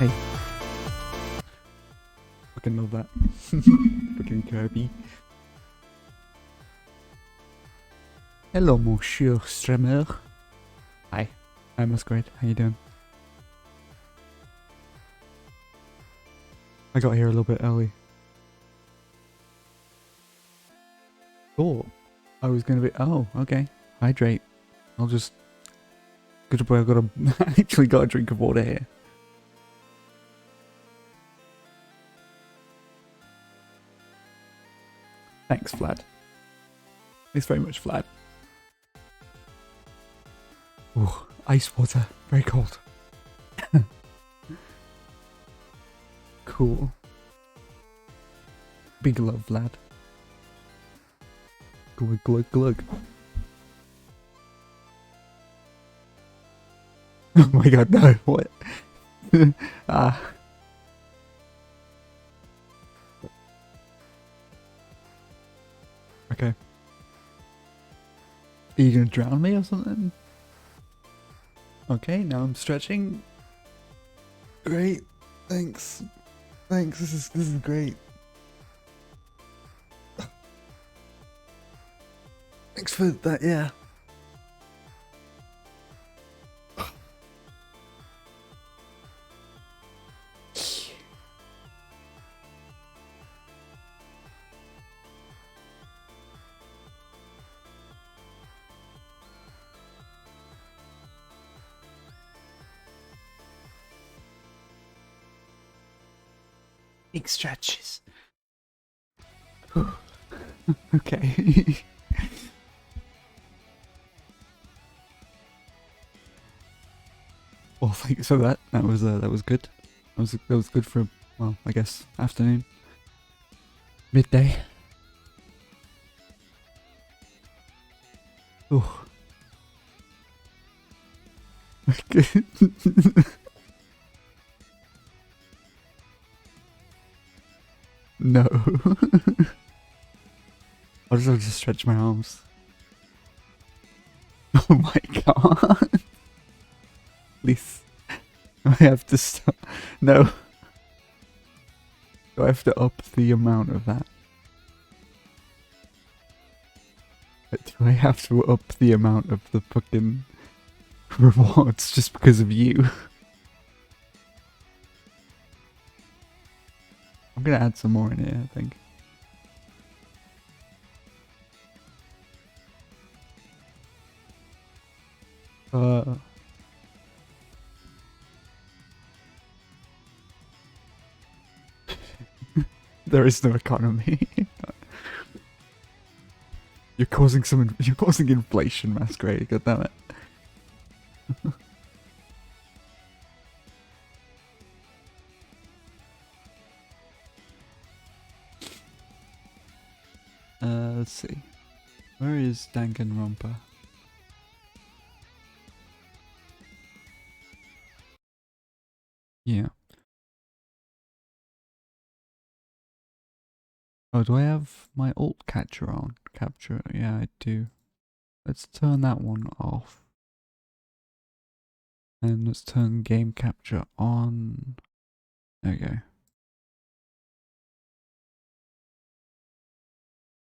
Hey. Fucking love that. Fucking Kirby. Hello, Monsieur Streamer. Hi. Hi, Masquerade. How you doing? I got here a little bit early. Cool. I was gonna be. Oh, okay. Hydrate. I'll just. Good boy. I got a. Actually got a drink of water here. Thanks, Vlad. Thanks very much, Vlad. Ooh, ice water. Very cold. Cool. Big love, Vlad. Glug, glug, glug. Oh my god, no. What? Ah. Okay. Are you gonna drown me or something? Okay, now I'm stretching. Great. Thanks. Thanks. This is great. Thanks for that. Yeah. Big stretches. Okay. Well, thanks for that. That was good. That was good for, well, I guess afternoon, midday. Oh. No. I'll just stretch my arms. Oh my god. Please. I have to stop. No. Do I have to up the amount of that? Do I have to up the amount of the fucking rewards just because of you? I'm gonna add some more in here, I think. There is no economy. You're causing inflation, Masquerade, god damn it. Let's see. Where is Danganronpa? Yeah. Oh, do I have my alt catcher on? Capture, yeah, I do. Let's turn that one off. And let's turn game capture on. There we go.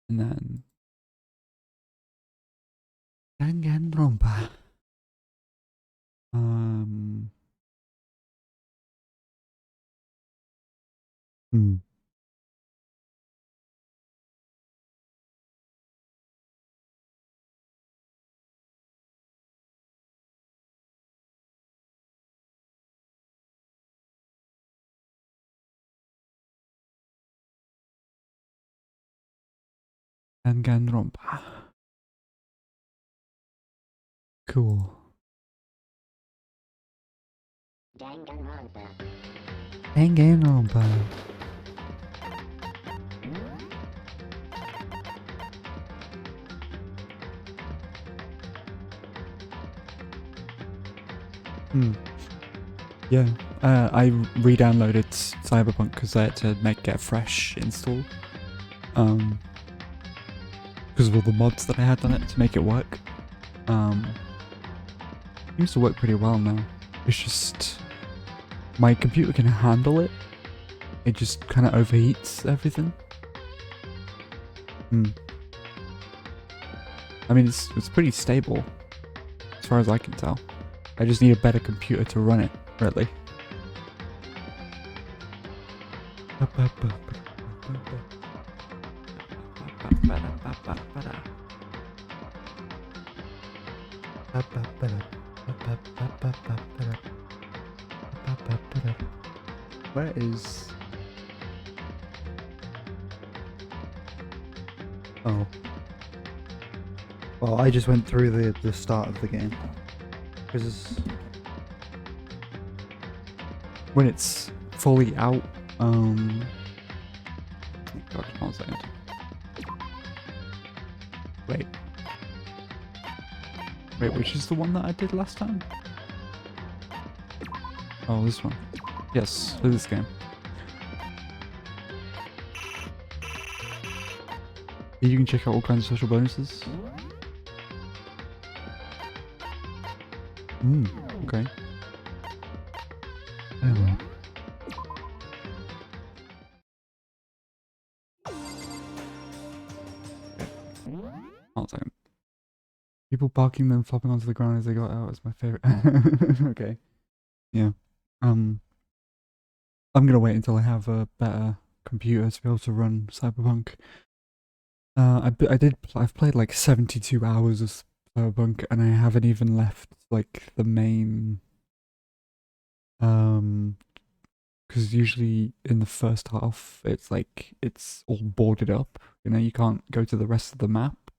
And then Danganronpa. Hmm. Danganronpa. Cool. Danganronpa. Danganronpa. Yeah, I re-downloaded Cyberpunk because I had to get a fresh install. Because of all the mods that I had on it to make it work. Seems to work pretty well now. It's just my computer can handle it. It just kind of overheats everything. I mean, it's pretty stable, as far as I can tell. I just need a better computer to run it, really. Where is... Oh. Well, I just went through the start of the game. Because when it's fully out, God, hold on a second. Wait, which is the one that I did last time? Oh, this one. Yes, for this game. You can check out all kinds of special bonuses. Okay. Anyway. Hold on a second. People parking then flopping onto the ground as they got out is my favorite. Okay. Yeah. I'm gonna wait until I have a better computer to be able to run Cyberpunk. I've played like 72 hours of Cyberpunk and I haven't even left like the main, because usually in the first half it's like it's all boarded up, you know, you can't go to the rest of the map.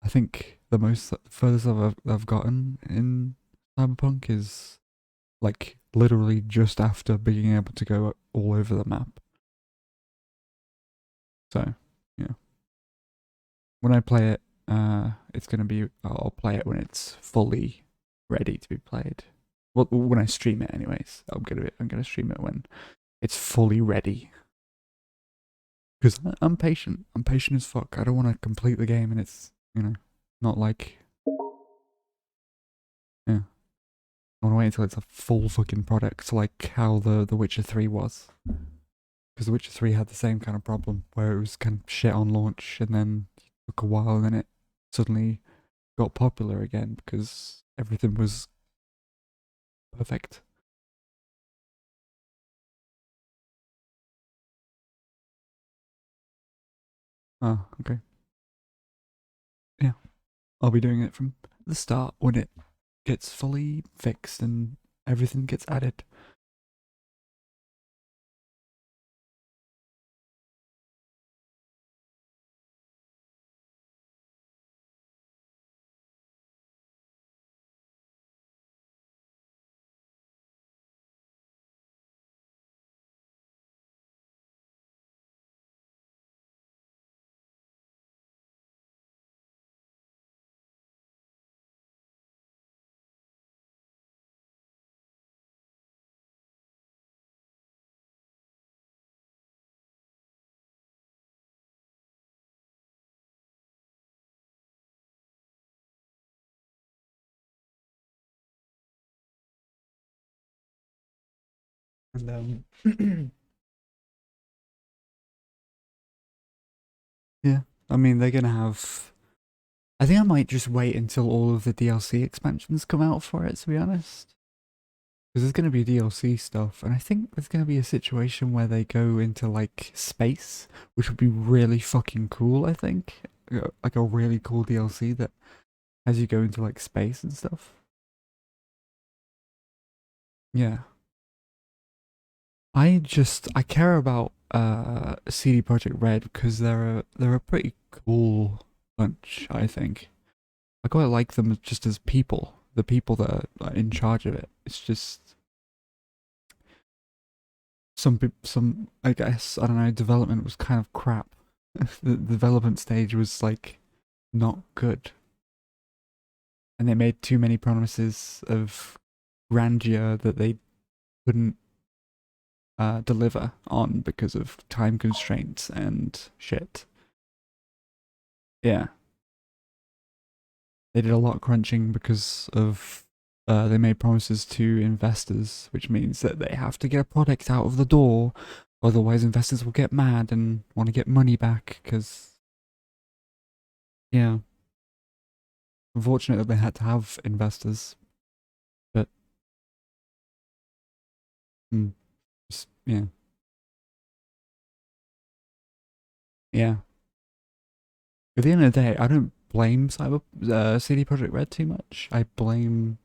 I think the furthest I've gotten in Cyberpunk is like literally just after being able to go all over the map. So, yeah. When I play it, it's gonna be, I'll play it when it's fully ready to be played. Well, when I stream it anyways. I'm gonna stream it when it's fully ready. Because I'm patient. I'm patient as fuck. I don't want to complete the game and it's, you know, not like... Yeah. I want to wait until it's a full fucking product, like how the Witcher 3 was. Because The Witcher 3 had the same kind of problem, where it was kind of shit on launch, and then it took a while, and then it suddenly got popular again, because everything was perfect. Oh, okay. Yeah. I'll be doing it from the start when it gets fully fixed and everything gets added. And yeah, I mean, they're gonna have... I think I might just wait until all of the DLC expansions come out for it, to be honest. Because there's gonna be DLC stuff, and I think there's gonna be a situation where they go into, like, space, which would be really fucking cool, I think. Like a really cool DLC that has you go into, like, space and stuff. Yeah. I care about CD Projekt Red because they're a pretty cool bunch, I think. I quite like them just as people, the people that are in charge of it. It's just some I guess, I don't know, development was kind of crap. The development stage was like not good. And they made too many promises of grandeur that they couldn't deliver on because of time constraints and shit. Yeah. They did a lot of crunching because of they made promises to investors, which means that they have to get a product out of the door, otherwise investors will get mad and want to get money back. Because yeah, unfortunate that they had to have investors, but yeah, yeah. At the end of the day, I don't blame CD Projekt Red too much. I blame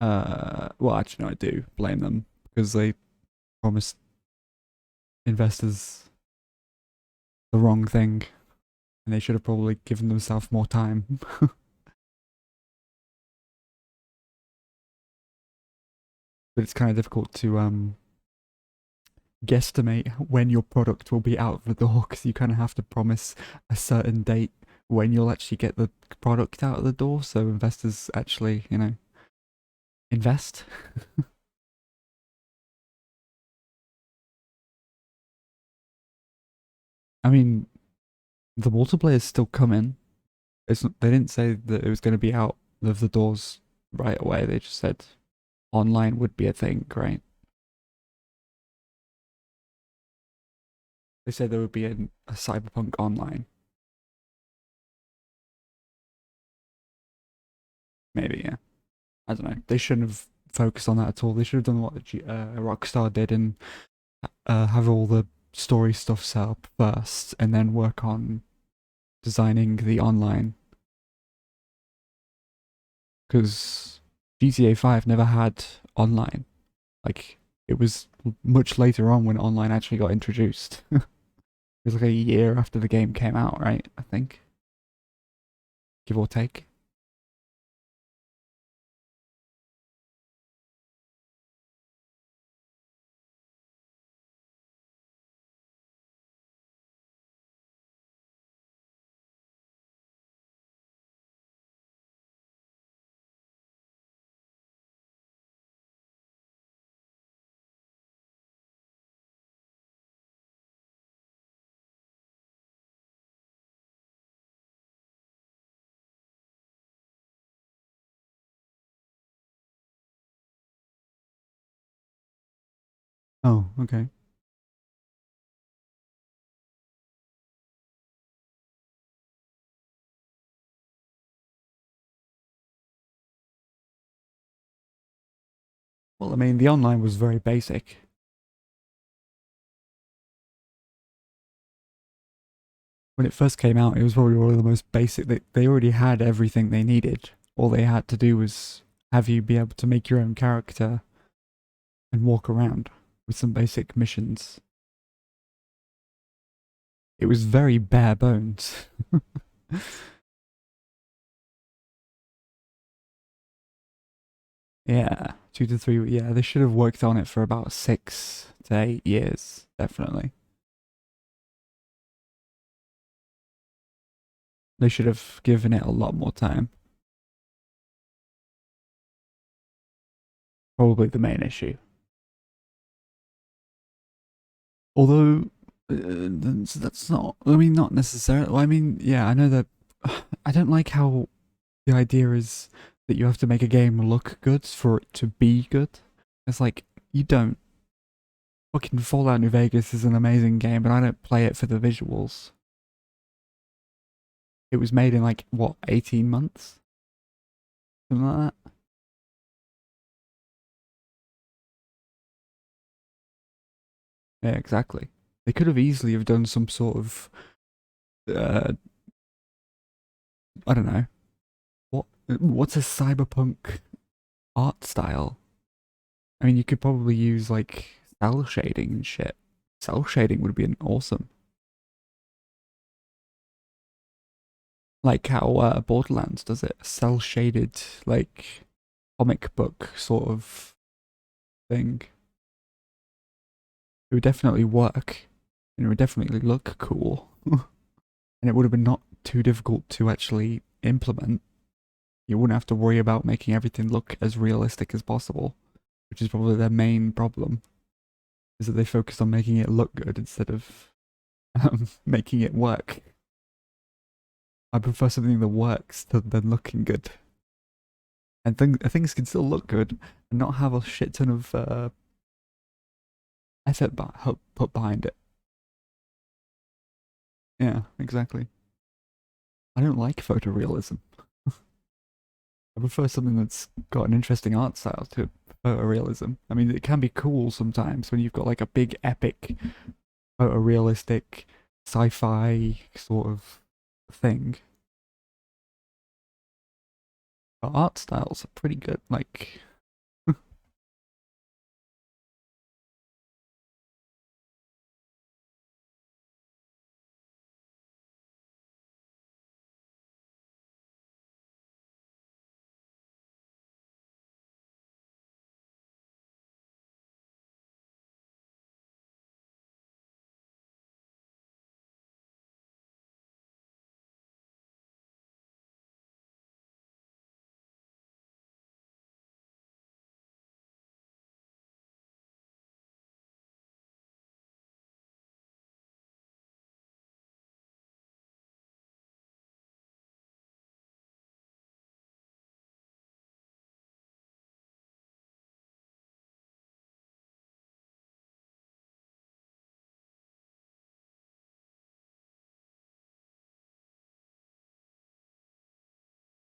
well, actually no, I do blame them because they promised investors the wrong thing and they should have probably given themselves more time. But it's kind of difficult to guesstimate when your product will be out of the door because you kind of have to promise a certain date when you'll actually get the product out of the door so investors actually, you know, invest. I mean, the multiplayer is still coming. They didn't say that it was going to be out of the doors right away. They just said online would be a thing, right? They said there would be a Cyberpunk online. Maybe, yeah. I don't know. They shouldn't have focused on that at all. They should have done what Rockstar did and have all the story stuff set up first and then work on designing the online. Because GTA 5 never had online. Like, it was much later on when online actually got introduced. It was like a year after the game came out, right? I think. Give or take. Oh, okay. Well, I mean, the online was very basic. When it first came out, it was probably one of the most basic. They already had everything they needed. All they had to do was have you be able to make your own character and walk around with some basic missions. It was very bare bones. Yeah, 2 to 3. Yeah, they should have worked on it for about 6 to 8 years, definitely. They should have given it a lot more time. Probably the main issue. Although that's not. I mean, not necessarily. Well, I mean, yeah, I know that. I don't like how the idea is that you have to make a game look good for it to be good. It's like you don't. Fucking Fallout New Vegas is an amazing game, but I don't play it for the visuals. It was made in like what 18 months, something like that. Yeah, exactly. They could have easily have done some sort of uh, I don't know what's a cyberpunk art style. I mean, you could probably use like cell shading and shit. Cell shading would be an awesome, like how Borderlands does it, cell shaded like comic book sort of thing. It would definitely work, and it would definitely look cool, and it would have been not too difficult to actually implement. You wouldn't have to worry about making everything look as realistic as possible, which is probably their main problem, is that they focus on making it look good instead of making it work. I prefer something that works than looking good. and things can still look good and not have a shit ton of effort put behind it. Yeah, exactly. I don't like photorealism. I prefer something that's got an interesting art style to photorealism. I mean, it can be cool sometimes when you've got like a big epic photorealistic sci-fi sort of thing. But art styles are pretty good. Like,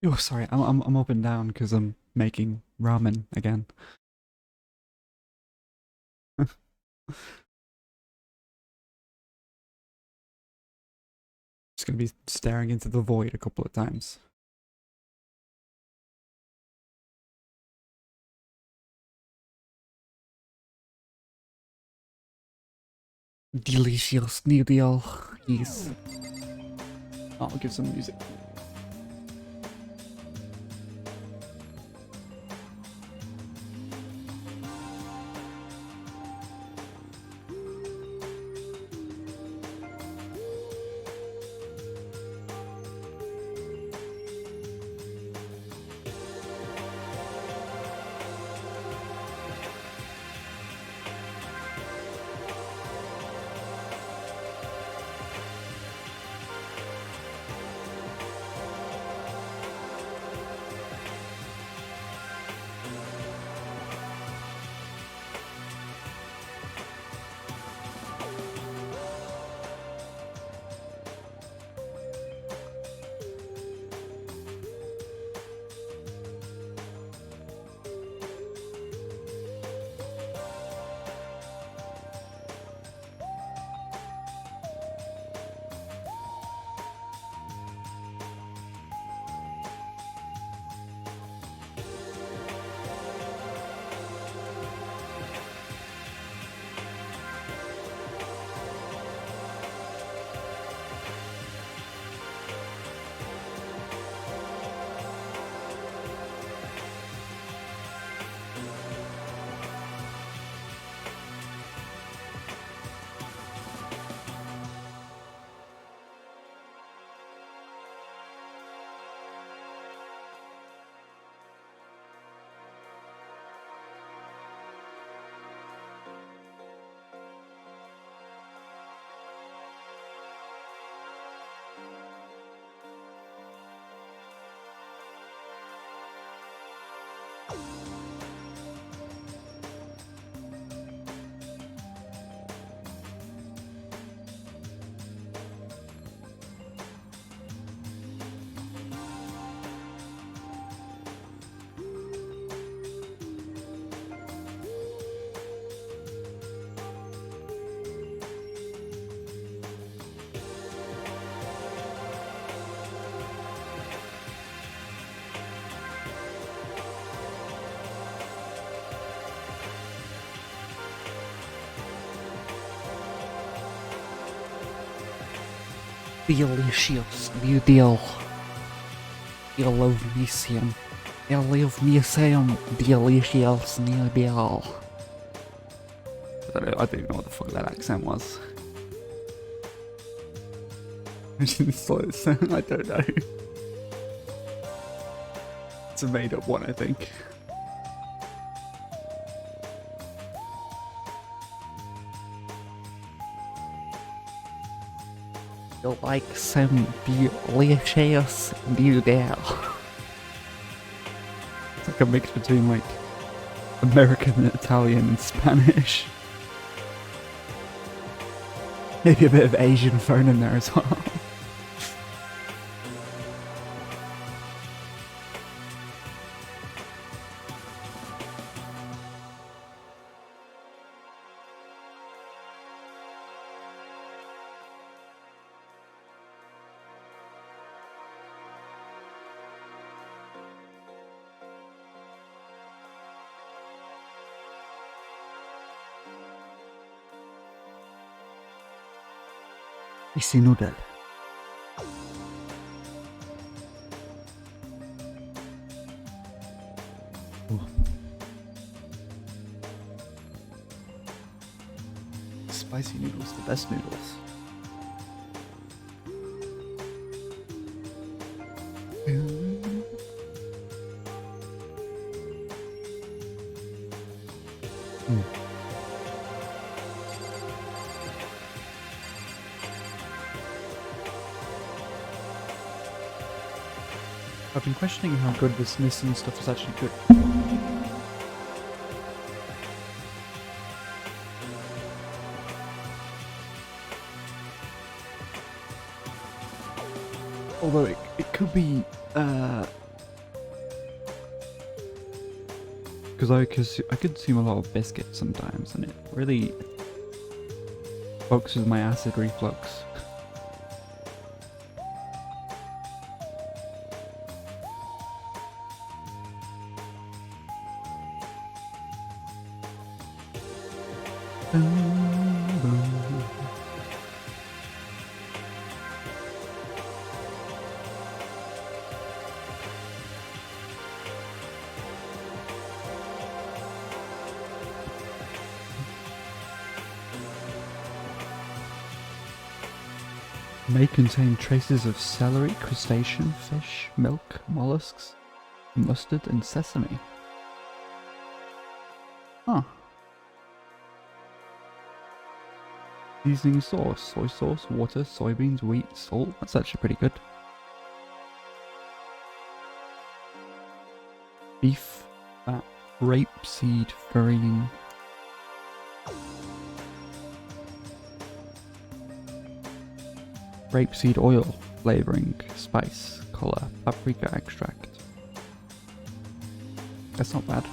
oh, sorry, I'm up and down because I'm making ramen again. Just gonna be staring into the void a couple of times. Delicious noodle. Yes. I'll give some music. Delicious noodle. You love me some. You love me some delicious noodle. I don't even know what the fuck that accent was. I don't know. It's a made up one, I think. You like some delicious noodle. like a mix between like American and Italian and Spanish. Maybe a bit of Asian thrown in there as well. Ici noodle. Oh. Spicy noodles, the best noodles. I've been questioning how good this Nissan stuff is actually good. Although it could be, because I consume a lot of biscuits sometimes, and it really focuses my acid reflux. May contain traces of celery, crustacean, fish, milk, mollusks, mustard, and sesame. Huh. Seasoning sauce, soy sauce, water, soybeans, wheat, salt. That's actually pretty good. Beef, fat, rapeseed, farine. Rapeseed oil, flavoring, spice, color, paprika extract. That's not bad.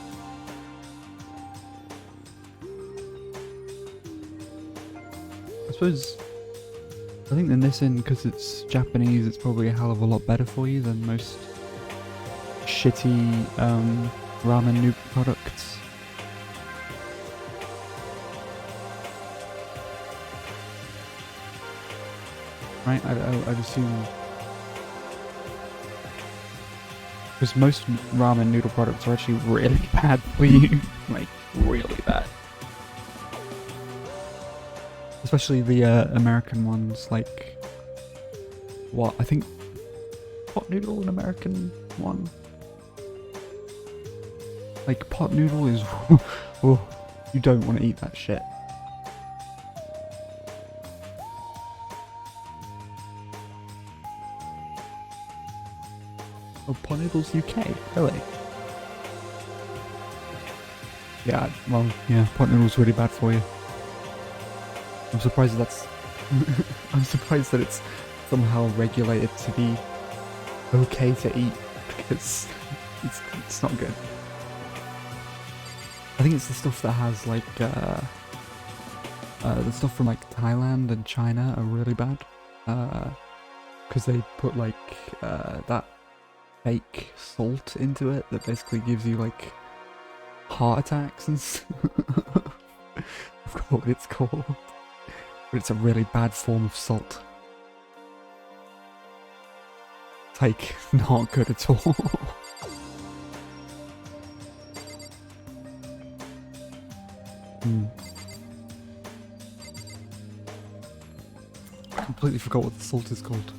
I suppose, I think the Nissan, because it's Japanese, it's probably a hell of a lot better for you than most shitty ramen noodle products. Right, I'd assume, because most ramen noodle products are actually really bad for you, like really bad. Especially the American ones, like what I think pot noodle, an American one. Like pot noodle is, oh, you don't want to eat that shit. Oh, Pot Noodles UK? Really? Yeah, well, yeah, Pot Noodles really bad for you. I'm surprised that's... I'm surprised that it's somehow regulated to be okay to eat, because it's not good. I think it's the stuff that has, like, the stuff from, like, Thailand and China are really bad. Because they put, like, that fake salt into it that basically gives you like heart attacks and I forgot what it's called, but it's a really bad form of salt. It's like not good at all. I completely forgot what the salt is called.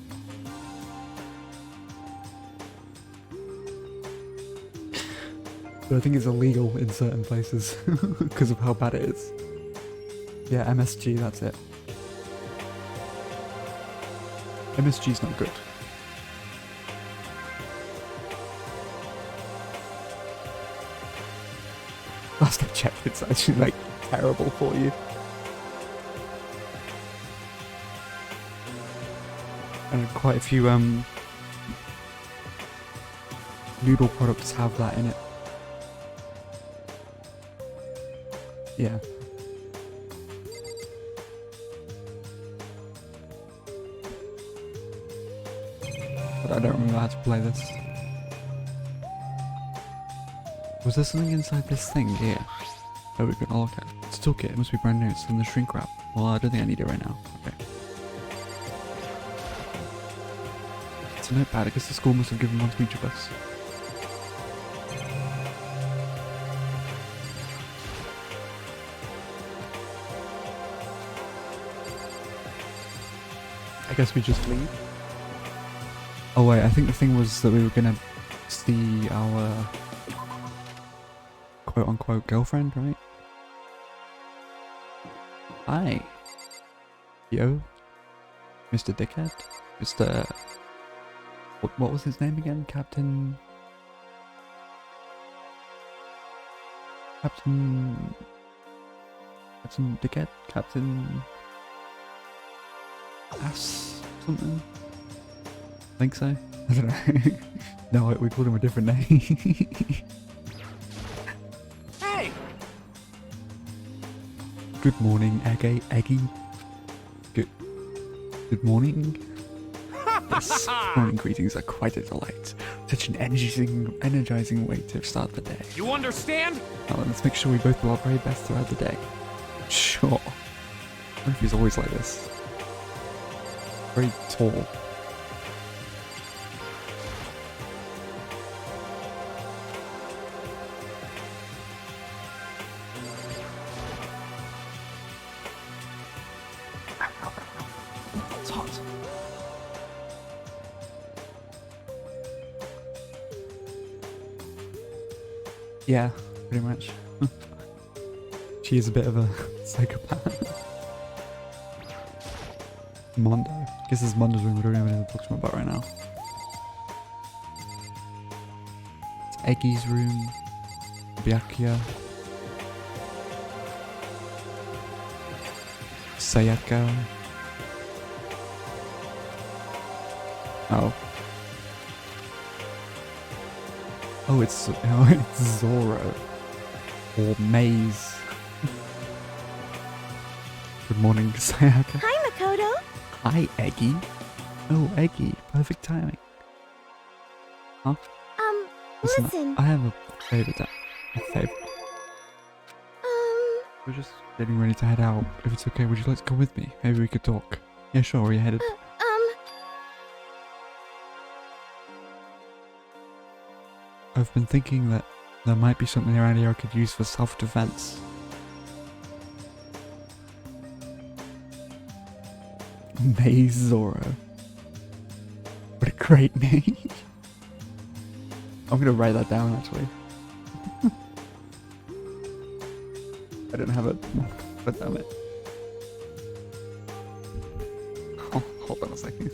But I think it's illegal in certain places because of how bad it is. Yeah, MSG, that's it. MSG's not good. Last I checked, it's actually like terrible for you. And quite a few noodle products have that in it. Yeah. But I don't remember how to play this. Was there something inside this thing here? Oh, we can all look at it. It's a toolkit. It must be brand new. It's in the shrink wrap. Well, I don't think I need it right now. Okay. It's a notepad. I guess the school must have given one to each of us. I guess we just leave. Oh wait, I think the thing was that we were gonna see our quote-unquote girlfriend, right? Hi. Yo. Mr. Dickhead? Mr... What was his name again? Captain Dickhead? Captain... Ass something? I think so. I don't know. No, we called him a different name. Hey! Good morning, Aggie. Good morning. Yes, morning greetings are quite a delight. Such an energizing way to start the day. You understand? Now let's make sure we both do our very best throughout the day. Sure. I wonder if he's always like this. Very tall. It's hot. Yeah, pretty much. She is a bit of a psychopath. Mondo. I guess this is Mondo's room. We don't even know what to talk to him about right now. It's Eggie's room. Byakuya. Sayaka. Oh. Oh, it's Zoro. Or Maze. Good morning, Sayaka. Hi, Makoto. Hi, Eggie. Oh, Eggie. Perfect timing. Huh? Listen. I have a favourite. We're just getting ready to head out. If it's okay, would you like to come with me? Maybe we could talk. Yeah, sure. Where are you headed? I've been thinking that there might be something around here I could use for self-defense. Maze Zoro. What a great name. I'm gonna write that down actually. I don't have it. But damn it. Oh, hold on a second.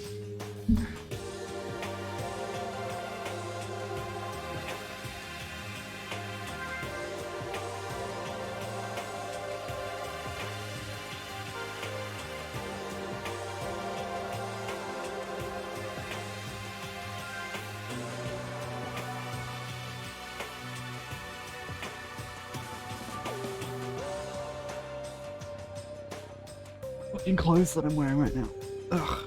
Fucking clothes that I'm wearing right now. Ugh.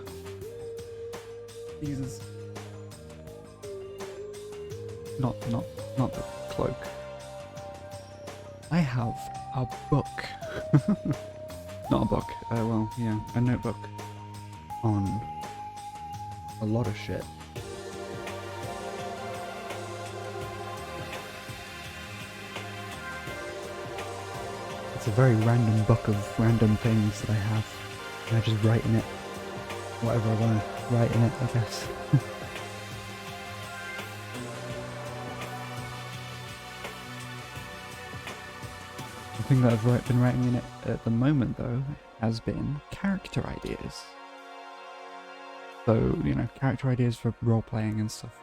Jesus. Not the cloak. I have a book. Not a book. Well, yeah, a notebook on a lot of shit. It's a very random book of random things that I have. And I just write in it whatever I want to write in it, I guess. The thing that I've been writing in it at the moment, though, has been character ideas. So, you know, character ideas for role-playing and stuff.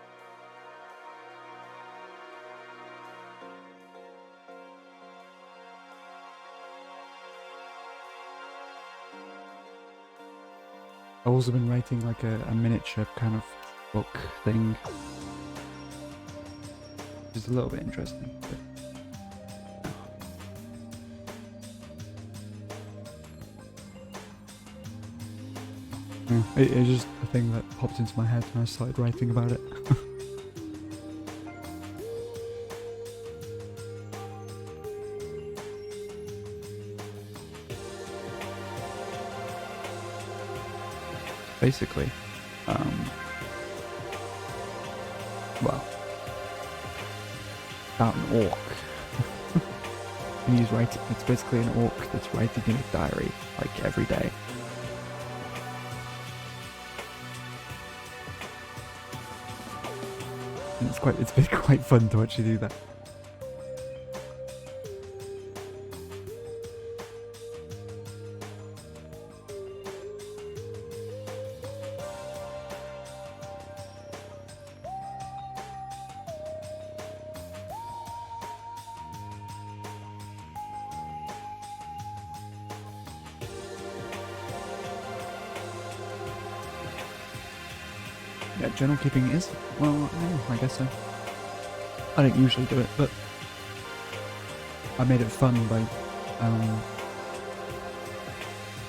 I've also been writing like a miniature kind of book thing. Which is a little bit interesting. But yeah, it's just a thing that popped into my head and I started writing about it. Basically, well, about an orc. And he's writing, it's basically an orc that's writing in a diary, like, every day. And it's been quite fun to actually do that. Yeah, journal keeping is, well, yeah, I guess so. I don't usually do it, but I made it fun by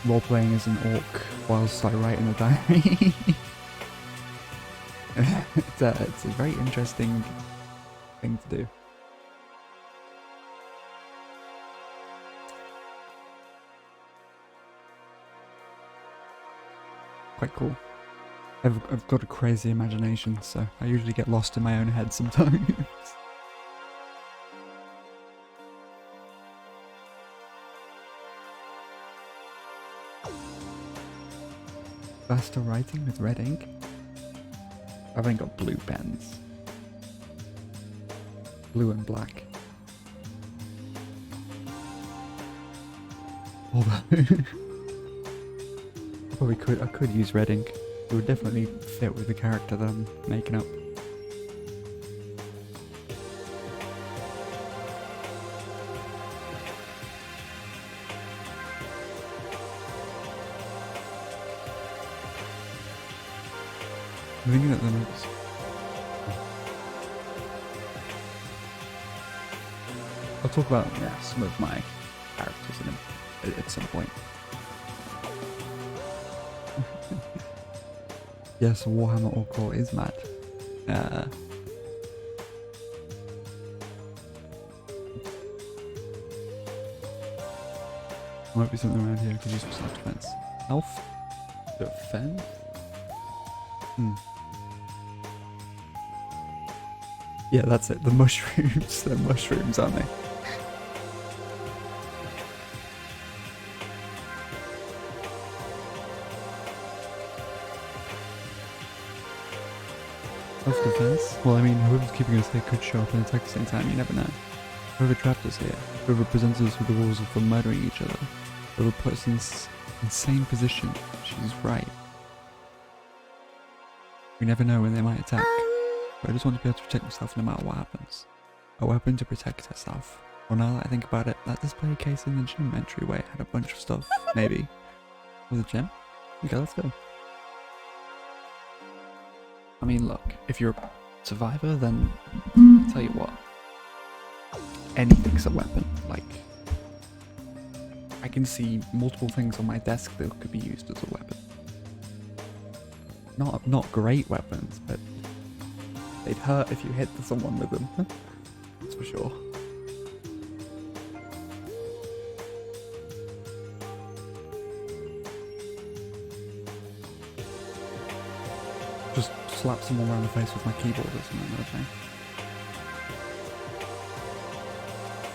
role-playing as an orc whilst I write in a diary. It's a very interesting thing to do. Quite cool. I've got a crazy imagination, so I usually get lost in my own head sometimes. Faster writing with red ink? I've only got blue pens. Blue and black. Although I could use red ink. It would definitely fit with the character that I'm making up. I'm thinking at the notes. I'll talk about some of my characters at some point. Yes, Warhammer Orc is mad. There might be something around here I could use for self-defense. Elf? Defense? Yeah, that's it. The mushrooms. They're mushrooms, aren't they? Self-defense? Well, I mean, whoever's keeping us here could show up and attack at the same time, you never know. Whoever trapped us here, whoever presented us with the rules for murdering each other, whoever put us in this insane position, she's right. We never know when they might attack. But I just want to be able to protect myself no matter what happens. A weapon to protect herself. Well, now that I think about it, that display case in the gym entryway had a bunch of stuff, maybe. With a gem? Okay, let's go. I mean, look, if you're a survivor, then I'll tell you what. Anything's a weapon. Like, I can see multiple things on my desk that could be used as a weapon. Not great weapons, but they'd hurt if you hit someone with them. That's for sure. Just slap someone around the face with my keyboard or something, I think.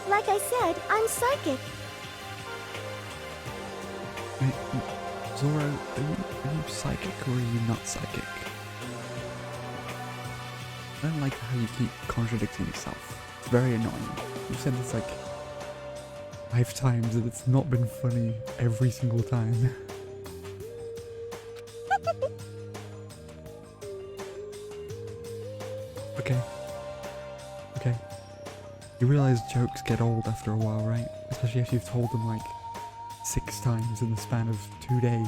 Like I said, I'm psychic. Wait, Zoro, are you psychic or are you not psychic? I don't like how you keep contradicting yourself. It's very annoying. You've said this like 5 times and it's not been funny every single time. Okay. Okay. You realise jokes get old after a while, right? Especially if you've told them like 6 times in the span of 2 days.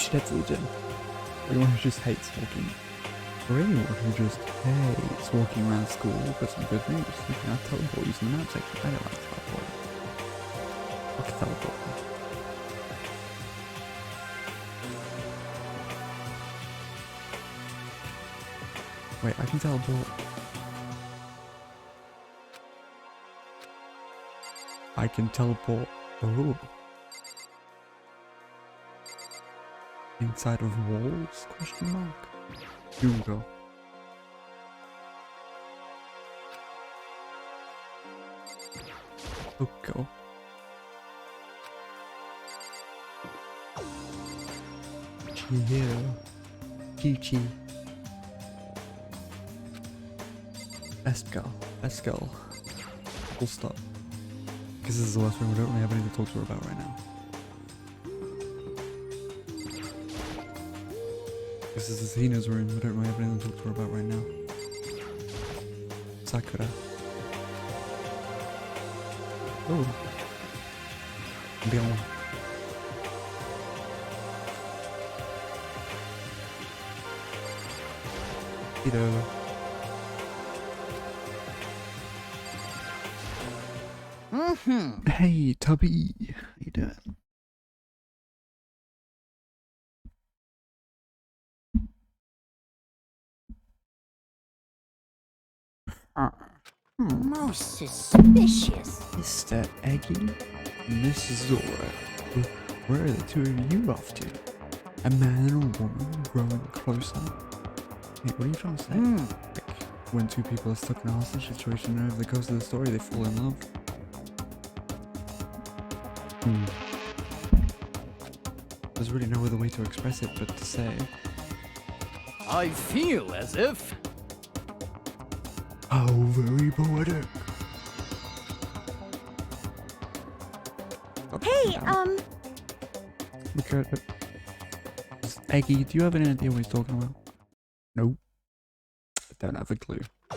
should head to the gym. For anyone who just hates walking. For anyone who just hates walking around school, we've got some good news. You can now teleport using the map section. I don't like teleporting. Fuck teleporting. Wait, I can teleport. I can teleport. Oh. Inside of walls? Question mark. Here we go. Oh, go. Chi. Best girl. Best girl. Full stop. Because this is the last room, we don't really have anything to talk to her about right now. This is Athena's room, we don't really have anything to talk to her about right now. Sakura. Oh. Bill. Ito. Hey, Tubby. How you doing? Most suspicious. Mr. Akii, Mrs. Zora. Where are the two of you off to? A man and a woman growing closer? Hey, what are you trying to say? Like, when two people are stuck in a hostage situation and over the course of the story they fall in love. There's really no other way to express it but to say. I feel as if... How very poetic. Hey, Look at it. Akii, do you have any idea what he's talking about? Nope. I don't have a clue. I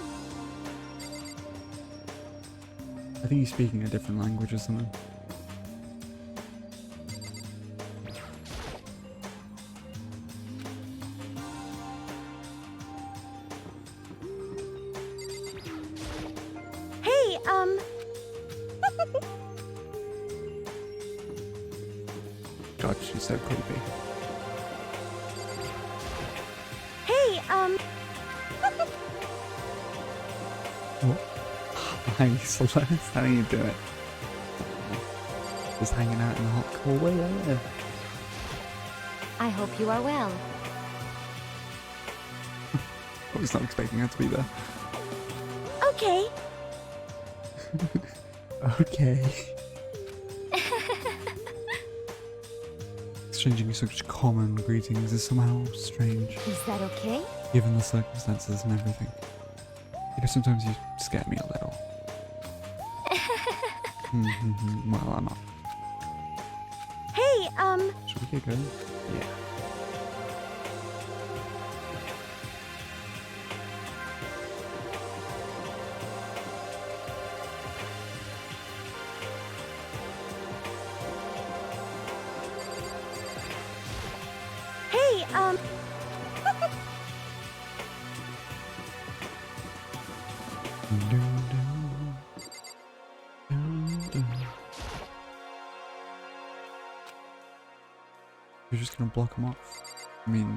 think he's speaking a different language or something. hey, God, she's so creepy. hey, What? Hi, Celeste. How are you doing? Just hanging out in the hot hallway there. I hope you are well. I was not expecting her to be there. okay. Okay. Exchanging such common greetings is somehow strange, Is that okay? given the circumstances and everything. You know, sometimes you scare me a little. Well, I'm not. Hey, Should we get going? Yeah. hey, You're just gonna block them off. I mean,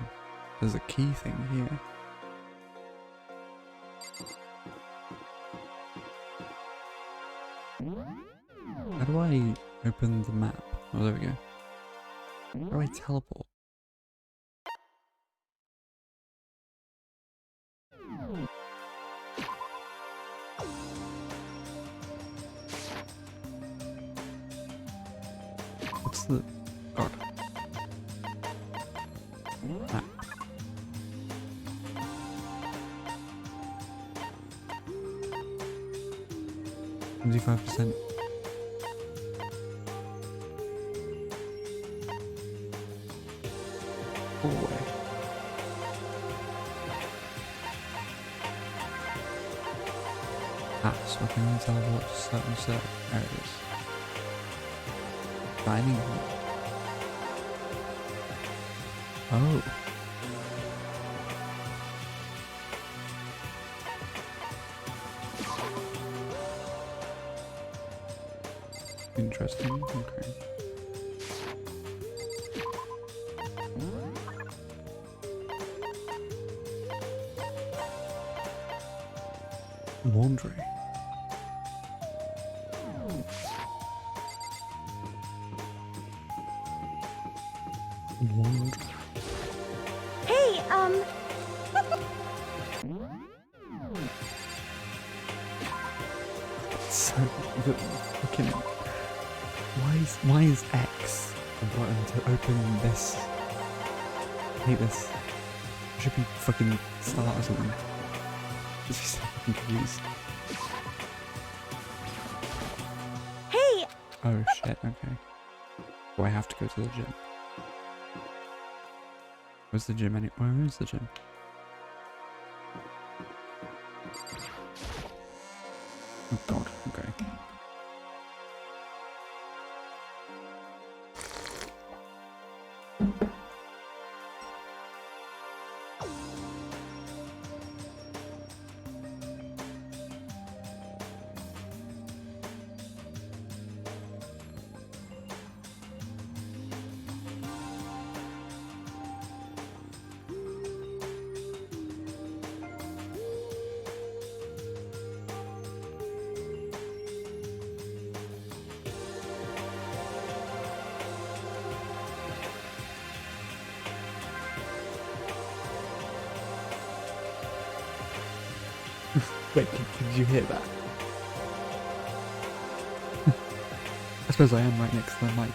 there's a key thing here. How do I open the map? Oh, there we go. How do I teleport? What's the... God. Map. %. Hallway. So I can only teleport to certain areas. Dining hall. Oh. Interesting. Okay. Laundry. Laundry. Hey, So the fucking why is X a button to open this? I hate this. It should be fucking start or something. It's just so fucking confused. hey, Oh shit, okay. Do I have to go to the gym? Where's the gym Where is the gym? Oh god, okay. Wait, did you hear that? I suppose I am right next to the mic.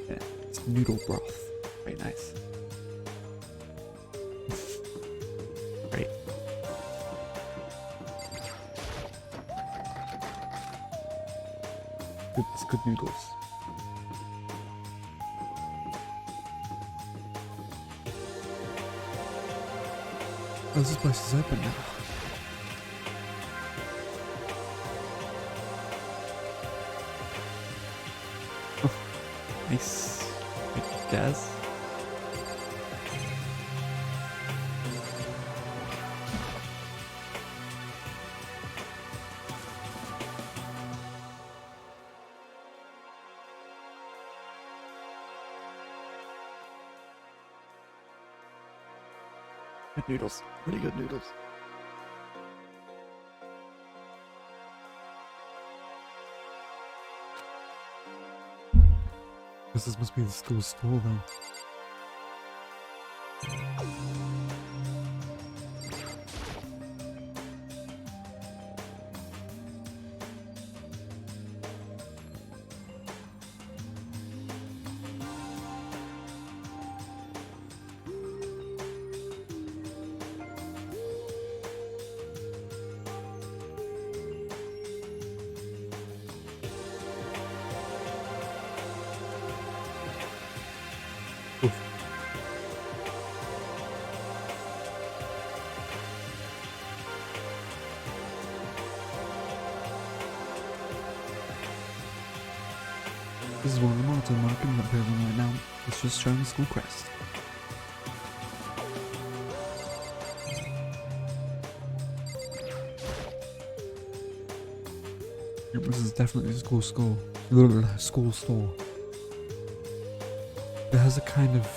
Yeah, it's noodle broth. Very nice. Great. Good, it's good noodles. Oh, this place is open now. Oh, nice. I guess. Good noodles. Really good noodles. This must be the school store then. Oof. This is one of the mods I'm marking up here right now. It's just showing the school crest. Yep, this is definitely a school store. School store. It has a kind of,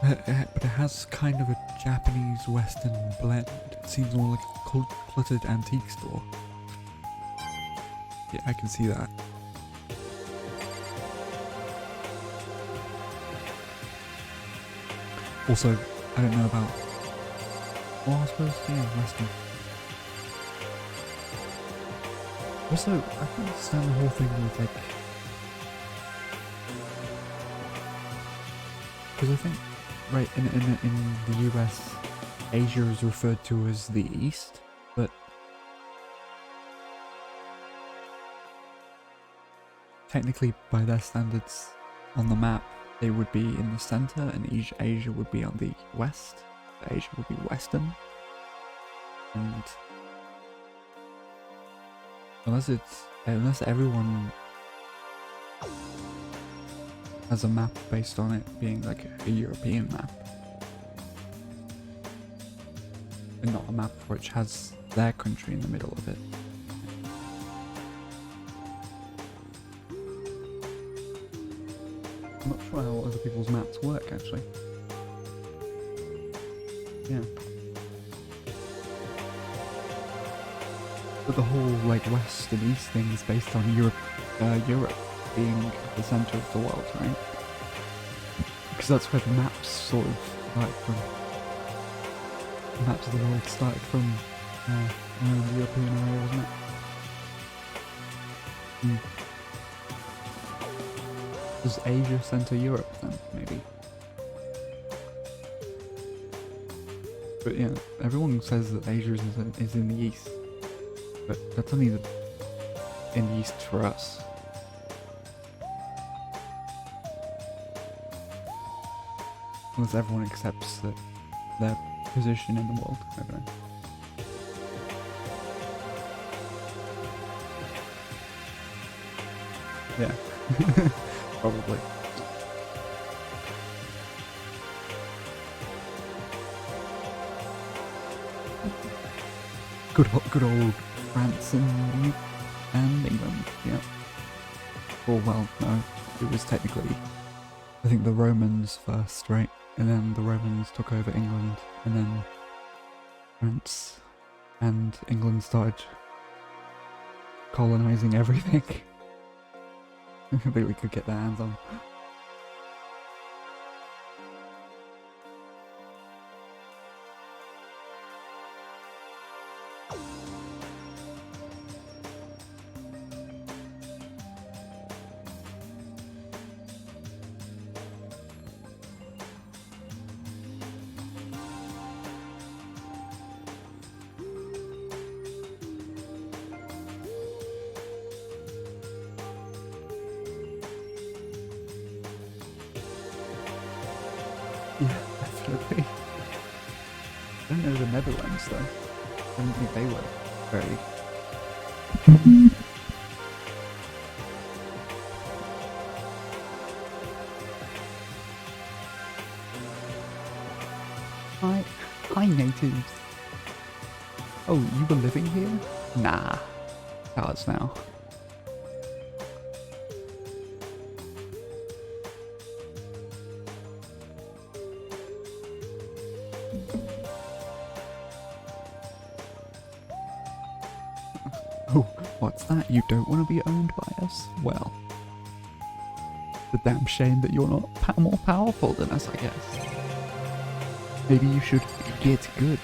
but it has kind of a Japanese Western blend. It seems more like a cluttered antique store. Yeah, I can see that. Also, I don't know about. Well, I suppose yeah, Western. Also, I don't understand the whole thing with like. Because I think, right, in the US, Asia is referred to as the East, but technically by their standards on the map, they would be in the center and Asia would be on the west. Asia would be Western. And Unless everyone has a map based on it being like a European map. And not a map which has their country in the middle of it. I'm not sure how other people's maps work actually. Yeah. But the whole like west and east thing is based on Europe being the centre of the world, right? Because that's where the maps sort of start from. The maps of the world started from the European area, wasn't it? Does Asia centre Europe then, maybe? But yeah, everyone says that Asia is in the east. But that's only in the east for us. Unless everyone accepts that their position in the world, I don't know. Yeah, probably. Good old France and England, yeah. Or well, no, it was technically, I think the Romans first, right? And then the Romans took over England, and then France and England started colonizing everything. I think we could get their hands on. Yeah, definitely. I don't know the Netherlands though. I don't think they were very... Hi natives. Oh, you were living here? Nah. Ours now. Oh, what's that? You don't want to be owned by us? Well, it's a damn shame that you're not more powerful than us, I guess. Maybe you should get good.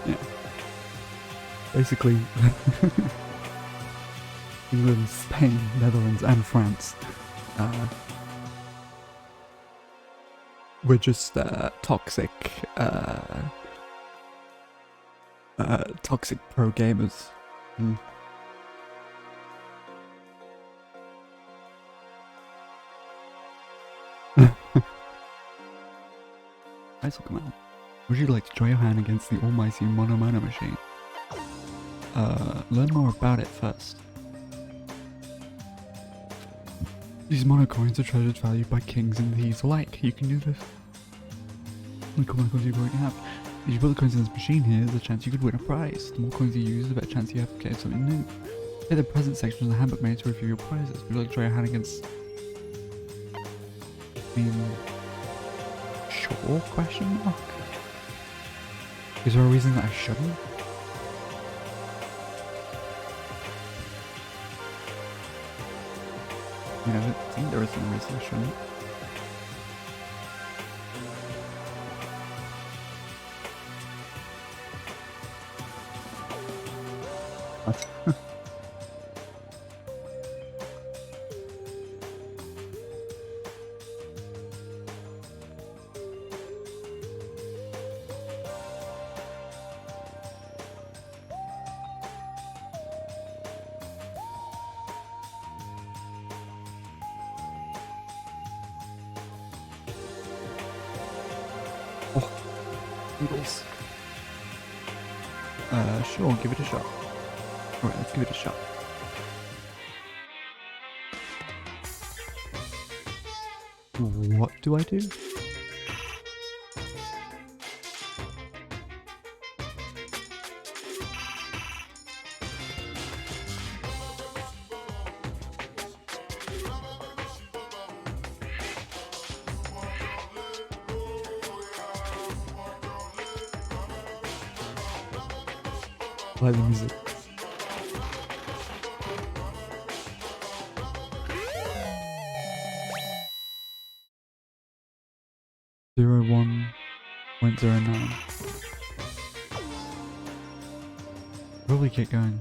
Yeah. Basically, England, Spain, Netherlands, and France. We're just toxic pro gamers. Guys, will come out. Would you like to try your hand against the almighty Mono machine? Learn more about it first. These mono coins are treasures valued by kings and thieves alike. You can do this. Look how many coins you already have. If you put the coins in this machine here, there's a chance you could win a prize. The more coins you use, the better chance you have of getting something new. Hit the present section of the handbook made to review your prizes. Would you like to try your hand against... I mean... Sure? Question mark? Is there a reason that I shouldn't? I mean, I don't think there is a reason I shouldn't. What? Noodles. Sure, give it a shot. Alright, let's give it a shot. What do I do? I like the music. Zero 1.09. Probably keep going.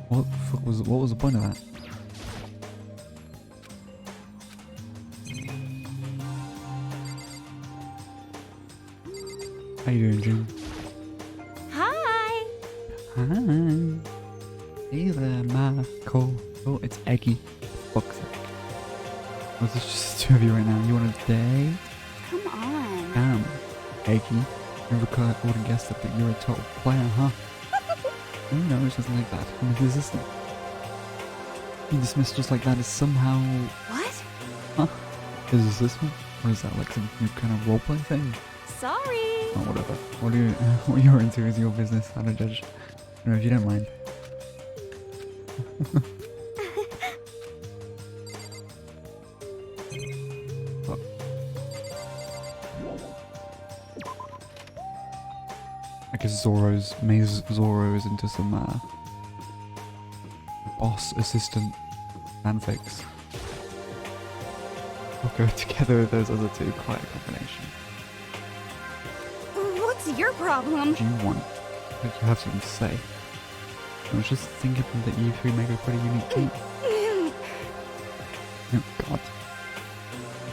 What the fuck was what was the point of that? How you doing, June? Hi. Hi. Hey there, Marco. Oh, it's Akii. Fuck's sake. Oh, it's just two of you right now. You want to date? Come on. Damn. Akii. Never could I would have guessed that you're a total player, huh? Oh no, it's just like that. I'm his assistant. Being dismissed just like that is somehow... What? Huh? His assistant? Or is that like some new kind of roleplay thing? Sorry. Oh, whatever. What you're into is your business. I don't judge. No, if you don't mind. Fuck. I guess Zoro is into some boss assistant fanfics. We'll go together with those other two. Quite a combination. What's your problem? What do you want? Like you have something to say. I was just thinking that you three make a pretty unique team. Oh god.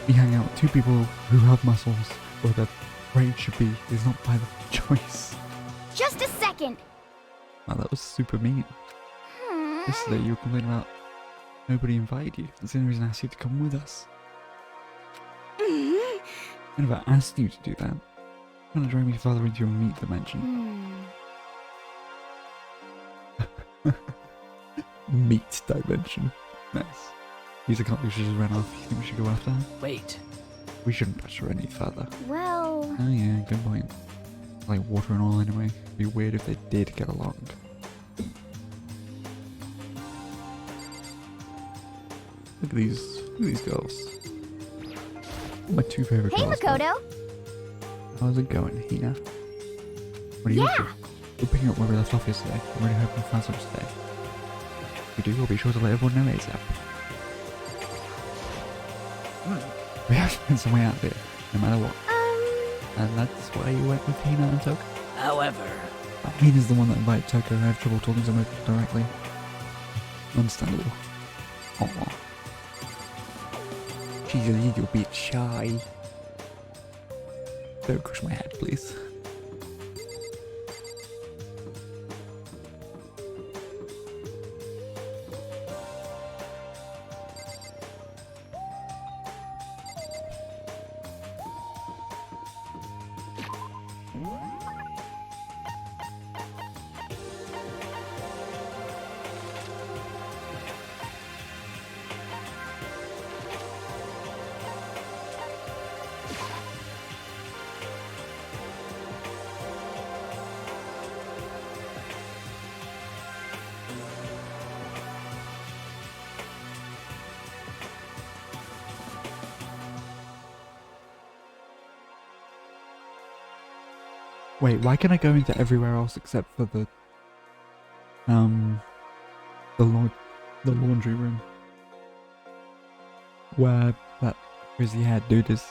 We hang out with two people who have muscles, or their brain should be, is not by the choice. Just a second. Wow, that was super mean. Yesterday you were complaining about nobody invited you. That's the only reason I asked you to come with us. I never asked you to do that. You're gonna drag me further into your meat dimension. Meat dimension. Nice. He's a cop who just ran off. You think we should go after her? Wait. We shouldn't push her any further. Well... Oh yeah, good point. Like water and all anyway. It'd be weird if they did get along. Look at these girls. My two favorite Hey, girls. Makoto. How's it going, Hina? What are you up to? We're picking up where we left off yesterday. I'm really hoping to find some today. If we do, we'll be sure to let everyone know ASAP. We have to find some way out of here, no matter what. And that's why you went with Hina and Toko? However, Hina's the one that invited Toko, and I have trouble talking to him directly. Understandable. Aww. She's a little bit shy. Don't crush my head, please. Wait, why can I go into everywhere else except for the laundry room? Where that frizzy haired dude is.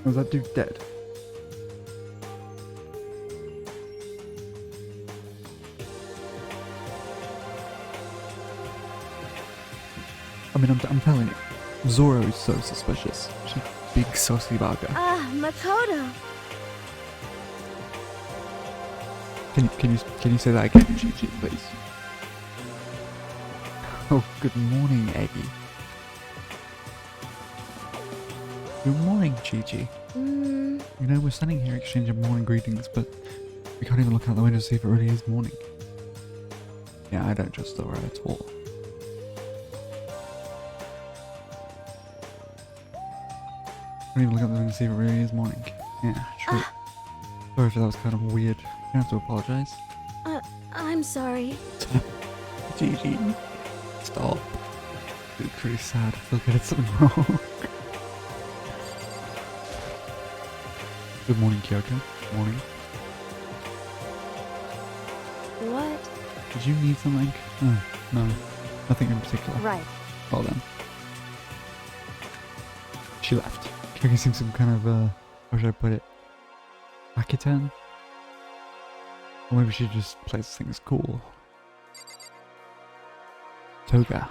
Was that dude dead? mean, I'm telling you, Zoro is so suspicious. She's a big saucy bugger. Makoto. Can you say that again, Gigi, please? Oh, good morning, Eggy. Good morning, Gigi. You know, we're standing here exchanging morning greetings, but we can't even look out the window to see if it really is morning. Yeah, I don't trust Zoro at all. Can't even look out the window to see if it really is morning. Yeah, true. Sorry if that was kind of weird. You have to apologize. I'm sorry. Gigi, stop. It's pretty sad. I feel like I did something wrong. Good morning, Kyoko. Morning. What? Did you need something? Oh, no. Nothing in particular. Right. Well then. She left. Kyoko seems some kind of, how should I put it? Akitan? Or maybe she just plays things cool. Toga.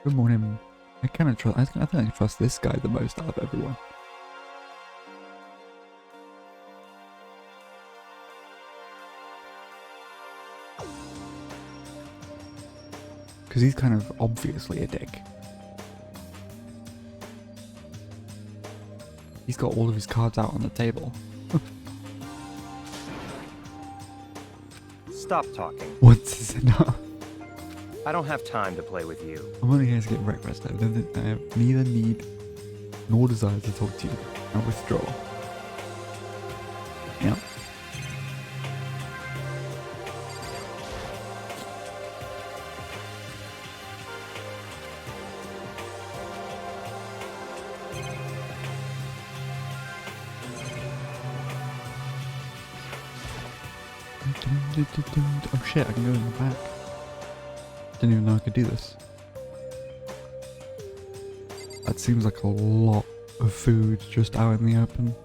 Good morning. I kind of trust. I think I trust this guy the most out of everyone. Because he's kind of obviously a dick. He's got all of his cards out on the table. Stop talking. What's enough? I don't have time to play with you. I'm only here to get breakfast. I have neither need nor desire to talk to you. Now withdraw. Yep. Oh shit, I can go in the back. Didn't even know I could do this. That seems like a lot of food just out in the open.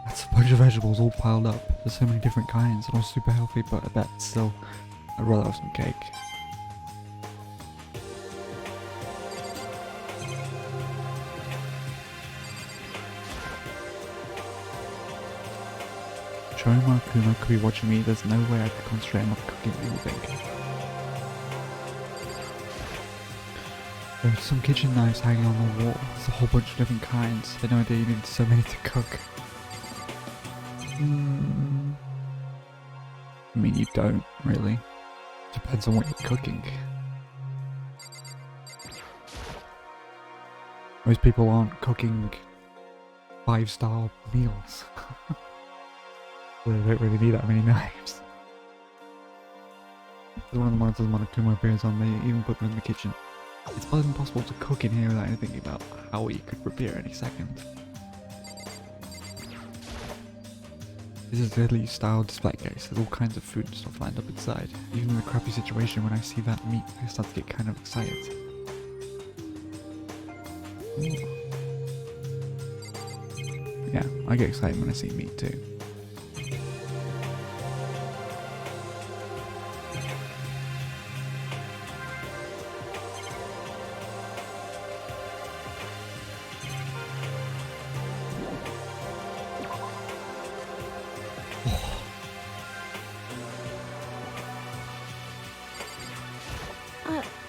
That's a bunch of vegetables all piled up. There's so many different kinds and all super healthy, but I bet still I'd rather have some cake. Showing Kuma could be watching me, there's no way I could concentrate on not cooking anything. There's some kitchen knives hanging on the wall. There's a whole bunch of different kinds. I had no idea you needed so many to cook. I mean, you don't, really. Depends on what you're cooking. Most people aren't cooking 5-star meals. They don't really need that many knives. One of the monsters Monokuma appears on, they even put them in the kitchen. It's almost impossible to cook in here without thinking about how you could prepare any second. This is a deadly style display case. There's all kinds of food and stuff lined up inside. Even in a crappy situation, when I see that meat, I start to get kind of excited. Ooh. Yeah, I get excited when I see meat too.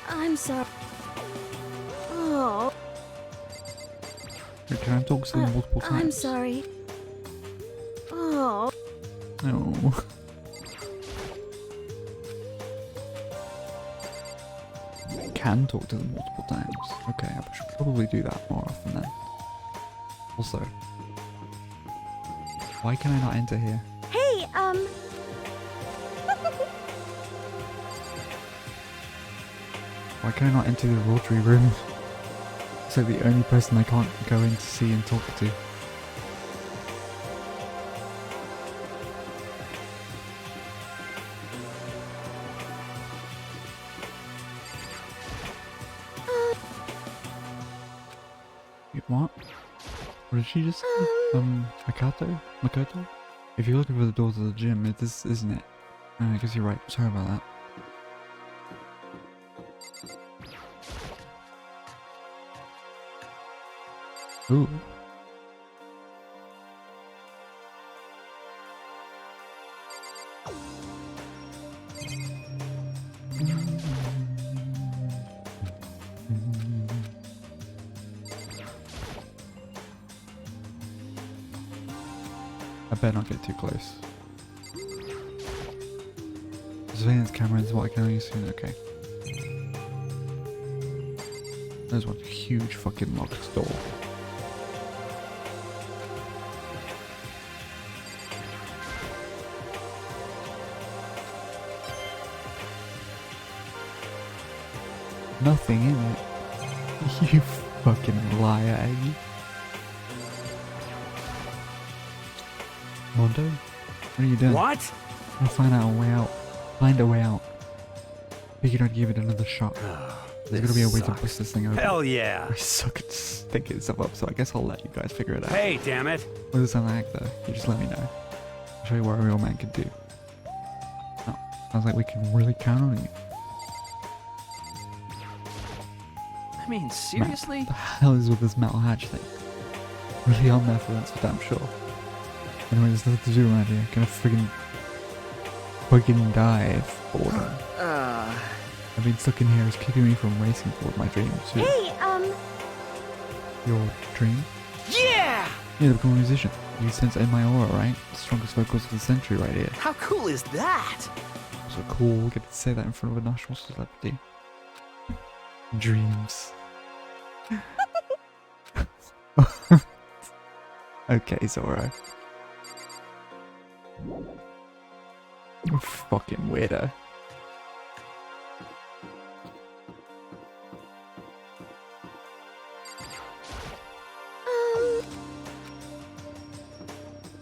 I'm sorry. Oh. Can I talk to them multiple times? I'm sorry. Oh. No. I can talk to them multiple times. Okay, I should probably do that more often then. Also, why can I not enter here? Hey, Why can I not enter the rotary room? It's like the only person I can't go in to see and talk to. Wait, what? What did she just say? Makoto? If you're looking for the door to the gym, it is, isn't it? I guess you're right. Sorry about that. Ooh. I better not get too close. Surveillance camera is what I can only see. Okay. There's one huge fucking locked door. Nothing in it. You fucking liar, Aggie. Mondo? What are you doing? What? I'll find out a way out. Find a way out. Figured I'd give it another shot. There's gotta be a way to bust this thing open. Hell yeah. I suck at sticking stuff up, so I guess I'll let you guys figure it out. Hey, damn it. What does it sound like though? You just let me know. I'll show you what a real man can do. Oh, sounds like we can really count on you. I mean, seriously? What the hell is with this metal hatch thing? Really on there for that's for damn sure. Anyway, there's nothing to do around here. Gonna friggin' die if boredom. I've been stuck in here is keeping me from racing toward my dreams. Hey, Your dream? Yeah! Yeah, to become a musician. You sense it in my aura, right? The strongest vocals of the century right here. How cool is that? So cool, get to say that in front of a national celebrity. Dreams. Okay, Zora. You fucking weirdo.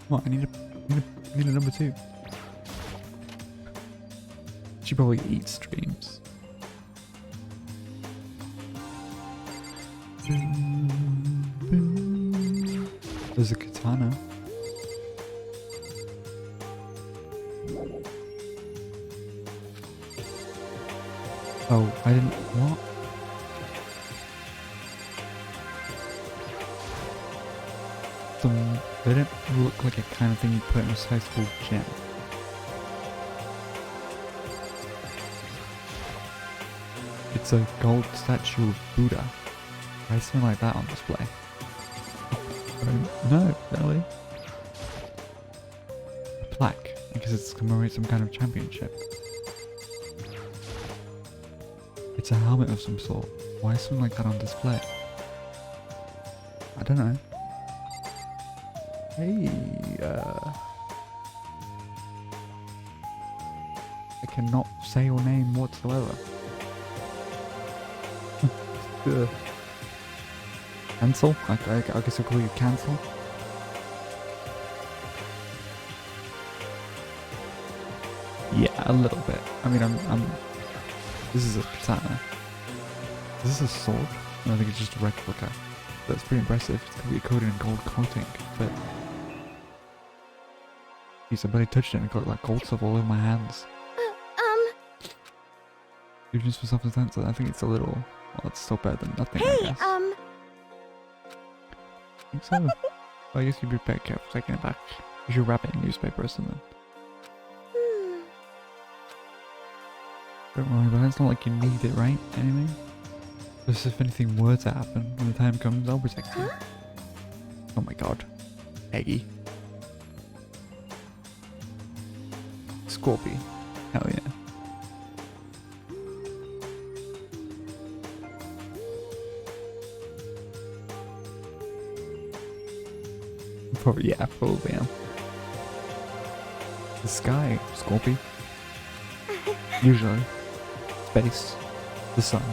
What? I need a number 2. She probably eats dreams. There's a katana. Oh, I didn't. What? They don't look like a kind of thing you put in a high school gym. It's a gold statue of Buddha. Why is something like that on display? No, really. A plaque. I guess it's commemorates some kind of championship. It's a helmet of some sort. Why is something like that on display? I don't know. Hey, I cannot say your name whatsoever. Cancel? I guess I'll call you Cancel. Yeah, a little bit. I mean, I'm. This is a katana. Is this a sword? No, I think it's just a replica. That's pretty impressive. It's completely coated in gold coating, but. Jeez, I barely touched it and got like gold stuff all over my hands. Even just for self-defense, I think it's a little. Well, it's still better than nothing. hey, I guess. I think so. Well, I guess you'd be better careful taking it back. You should wrap it in newspaper or something. Don't worry about it, it's not like you need it, right? Anyway? Just if anything were to happen, when the time comes, I'll protect you. Oh my god. Aggie. Scorpy. Hell yeah. Probably, yeah, probably am. The sky, Scorpy. Usually. Space. The sun.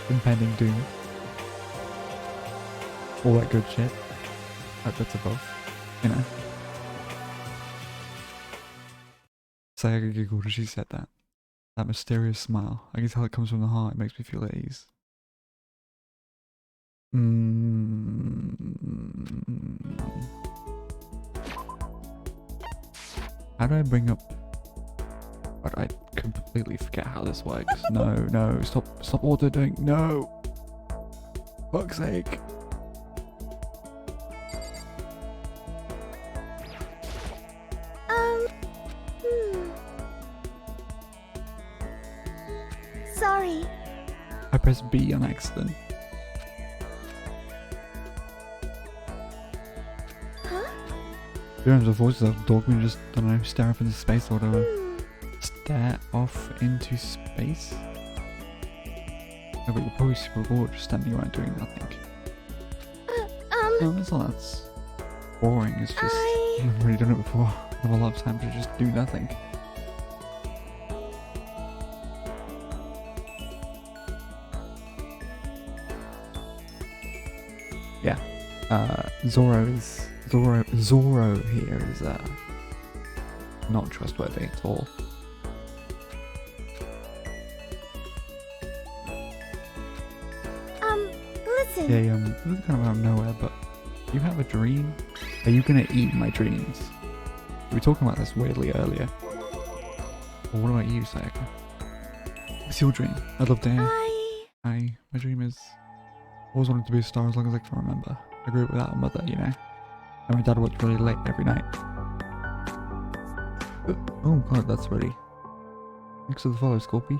Impending doom. All that good shit. That's above. You know. Sayaka giggled as she said that. That mysterious smile. I can tell it comes from the heart. It makes me feel at ease. How do I bring up? But I completely forget how this works. No, no, stop auto doing. No. Fuck's sake. Sorry. I pressed B on accident. Huh? Sometimes the voices of dog me just, I don't know, stare off into space or whatever. Stare off into space? No, but you're probably super bored just standing around doing nothing. No, it's not that's boring, it's just, I've already done it before. I have a lot of time to just do nothing. Yeah. Zoro here is not trustworthy at all. Listen. Yeah, this is kind of out of nowhere, but you have a dream? Are you gonna eat my dreams? We were talking about this weirdly earlier. Well, what about you, Sayaka? What's your dream? I'd love to hear. My dream is I always wanted to be a star as long as I can remember. I grew up without a mother, you know. And my dad worked really late every night. Oh god, that's really... Thanks for the follow, Scorpy.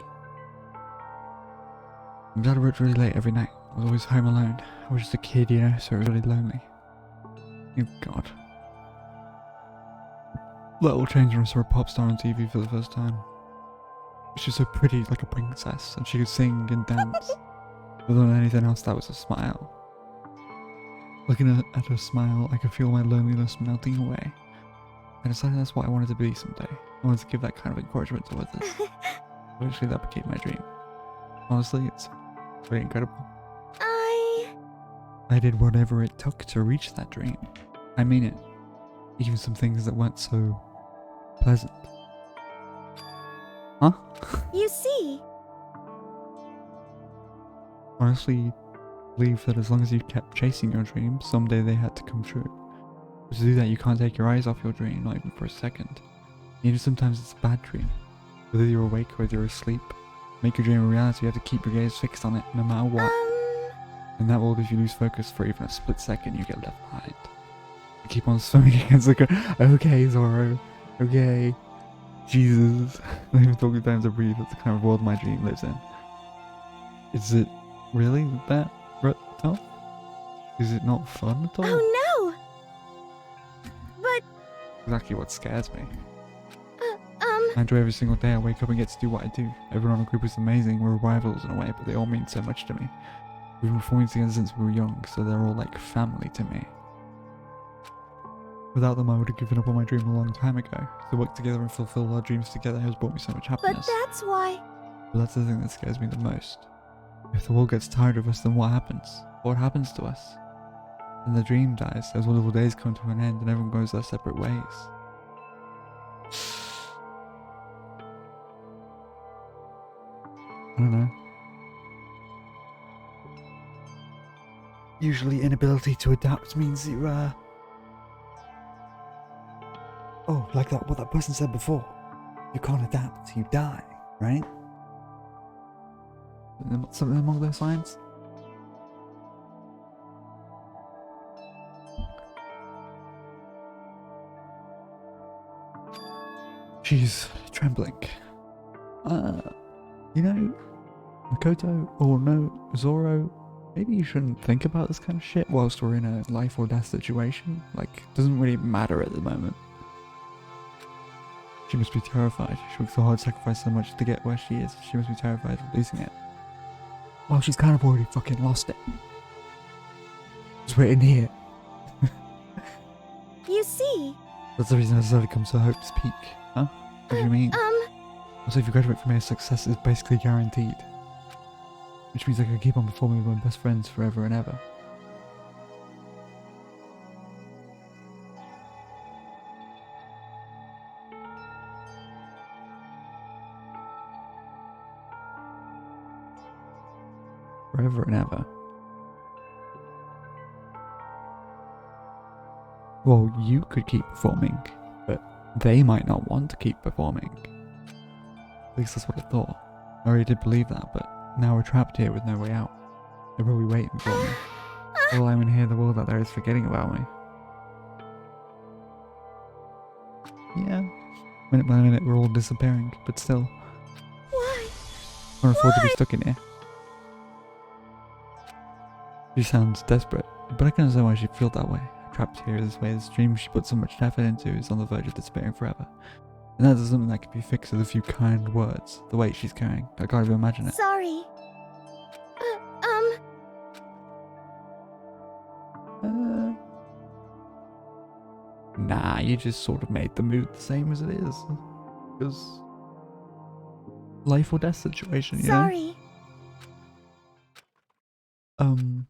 My dad worked really late every night. I was always home alone. I was just a kid, you know, so it was really lonely. Oh god. That all changed when I saw a pop star on TV for the first time. She was so pretty, like a princess, and she could sing and dance. More than anything else, that was a smile. Looking at her smile, I could feel my loneliness melting away. I decided that's what I wanted to be someday. I wanted to give that kind of encouragement to others. Eventually that became my dream. Honestly, it's pretty incredible. I did whatever it took to reach that dream. I mean it. Even some things that weren't so pleasant. Huh? You see. Honestly, believe that as long as you kept chasing your dreams, someday they had to come true. But to do that, you can't take your eyes off your dream, not even for a second. Even sometimes it's a bad dream. Whether you're awake or whether you're asleep, make your dream a reality, you have to keep your gaze fixed on it, no matter what. In that world, if you lose focus for even a split second, you get left behind. You keep on swimming against the current. Okay, Zoro. Okay. Jesus. Not even talking time to breathe. That's the kind of world my dream lives in. Is it really that tough? Is it not fun at all? Oh no! But Exactly what scares me. I enjoy every single day I wake up and get to do what I do. Everyone in the group is amazing. We're rivals in a way, but they all mean so much to me. We've been performing together since we were young, so they're all like family to me. Without them, I would have given up on my dream a long time ago. To work together and fulfill our dreams together has brought me so much happiness. that's why. But that's the thing that scares me the most. If the world gets tired of us, then what happens? What happens to us? Then the dream dies, those wonderful days come to an end, and everyone goes their separate ways. I don't know. Usually inability to adapt means you, oh, like that, what that person said before. You can't adapt, you die, right? Something along those lines? She's trembling. You know, Makoto, or no, Zoro, maybe you shouldn't think about this kind of shit whilst we're in a life or death situation. Like, it doesn't really matter at the moment. She must be terrified. She worked so hard, sacrificed so much to get where she is. She must be terrified of losing it. Well, she's kind of already fucking lost it. Just waiting here. You see. That's the reason I decided to come to Hope's Peak. Huh? What do you mean? Also, if you graduate from here, success is basically guaranteed. Which means I can keep on performing with my best friends forever and ever. Forever and ever. Well, you could keep performing, but they might not want to keep performing. At least that's what I thought. I already did believe that, but now we're trapped here with no way out. They're probably waiting for me. All I'm in here, the world out there is forgetting about me. Yeah. Minute by minute, we're all disappearing, but still. Why? I can't afford to be stuck in here. She sounds desperate, but I can understand why she'd feel that way. Trapped here this way, this dream she put so much effort into is on the verge of disappearing forever. And that is something that can be fixed with a few kind words. The weight she's carrying, I can't even imagine it. Sorry. Nah, you just sort of made the mood the same as it is. Because life or death situation, you know? Sorry.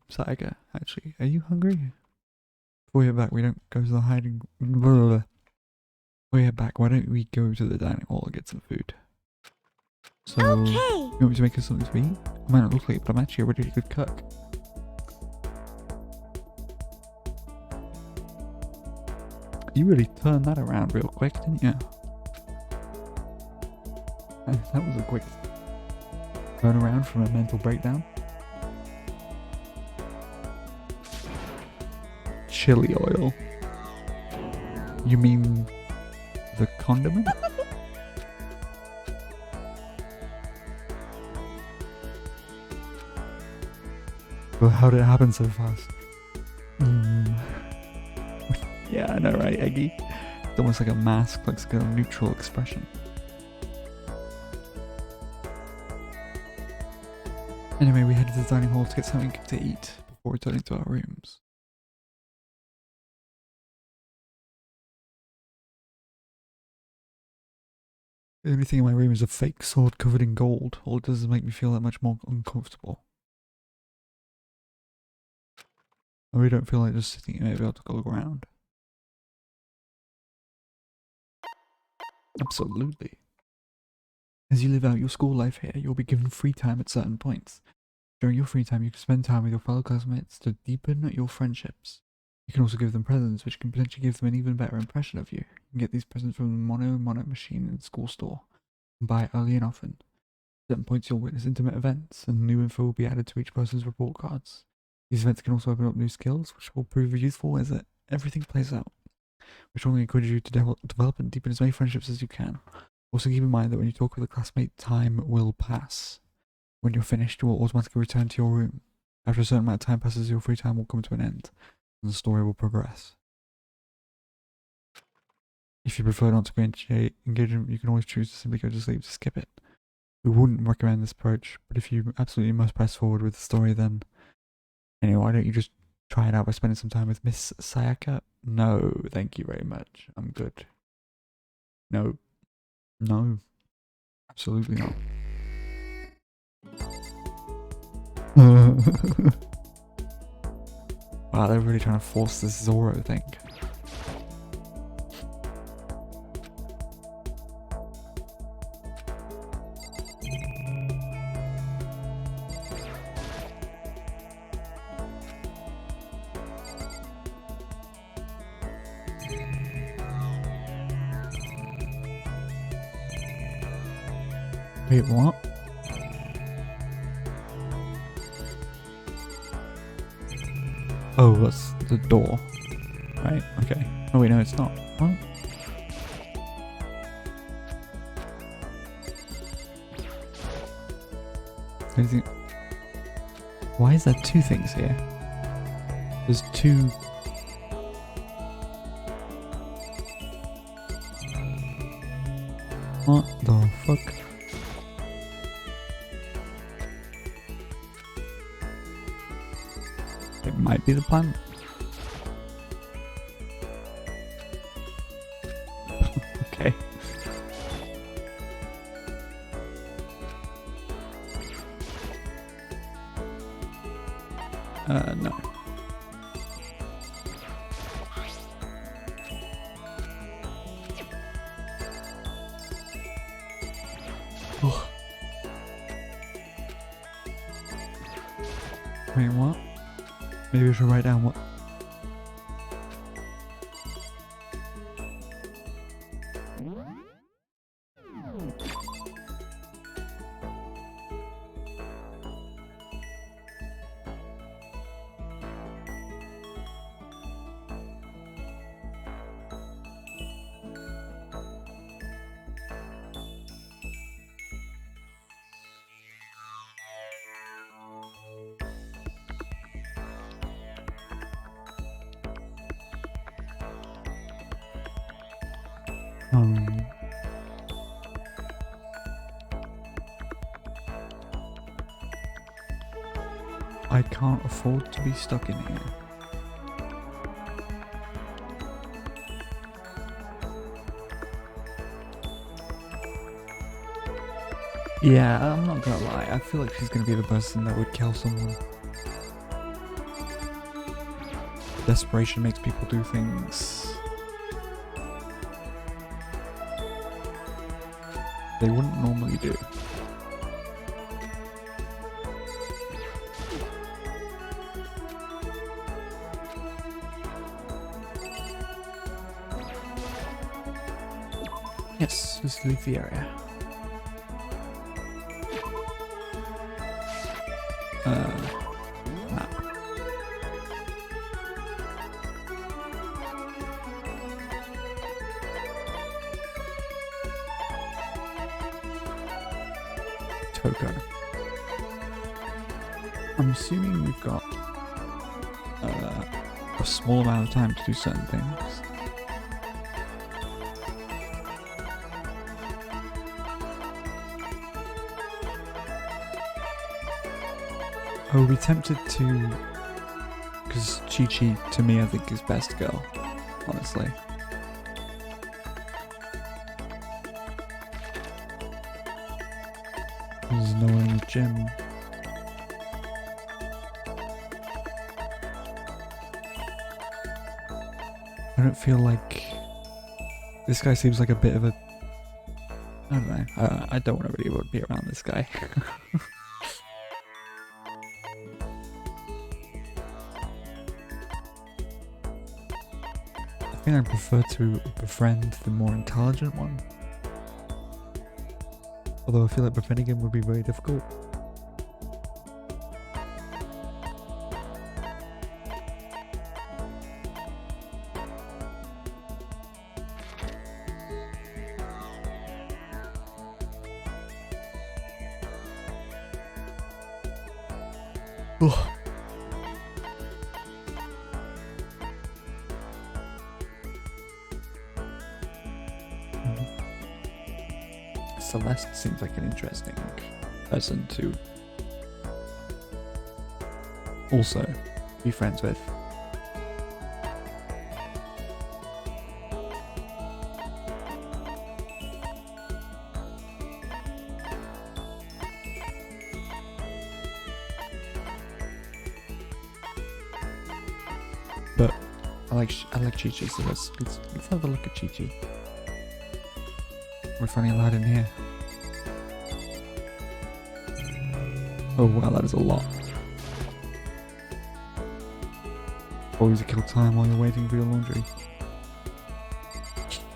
Saga, actually, are you hungry? Before we head back, we don't go to the hiding... Before we head back, why don't we go to the dining hall and get some food? So, Okay. you want me to make us something to eat? I might not look like it, but I'm actually a really good cook. You really turned that around real quick, didn't you? That was a quick turn around from a mental breakdown. Chili oil. You mean the condiment? Well, how did it happen so fast? Yeah, I know, right, Akii? It's almost like a mask, like a neutral expression. Anyway, we head to the dining hall to get something to eat before returning to our rooms. The only thing in my room is a fake sword covered in gold. All it does is make me feel that much more uncomfortable. I really don't feel like just sitting here, maybe I'll have to look around. Absolutely. As you live out your school life here, you'll be given free time at certain points. During your free time, you can spend time with your fellow classmates to deepen your friendships. You can also give them presents, which can potentially give them an even better impression of you. You can get these presents from the Mono machine in the school store, and buy it early and often. At certain points, you'll witness intimate events, and new info will be added to each person's report cards. These events can also open up new skills, which will prove useful as everything plays out. We strongly encourage you to develop and deepen as many friendships as you can. Also keep in mind that when you talk with a classmate, time will pass. When you're finished, you will automatically return to your room. After a certain amount of time passes, your free time will come to an end, and the story will progress. If you prefer not to engage in, you can always choose to simply go to sleep to skip it. We wouldn't recommend this approach, but if you absolutely must press forward with the story, then anyway, why don't you just try it out by spending some time with Miss Sayaka? No, thank you very much. I'm good. No. No. Absolutely not. Wow, they're really trying to force this Zoro thing. Wait, what? Oh, that's the door. Right, okay. Oh wait, no, it's not. What? Anything? Why is there two things here? There's two... What the fuck? It might be the plant. Okay. No. Ugh. Wait, what? Maybe I should write down what... Um, I can't afford to be stuck in here. Yeah, I'm not gonna lie. I feel like she's gonna be the person that would kill someone. Desperation makes people do things they wouldn't normally do. Yes, let's leave the area. Map. Toko. I'm assuming we've got a small amount of time to do certain things. I would be tempted to, because Chi-Chi to me I think is best girl, honestly. There's no one in the gym. I don't feel like this guy seems like a bit of a, I don't know, I don't want to really be around this guy. I think I prefer to befriend the more intelligent one. Although I feel like befriending him would be very difficult. Ugh. Celeste seems like an interesting person to also be friends with. But I like Chi-Chi, so let's have a look at Chi-Chi. We're finally allowed in here. Oh wow, that is a lot. Always to kill time while you're waiting for your laundry.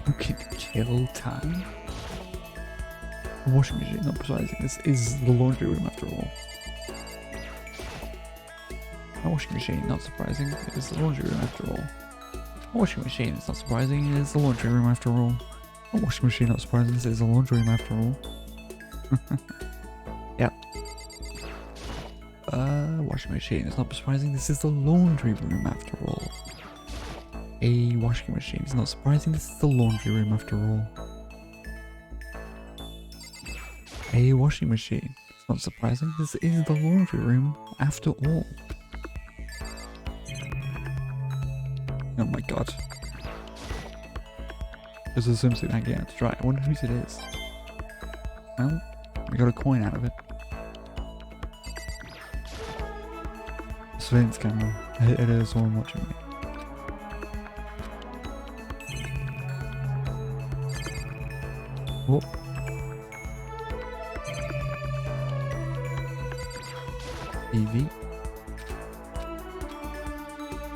You can kill time? A washing machine, not surprising. This is the laundry room after all. A washing machine, not surprising. It is the laundry room after all. A washing machine, it's not surprising. It is the laundry room after all. A washing machine, not surprising. This is a laundry room after all. Yep. Washing machine, it's not surprising. This is the laundry room after all. A washing machine, it's not surprising. This is the laundry room after all. A washing machine, it's not surprising. This is the laundry room after all. Oh my god. There's a swimsuit hanging out to dry. I wonder whose it is. Well, we got a coin out of it. Surveillance camera. It is someone watching me. Whoop. EV.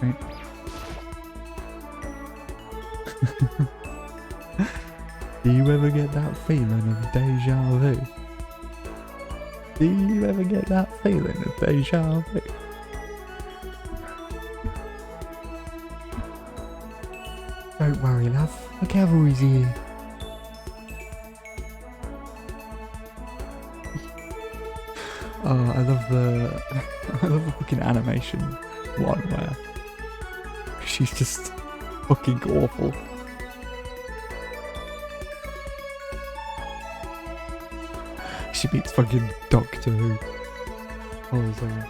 Right. Do you ever get that feeling of deja vu? Do you ever get that feeling of deja vu? Don't worry, love. The cavalry's here. Oh, I love the I love the fucking animation one where she's just fucking awful. She beats fucking Doctor Who. Hold on a second.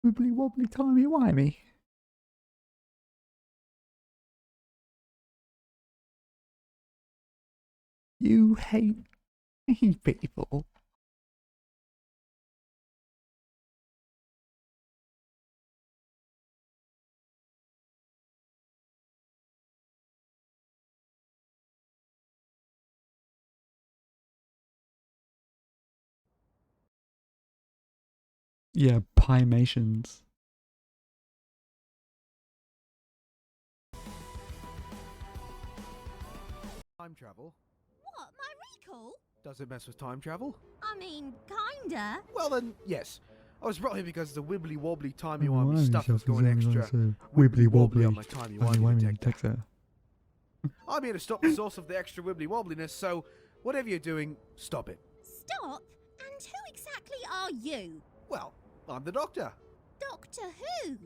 Wibbly wobbly timey wimey. You hate people. Yeah, Pimations. Time travel? What, my recall? Does it mess with time travel? I mean, kinda. Well then, yes. I was brought here because the wibbly wobbly Oh, timey wimey stuff was going extra wibbly wobbly on my timey timey wimey wimey detector. detector. I'm here to stop the source of the extra wibbly wobbliness, so whatever you're doing, stop it. Stop? And who exactly are you? Well, I'm the doctor. Doctor Who?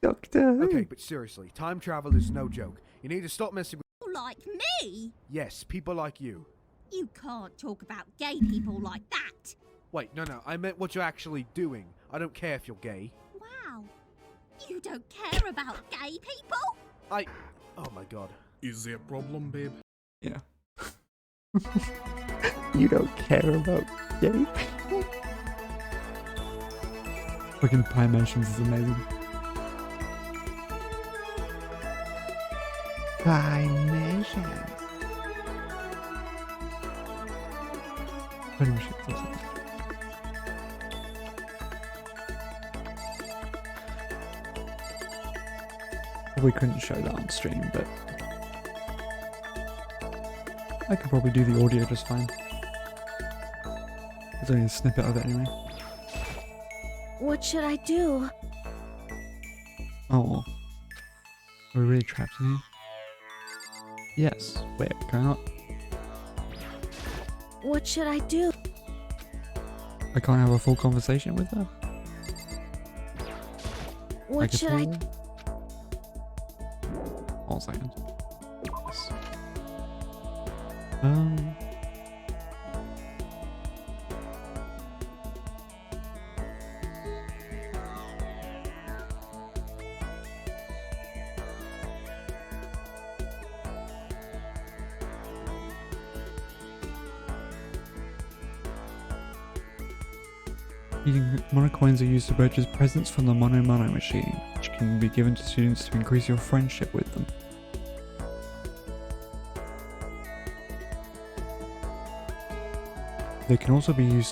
Doctor Who. Okay, but seriously, time travel is no joke. You need to stop messing with... Like me? Yes, people like you. You can't talk about gay people like that. Wait, no, I meant what you're actually doing. I don't care if you're gay. Wow. You don't care about gay people? Oh my god. Is there a problem, babe? Yeah. You don't care about gay people? Fucking Pimations is amazing. Pimations. Pretty much it's awesome. Probably couldn't show that on stream, but I could probably do the audio just fine. There's only a snippet of it anyway. What should I do? Oh. Are we really trapped in here? Yes. Wait, can I not? What should I do? I can't have a full conversation with her? What Like should I do? Hold on a second. Yes. Mono coins are used to purchase presents from the Mono machine, which can be given to students to increase your friendship with them. They can also be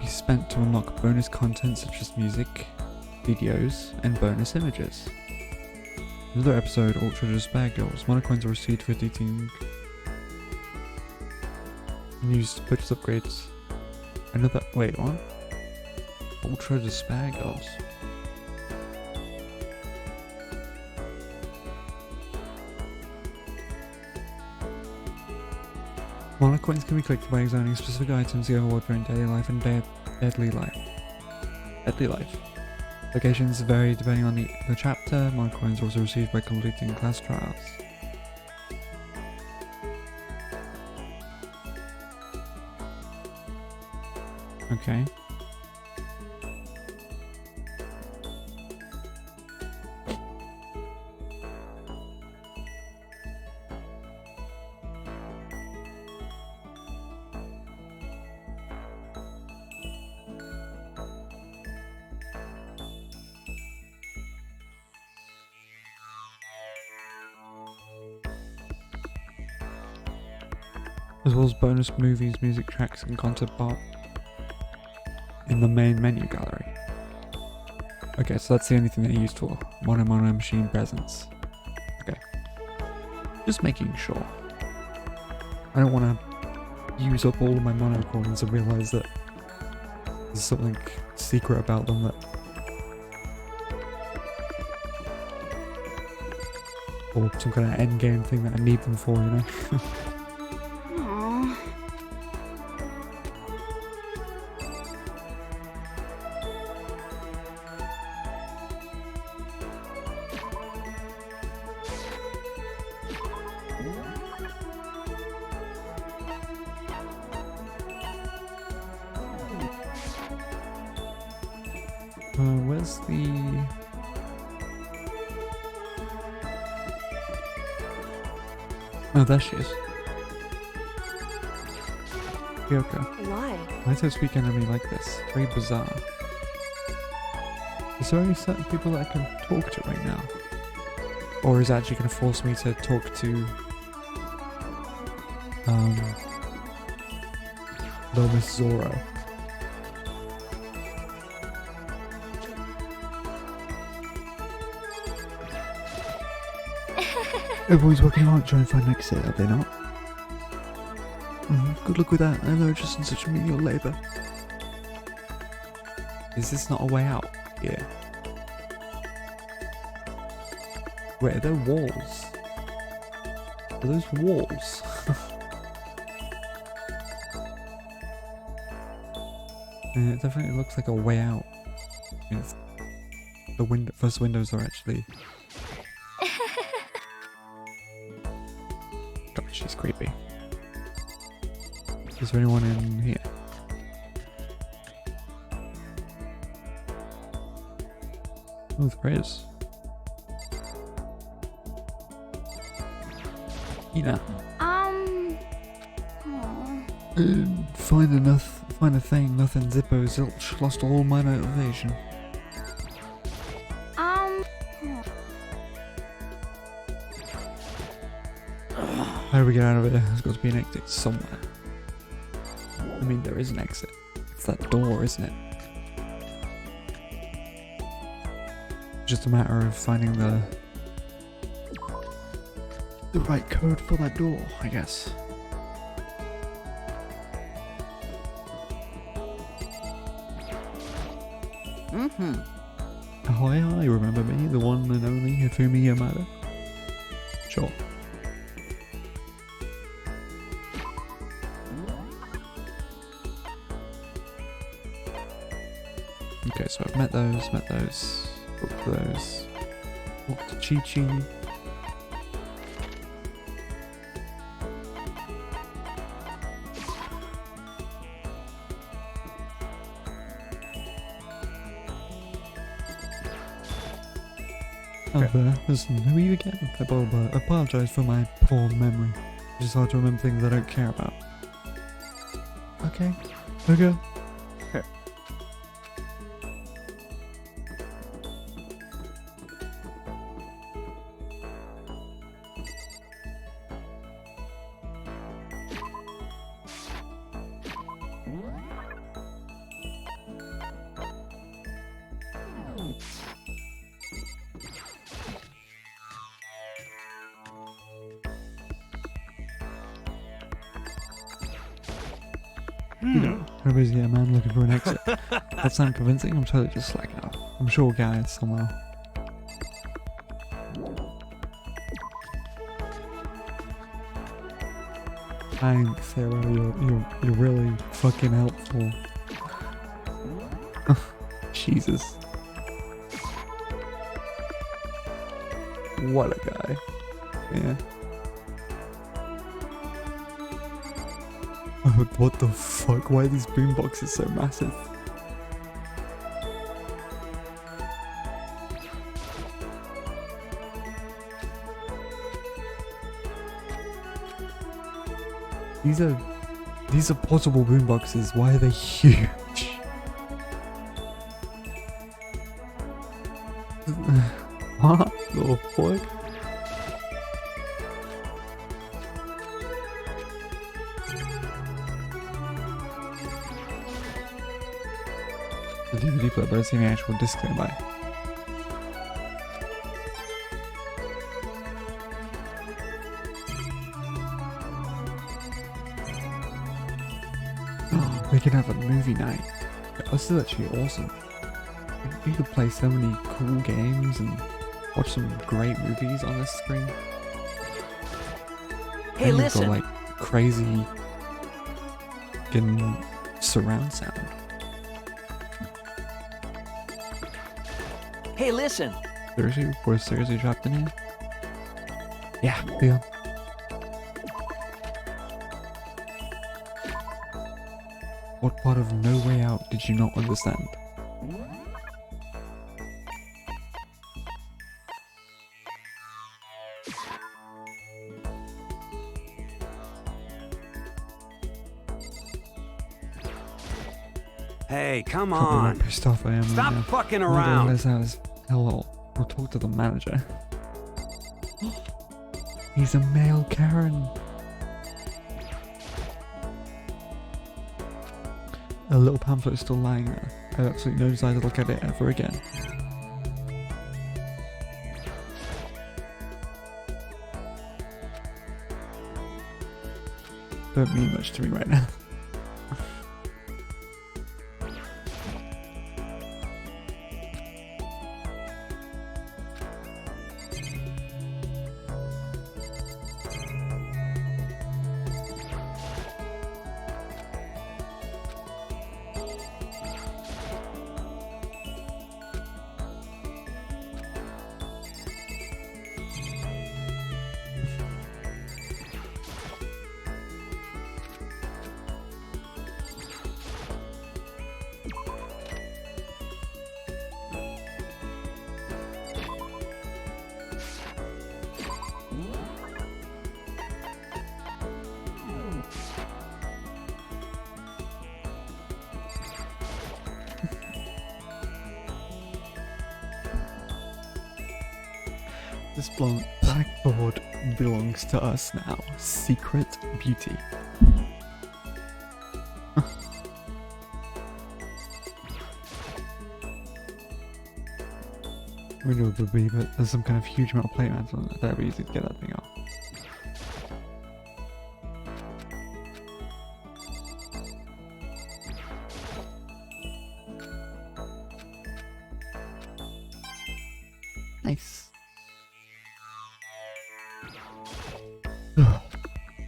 spent to unlock bonus content such as music, videos, and bonus images. Another episode, Ultra Despair Girls. Mono coins are received for editing and used to purchase upgrades. Another, wait, what? Ultra Despair Girls. Mono coins can be collected by examining specific items the overworld during daily life and deadly life. Deadly life. Locations vary depending on the chapter. Mono coins are also received by completing class trials. Okay. As well as bonus movies, music tracks, and content art in the main menu gallery. Okay, so that's the only thing they're used for. Mono machine presents. Okay. Just making sure. I don't want to use up all of my mono coins and realise that there's something secret about them that... or some kind of endgame thing that I need them for, you know? Aww. Where's the... Oh, there she is. Kyoko. Why? Why does this weak enemy like this? Very bizarre. Is there only certain people that I can talk to right now? Or is it actually going to force me to talk to... Lomas Zoro? Everyone's working hard trying to find an exit, are they not? Good luck with that. I know, just in such menial labour. Is this not a way out? Yeah. Wait, are there walls? Are those walls? Yeah, it definitely looks like a way out. Yes. The first windows are actually... God, she's creepy. Is there anyone in here? Oh, there is. Ina. Find a thing, nothing. Zippo, zilch, lost all my motivation. How do we get out of it? There's got to be an exit somewhere. I mean, there is an exit. It's that door, isn't it? Just a matter of finding the right code for that door, I guess. Ahoy, hi, remember me? The one and only Hifumi Yamada? Sure. Okay, so I've met those, booked those, booked Chi-Chi. Listen, who are you again? I apologize for my poor memory. It's just hard to remember things I don't care about. Okay. Okay. Everybody's here, man, looking for an exit. That sound convincing? I'm totally just slacking off. I'm sure we'll get it somehow. Thanks, Sarah. You're really fucking helpful. Jesus. What a guy. Yeah. What the fuck? Why are these boomboxes so massive? These are portable boomboxes. Why are they huge? What the fuck? The DVD player, but I've seen the actual disc nearby. We can have a movie night. This is actually awesome. We could play so many cool games and watch some great movies on this screen. Hey, and listen. you've got like crazy fucking surround sound. Hey, listen. Seriously? We're seriously trapped in here? Yeah, Leon. What part of No Way Out did you not understand? Hey, come Can't believe how on. pissed off I am Stop right now. fucking I'm gonna around. let us hello. We'll talk to the manager. He's a male Karen. A little pamphlet is still lying there. I have absolutely no desire to look at it ever again. Don't mean much to me right now. This blackboard belongs to us now. Secret beauty. We know it would be, but there's some kind of huge amount of plate mats on it. That'd be easy to get that thing off. Nice.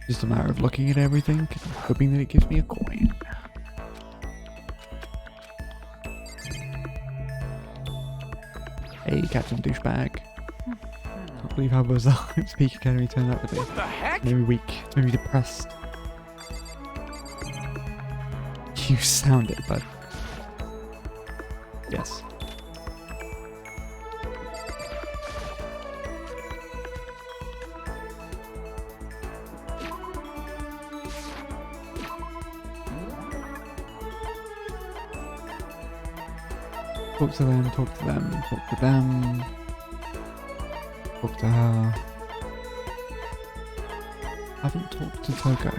Just a matter of looking at everything and hoping that it gives me a coin. Hey, Captain Douchebag. Can't believe how bizarre Speak Academy turned out to be. What the heck? Maybe weak, maybe depressed. You sound it, bud. Yes. Talk to them, talk to them, talk to them. Talk to her. I haven't talked to Toko.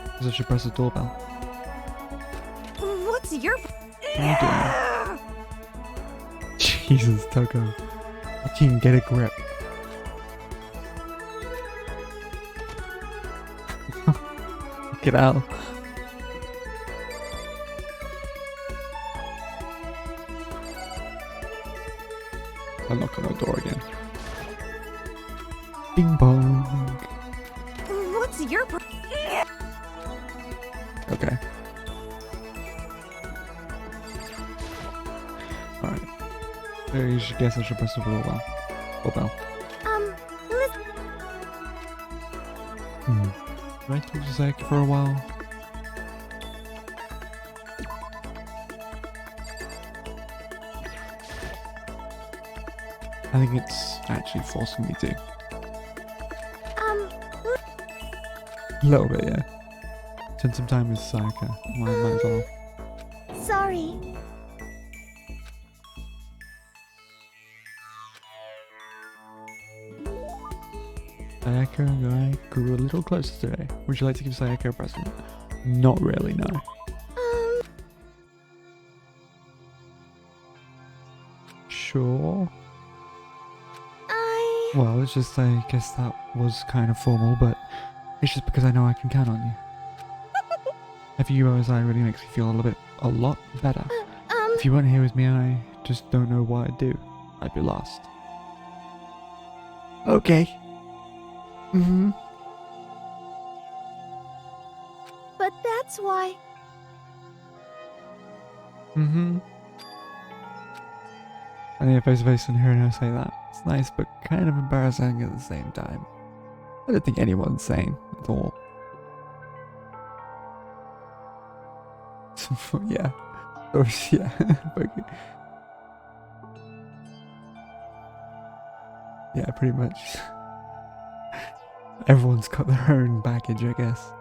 Because I should press the doorbell. What's your... What are you doing? Jesus, Toko. I can't get a grip. Get out. I'll knock on the door again. Bing bong. What's your... Okay. Alright. I guess I should press the doorbell. Doorbell. listen... Do I talk to Zach for a while? I think it's actually forcing me to. A little bit, yeah. Spend some time with Sayaka. Might as well. Sorry. Sayaka and I grew a little closer today. Would you like to give Sayaka a present? Not really, no. Sure. Well, it's just, I guess that was kind of formal, but it's just because I know I can count on you. Having you by my side really makes me feel a lot better. If you weren't here with me, I just don't know what I'd do. I'd be lost. Okay. Mm-hmm. But that's why... Mm-hmm. I need a face-to-face and hearing her say that. It's nice, but kind of embarrassing at the same time. I don't think anyone's sane at all. Yeah. Or, yeah. Yeah, pretty much. Everyone's got their own baggage, I guess.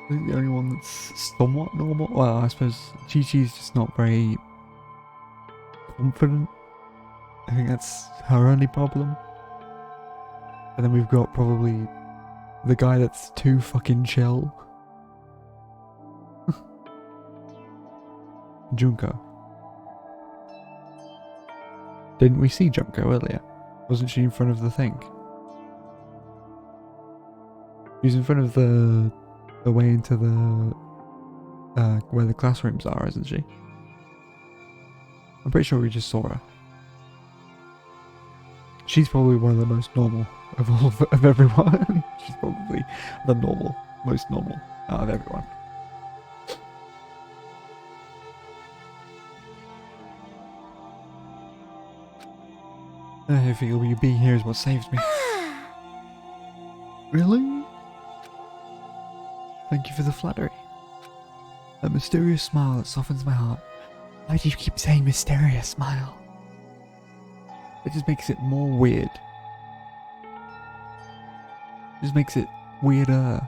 I think the only one that's somewhat normal. Well, I suppose Chi-Chi's just not very confident. I think that's her only problem. And then we've got probably the guy that's too fucking chill. Junko. Didn't we see Junko earlier? Wasn't she in front of the thing? She was in front of the way into the where the classrooms are, isn't she? I'm pretty sure we just saw her. She's probably one of the most normal of all of everyone. She's probably the most normal out of everyone. I feel you being here is what saves me. Really? Thank you for the flattery. That mysterious smile that softens my heart. Why do you keep saying mysterious smile? It just makes it more weird. Just makes it weirder.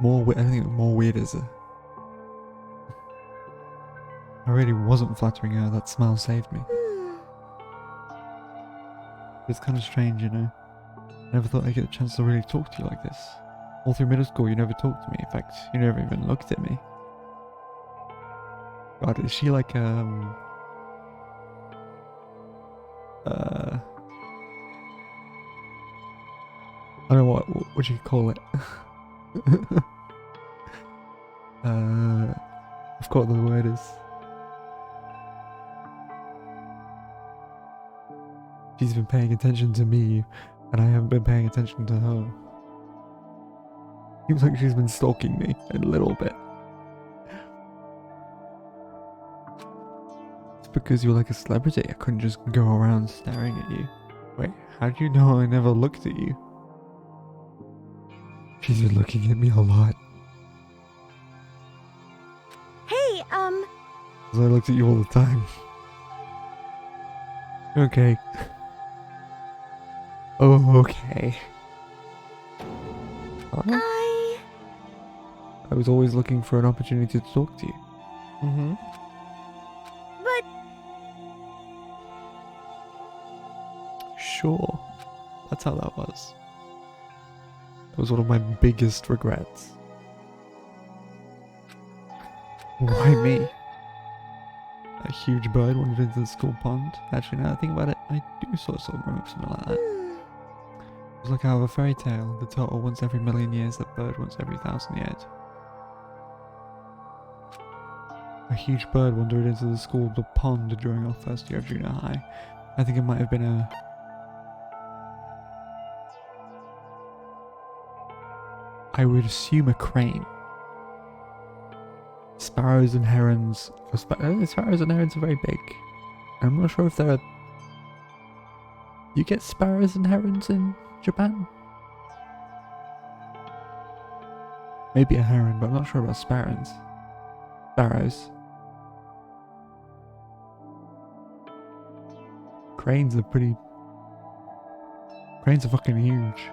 I think more weird is I really wasn't flattering her, that smile saved me. It's kind of strange, you know. I never thought I'd get a chance to really talk to you like this. All through middle school you never talked to me, in fact, you never even looked at me. God, is she like, I don't know what you call it. I forgot what the word is. She's been paying attention to me, and I haven't been paying attention to her. Seems like she's been stalking me a little bit. It's because you're like a celebrity. I couldn't just go around staring at you. Wait, how do you know I never looked at you? She's been looking at me a lot. Hey, 'Cause I looked at you all the time. Okay. Oh, okay. Huh? I was always looking for an opportunity to talk to you. Mm-hmm. But Sure. That's how that was. That was one of my biggest regrets. Why me? A huge bird wandered into the school pond. Actually, now that I think about it, I do sort of remember something like that. It was like out of a fairy tale. The turtle once every million years, the bird once every 1,000 years. A huge bird wandered into the school pond during our first year of junior high. I think it might have been I would assume a crane. Sparrows and herons. Sparrows and herons are very big. I'm not sure if there are. You get sparrows and herons in Japan? Maybe a heron, but I'm not sure about sparrows. Cranes are fucking huge.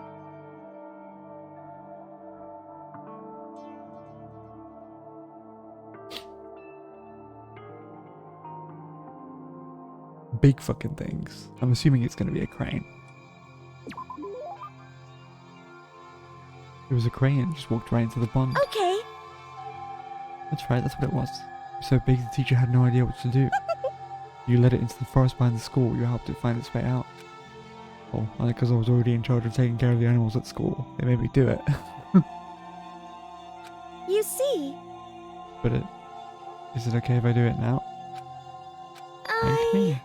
Big fucking things. I'm assuming it's gonna be a crane. It was a crane and just walked right into the pond. okay. That's right, that's what it was. It was so big the teacher had no idea what to do. You led it into the forest behind the school, you helped it find its way out. Well, because I was already in charge of taking care of the animals at school, they made me do it. You see, But is it okay if I do it now? Thank me.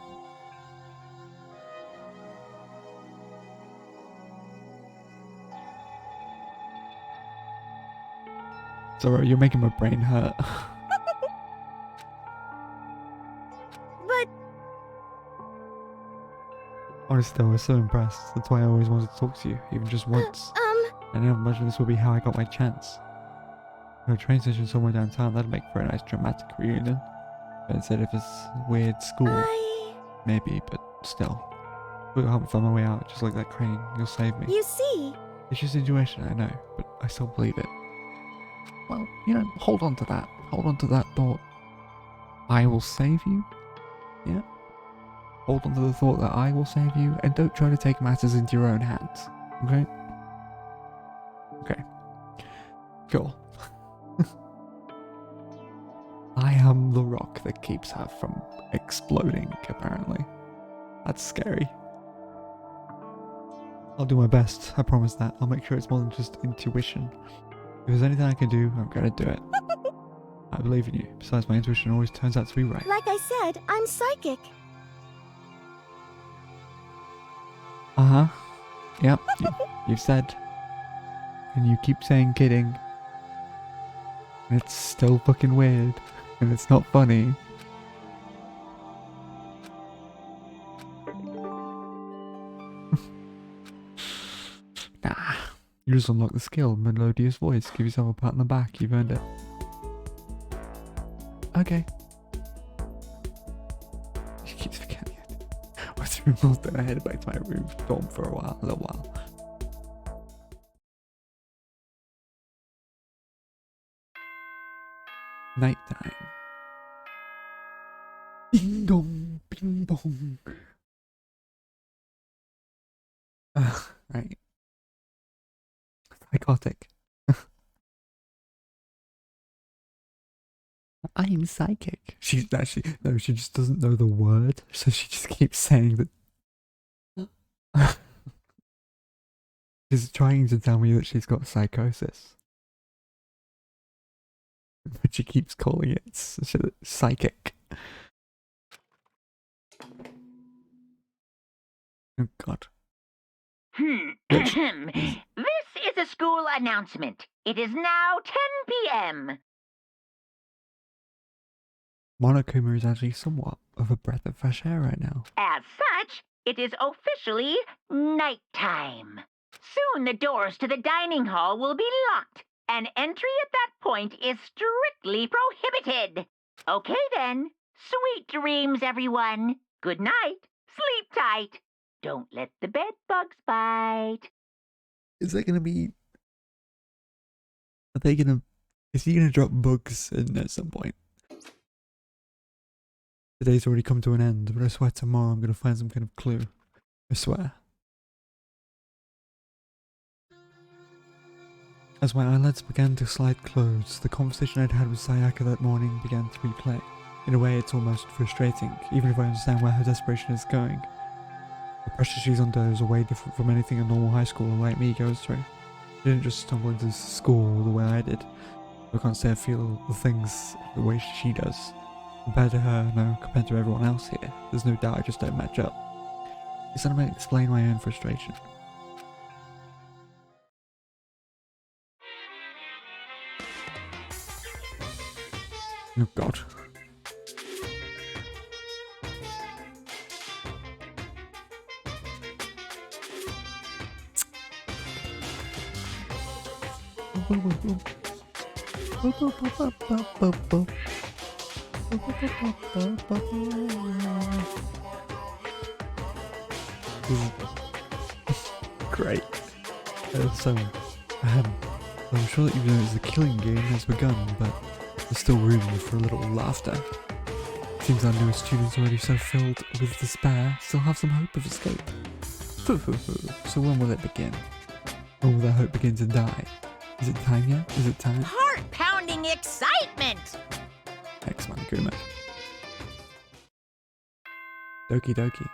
Sorry, you're making my brain hurt. But Honestly, I was so impressed. That's why I always wanted to talk to you, even just once. I never imagined this would be how I got my chance. A train station somewhere downtown, that'd make for a nice dramatic reunion. But instead of this weird school, maybe, but still. We'll help me find my way out, just like that crane. You'll save me. you see, It's just intuition, I know, but I still believe it. well, you know, hold on to that. Hold on to that thought. I will save you. Yeah. Hold on to the thought that I will save you, and don't try to take matters into your own hands. Okay? Okay. Cool. I am the rock that keeps her from exploding, apparently. That's scary. I'll do my best, I promise that. I'll make sure it's more than just intuition. If there's anything I can do, I'm gonna do it. I believe in you. Besides, my intuition always turns out to be right. Like I said, I'm psychic. Uh-huh. Yep, you've said. And you keep saying kidding. And it's still fucking weird. And it's not funny. Nah. You just unlock the skill, melodious voice. Give yourself a pat on the back, you've earned it. Okay. She keeps forgetting it. What's the remote? Then I headed back to my room dorm for a little while. Nighttime. Ding dong, bing bong. Right. Psychotic. I'm psychic. She's actually, no, she just doesn't know the word, so she just keeps saying that. She's trying to tell me that she's got psychosis. But she keeps calling it psychic. Oh god. This is a school announcement. It is now 10 p.m. Monokuma is actually somewhat of a breath of fresh air right now. As such, it is officially nighttime. Soon the doors to the dining hall will be locked, and entry at that point is strictly prohibited. Okay then. Sweet dreams, everyone. Good night. Sleep tight. Don't let the bed bugs bite. Is there gonna be... Are they gonna... Is he gonna drop bugs in at some point? The day's already come to an end, but I swear tomorrow I'm gonna find some kind of clue. I swear. As my eyelids began to slide closed, the conversation I'd had with Sayaka that morning began to replay. In a way, it's almost frustrating, even if I understand where her desperation is going. The pressure she's under is way different from anything a normal high schooler like me goes through. She didn't just stumble into school the way I did. I can't say I feel the things the way she does. Compared to her, no, compared to everyone else here, there's no doubt I just don't match up. It's not about explain my own frustration. Oh god. Great. So, I'm sure that you've noticed the killing game has begun, but there's still room for a little laughter. Seems our newest students already so filled with despair still have some hope of escape. So when will it begin? When will their hope begin to die? Is it time yet? Is it time? Heart-pounding excitement! X-Man Kuma. Doki doki.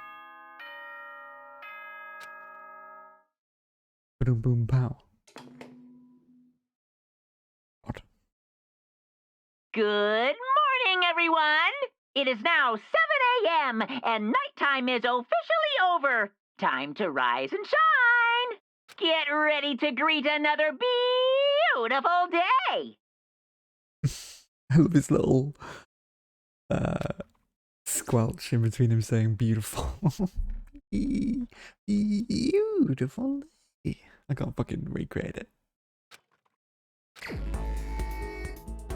Boom boom pow. What? Good morning, everyone! It is now 7 a.m., and nighttime is officially over. Time to rise and shine! Get ready to greet another beautiful day! I love his little squelch in between him saying beautiful. Beautiful day. I can't fucking recreate it.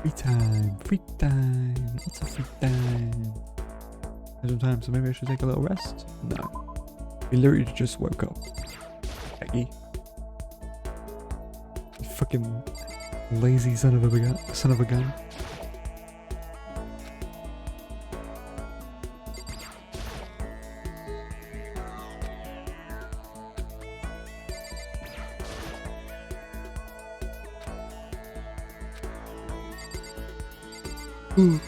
Free time, free time. What's a free time? There's some time, so maybe I should take a little rest? No. We literally just woke up. Akii. Fucking Lazy son of a gun. Ooh.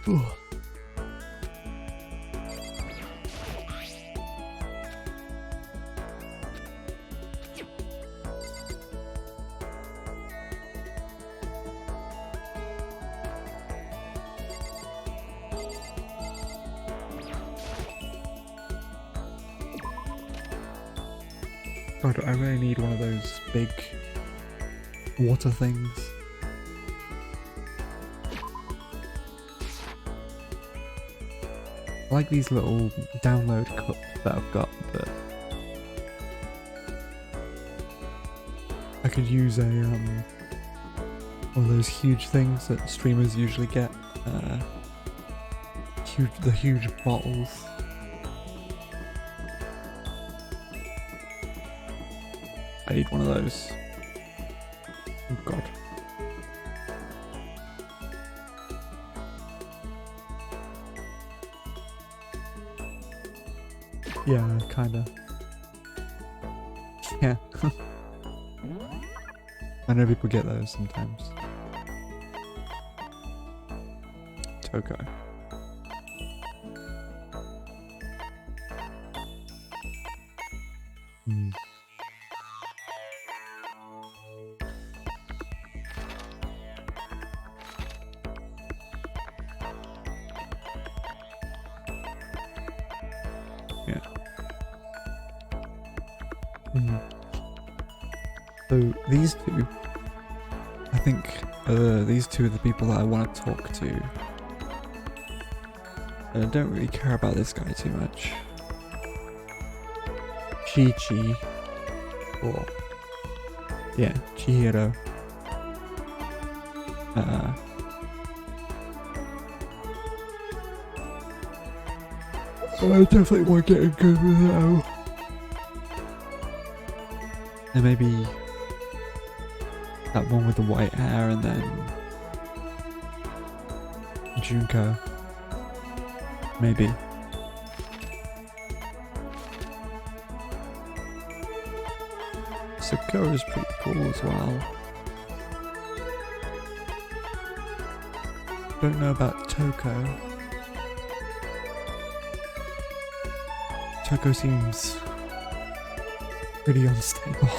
Ooh. God, I really need one of those big water things. I like these little download cups that I've got, but I could use a one of those huge things that streamers usually get. The huge bottles. I need one of those. Oh god. Yeah, kinda. Yeah. I know people get those sometimes. Toko. Hmm. Yeah. So these two, I think these two are the people that I want to talk to. I don't really care about this guy too much. Chi-Chi, or yeah, Chihiro. I definitely want to get him good with that. And maybe that one with the white hair, and then Junko. Maybe. Sakura's pretty cool as well. Don't know about Toko. Toko seems pretty unstable,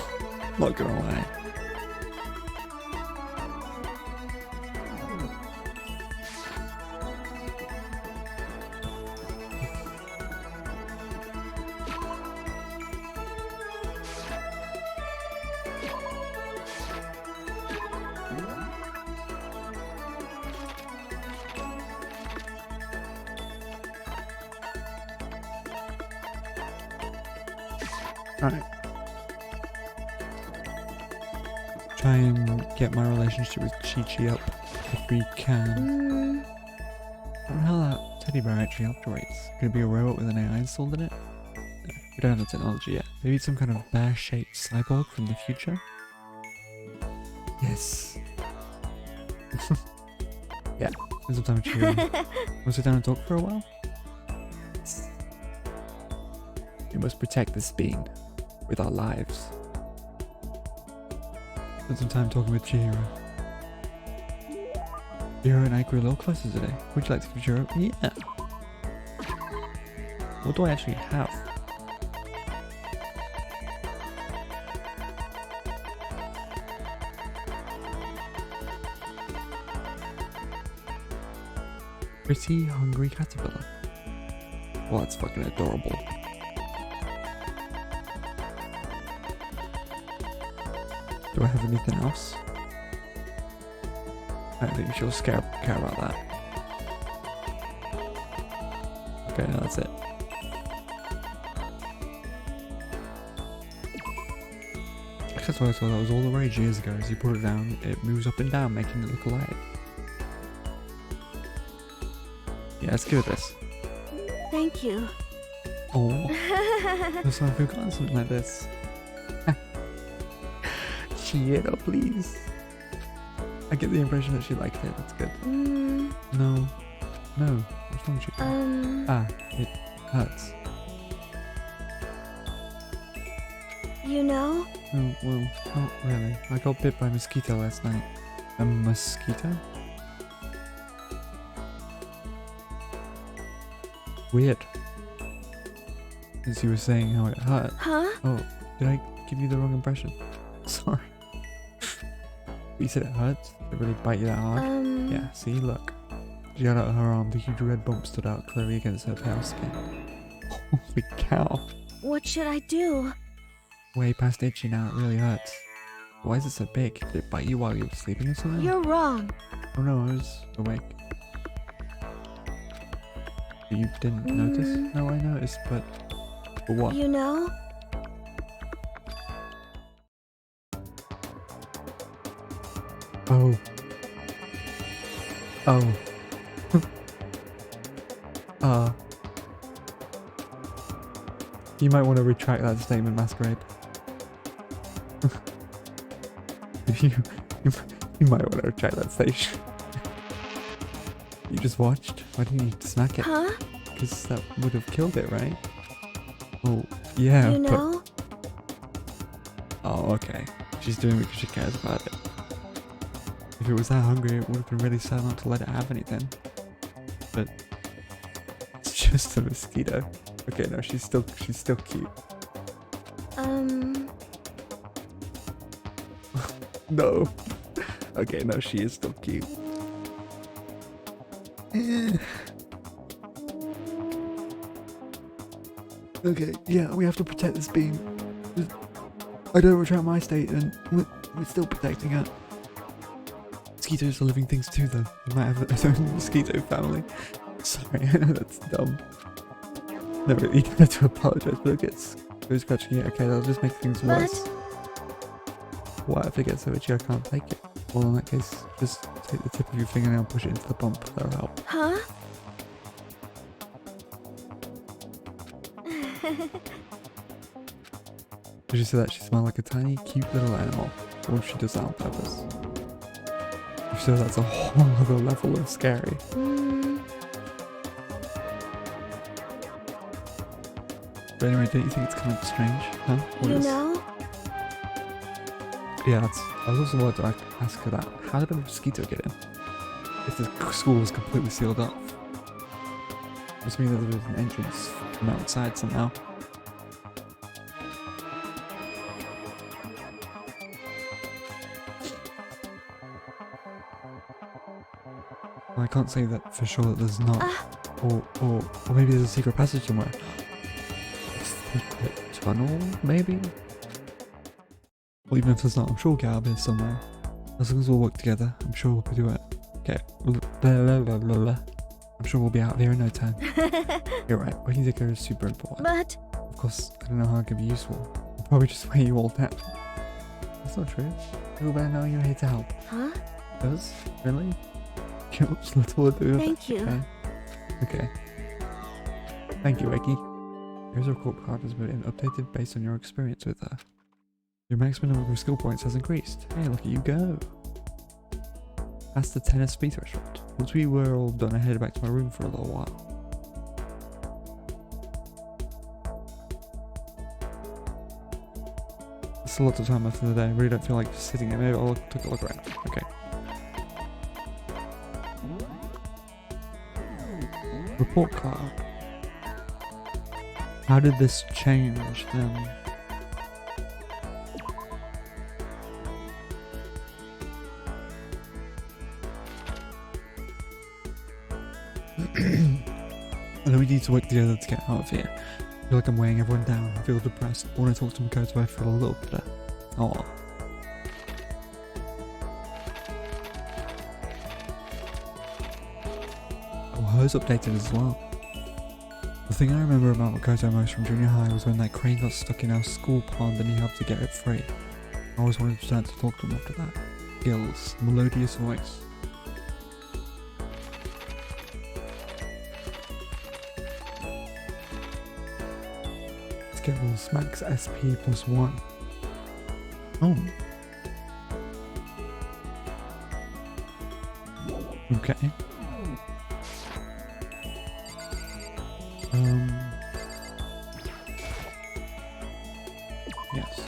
not gonna lie. Alright. Try and get my relationship with Chi-Chi up if we can. What the hell that teddy bear actually operates? Could it be a robot with an AI installed in it? No, we don't have the technology yet. Maybe it's some kind of bear-shaped cyborg from the future? Yes. Yeah, spend some time with Chihiro. Want to sit down and talk for a while? We must protect this being with our lives. Spent some time talking with Chihiro. Chihiro and I grew a little closer today. Would you like to give Chihiro? Yeah. What do I actually have? Pretty hungry caterpillar. Well, that's fucking adorable. Do I have anything else? I don't think she'll care about that. Okay, no, that's it. That's what I thought that was all the rage years ago. As you put it down, it moves up and down, making it look alive. Yeah, let's give it this. Thank you. Oh, first time I've forgotten something like this. Chiedo, please. I get the impression that she liked it. That's good. No. No. What's wrong with you? Ah, it hurts. You know? Oh, well, not really. I got bit by a mosquito last night. A mosquito? Weird. As you were saying how it hurt. Huh? Oh, did I give you the wrong impression? Sorry. You said it hurts? Did it really bite you that hard? Yeah, see, look. She had out her arm, the huge red bump stood out clearly against her pale skin. Holy cow. What should I do? Way past itchy now, it really hurts. Why is it so big? Did it bite you while you were sleeping or something? You're wrong. Oh no, I was awake. You didn't notice? No, I noticed, but what? You know? Oh. Oh. You might want to retract that statement, Masquerade. you might want to retract that station. You just watched? Why didn't you smack it? Huh? Because that would have killed it, right? Oh, yeah, You know? Oh, okay. She's doing it because she cares about it. If it was that hungry, it would have been really sad not to let it have anything. But it's just a mosquito. Okay, no, she's still cute. No. Okay, no, she is still cute. Okay, yeah, we have to protect this beam. I don't retract my statement. We're still protecting it. Mosquitoes are living things too, though. They might have its own mosquito family. Sorry, I know that's dumb. No, really, you don't have to apologize, but it gets scratching it. Okay, that'll just make things worse. What if it gets so itchy I can't take it? Well, in that case, just take the tip of your fingernail and push it into the bump. That'll help. Huh? Did you say that she smelled like a tiny, cute little animal? Or if she does that on purpose? If so, that's a whole other level of scary. But anyway, don't you think it's kind of strange? Huh? What You is- know? Yeah, I was also about to ask her that. How did a mosquito get in? If the school was completely sealed off. Must mean that there was an entrance from outside somehow. Well, I can't say that for sure that there's not. Or maybe there's a secret passage somewhere. A secret tunnel, maybe? Well, even if there's not, I'm sure we'll get out of here somewhere. As long as we'll work together, I'm sure we'll do it. Okay. I'm sure we'll be out of here in no time. You're right, working together is super important. But Of course, I don't know how it can be useful. I'll probably just weigh you all down. That's not true. People better know you're here to help. huh? Does? Really? Just little to do. Thank you. Okay. Thank you, Akii. Here's our corp card has been updated based on your experience with her. Your maximum number of skill points has increased. Hey, look at you go. That's the 10 SP threshold. Once we were all done, I headed back to my room for a little while. It's a lot of time after the day. I really don't feel like just sitting here. Maybe I'll take a look around. Okay. Report card. How did this change then? I know we need to work together to get out of here. I feel like I'm weighing everyone down. I feel depressed. When I talk to Makoto, I feel a little better. Aww. Oh, hers updated as well. The thing I remember about Makoto most from junior high was when that crane got stuck in our school pond and he helped to get it free. I always wanted to start to talk to him after that. Skills, melodious voice. Skills, max SP +1. Oh. Okay. Yes.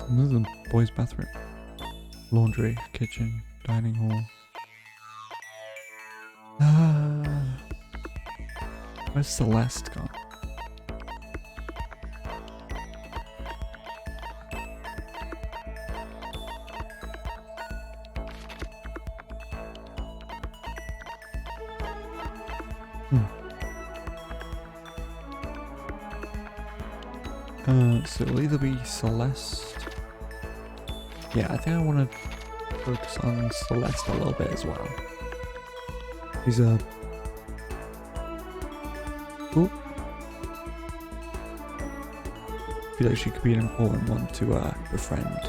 This is a boys' bathroom. Laundry, kitchen, dining hall. Where's Celeste gone? So it'll either be Celeste. Yeah, I think I want to focus on Celeste a little bit as well. He's a... Ooh. I feel like she could be an important one to befriend.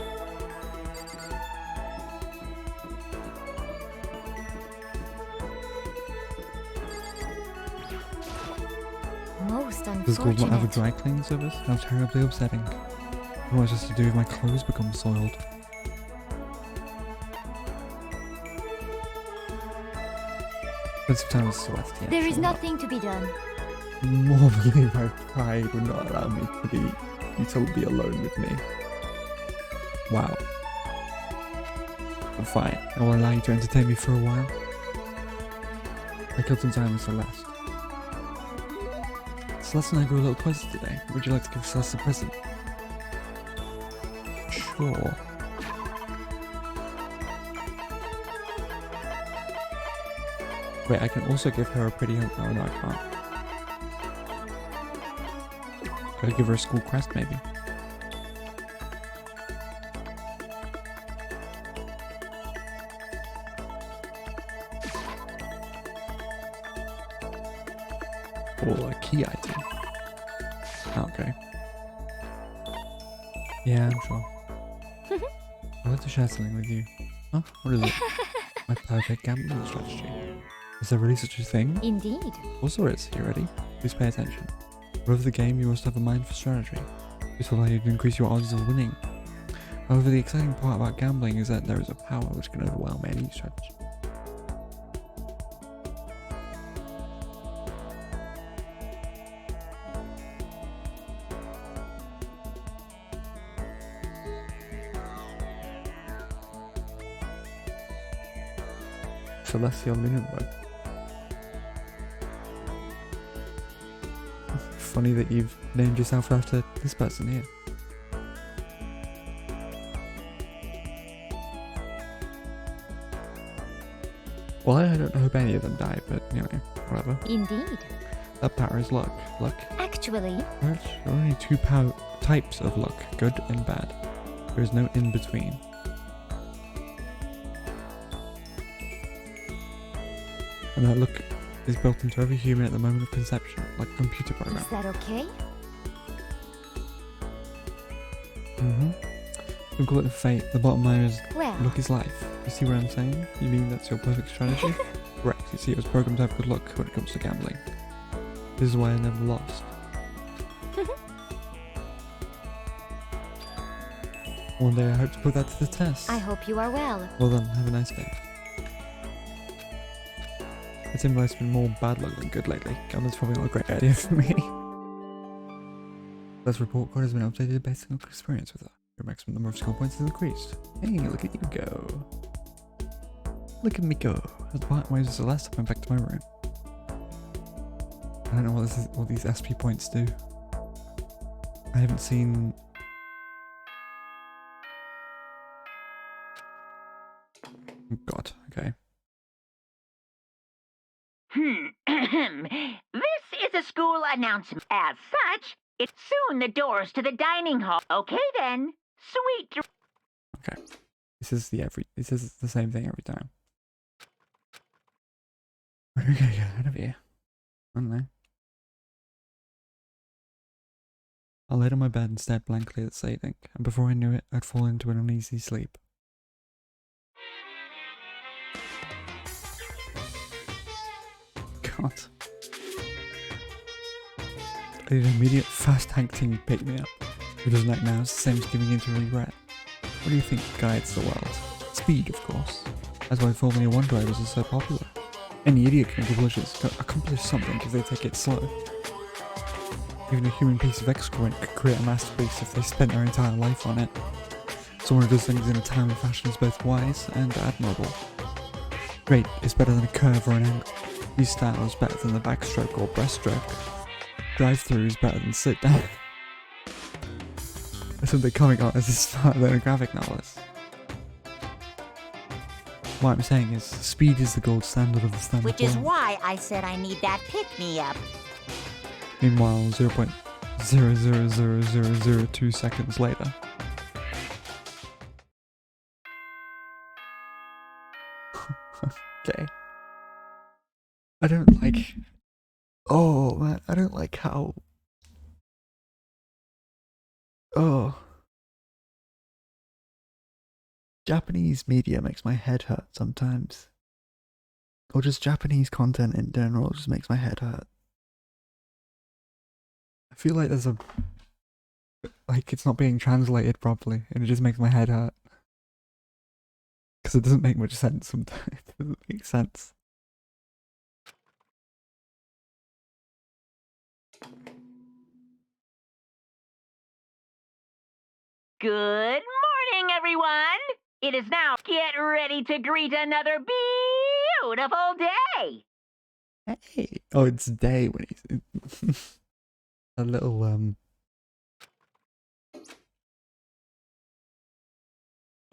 Most Does school not have a unfortunate. dry cleaning service? How terribly upsetting. What has to do with my clothes become soiled? Let's time with Celeste, yeah, There is sure. nothing to be done. Normally my pride would not allow me to be alone with me. Wow. But fine, I will allow you to entertain me for a while. I killed some time with Celeste. Celeste and I grew a little closer today. Would you like to give Celeste a present? Sure. Wait, I can also give her a pretty... Oh no, I can't. Gotta give her a school crest, maybe. Or a key item. Okay. Yeah, I'm sure. I'd like to share something with you. Huh? What is it? My perfect gambling strategy. Is there really such a thing? Indeed. Of course there is. You ready? Please pay attention. Wherever the game, you must have a mind for strategy. This will allow you to increase your odds of winning. However, the exciting part about gambling is that there is a power which can overwhelm any strategy. Celestial Lunenberg. Funny that you've named yourself after this person here. Well, I don't hope any of them die, but you know, whatever. Indeed. That power is luck. Luck. Actually, There are only two types of luck, good and bad. There is no in between. And that luck is built into every human at the moment of conception, like a computer program. is that okay? You can call it fate. The bottom line is Well, luck is life. You see what I'm saying? You mean that's your perfect strategy? Correct. You see, it was programmed to have good luck when it comes to gambling. This is why I never lost. One day I hope to put that to the test. I hope you are well. Well then, have a nice day. It seems like it's been more bad luck than good lately. Gambling's probably not a great idea for me. This report card has been updated based on experience with her. Your maximum number of skill points has increased. Hey, look at you go. Look at me go. Why is this the last time I went back to my room? I don't know what these SP points do. I haven't seen... God, okay. This is a school announcement. As such, it's soon the doors to the dining hall. Okay then. Sweet Okay. This is the same thing every time. Where are we gonna get out of here? I don't know. I laid on my bed and stared blankly at the ceiling, and before I knew it, I'd fallen into an uneasy sleep. God. I need an immediate fast-acting pick-me-up. Who doesn't act now is the same as giving in to regret. What do you think guides the world? Speed, of course. That's why Formula 1 drivers are so popular. Any idiot can accomplish something if they take it slow. Even a human piece of excrement could create a masterpiece if they spent their entire life on it. Someone who does things in a timely fashion is both wise and admirable. Straight is better than a curve or an angle. Freestyle is better than the backstroke or breaststroke. Drive-through is better than sit-down. That's what the comic artist is smarter than a graphic novelist. What I'm saying is, speed is the gold standard of the stand-up Which is world. why I said I need that pick-me-up. Meanwhile, 0.000002 seconds later. Okay. I don't like... Oh, man, I don't like how... Oh. Japanese media makes my head hurt sometimes. Or just Japanese content in general just makes my head hurt. I feel like there's a... Like, it's not being translated properly, and it just makes my head hurt. Because it doesn't make much sense sometimes. It doesn't make sense. Good morning, everyone! It is now get ready to greet another beautiful day! Hey! Oh, it's day when he's... a little,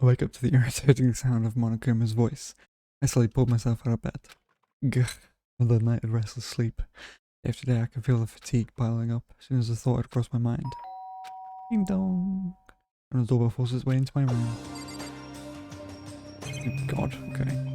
I wake up to the irritating sound of Monokuma's voice. I slowly pulled myself out of bed. Gah. Another night of restless sleep. Day after day I can feel the fatigue piling up as soon as the thought had crossed my mind. Ding dong! And the doorbell forces its way into my room. Good God, okay.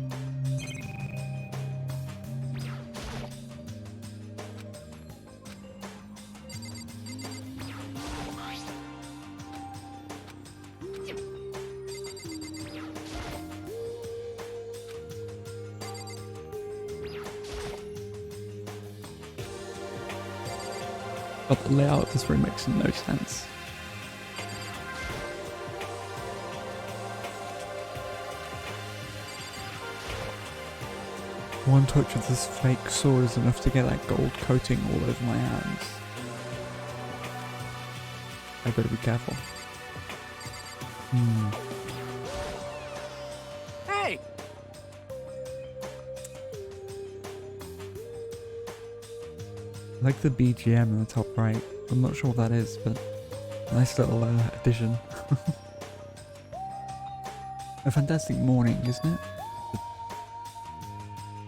But the layout of this room makes no sense. One touch of this fake sword is enough to get that gold coating all over my hands. I better be careful. Hey! I like the BGM in the top right. I'm not sure what that is, but nice little addition. A fantastic morning, isn't it?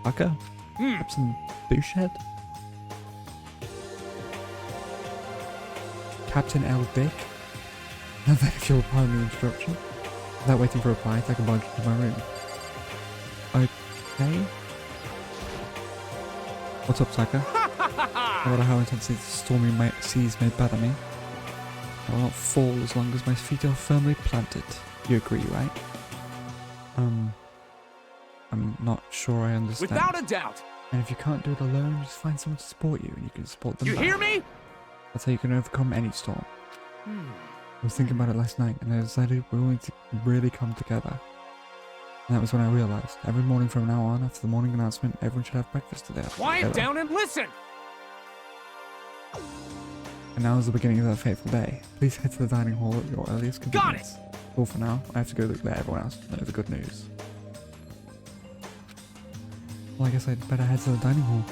Fucker? Perhaps some douchehead? Captain L. Dick? And then if you'll pardon the introduction. Without waiting for a reply, I can barge into my room. Okay? What's up, Saka? No matter how intensely the stormy seas may batter me, I will not fall as long as my feet are firmly planted. You agree, right? I'm not sure I understand. Without a doubt! And if you can't do it alone, just find someone to support you and you can support them You back. hear me? That's how you can overcome any storm. I was thinking about it last night and I decided we all need to really come together. And that was when I realized, every morning from now on, after the morning announcement, everyone should have breakfast together. Quiet down and listen! And now is the beginning of that fateful day. Please head to the dining hall at your earliest convenience. Got it! All for now, I have to go let everyone else know the good news. Well, I guess I'd better head to the dining hall.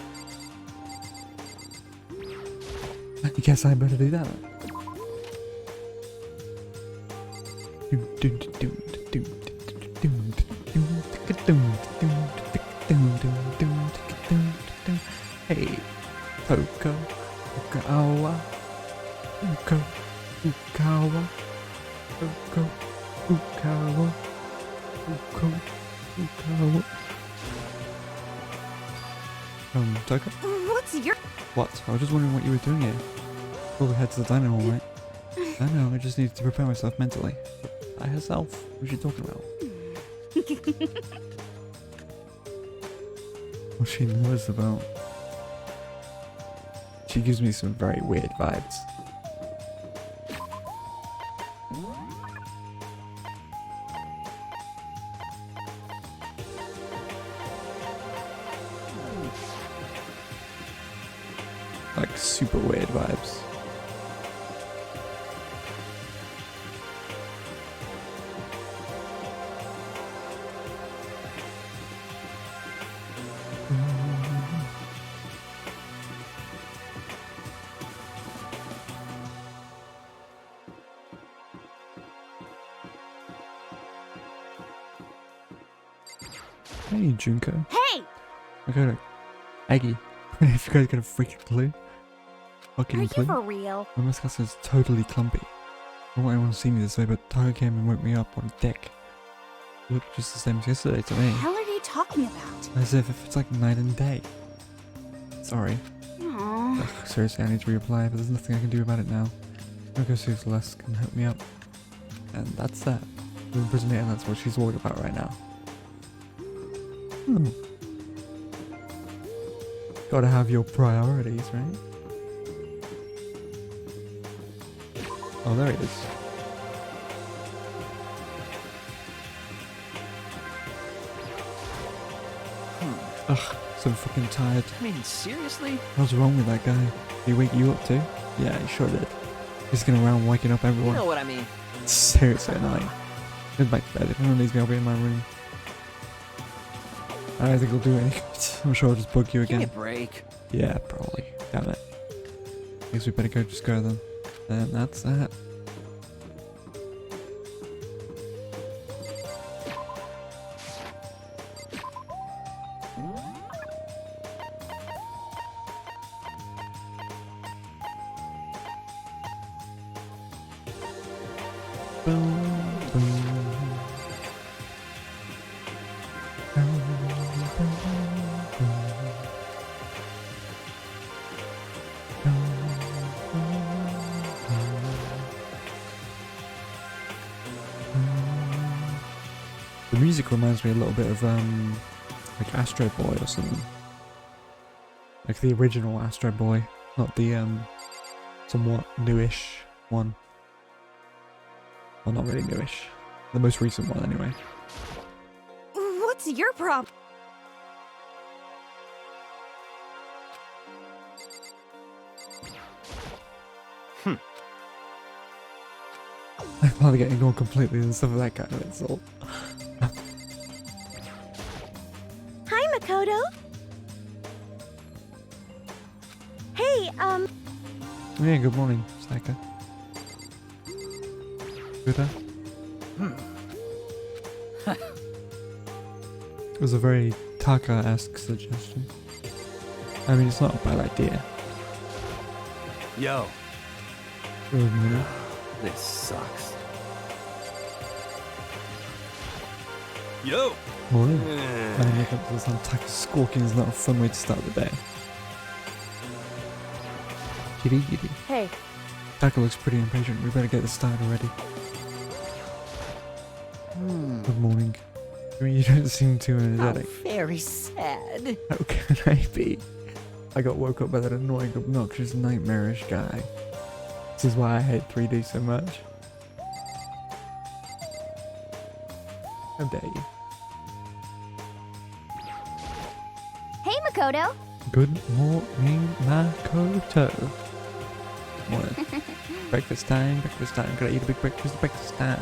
I guess I better do that. Hey, Poko, Pukawa, Puko, Pukawa, Poko, Pukawa, Puko, Pukawa. Toka? What's your... What? I was just wondering what you were doing here. Probably head to the dining hall, right? I know, I just needed to prepare myself mentally. By herself? What was she talking about? What she knows about? She gives me some very weird vibes. Like super weird vibes. Hey, Junko. Hey! I got a Aggie. If you guys got a freaking clue. Fucking Are you clue. for real? My mascot is totally clumpy. I don't want anyone to see me this way, but Tiger came and woke me up on a dick. It looked just the same as yesterday to me. What the hell are you talking about? As if it's like night and day. Sorry. Aww. Ugh, seriously, I need to reapply, but there's nothing I can do about it now. I'll go see if Celeste can help me up. And that's that. The imprisoner, and that's what she's worried about right now. Gotta have your priorities, right? Oh, there he is. Ugh, so fucking tired. I mean, seriously? What's wrong with that guy? Did he wake you up too? Yeah, he sure did. He's going around waking up You everyone. know what I mean. It's seriously annoying. Get back to bed. If anyone needs me, I'll be in my room. I don't think it'll do any good. I'm sure I'll just bug you Give me a again. break. Yeah, probably. Damn it. Guess we better go just go then. And that's that. Boom, boom. The music reminds me a little bit of like Astro Boy or something. Like the original Astro Boy, not the somewhat newish one. Well, not really newish. The most recent one anyway. What's your problem? I'd rather get ignored completely than stuff of that kind of insult. Hi, Makoto. Hey, Yeah, good morning, Saika. Good, huh? It was a very Taka-esque suggestion. I mean, it's not a bad idea. Yo, Good morning. this sucks. Yo! Morning. I mean, look up to the sun. Taka squawking is not a fun way to start the day. Kitty kitty. hey. Taka looks pretty impatient. We better get this started already. Good morning. I mean, you don't seem too energetic. Very sad. How can I be? I got woke up by that annoying, obnoxious, nightmarish guy. This is why I hate 3D so much. How dare you? Hey, Makoto. Good morning, Makoto. Morning. Breakfast time, breakfast time. Gotta eat a big breakfast, breakfast time.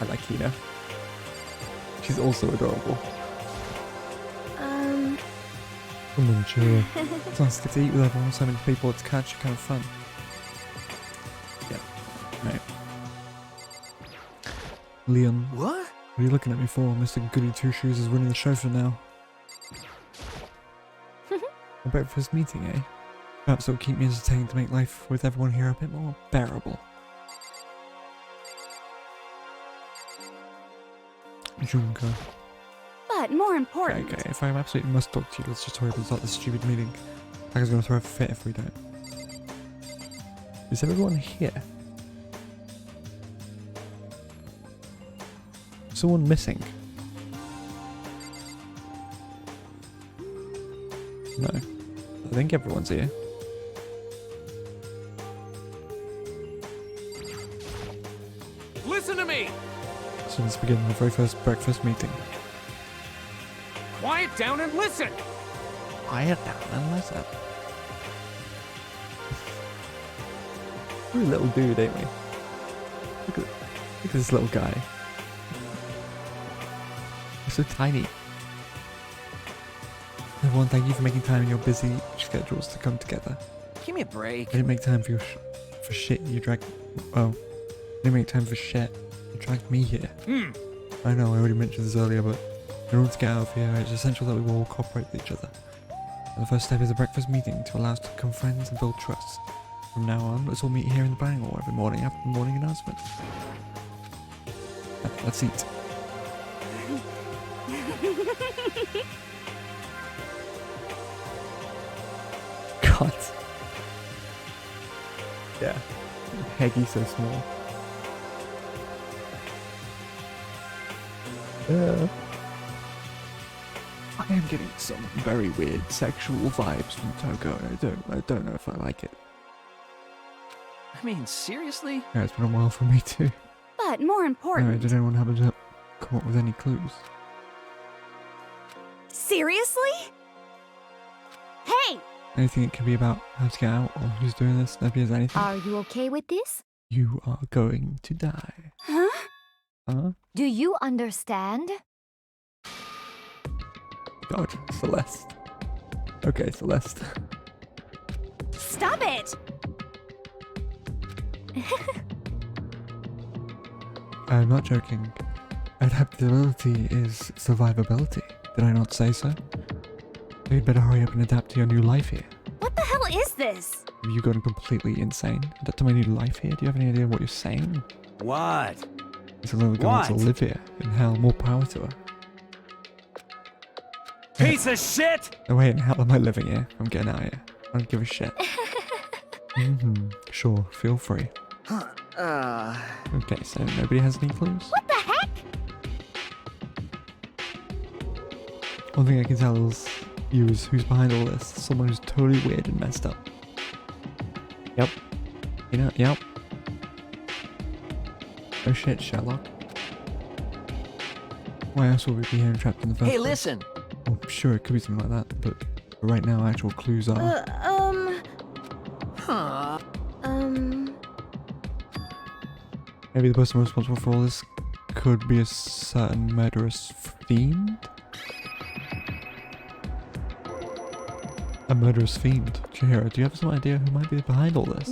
I like Hina. She's also adorable. Come on, chill. It's nice to get to eat with everyone, so many people. It's kind of fun. Yeah. Right. Leon, What? what are you looking at me for? Mr. Goody Two Shoes is running the show for now. A breakfast meeting, eh? Perhaps it'll keep me entertained to make life with everyone here a bit more bearable. Junko. But more important. Okay, if I absolutely must talk to you, let's just hurry up and start this stupid meeting. Taka's gonna throw a fit if we don't. Is everyone here? Someone missing? No. I think everyone's here. Listen to me! So let's begin the very first breakfast meeting. Quiet down and listen! Quiet down and listen. We're a little dude, ain't we? Look at this little guy. He's so tiny. Everyone, thank you for making time in your busy schedules to come together. Give me a break. I didn't make time for your for shit. You dragged. Oh, I didn't make time for shit. You dragged me here. I know. I already mentioned this earlier, but in order to get out of here, it's essential that we all cooperate with each other. And the first step is a breakfast meeting to allow us to become friends and build trust. From now on, let's all meet here in the dining hall every morning after the morning announcement. Let's eat. God. Yeah. Peggy's so small. I am getting some very weird sexual vibes from Togo, and I don't know if I like it. I mean, seriously? Yeah, it's been a while for me too. But more important. Did anyone happen to come up with any clues? Seriously? Hey! Anything it could be about how to get out or who's doing this? Maybe there's anything. Are you okay with this? You are going to die. Huh? Huh? Do you understand? God, Celeste. Okay, Celeste. Stop it! I'm not joking. Adaptability is survivability. Did I not say so? You'd better hurry up and adapt to your new life here. What the hell is this? Have you gone completely insane? Adapt to my new life here? Do you have any idea what you're saying? What? There's a little girl wants to live here. In hell, more power to her. Piece of shit! No way in hell am I living here. I'm getting out of here. I don't give a shit. Sure, feel free. Okay, so nobody has any clues? What the heck? One thing I can tell is who's behind all this. Someone who's totally weird and messed up. Yep. You know, yep. Oh shit, Sherlock. Why else would we be here and trapped in the first Hey, place? listen. Well, sure, it could be something like that, but right now actual clues are... Huh. Maybe the person responsible for all this could be a certain murderous fiend? A murderous fiend. Chihiro, do you have some idea who might be behind all this?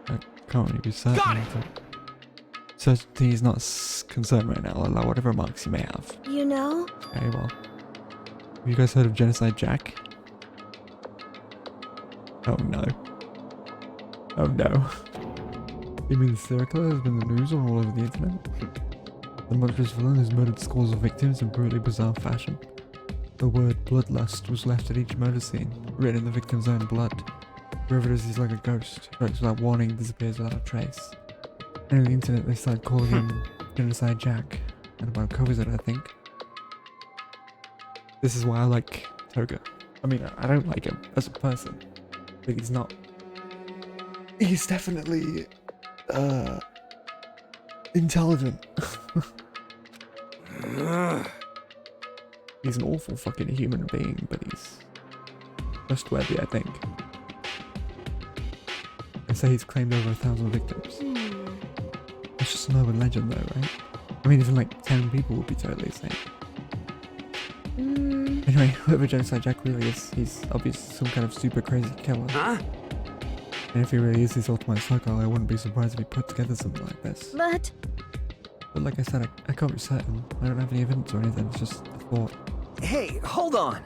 I can't really be certain. Got it! Certainty is not concerned right now. I'll allow whatever remarks you may have. You know? Okay, well. Have you guys heard of Genocide Jack? Oh no. Oh no. You mean the serial killer has been in the news or all over the internet? The monstrous villain has murdered scores of victims in brutally bizarre fashion. The word bloodlust was left at each murder scene, written in the victim's own blood. Whoever it is, he's like a ghost, strikes without warning, disappears without a trace. And on the internet they started calling him Genocide Jack, and about covers it, I think. This is why I like Toga. I mean, I don't like him as a person, but he's not. He's definitely intelligent. He's an awful fucking human being, but he's trustworthy, I think. They say he's claimed over 1,000 victims. It's just an urban legend though, right? I mean, even like 10 people would be totally insane. Anyway, whoever Genocide Jack really is, he's obviously some kind of super crazy killer. Huh? And if he really is his ultimate psycho, I wouldn't be surprised if he put together something like this. But But like I said, I can't be certain. I don't have any evidence or anything, it's just a thought. Hey, hold on.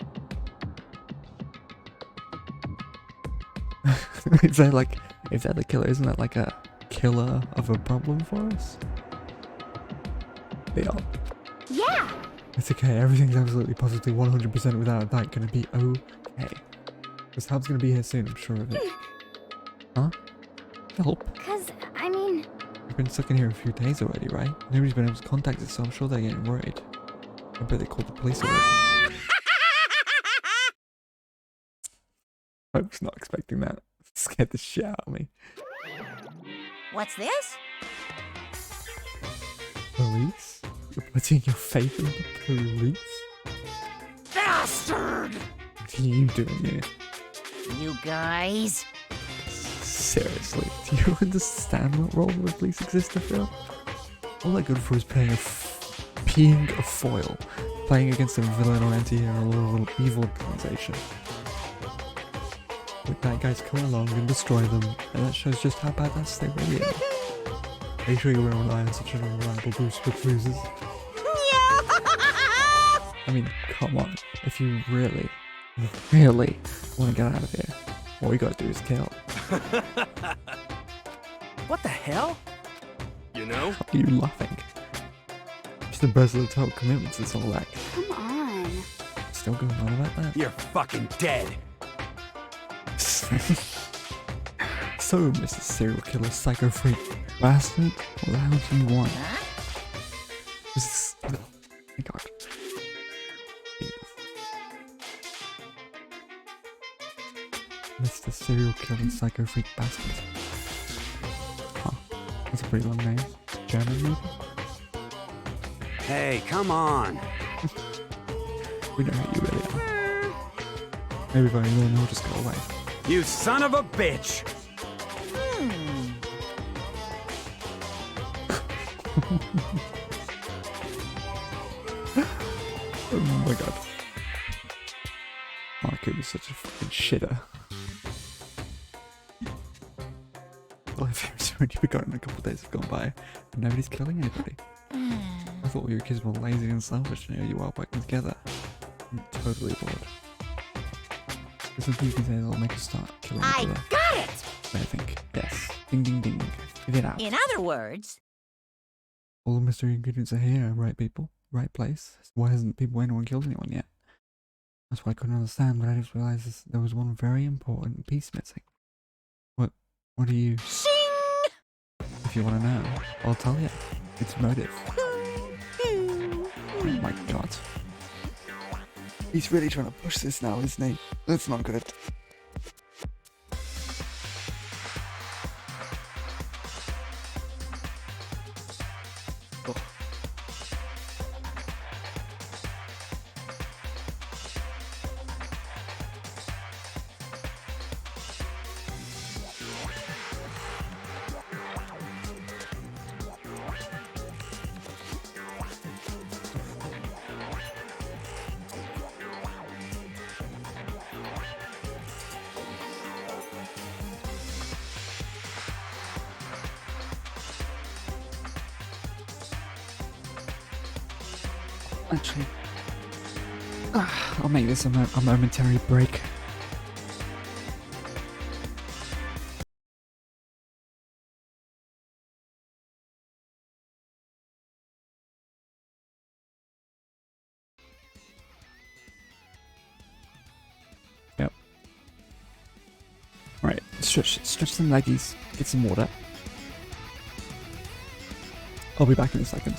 Is that like, if they're the killer, isn't that like a killer of a problem for us? They are. yeah, It's okay, everything's absolutely positively 100% without a doubt gonna be okay. Because Hal's gonna be here soon, I'm sure of it. Huh? help? Cause, I mean, You've been stuck in here a few days already, right? Nobody's been able to contact us, so I'm sure they're getting worried. I bet they called the police already. I was not expecting that. It scared the shit out of me. What's this? Police? You're putting your faith in the police? Bastard! What are you doing here? You guys? Seriously, do you understand what role the police exist to fill? All they're good for is peeing a foil, playing against a villain or anti-hero or a little evil organization. With bad guys come along and destroy them, and that shows just how badass they really are. Are you sure you won't rely on such an unreliable Bruce with bruises? I mean, come on. If you really want to get out of here, all you gotta do is kill. What the hell? You know? Why are you laughing? Just embezzle the total commitments, it's all that. come on. Still going on about that? You're fucking dead. So, Mr. Serial Killer Psycho Freak Bastard, what the hell do you want? This is... Oh my god. Jesus. Mr. Serial Killer Psycho Freak Bastard. Huh. That's a pretty long name. German, maybe? Hey, come on. We know who you really are. Maybe if I really know, just go away. You son of a bitch. Oh my god. Akii was such a fucking shitter. Well, if you've already begun, a couple of days have gone by and nobody's killing anybody. I thought your kids were lazy and selfish and here you are working together. I'm totally bored. There's something you can say that'll make us start killing each I other. got it! I think. Yes. Ding ding ding. Get it out. In other words, All the mystery ingredients are here, right people? Right place? Why hasn't anyone killed anyone yet? That's what I couldn't understand, but I just realized there was one very important piece missing. What are you... shing! If you want to know, I'll tell you. It's motive. Oh my god. He's really trying to push this now, isn't he? That's not good. Oh. Actually, I'll make this a momentary break. Yep. Right, stretch some leggies, get some water. I'll be back in a second.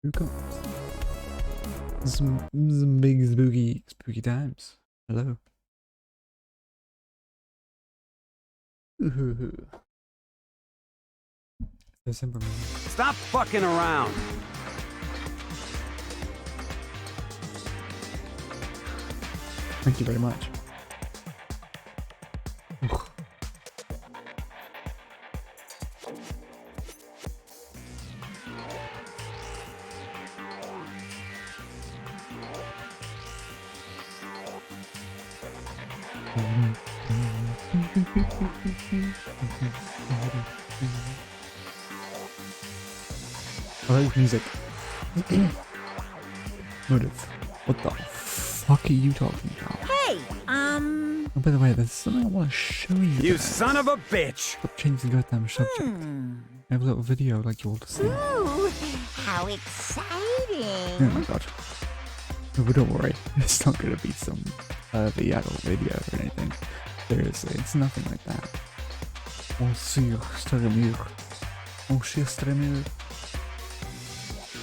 Who comes? Some big spooky times. Hello. Ooh. December. Stop fucking around. Thank you very much. I like music. Motive. What the fuck are you talking about? Hey, Oh, by the way, there's something I want to show you. You guys. son of a bitch! Stop changing the goddamn subject. I have a little video like you all to see. Ooh, how Oh exciting. my god. No, but don't worry. It's not gonna be some the adult video or anything. Seriously, it's nothing like that. We'll see you streamer.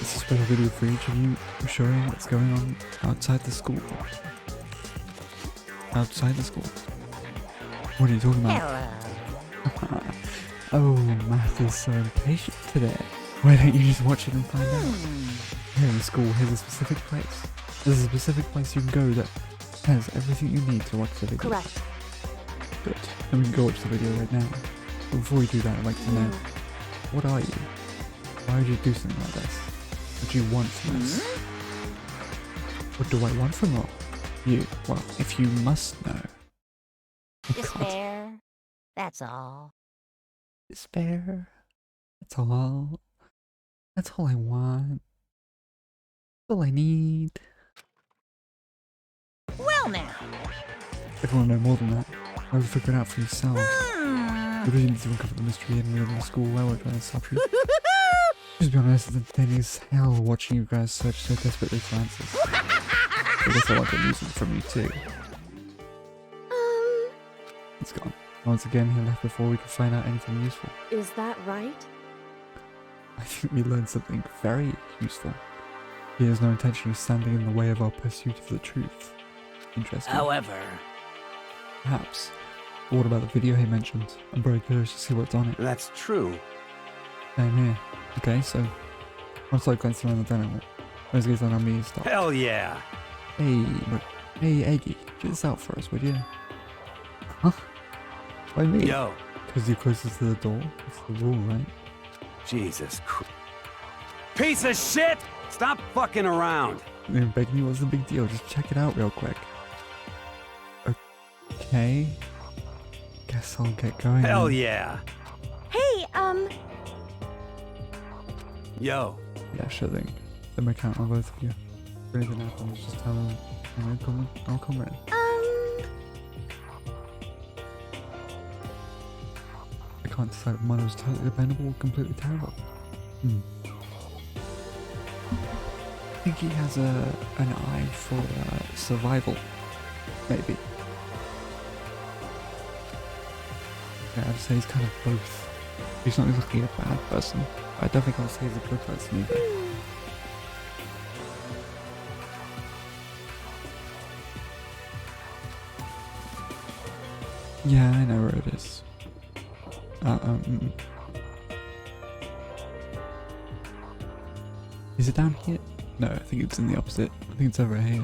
It's a special video for each of you showing what's going on outside the school. Outside the school. What are you talking about? Hello. Oh, Math is so impatient today. Why don't you just watch it and find out? Here in school, here's a specific place. There's a specific place you can go that has everything you need to watch the video. Correct. Good. Then we can go watch the video right now. But before we do that, I'd like to know, what are you? Why would you do something like this? What do you want from us? What do I want from you? Well, if you must know. Oh, God. Despair. That's all. Despair. That's all. That's all I want. That's all I need. Well now. If you want to know more than that, I'll figure it out for yourselves. Hmm. You really need to uncover the mystery hidden within the school where we're trying to stop you. Just be honest, it's entertaining as hell watching you guys search so desperately for answers. I guess I want to lose it from you too. It's gone. Once again, he left before we could find out anything useful. Is that right? I think we learned something very useful. He has no intention of standing in the way of our pursuit of the truth. Interesting. However, Perhaps. But what about the video he mentioned? I'm very curious to see what's on it. That's true. Same here. Okay, so once I glance around the demo, let's get on me and stop. Hell yeah! Hey, Aggie, check this out for us, would you? Huh? Why me? Yo, Because you're closest to the door. That's the rule, right? Jesus Christ. Piece of shit! Stop fucking around! I'm begging you, what's the big deal? Just check it out real quick. Okay. Guess I'll get going. Hell then. yeah! Hey, Yo, Yeah, sure thing. Then my count on both of you. If anything happens, just tell them I'll come in. I can't decide if mine was totally dependable or completely terrible. I think he has an eye for survival, maybe. Yeah, I'd say he's kind of both. He's not exactly a bad person, but I don't think I'll say he's a good person either. Yeah, I know where it is. Is it down here? No, I think it's in the opposite. I think it's over here.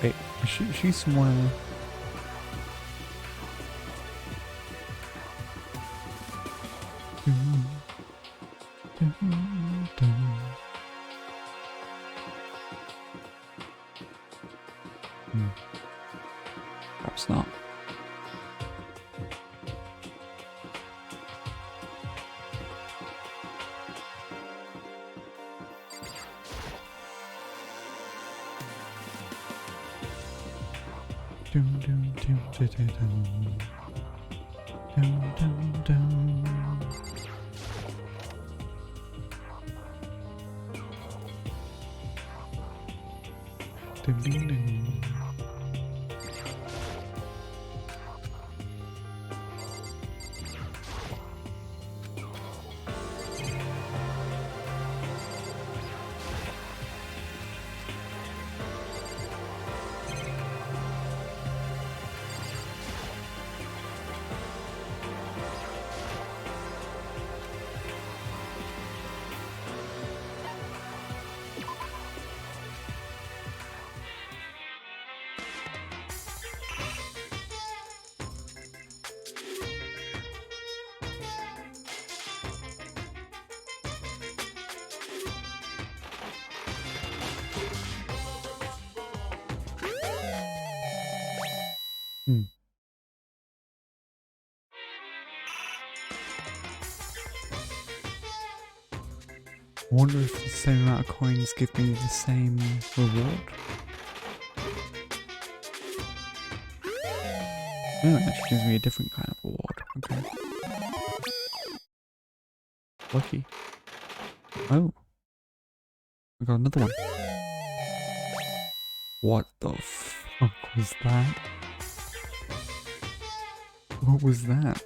Wait, she's somewhere. Perhaps not. Dum, dum, dum, dum, dum, dum. Dum, dum, dum. Dum, dum, dum. I wonder if the same amount of coins give me the same reward. No, it actually gives me a different kind of reward. Okay. Lucky. Oh. I got another one. What the fuck was that? What was that?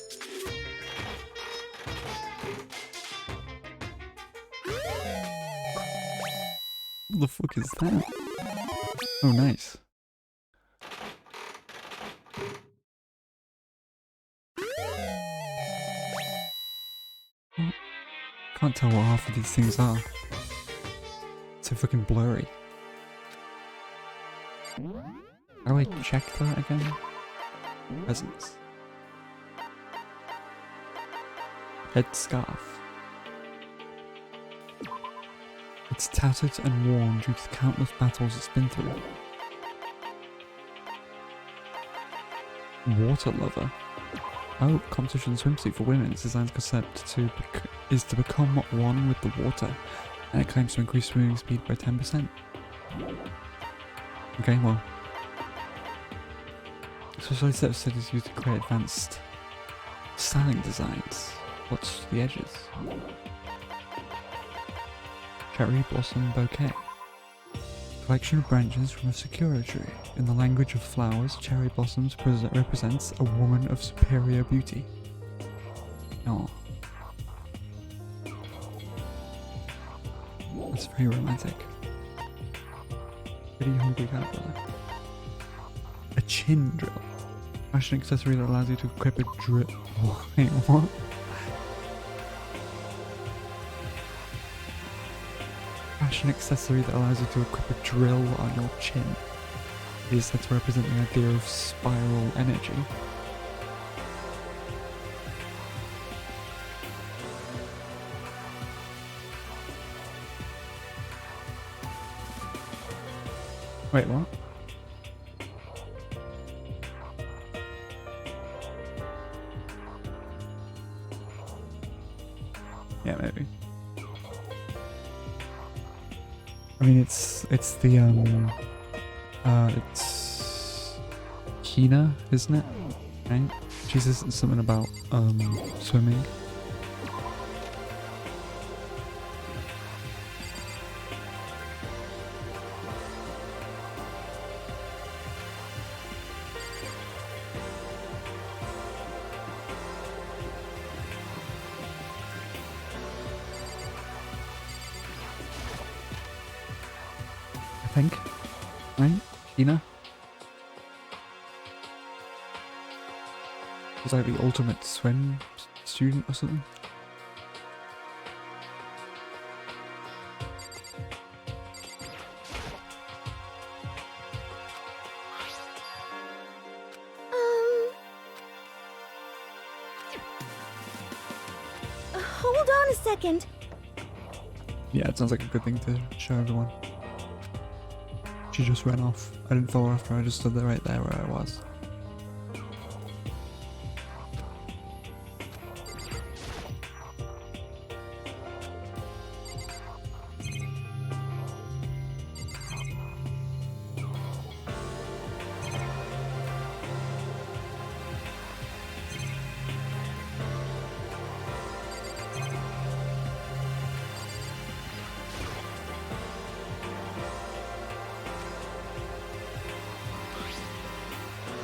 What the fuck is that? Oh, nice. What? Can't tell what half of these things are. It's so fucking blurry. How do I check that again? Presents. Headscarf. It's tattered and worn due to the countless battles it's been through. Water lover. Oh, competition swimsuit for women. Its design concept is to become one with the water, and it claims to increase swimming speed by 10%. Okay, well. Specialized set of studies used to create advanced styling designs. What's the edges? Cherry blossom bouquet. Collection of branches from a sakura tree. In the language of flowers, cherry blossoms represents a woman of superior beauty. Oh. That's very romantic. Pretty hungry caterpillar. A chin drill. Fashion accessory that allows you to equip a drill. Wait, what? Fashion accessory that allows you to equip a drill on your chin. It is said to represent the idea of spiral energy. Wait, what? Yeah, maybe. I mean, it's the it's Hina, isn't it? Right? She says something about swimming. I think, right? Hina? She's like the ultimate swim student or something. Hold on a second. Yeah, it sounds like a good thing to show everyone. She just ran off. I didn't follow after, I just stood there right there where I was.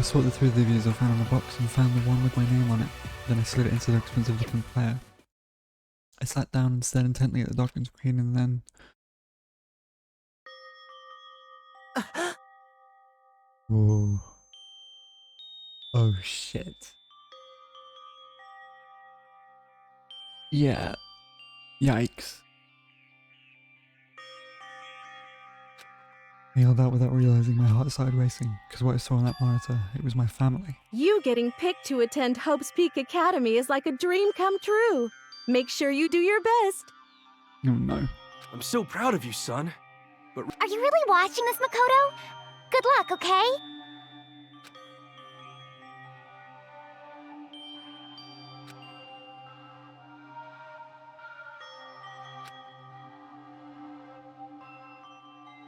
sorted through the reviews I found on the box and found the one with my name on it. Then I slid it into the expensive looking player. I sat down and stared intently at the docking screen and then... Whoa. Oh shit. Yeah. Yikes. I yelled out without realizing my heart started racing, because what I saw on that monitor, it was my family. You getting picked to attend Hope's Peak Academy is like a dream come true. Make sure you do your best. Oh no. I'm so proud of you, son. But Are you really watching this, Makoto? Good luck, okay?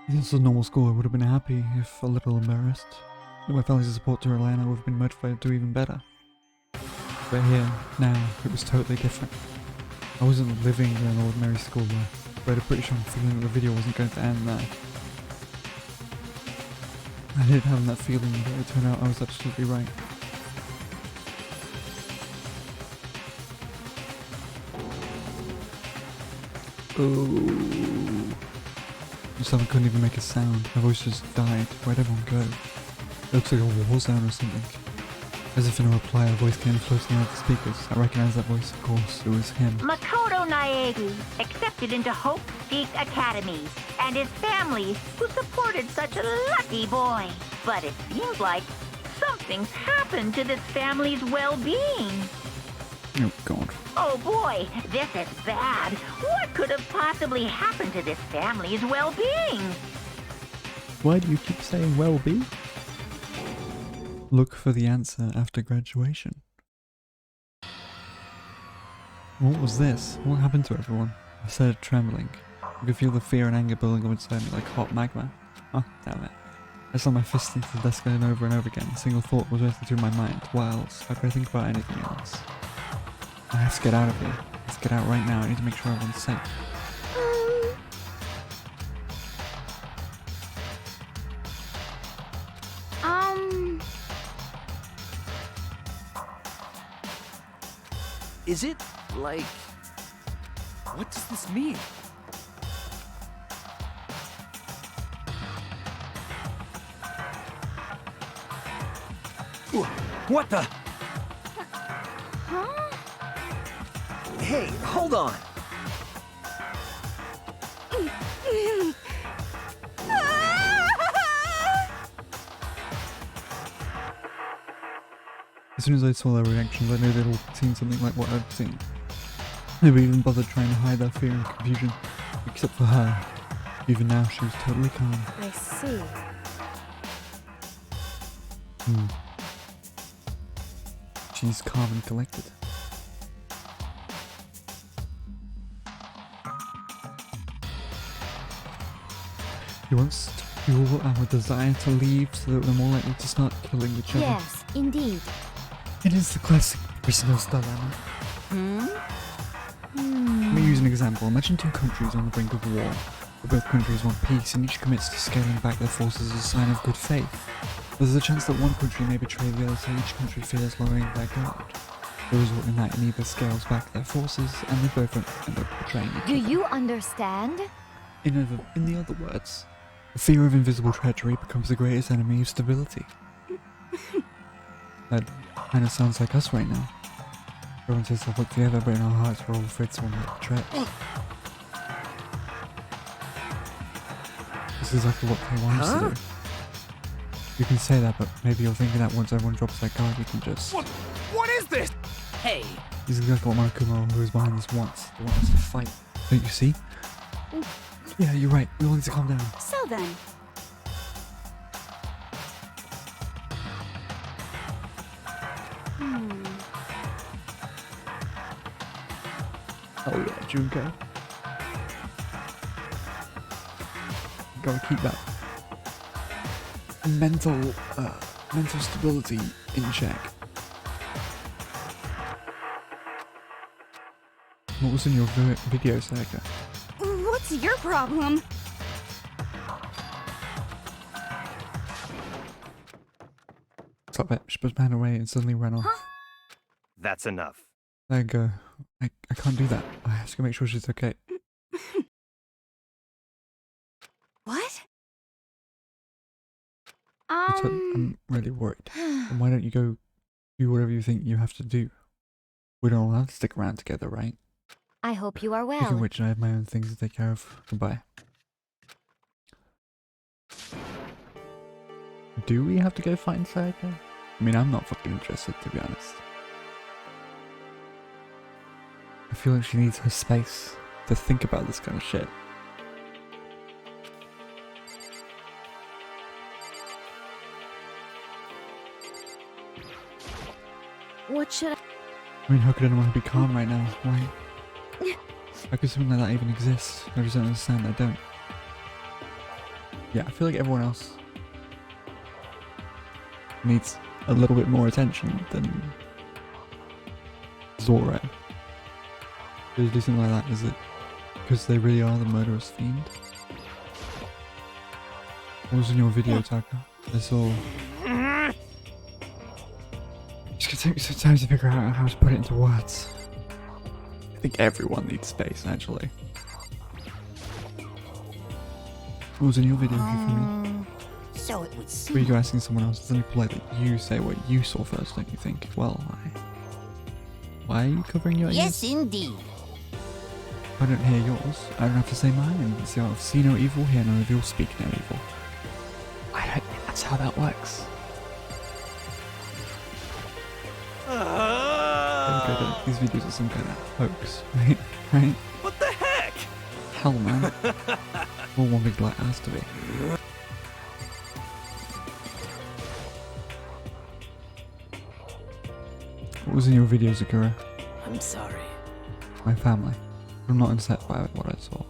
If this was a normal school, I would have been happy, if a little embarrassed. With my family's support to rely on, I would have been motivated to do even better. But here, now, it was totally different. I wasn't living in an ordinary school life, but I had a pretty strong feeling that the video wasn't going to end there. I did have that feeling, but it turned out I was absolutely right. Oh. I couldn't even make a sound. My voice just died. Where'd everyone go? It looks like a war zone or something. As if in a reply, a voice came floating out of the speakers. I recognized that voice, of course. It was him. Makoto Naegi, accepted into Hope Peak Academy, and his family, who supported such a lucky boy. But it seems like something's happened to this family's well-being. Oh god. Oh boy, this is bad. What could have possibly happened to this family's well-being? Why do you keep saying well-being? Look for the answer after graduation. What was this? What happened to everyone? I started trembling. I could feel the fear and anger building up inside me like hot magma. Oh, damn it. I slammed my fist into the desk over and over again. A single thought was racing through my mind. What else? How could I think about anything else? I have to get out of here. Let's get out right now. I need to make sure everyone's safe. is it, like... What does this mean? What the... Huh? Hey, hold on. As soon as I saw their reactions, I knew they'd all seen something like what I'd seen. Nobody even bothered trying to hide their fear and confusion, except for her. Even now, she was totally calm. I see. She's calm and collected. He wants to fuel our desire to leave so that we're more likely to start killing each other. Yes, indeed. It is the classic prisoner's dilemma. Let me use an example. Imagine two countries on the brink of war. Both countries want peace and each commits to scaling back their forces as a sign of good faith. There's a chance that one country may betray the other, so each country fears lowering their guard. The result in that neither scales back their forces and they both end up betraying each other. Do you understand? In the other words, the fear of invisible treachery becomes the greatest enemy of stability. That kind of sounds like us right now. Everyone says they'll work together, but in our hearts we're all afraid someone will betray us. This is exactly what they want us to do. You can say that, but maybe you're thinking that once everyone drops their guard, you can just... What is this? Hey, This is exactly what Marikumo, who is behind this, wants. They want us to fight. Don't you see? Yeah, you're right. We all need to calm down. So then, Oh yeah, Junko. Gotta keep that mental stability in check. What was in your video, Sayaka? what's your problem? fucked up it. She pushed my hand away and suddenly ran off. That's enough. There you go. I can't do that. I have to go make sure she's okay. What? I'm really worried. And why don't you go do whatever you think you have to do? We don't all have to stick around together, right? I hope you are Speaking of well. which, I have my own things to take care of. Goodbye. Do we have to go find Sayaka? I mean, I'm not fucking interested, to be honest. I feel like she needs her space to think about this kind of shit. What should I... I mean, how could anyone be calm right now? Why? How could something like that even exist? I just don't understand. I don't. Yeah, I feel like everyone else needs a little bit more attention than Zoro. They do something like that, is it because they really are the murderous fiend? What was in your video, Taka? I saw... It's gonna take me some time to figure out how to put it into words. I think everyone needs space, actually. What was in your video, Hifumi? So it would Were seem. you asking someone else? It's only polite that you say what you saw first, don't you think? Well, why are you covering your ears? Yes, indeed. I don't hear yours. I don't have to say mine. See, I'll see no evil, hear no evil, speak no evil. I don't think that's how that works. These videos are some kind of hoax, right? Right? What the heck? Hell, man. All one big light has to be. What was in your video, Zakura? I'm sorry. My family. I'm not upset by what I saw.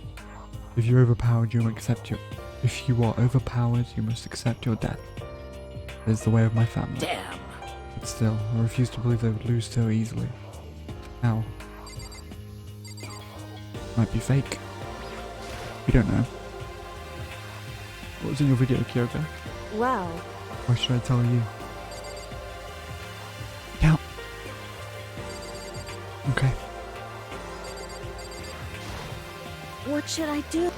If you're overpowered, you accept your... If you are overpowered, you must accept your death. It is the way of my family. Damn. But still, I refuse to believe they would lose so easily. How? Might be fake. We don't know. What was in your video, Kyoka? Well, Why should I tell you? Yeah. Okay. what should I do?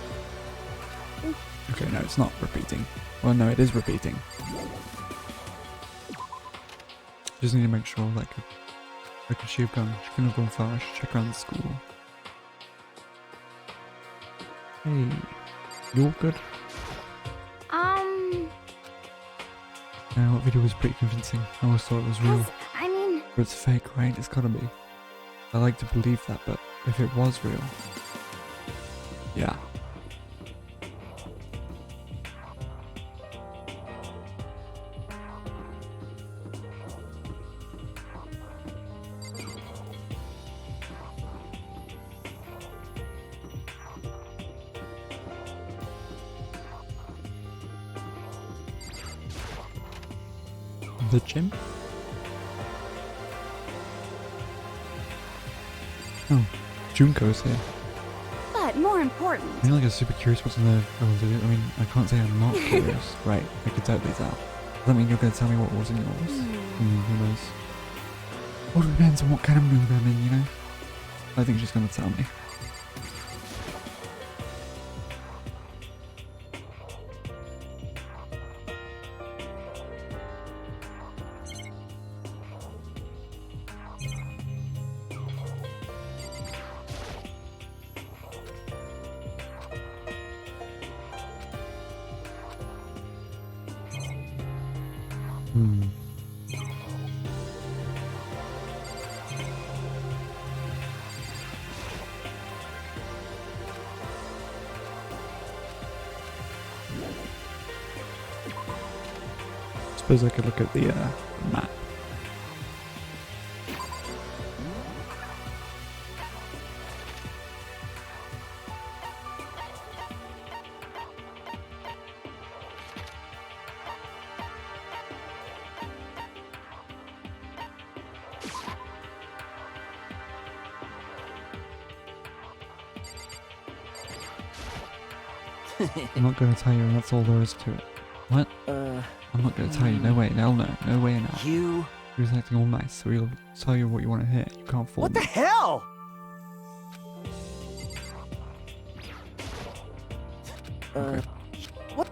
Okay, no, it's not repeating. Well, no, it is repeating. Just need to make sure, like she have gone. She couldn't have gone far. I should check around the school. Hey, you all good? No, that video was pretty convincing. I always thought it was real. I mean, But it's fake, right? It's gotta be. I like to believe that, but if it was real... Yeah. The gym? Oh, Junko's here. but more important. I feel like I'm super curious what's in the video. I mean, I can't say I'm not curious. Right, I could totally tell. Does that mean you're going to tell me what was in yours? Who knows? Well, it depends on what kind of mood I'm in, you know? I think she's going to tell me. Suppose I could look at the map. I'm not going to tell you, and that's all there is to it. What? I'm not gonna tell you. No way. They'll know. No way now. You... He was acting all nice, so he'll tell you what you want to hear. You can't fool What the me. hell? Okay. What?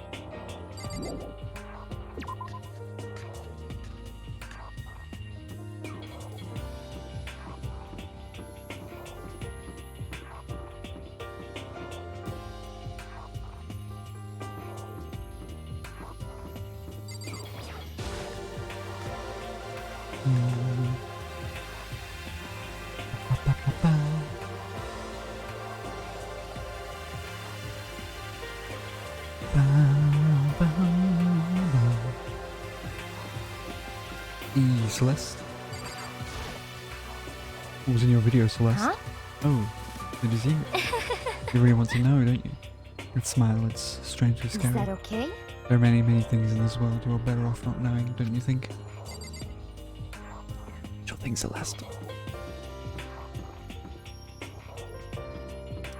Celeste? What was in your video, Celeste? Huh? Oh, did you see it? You really want to know, don't you? It's smile, it's strangely Is scary. that okay? There are many, many things in this world you are better off not knowing, don't you think? Sure thing, Celeste.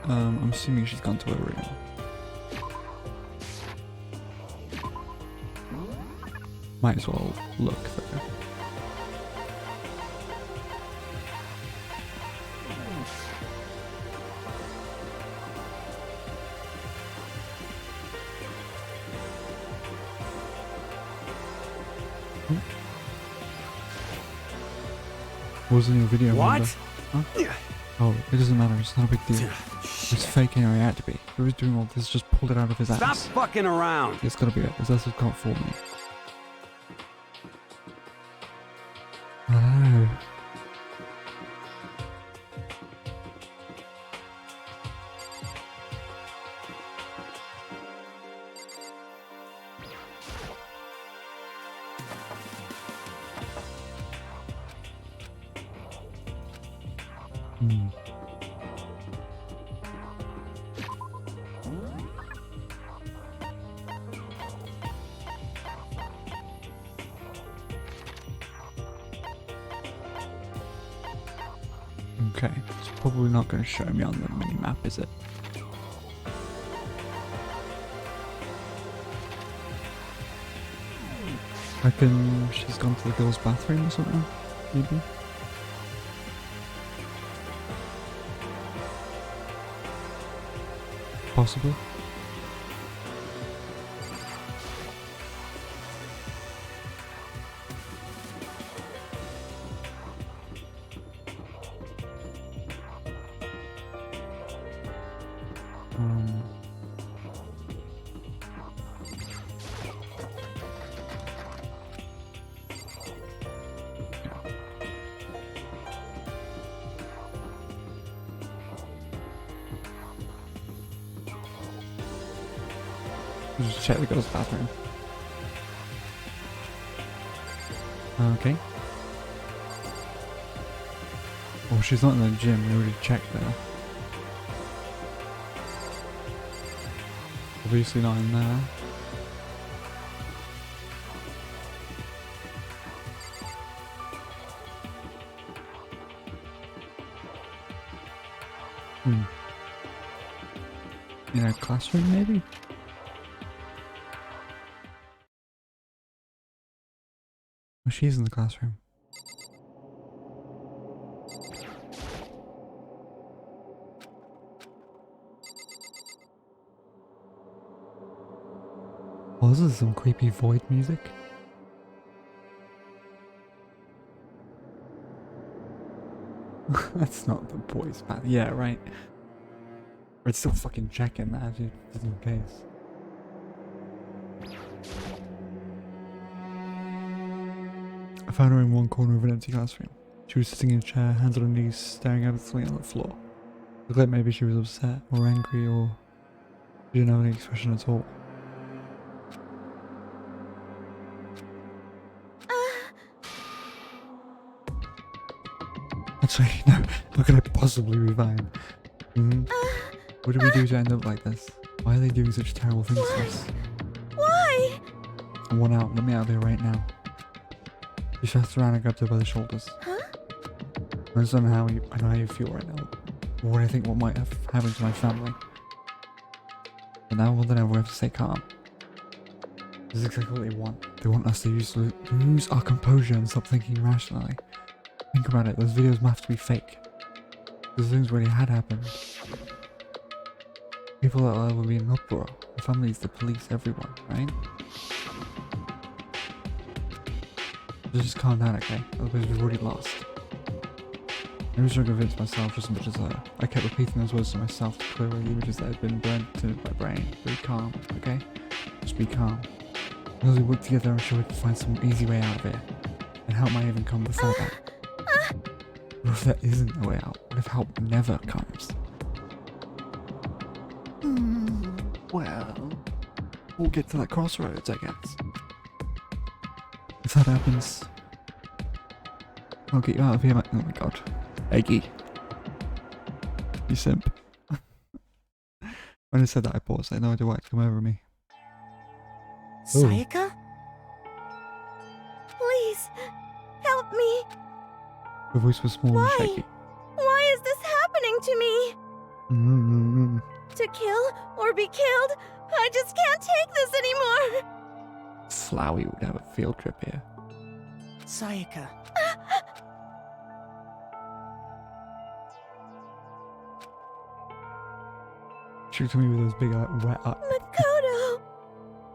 I'm assuming she's gone to her room. Might as well look though. What was in your video? What? Remember? Huh? Oh, it doesn't matter. It's not a big deal. It's fake anyway. It had to be. Whoever's doing all this just pulled it out of his Stop ass. fucking around. It's gotta be it. This can't fool me. I don't know. Okay, it's probably not going to show me on the mini-map, is it? I reckon she's gone to the girls' bathroom or something, maybe? Possibly. Just check the girls' bathroom. Okay. Oh, she's not in the gym. We already checked there. Obviously not in there. In a classroom, maybe? Oh, she's in the classroom. Oh, this is some creepy void music. That's not the boys' bath. Yeah, right. We're still fucking checking that, just in case. I found her in one corner of an empty classroom. She was sitting in a chair, hands on her knees, staring at something on the floor. Looked like maybe she was upset or angry or she didn't have any expression at all. Actually, no, how could I possibly be fine? What did we do to end up like this? Why are they doing such terrible things to us? Why? I want out. Let me out of here right now. She sat around and grabbed her by the shoulders. Huh? I know how you feel right now. What I think what might have happened to my family. But now more than ever we have to stay calm. This is exactly what they want. They want us to lose our composure and stop thinking rationally. Think about it, those videos must have to be fake. Those things already had happened. People that will be in an uproar. The families, the police, everyone, right? So just calm down, okay? Otherwise we've already lost. I was trying to convince myself just as much as her. I kept repeating those words to myself to clear away the images that had been burnt into my brain. Be calm, okay? Just be calm. Because we work together, I'm sure we can find some easy way out of here. And help might even come before that. What if there isn't a way out? What if help never comes? Well, we'll get to that crossroads, I guess. If that happens, I'll get you out of here. Oh my god. Akii. You simp. When I said that, I paused. I had no idea why it come over me. Sayaka? Please, help me. Her voice was small and shaky. Why is this happening to me? To kill or be killed? I just can't take this anymore. Flowey would have a field trip here. Sayaka. She looked at me with those big wet eyes. Makoto!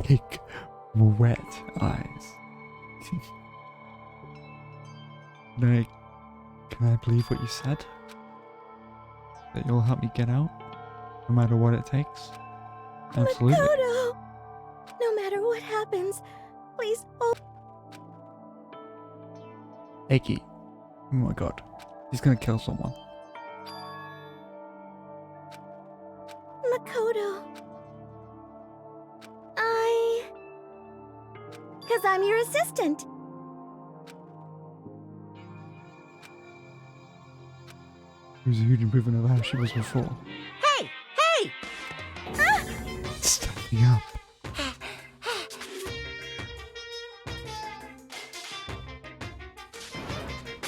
Big wet eyes. Can I believe what you said? That you'll help me get out? No matter what it takes? Absolutely. Makoto! No matter what happens, please, oh. Akii. Oh my god. He's gonna kill someone. Makoto. Because I'm your assistant. It was a huge improvement over how she was before. Hey! Hey! Standing up.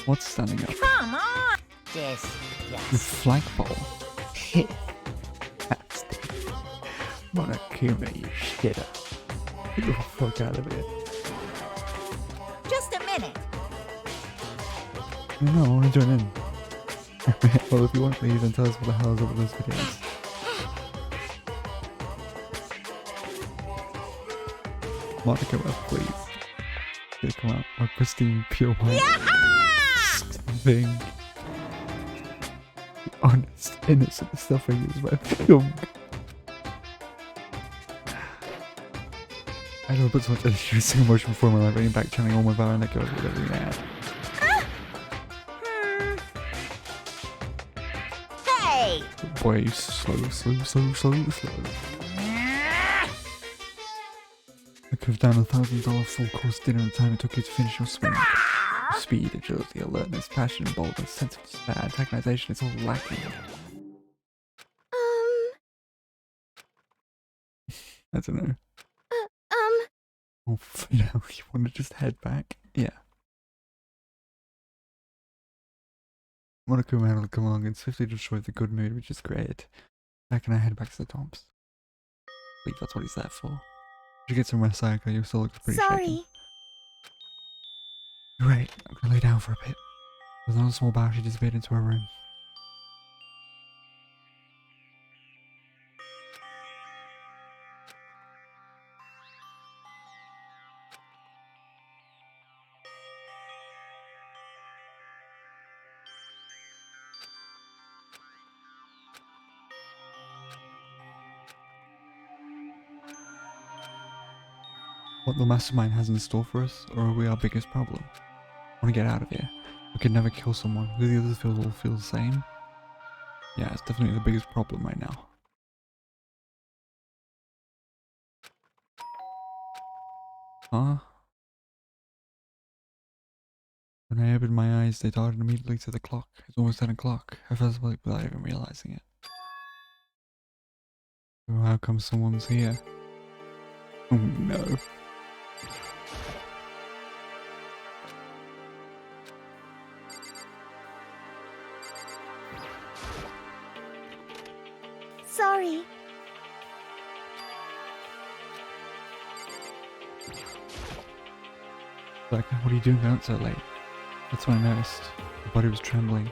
What's standing up? Come on! The Disgusting. flagpole. Monokuma, you shitter. Get the fuck out of here. Just a minute. No, I want to join in. Well, if you want to leave, then tell us what the hell is up with those videos. Monokuma, please. Get come out. My pristine, pure white. Thing. Honest, innocent stuffing is my film. I never put so much energy into a single motion before in my life, bringing back channeling all my power and let go of whatever you had. Hey! Boy, you slow. I could have done $1,000 full course dinner in the time it took you to finish your swim. Speed, agility, alertness, passion, boldness, sense of despair, antagonization, it's all lacking. I don't know. Oh, for now, you want to just head back? Yeah. Monokuma will come along and swiftly destroy the good mood which is created. Now can I head back to the Tomps? I believe that's what he's there for. You get some rest, Sayaka, you still look pretty shaky. Right, I'm gonna lay down for a bit. With another small bow, she disappeared into her room. What the mastermind has in store for us, or are we our biggest problem? I want to get out of here. We could never kill someone. Do the others all feel the same? Yeah, it's definitely the biggest problem right now. Huh? When I opened my eyes, they darted immediately to the clock. It's almost 10 o'clock. I fell asleep without even realizing it. So how come someone's here? Oh no. Sorry. Like, what are you doing out so late? That's when I noticed. Your body was trembling.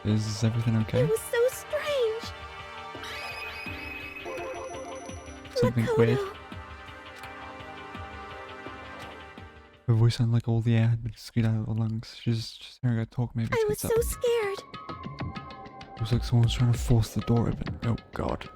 Is everything okay? It was so strange. Something Makoto. weird? Her voice sounded like all the air had been squeezed out of her lungs. She's just hearing her talk maybe I was speeds so up. scared. It was like someone was trying to force the door open. Oh god.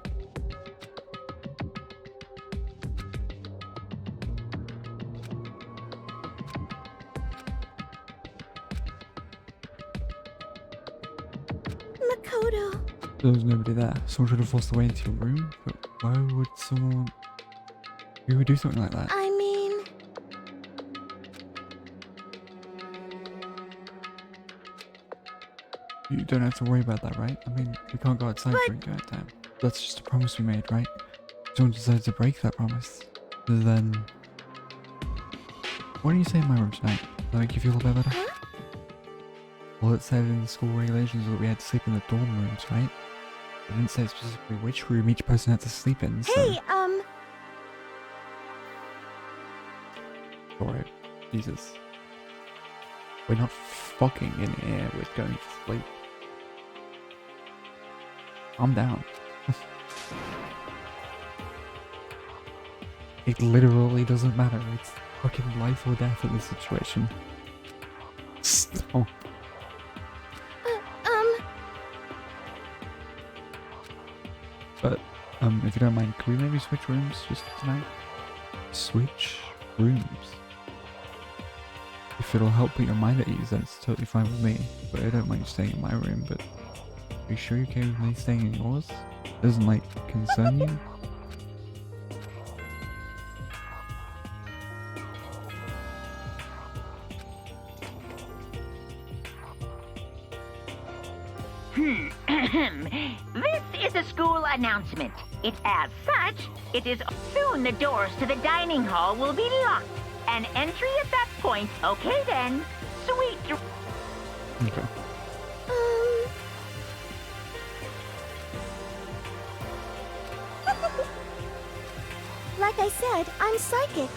Makoto. There was nobody there. Someone tried to force their way into your room? But why would someone... Who would do something like that? I mean, You don't have to worry about that, right? I mean, we can't go outside But- during night time. That's just a promise we made, right? Someone decides to break that promise. Then... What do you say in my room tonight? Does that make you feel a bit better? Huh? Well, it said in the school regulations that we had to sleep in the dorm rooms, right? It didn't say specifically which room each person had to sleep in, so... hey, Alright, Jesus. We're not fucking in here, we're going to sleep. Calm down. It literally doesn't matter, it's fucking life or death in this situation. Stop. But, if you don't mind, can we maybe switch rooms just tonight? Switch rooms? If it'll help put your mind at ease, that's totally fine with me. But I don't mind you staying in my room, but... Are you sure you're okay with me staying in yours? Doesn't, like, concern you? This is a school announcement. As such, it is soon the doors to the dining hall will be locked. And entry at that point. Okay then. Sweet. Okay. Like I said, I'm psychic.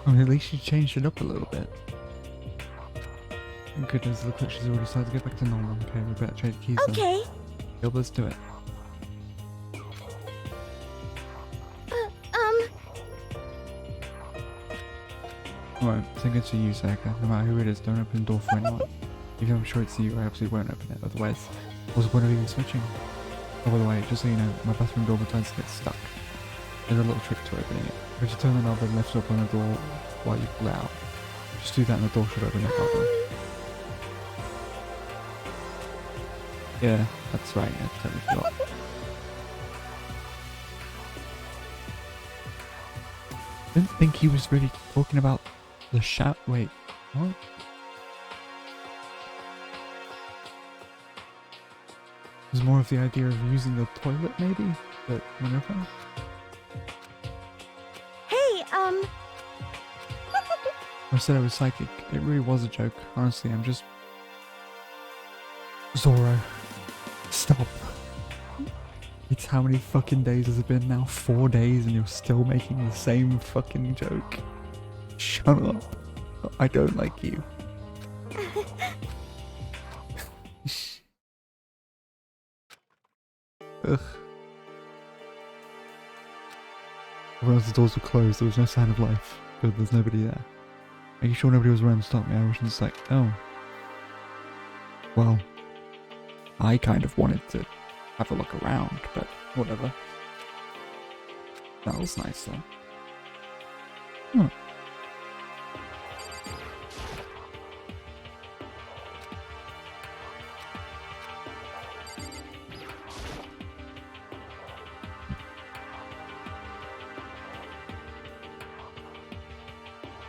I mean, at least you changed it up a little bit. Thank goodness, look like she's already started to get back to normal. Okay, we better trade keys then. Okay. Yep, let's do it. Alright, same goes to you, Sayaka. No matter who it is, don't open the door for anyone. Even though I'm sure it's you, I absolutely won't open it, otherwise, what's the point of even switching? Oh, by the way, just so you know, my bathroom door tends to get stuck. There's a little trick to opening it. If you turn the knob and lift up on the door while you pull it out, just do that and the door should open no problem. Yeah, that's right, I totally forgot. I didn't think he was really talking about the shout. Wait, what? It was more of the idea of using the toilet, maybe? But whatever. Hey, I said I was psychic. It really was a joke. Honestly, I'm just... Zoro. Stop. It's how many fucking days has it been now? 4 days and you're still making the same fucking joke. Shut up. I don't like you. Ugh. Once the doors were closed, there was no sign of life. But there's nobody there. Are you sure nobody was around to stop me? I was just like, oh. Well, I kind of wanted to have a look around, but whatever. That was nice though. Huh.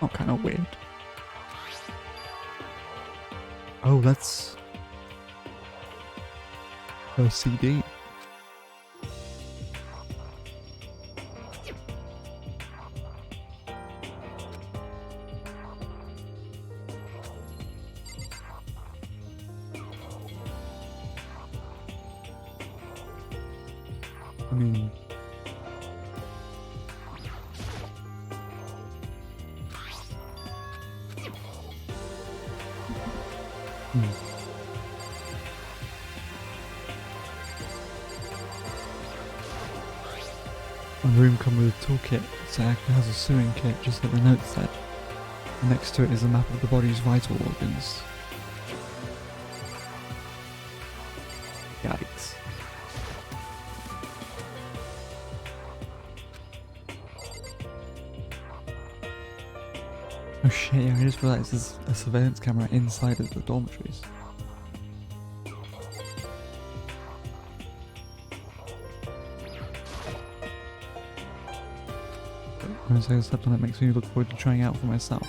Oh, kind of weird. Oh, that's her CD. I mean, A room come with a toolkit. Sayaka has a sewing kit, just like the note said. Next to it is a map of the body's vital organs. Yikes. Oh shit, yeah, I just realised there's a surveillance camera inside of the dormitories. When I say I slept on it, makes me look forward to trying out for myself.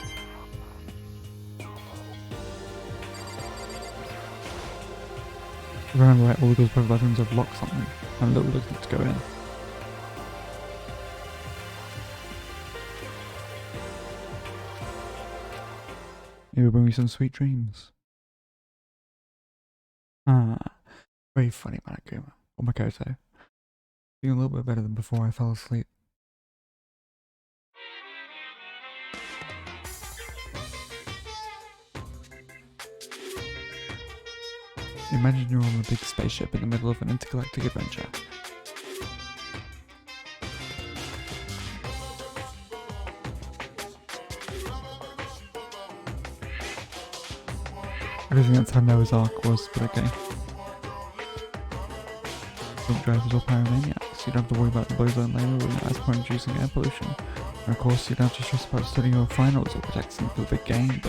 If I remember right, all of those private bathrooms have locks on them. I'm a little reluctant to go in. It will bring me some sweet dreams. Ah, very funny, Manakuma. Or Makoto. Feeling a little bit better than before I fell asleep. Imagine you're on a big spaceship in the middle of an intergalactic adventure. Everything that's how Noah's Ark was, but okay. Drunk drivers or pyromaniacs, you don't have to worry about the ozone layer or asthma-inducing air pollution. And of course, you don't have to stress about studying your finals or protecting for the big game,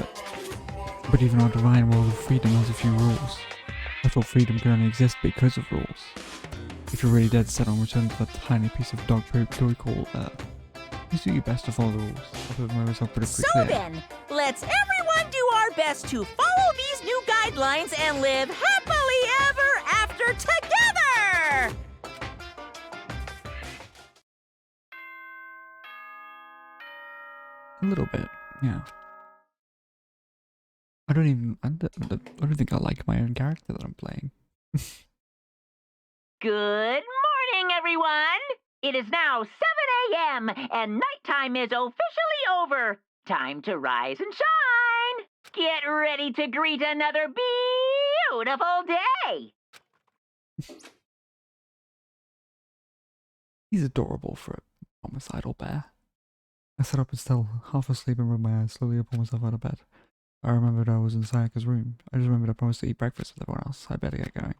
but even our divine world of freedom has a few rules. I thought freedom could only exist because of rules. If you're really dead set on returning to that tiny piece of dog poop we call Earth, please do your best to follow the rules. I've made myself pretty So clear. then, let's everyone do our best to follow these new guidelines and live happily ever after together! A little bit, yeah. I don't think I like my own character that I'm playing. Good morning, everyone! It is now 7 a.m., and nighttime is officially over. Time to rise and shine! Get ready to greet another beautiful day! He's adorable for a homicidal bear. I sat up and still, half asleep and rubbed my eyes, slowly pulled myself out of bed. I remembered I was in Sayaka's room. I just remembered I promised to eat breakfast with everyone else. I'd better get going.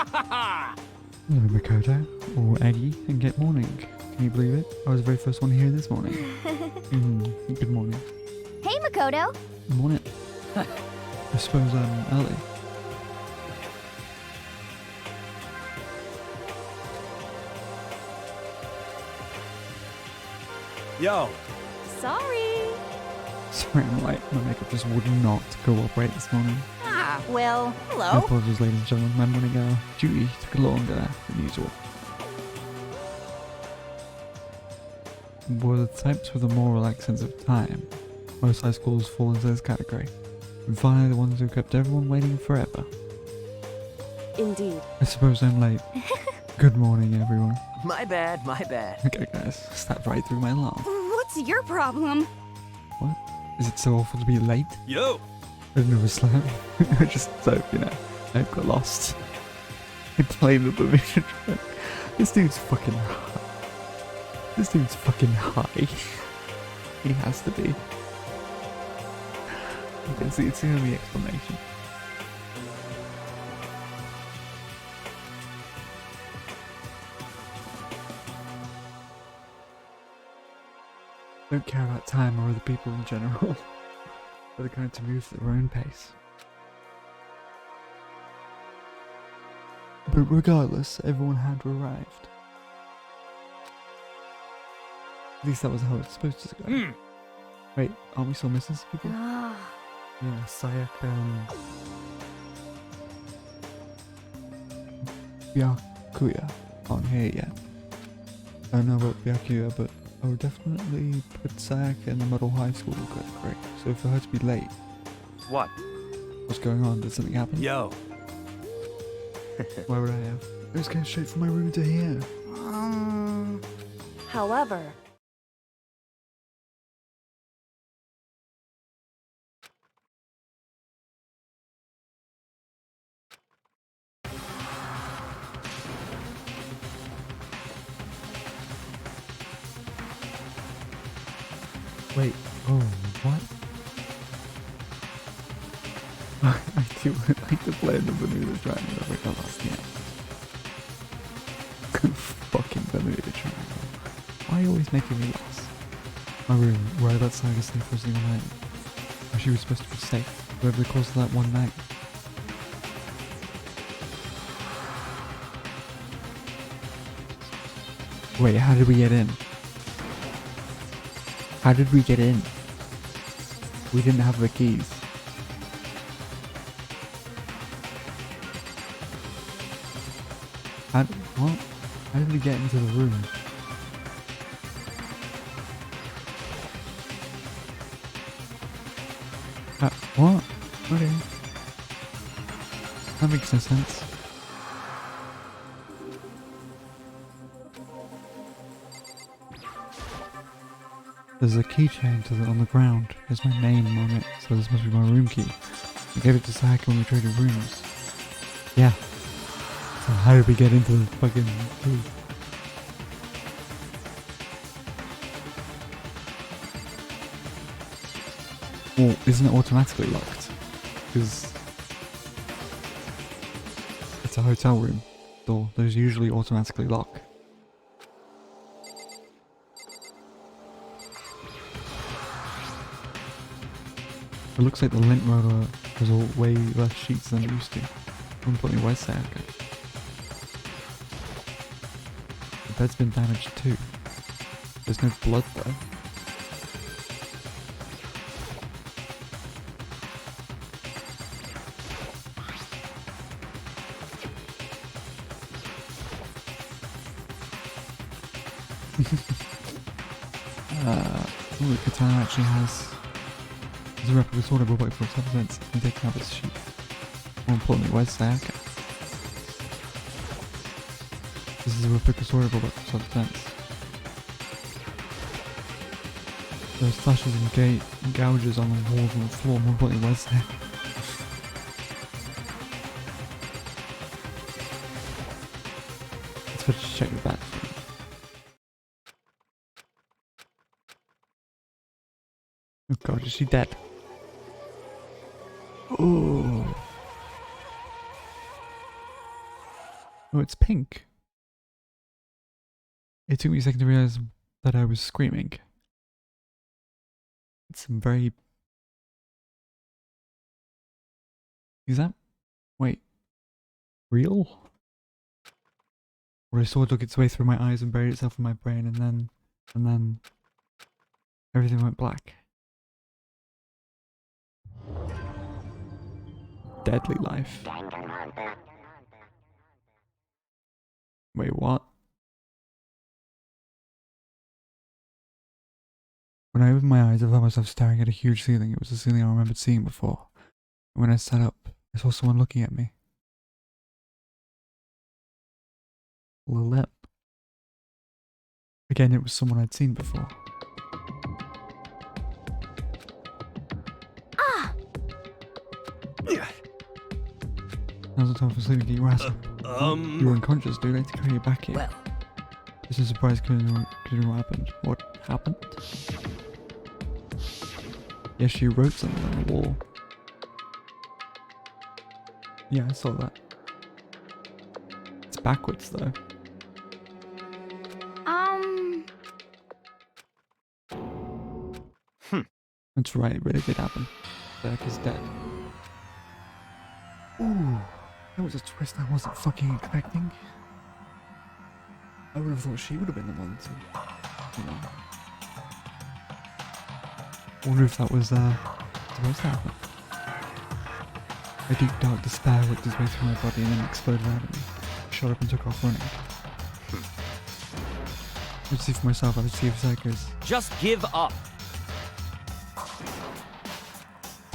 Hello, Makoto, or Akii, and good morning. Can you believe it? I was the very first one here this morning. Good morning. Hey, Makoto. Good morning. I suppose I'm early. Yo, Sorry. Sorry I'm late. My makeup just would not cooperate this morning. Ah, well, My hello. apologies, ladies and gentlemen. My morning duty took longer than usual. Were the types with a more relaxed sense of time. Most high schools fall into this category. And finally, the ones who kept everyone waiting forever. Indeed. I suppose I'm late. Good morning, everyone. My bad, my bad. Okay, guys, stabbed right through my alarm. What's your problem? What? Is it so awful to be late? yo. I didn't know it was slam. I just so, I got lost. I played the division. This dude's fucking high. This dude's fucking high. He has to be. It's the only explanation. Don't care about time or other people in general. They're the kind to move at their own pace. But regardless, everyone had arrived. At least that was how it's supposed to go. Wait, aren't we still missing some people? Ah, Yeah, Sayaka and Byakuya aren't here yet. I don't know about Byakuya, but I would definitely put Sayaka in the middle high school category. So for her to be late, What? what's going on? Did something happen? Yo. Why would I have? It was going straight from my room to here. However, Wait, oh, what? I do like to play the Bermuda Triangle every time I see it. Fucking Bermuda Triangle. Why are you always making me lost? My room, where I let Saga stay for a single night. Where she was supposed to be safe over the course of that one night. Wait, how did we get in? How did we get in? We didn't have the keys. What? How did we get into the room? What? Okay. That makes no sense. There's a keychain on the ground. There's my name on it, so this must be my room key. I gave it to Sayaka when we traded rooms. Yeah. So how did we get into the fucking key? Well, isn't it automatically locked? Because it's a hotel room door. Those usually automatically lock. It looks like the lint roller has all way less sheets than it used to. Unfortunately, where's Sayaka? The bed's been damaged too. There's no blood though. Ooh, the katana actually has a replica sword of robot for its evidence and taken out its sheath. More importantly, where's Sayaka? This is a replica sword of robot for self-defense. There's slashes and gouges on the walls and the floor. More importantly, where's Sayaka? Let's better check the back. Oh god, is she dead? Oh. Oh, it's pink. It took me a second to realize that I was screaming. It's very... Is that... Wait. Real? Or I saw it took its way through my eyes and buried itself in my brain and then... everything went black. Deadly life. Wait, what? When I opened my eyes, I found myself staring at a huge ceiling. It was the ceiling I remembered seeing before. And when I sat up, I saw someone looking at me. Lilip. Again, it was someone I'd seen before. Now's the time for sleeping, get your ass up. You were unconscious, dude. I need to carry you back here. Well. This is a surprise considering what happened. What happened? Yes, she wrote something on the wall. Yeah, I saw that. It's backwards though. That's right, it really did happen. Dirk is dead. Ooh, that was a twist I wasn't fucking expecting. I would have thought she would have been the one to, you know. I wonder if that was supposed to happen. A deep dark despair worked its way through my body and then exploded out of me. I shot up and took off running. I would see for myself, I would see if Psychos. Just give up.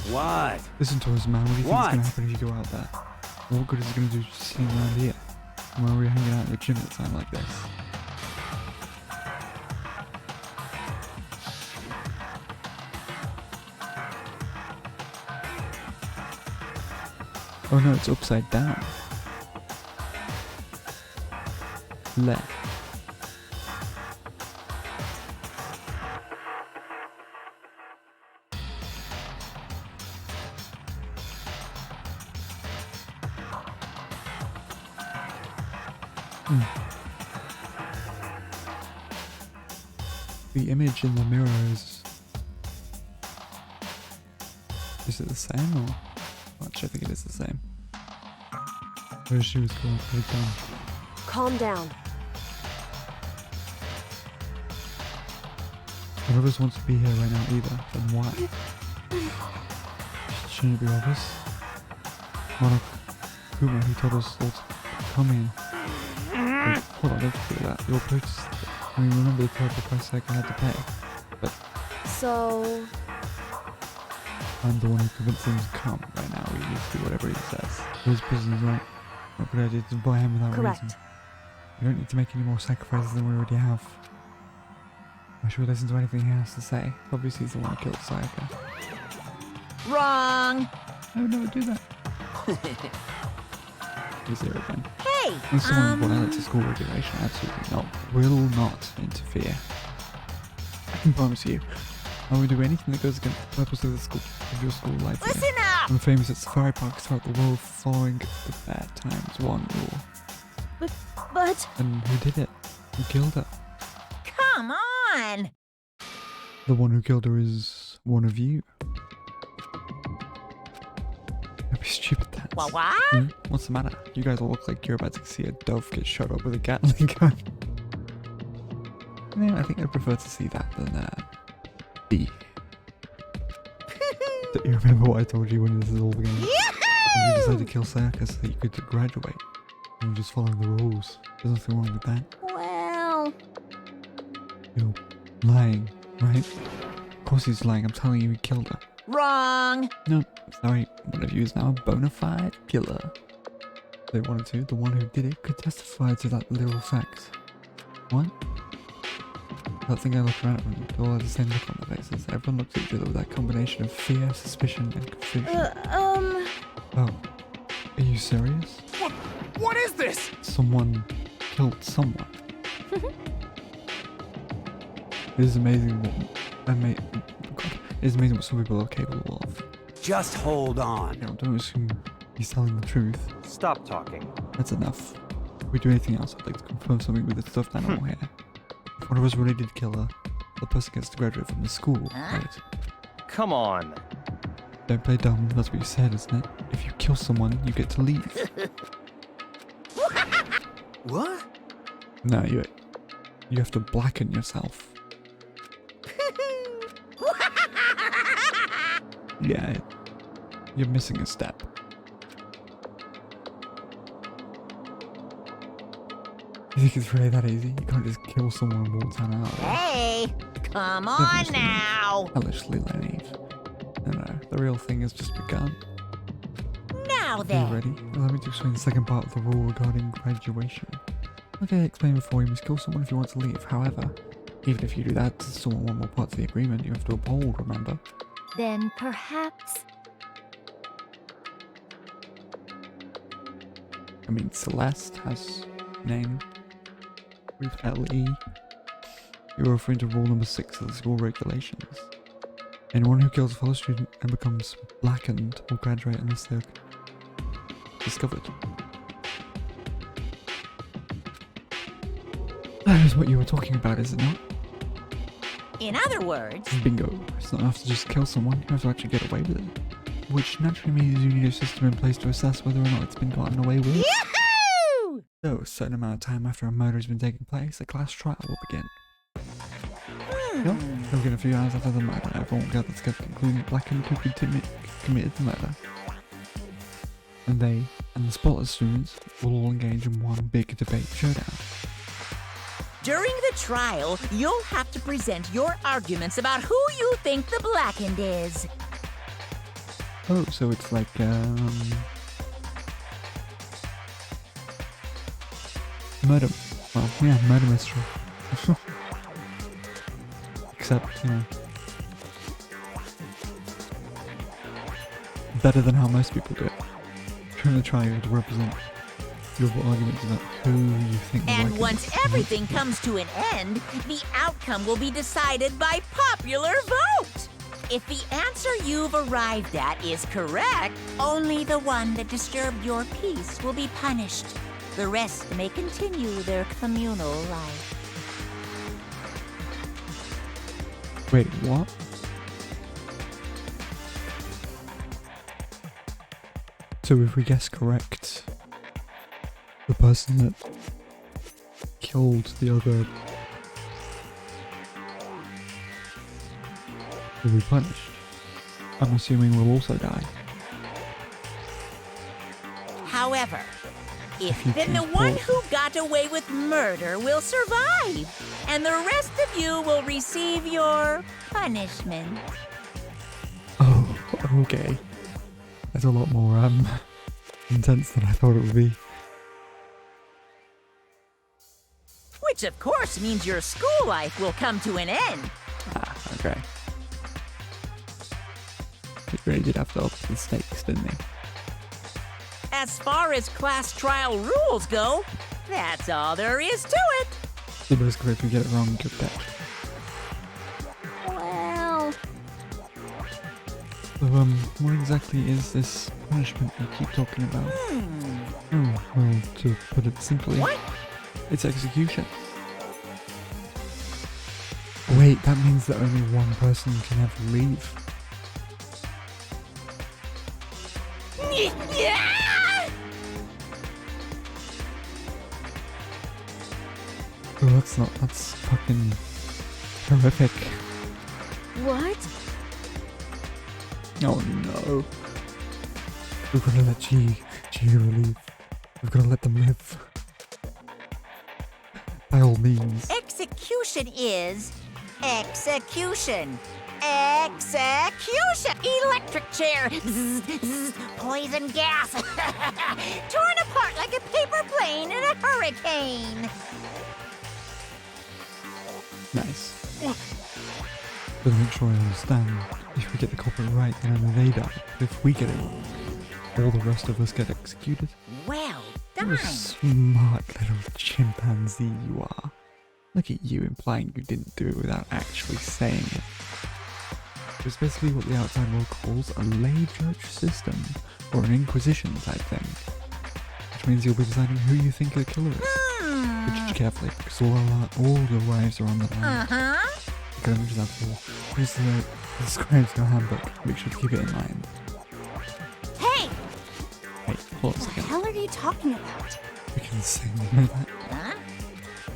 What? Listen to us, man. What do you think is going to happen if you go out there? What good is it going to do just sitting around here? Why are we hanging out in the gym at a time like this? Oh no, it's upside down. Left. The image in the mirror is it the same or? Actually, I think it is the same. Her shoes going pretty dumb. Calm down. None of us wants to be here right now either, then why? Shouldn't it be obvious? Monarch Kuma, who told us all to come here. Wait, hold on, don't do that. Your purchase. I mean, remember the terrible price tag I had to pay. But So, I'm the one who convinced him to come right now. We need to do whatever he says. His business, right? Not a good idea to buy him without correct. reason. We don't need to make any more sacrifices than we already have. Why should we listen to anything he has to say? Obviously he's the one who killed Sayaka. Wrong. No, don't do that. He's there again. Hey, If someone violates a school regulation, absolutely not. Will not interfere. I can promise you. I will do anything that goes against the purpose of the school, of your school life. listen here. up. I'm famous at safari parks throughout the world following the Fair Times 1 rule. but And who did it? Who killed her? Come on. The one who killed her is one of you. Don't be stupid, that. What? What's the matter? You guys all look like you're about to see a dove get shot up with a Gatling gun. Yeah, I think I'd prefer to see that than B. Do you remember what I told you when this is all began? When you decided to kill Sayaka so that you could graduate. You were just following the rules. There's nothing wrong with that. well, You're lying, right? Of course he's lying. I'm telling you he killed her. Wrong. No, sorry. One of you is now a bona fide killer. If they wanted to, the one who did it could testify to that literal fact. What? That thing I looked around at them, they all had the same look on their faces. Everyone looked at each other with that combination of fear, suspicion, and confusion. um, Oh, are you serious? What is this? Someone killed someone. It is amazing what it is amazing what some people are capable of. Just hold on. You know, don't assume he's telling the truth. Stop talking. That's enough. If we do anything else, I'd like to confirm something with the stuffed animal here. If one of us really did kill her, the person gets to graduate from the school, right? Come on. Don't play dumb, that's what you said, isn't it? If you kill someone, you get to leave. What? No, you have to blacken yourself. Yeah, you're missing a step. You think it's really that easy? You can't just kill someone and walk down an alleyway. Hey, come on now. Hellishly naive. No, the real thing has just begun. Now Are you then. ready? Allow me to explain the second part of the rule regarding graduation. Like I explained before, you must kill someone if you want to leave. However, even if you do that, there's still one more part of the agreement you have to uphold, remember? Then perhaps. I mean, Celeste has name with LE. You're referring to rule number 6 of the school regulations. Anyone who kills a fellow student and becomes blackened will graduate unless they're discovered. That is what you were talking about, is it not? In other words, Bingo. It's not enough to just kill someone, you have to actually get away with it. Which naturally means you need a system in place to assess whether or not it's been gotten away with. Yahoo! So, a certain amount of time after a murder has been taking place, a class trial will begin. Yep, within a few hours after the murder, everyone will gather together, including the blackened who committed the murder. And they, and the spotless students, will all engage in one big debate showdown. During the trial, you'll have to present your arguments about who you think the blackened is. Oh, so it's like, Murder. Well, yeah, murder mystery. Except, you know, better than how most people do it. Trying to represent your arguments about who you think. And once everything comes to an end, the outcome will be decided by popular vote. If the answer you've arrived at is correct, only the one that disturbed your peace will be punished. The rest may continue their communal life. Wait, what? So if we guess correct, the person that killed the other will be punished. I'm assuming we'll also die. However, then the one who got away with murder will survive, and the rest of you will receive your punishment. Oh, okay. That's a lot more intense than I thought it would be. Which of course means your school life will come to an end. Ah, okay. He really did have to up the stakes, didn't he? As far as class trial rules go, that's all there is to it. So basically, if we get it wrong, get back. Well... So, what exactly is this punishment you keep talking about? Oh, well, to put it simply... What? It's execution. Wait, that means that only one person can ever leave. Yeah! Oh, that's fucking horrific. What? Oh no. We've got to let Chihiro leave. We've got to let them live. By all means. Execution is execution. Execution! Electric chair! Zzz, zzz, poison gas! Torn apart like a paper plane in a hurricane! Nice. But to make sure I understand, if we get the culprit right, then only they die. But if we get it wrong, all the rest of us get executed. Well What done! a smart little chimpanzee you are. Look at you implying you didn't do it without actually saying it. It's basically what the outside world calls a lay judge system, or an inquisition type thing. Which means you'll be deciding who you think the killer is. But judge carefully, because all your lives are on the line. Uh-huh. Look at an example. Here's the describes your handbook. Make sure to keep it in mind. Hey! Wait, hold on a What the second. hell are you talking about? We can sing, you know that? Huh?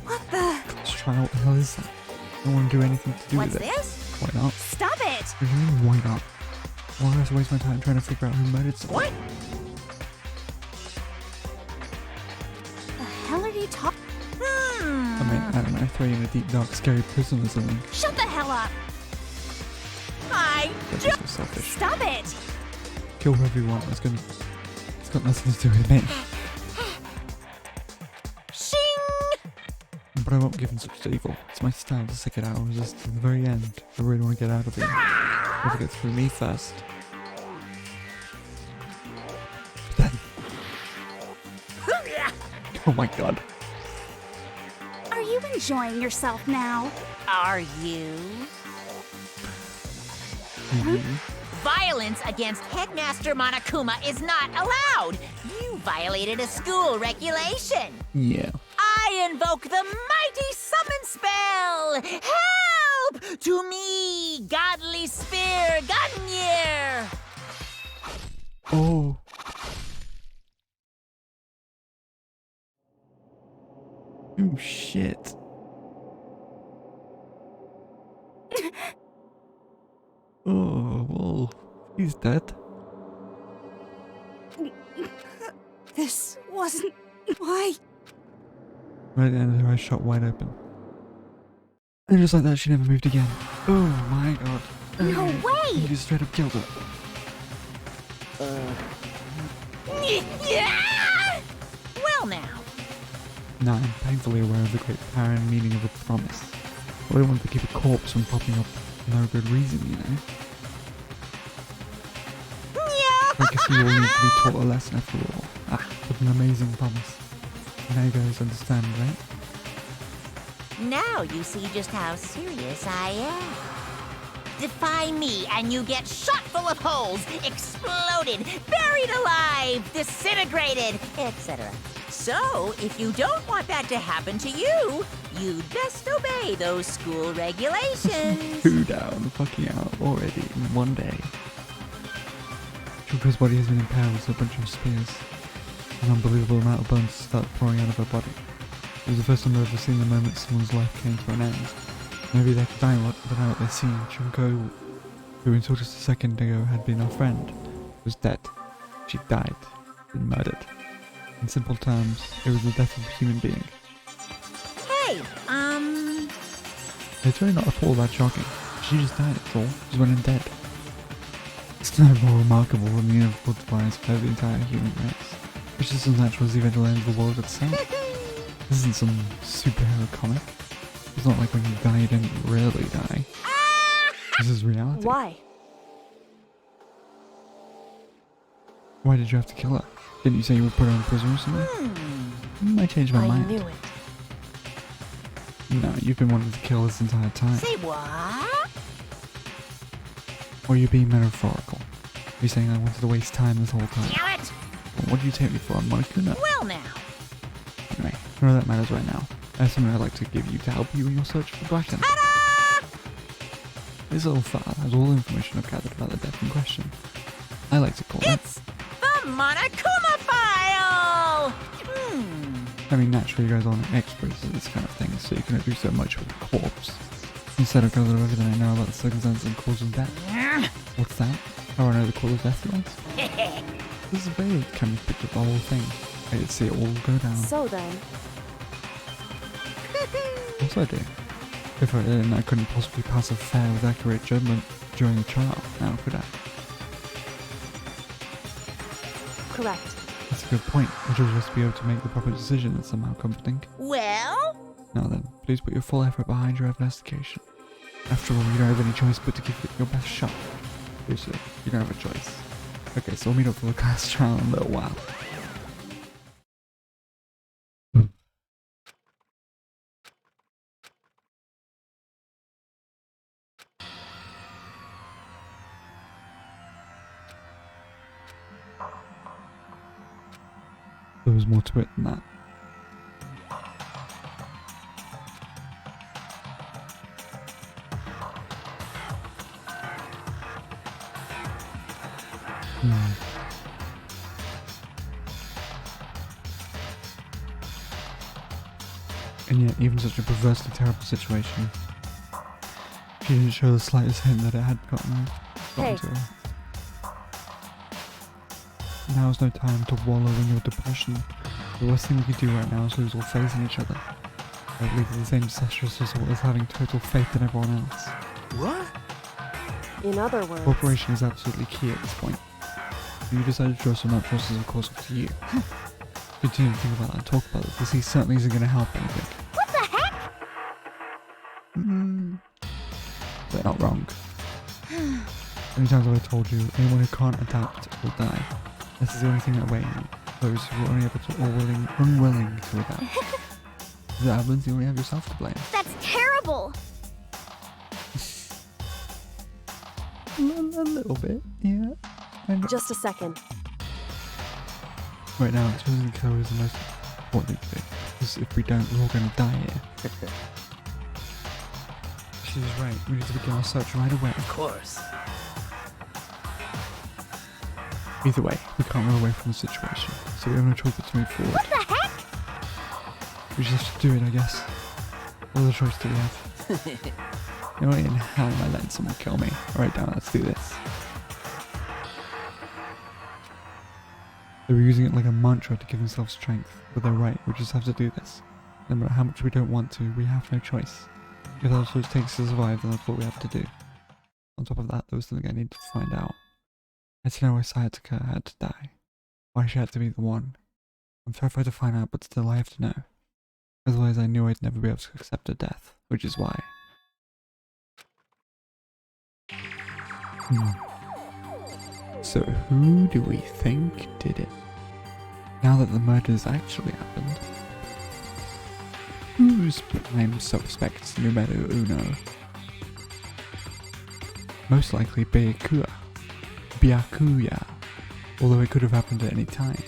What the? Let's try what the hell is that? I don't want to do anything to do What's with it. this? Why not? Stop it! What do you mean, why not? Why do I have to waste my time trying to figure out who murdered someone? What? The hell are you talking? I mean, I don't know, throw you in a deep, dark, scary prison or something. Shut the hell up! I That's just so selfish. Stop it! Kill whoever you want. It's got nothing to do with me. Shing! But I won't give in such to evil. It's my style to stick it out and resist to the very end. I really want to get out of here. Have to get through me first. But then... Oh my god. Are you enjoying yourself now? Are you? Violence against Headmaster Monokuma is not allowed. You violated a school regulation. Yeah. I invoke the mighty summon spell. Help to me, godly spear, Gungnir. Oh. Oh shit. Oh, well, he's dead. This wasn't why. Right at the end of her eyes shot wide open. And just like that, she never moved again. Oh my god. No He way! just straight up killed her. Yeah! Well now, Now I'm painfully aware of the great power and meaning of a promise. I don't want to keep a corpse from popping up for no good reason, you know? I guess you all need to be taught a lesson after all. Ah, what an amazing promise. Now you guys understand, right? Now you see just how serious I am. Defy me and you get shot full of holes, exploded, buried alive, disintegrated, etc. So, if you don't want that to happen to you, you'd best obey those school regulations. 2 down, fucking out already in 1 day. Shuko's body has been impaled with a bunch of spears. An unbelievable amount of bones start pouring out of her body. It was the first time I've ever seen the moment someone's life came to an end. Maybe they could die without what they've seen. Shunko, who until just a second ago had been our friend, was dead. She died. Been murdered. In simple terms, it was the death of a human being. Hey, It's really not at all that shocking. She just died, that's all. Just went in dead. It's no more remarkable than the inevitable demise of the entire human race. It's just as natural as the eventual end of the world itself. This isn't some superhero comic. It's not like when you die, you don't really die. This is reality. Why? Why did you have to kill her? Didn't you say you would put her in prison or something? I changed my mind. I knew it. No, you've been wanting to kill this entire time. say what? Or are you being metaphorical? Are you saying I wanted to waste time this whole time? Damn it! Well, what do you take me for? I'm Monokuna. Well now. Anyway, none of that matters right now. I have something I'd like to give you to help you in your search for Bracken. This little file has all the information I've gathered about the death in question. I like to call it... It's the Monokuma file! I mean, naturally you guys aren't experts at this kind of thing, so you cannot do so much with a corpse. Instead I've gathered everything I know about the circumstances and cause of death. What's that? How do I know the cause of death was? This is a very kind of picture of the whole thing. I did see it all go down. So then, Of course I do. If I didn't, I couldn't possibly pass a fair with accurate judgment during the trial, now could I? correct. That's a good point. I should just be able to make the proper decision. That's somehow comforting. Well? Now then, please put your full effort behind your investigation. After all, you don't have any choice but to give it your best shot. Seriously, you don't have a choice. Okay, so we'll meet up for the class trial in a little while. There was more to it than that. And yet, even such a perversely terrible situation, she didn't show the slightest hint that it had gotten Hey. to her. Now's no time to wallow in your depression. The worst thing we could do right now is lose all faith in each other. I believe the same disastrous result as having total faith in everyone else. What? In other words, Cooperation is absolutely key at this point. If you decide to trust or not trust is of course up to you. Continue to think about that and talk about it, because he certainly isn't going to help anything. What the heck? They're not wrong. How many times have I told you, anyone who can't adapt will die. This is the only thing that way those who are only able to or unwilling to adapt. If that happens, you only have yourself to blame. That's terrible. A little bit, yeah. I know. just a second. Right now, choosing kill is the most important thing to do. Because if we don't, we're all going to die here. She's right, we need to begin our search right away. Of course. Either way, we can't run away from the situation, so we have no choice but to move forward. What the heck? We just have to do it, I guess. What other choice do we have? No way in hell am I letting someone kill me. Alright, now let's do this. They were using it like a mantra to give themselves strength, but they're right, we just have to do this. No matter how much we don't want to, we have no choice. If that's what it takes to survive, then that's what we have to do. On top of that, there was something I needed to find out. I had to know why Sayataka had to die. Why she had to be the one. I'm terrified to find out, but still I have to know. Otherwise I knew I'd never be able to accept a death, which is why. So who do we think did it? Now that the murders actually happened, who's prime suspect numero uno? Most likely Byakuya, although it could have happened at any time.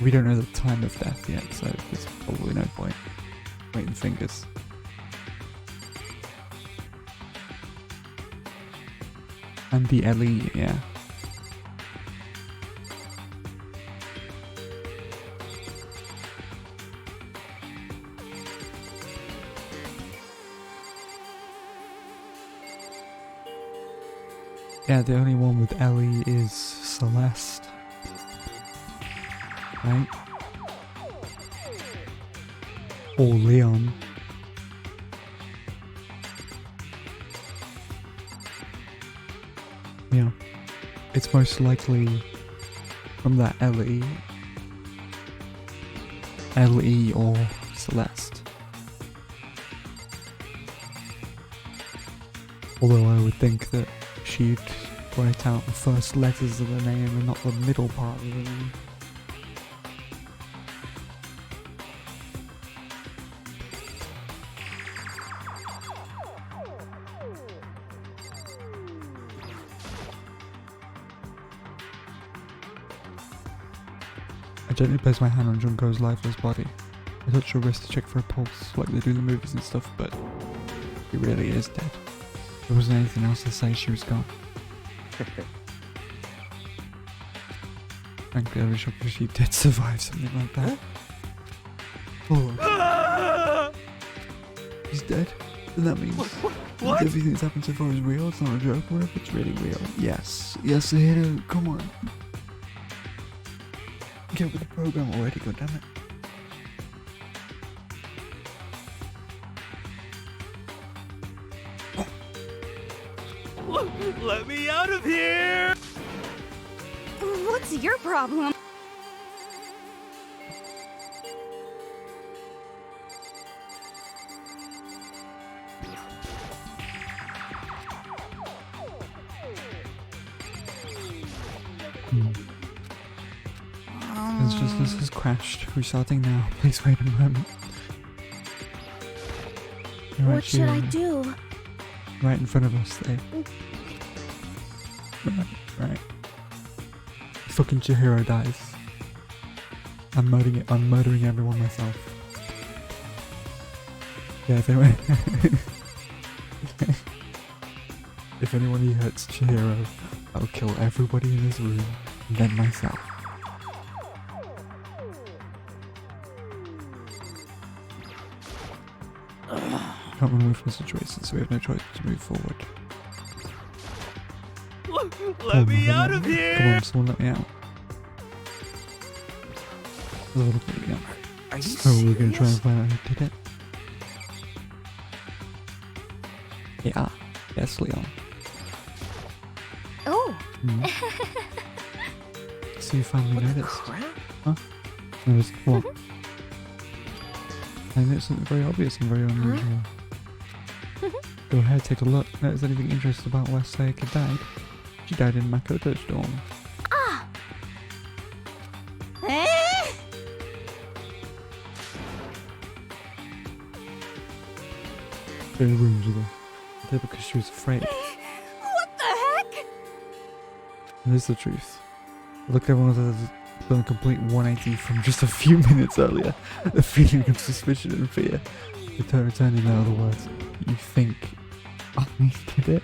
We don't know the time of death yet, so there's probably no point waiting fingers. And the Ellie, yeah. Yeah, the only one with Ellie is Celeste. Right? Or Leon. Yeah. It's most likely from that Ellie or Celeste. Although I would think that she'd write out the first letters of the name and not the middle part of the name. I gently place my hand on Junko's lifeless body. I touch her wrist to check for a pulse, like they do in the movies and stuff, but he really is dead. There wasn't anything else to say she was gone. Frankly, I wish she did survive something like that. Oh. He's dead? Then that means What? everything that's happened so far is real, it's not a joke. What if it's really real? Yes. Yes, Hiro, come on. Get with the program already, goddammit. Let me out of here! What's your problem? It's just this has crashed. Restarting now. Please wait a moment. You're What should I do? Right in front of us, there. Right. Fucking Chihiro dies. I'm murdering everyone myself. Yeah, if anyone if anyone hurts Chihiro, I'll kill everybody in this room, and then myself. Can't run away from the situation, so we have no choice to move forward. Let me out of Come here! on, someone let me out. Oh, look at me. Are you Oh, we're gonna try and serious? find out who did it. Yeah. Yes, Leon. Oh. So you finally What the noticed. crap? Huh? Noticed what? I noticed something very obvious and very unusual. Go ahead, take a look. Notice anything interesting about where Sayaka died? She died in Makoto's dorm. Ah. In rooms with her. There because she was afraid. What the heck? And this is the truth. Look at everyone else has done a complete 180 from just a few minutes earlier. The feeling of suspicion and fear. Returning, in other words, you think I did it?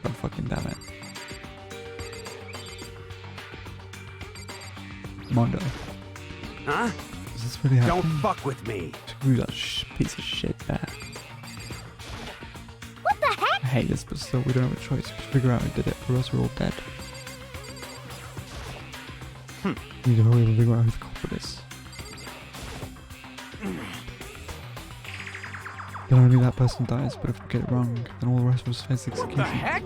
God fucking damn it. Mondo. Huh? Is this really happening? Don't fuck with me. Screw that piece of shit there. What the heck? I hate this, but still, we don't have a choice. We should figure out who did it, or else we're all dead. We need to hurry up and figure out who the culprit is. Then only that person dies, but if we get it wrong, then all the rest of us face What the execution. heck?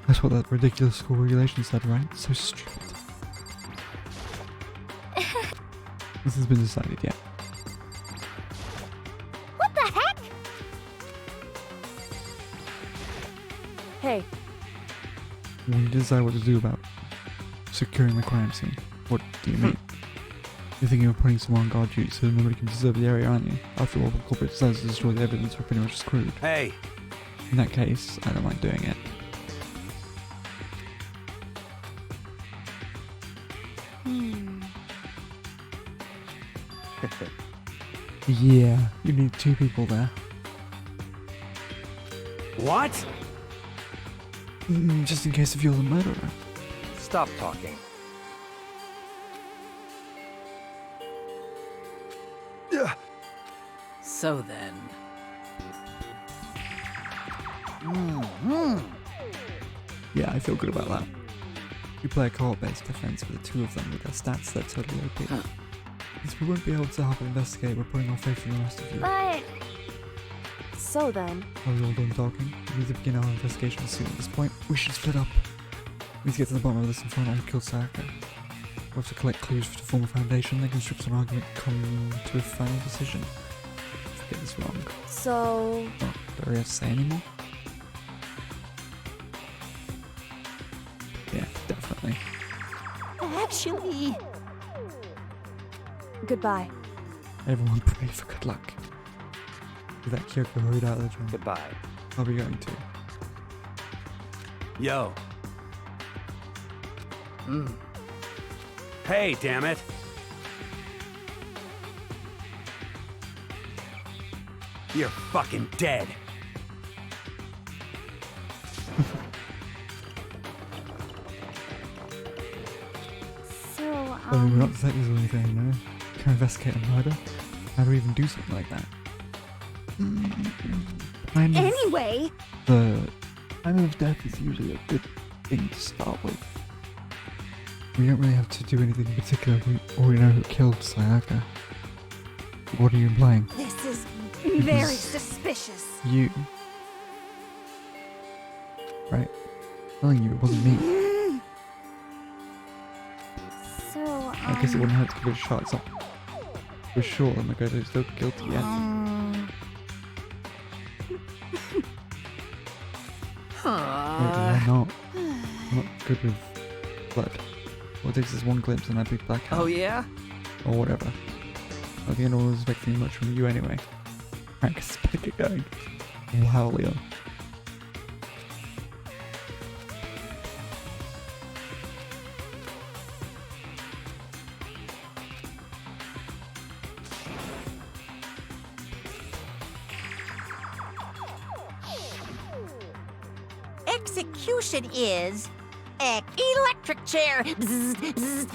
That's what that ridiculous school regulation said, right? So stupid. This has been decided yet. What the heck? Hey, We need to decide what to do about securing the crime scene. What do you mean? You're thinking of putting someone on guard duty so nobody can disturb the area, aren't you? After all, if the corporate decides to destroy the evidence, we're pretty much screwed. Hey, In that case, I don't mind doing it. Yeah, you need 2 people there. what? Just in case if you're the murderer. Stop talking. So then. Yeah, I feel good about that. You play a co-op-based defense with the 2 of them with their stats that are totally OP. Since we won't be able to help investigate, we're putting our faith in the rest of you. But so then. Are we all done talking? We need to begin our investigation soon. At this point, we should split up. We need to get to the bottom of this and find out who killed Sayaka. We'll have to collect clues to form a foundation, then construct an argument, come to a final decision. If I get this wrong. So. Oh, do we have to say anymore? Yeah, definitely. actually... Goodbye. Everyone pray for good luck. With that Kyoko hurried out of the drum. Goodbye. I'll be going to. Yo. Hey, damn it. You're fucking dead. So, I mean, we're not detectives or anything, no? Can investigate a murder? How do we even do something like that? Kind of Anyway, the time of death is usually a good thing to start with. We don't really have to do anything in particular. We already know who killed Sayaka. What are you implying? this is It very was suspicious. You. Right? Telling you, it wasn't me. So, I guess it wouldn't hurt to give it a shot. It's not for sure that Makoto's still guilty yet. Maybe I'm not good with blood. All it takes is one glimpse and I'd be black out. Oh yeah? Or whatever. I think anyone was expecting much from you anyway. Right, guess it's better get going. Wow, Leon. Execution is electric chair. Bzz, bzz,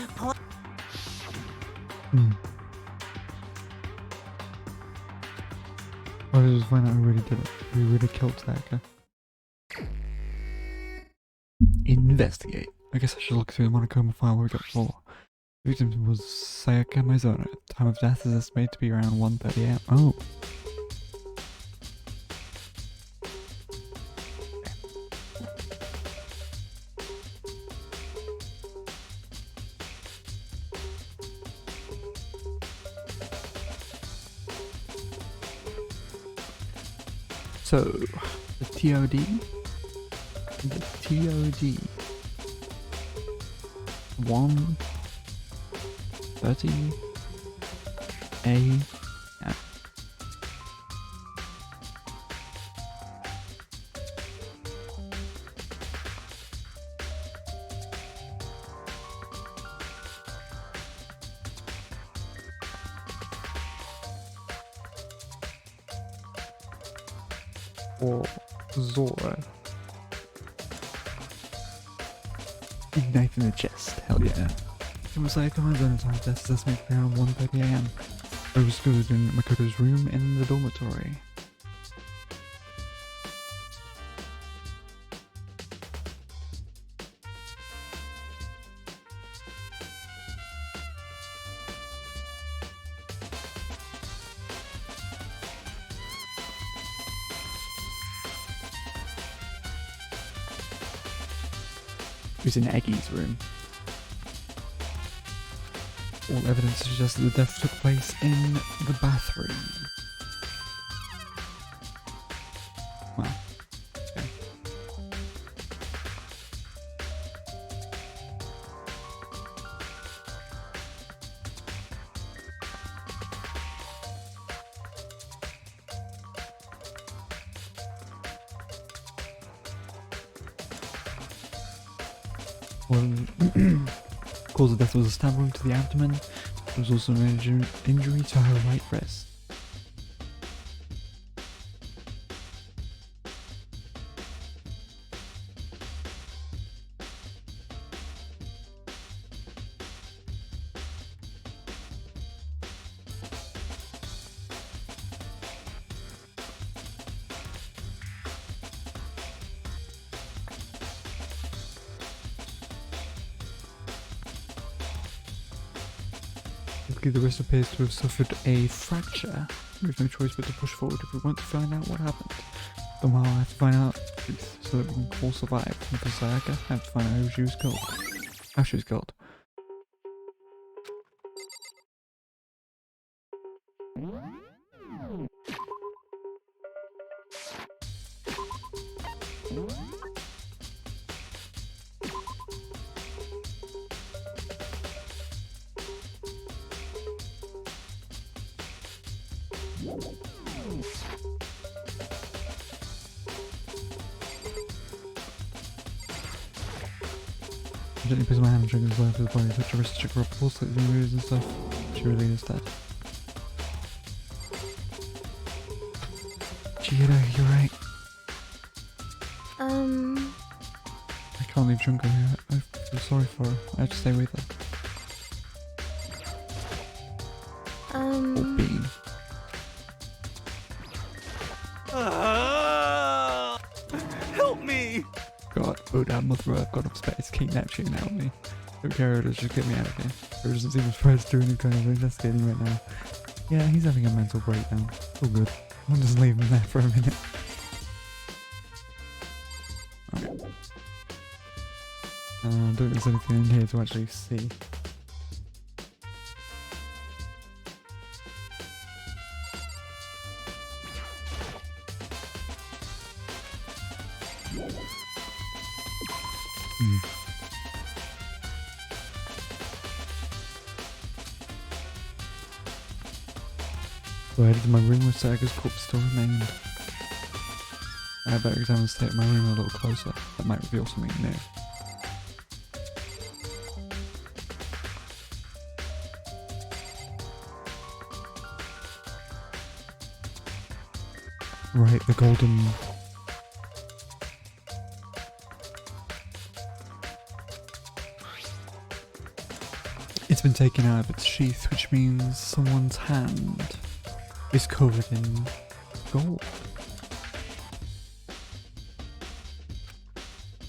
Why did I just find out who really did it? Who really killed Sayaka? Investigate. I guess I should look through the Monochrome file where we got before. The victim was Sayaka Mizono. Time of death is estimated to be around 1:30 AM. Oh. So, the TOD? The TOD. 1:30 AM. Or Zora. Ignite in the chest, hell yeah. It was like on zone time test is estimated to be around 1:30 AM. I was stood in Makoto's room in the dormitory. It was in Aki's room. all evidence suggests that the death took place in the bathroom. Well, okay. Well, cause of death was a stab wound to the abdomen. There was also an injury to her right wrist. The wrist appears to have suffered a fracture. We have no choice but to push forward if we want to find out what happened. Somehow I have to find out the truth so that we can all survive. And for Sayaka, I have to find out who she was killed. How she was killed. I gently place my hand on Dragon's leg to the body, touch her wrist to check her up pulse, like the moves and stuff. She really is dead. Chihiro, you're right. I can't leave Junko here. I feel sorry for her. I have to stay with her. Or Bean. Help me! God, oh damn, mother, I've got up space. Keep Neptune help me. Don't care, let's just get me out of here. There doesn't seem surprised to do any kind of investigating right now. Yeah, he's having a mental breakdown. All good. I'll just leave him there for a minute. Okay. I don't think there's anything in here to actually see. So I headed to my room where Sayaka's corpse still remained. I had better examine the state of my room a little closer. That might reveal something new. Right, the golden... It's been taken out of its sheath, which means someone's hand is covered in gold.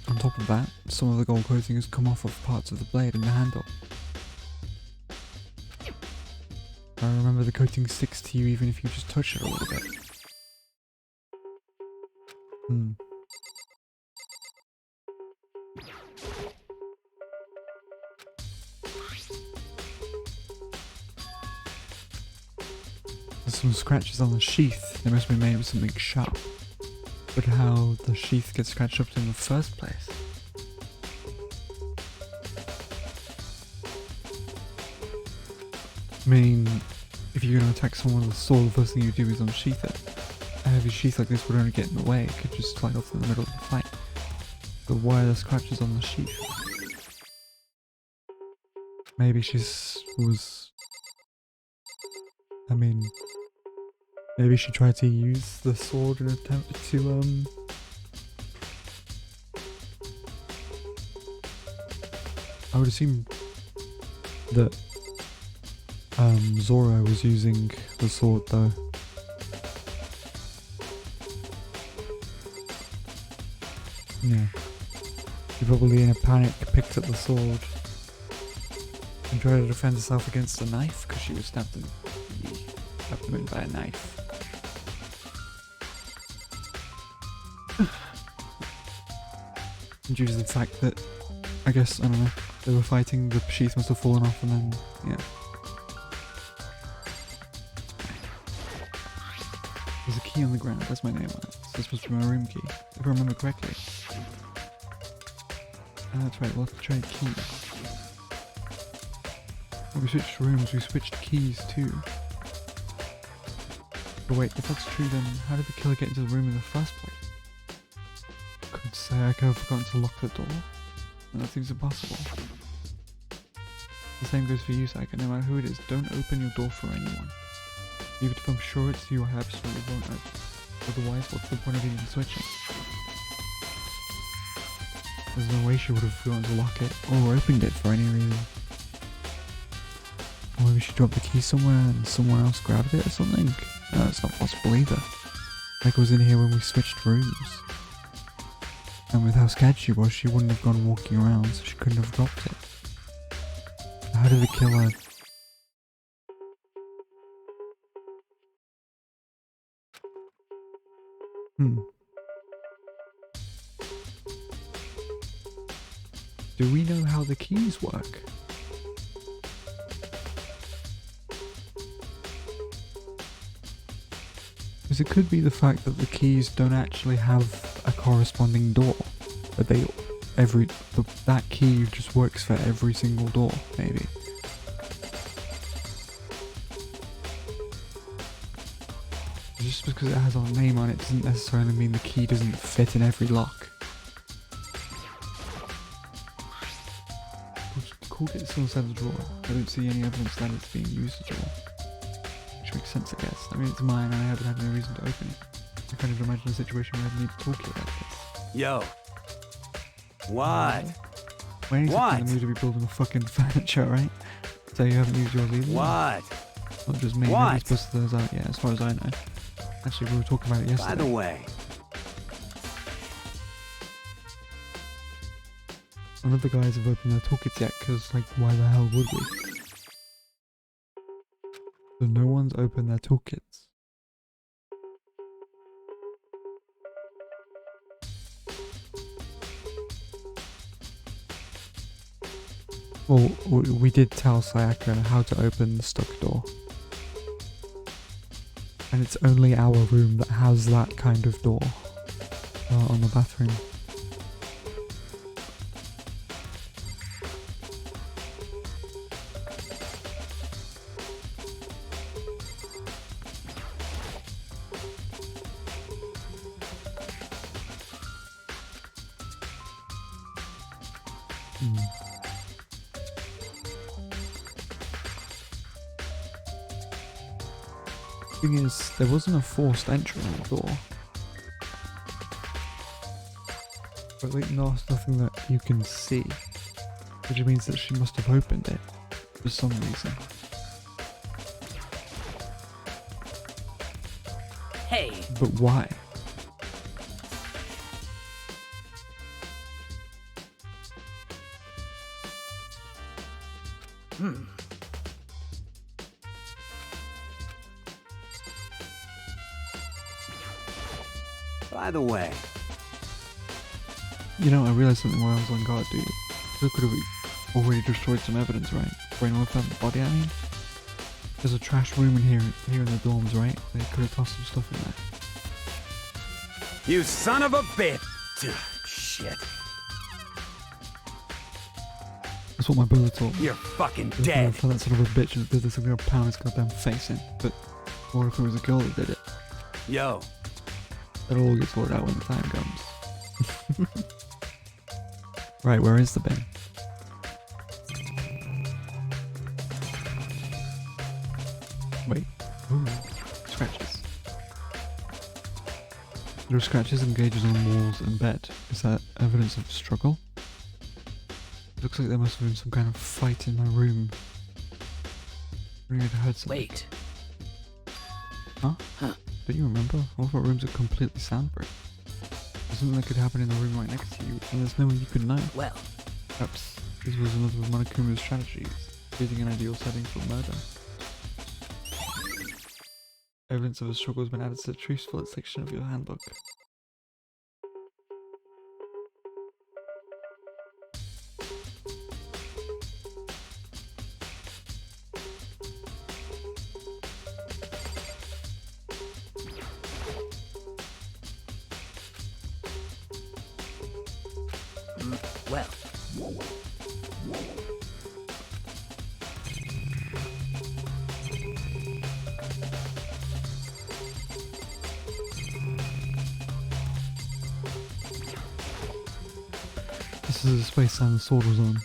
On top of that, some of the gold coating has come off of parts of the blade and the handle. I remember the coating sticks to you even if you just touch it a little bit. There's some scratches on the sheath. They must be made with something sharp. But how the sheath gets scratched up in the first place? I mean, if you're going to attack someone with a sword, the first thing you do is unsheath it. A heavy sheath like this would only get in the way. It could just slide off in the middle of the fight. But why are there scratches on the sheath? Maybe maybe she tried to use the sword in an attempt to, I would assume that, Zoro was using the sword though. Yeah. She probably in a panic picked up the sword and tried to defend herself against a knife because she was stabbed in the abdomen by a knife. Due to the fact that, I guess, I don't know, they were fighting, the sheath must have fallen off and then, yeah. key on the ground. That's my name on it. So it's supposed to be my room key, if I remember correctly. That's right, we'll have to try keys. When we switched rooms, we switched keys too. But wait, if that's true, then how did the killer get into the room in the first place? Could say I could have forgotten to lock the door. And that seems impossible. The same goes for you, Saika. No matter who it is, don't open your door for anyone. Even if I'm sure it's you, I absolutely won't open. Otherwise, what's the point of even switching? There's no way she would have forgotten to lock it, or opened it for any reason. Or maybe she dropped the key somewhere and someone else grabbed it or something? No, that's not possible either. Like it was in here when we switched rooms. And with how scared she was, she wouldn't have gone walking around, so she couldn't have dropped it. How did the killer... Do we know how the keys work? Because it could be the fact that the keys don't actually have a corresponding door. But that key just works for every single door, maybe. Just because it has our name on it doesn't necessarily mean the key doesn't fit in every lock. Cool, it still inside the drawer. I don't see any evidence that it's being used at all. Which makes sense, I guess. I mean, it's mine and I haven't had any reason to open it. I can't even imagine a situation where I need to talk to you about this. Yo. What? When are you What? telling me to be building a fucking furniture, right? So you haven't used yours either? What? Not just me, What? nobody's busted those out yet, as far as I know. Actually, we were talking about it yesterday. By the way. None of the guys have opened their toolkits yet, because, like, why the hell would we? So no one's opened their toolkits. Well, we did tell Sayaka how to open the stuck door. And it's only our room that has that kind of door on the bathroom. Thing is, there wasn't a forced entry on the door. But like, nothing that you can see. Which means that she must have opened it for some reason. Hey! But why? By the way. You know, I realized something while I was on guard, dude. So could have already destroyed some evidence, right? Brain off that body, I mean. There's a trash room in here in the dorms, right? They could have tossed some stuff in there. You son of a bitch! Shit. That's what my brother taught me. You're fucking For dead. that son of a bitch that did this, I'm gonna pound his goddamn face in. But what if it was a girl that did it? Yo. That all gets sorted out when the time comes. Right, where is the bin? Wait. Ooh, scratches. There are scratches and gauges on walls and bed. Is that evidence of struggle? Looks like there must have been some kind of fight in my room. I think I'd heard something. Wait. Huh? Huh. Don't you remember? All of our rooms are completely soundproof. There's something that could happen in the room right next to you, and there's no one you could know. Well. Perhaps this was another of Monokuma's strategies, creating an ideal setting for murder. Evidence of a struggle has been added to the truthful section of your handbook. Well. This is a space and the sword was on.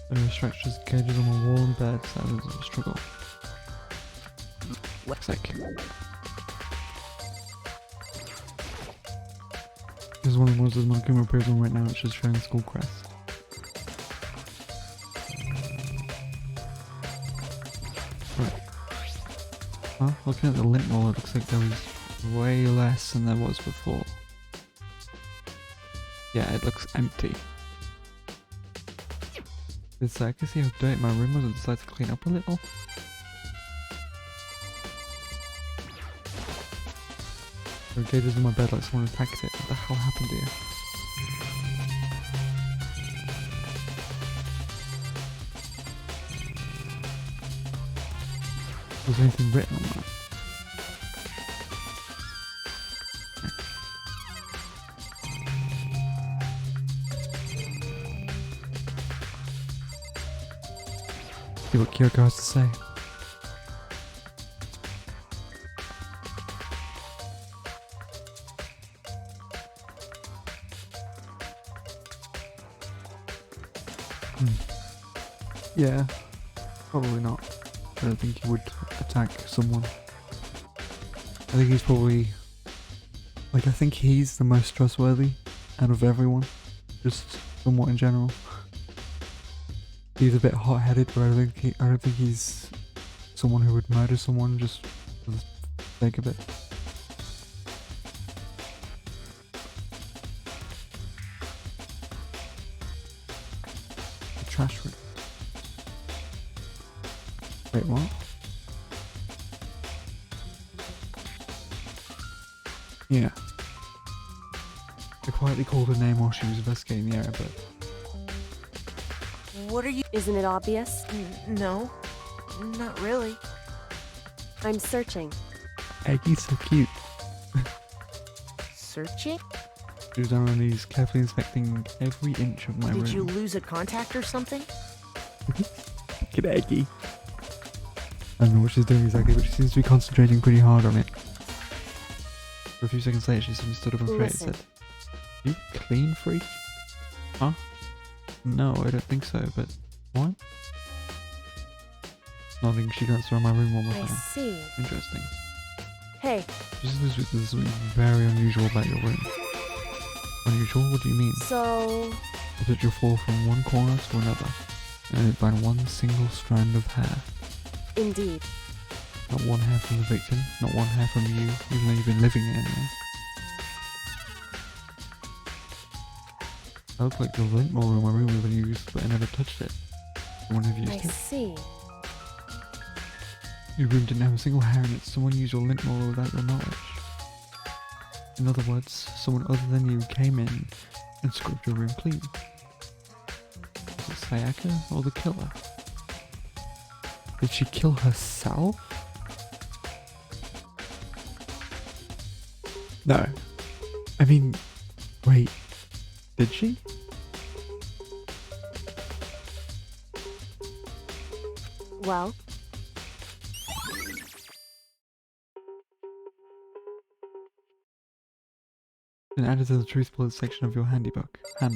There are stretches, cages on the wall and beds. That was a struggle. What? Sick. This is one of the monsters Monokuma appears on right now, which is showing Skull Crest. Right. Well, looking at the lint roll, it looks like there was way less than there was before. Yeah, it looks empty. I can see how dirty my room was and decided to clean up a little. There are cages in my bed like someone attacked it. What the hell happened here? Was there anything written on that? See what Kyoko has to say. Yeah, probably not. I don't think he would attack someone. I think he's probably... Like, I think he's the most trustworthy out of everyone. Just somewhat in general. He's a bit hot-headed, but I don't think he's someone who would murder someone just for the sake of it. The trash room. Wait, what? Yeah. I quietly called her name while she was investigating the area, but... What are you? Isn't it obvious? No. Not really. I'm searching. Aki's so cute. Searching? She was down on her knees, carefully inspecting every inch of my room. Did you lose a contact or something? Look at Akii. I don't know what she's doing exactly, but she seems to be concentrating pretty hard on it. For a few seconds later, she suddenly stood up and straight and said, "You clean freak? Huh? No, I don't think so, but what?" Nodding, she glanced around my room one more I time. see. Interesting. Hey. There's something very unusual about your room. Unusual? What do you mean? So... That you'll fall from one corner to another, and only find one single strand of hair. Indeed. Not one hair from the victim, not one hair from you, even though you've been living in it. That looked like the lint roller in my room was used, but I never touched it. Someone have used I it. see. Your room didn't have a single hair in it. Someone used your lint roller without your knowledge. In other words, someone other than you came in and scrubbed your room clean. Was it Sayaka or the killer? Did she kill herself? No. I mean, wait. Did she? Well... Then added to the truth bullet section of your handbook. I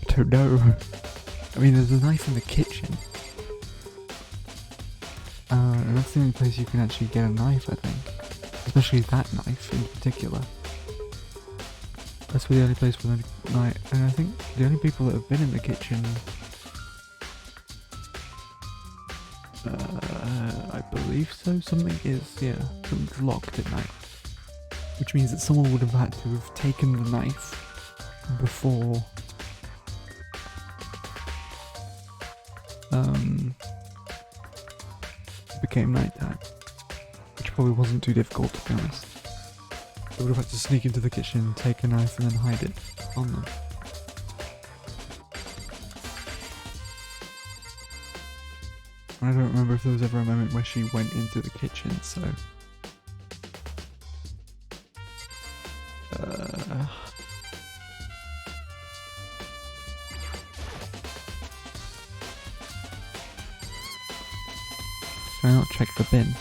don't know. I mean, there's a knife in the kitchen. And that's the only place you can actually get a knife, I think. Especially that knife in particular. That's the only place with a knife. And I think the only people that have been in the kitchen... I believe so. Something is, yeah, something's locked at night. Which means that someone would have had to have taken the knife before it became nighttime, which probably wasn't too difficult, to be honest. They would have had to sneak into the kitchen, take a knife, and then hide it on them. I don't remember if there was ever a moment where she went into the kitchen, so... Can I not check the bin?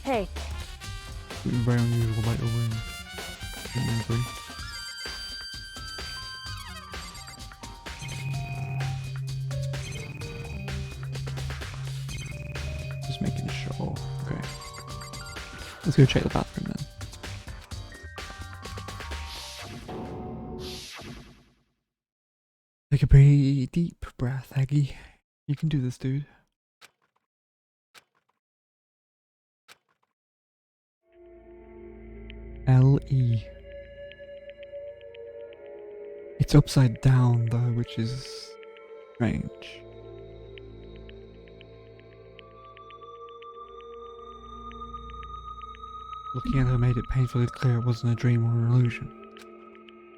Hey, Very unusual about your room. Don't agree. Just making sure. Okay. Let's go check the bathroom then. Take a pretty deep breath, Akii. You can do this, dude. L-E. It's upside down though, which is strange. Looking at her made it painfully clear it wasn't a dream or an illusion.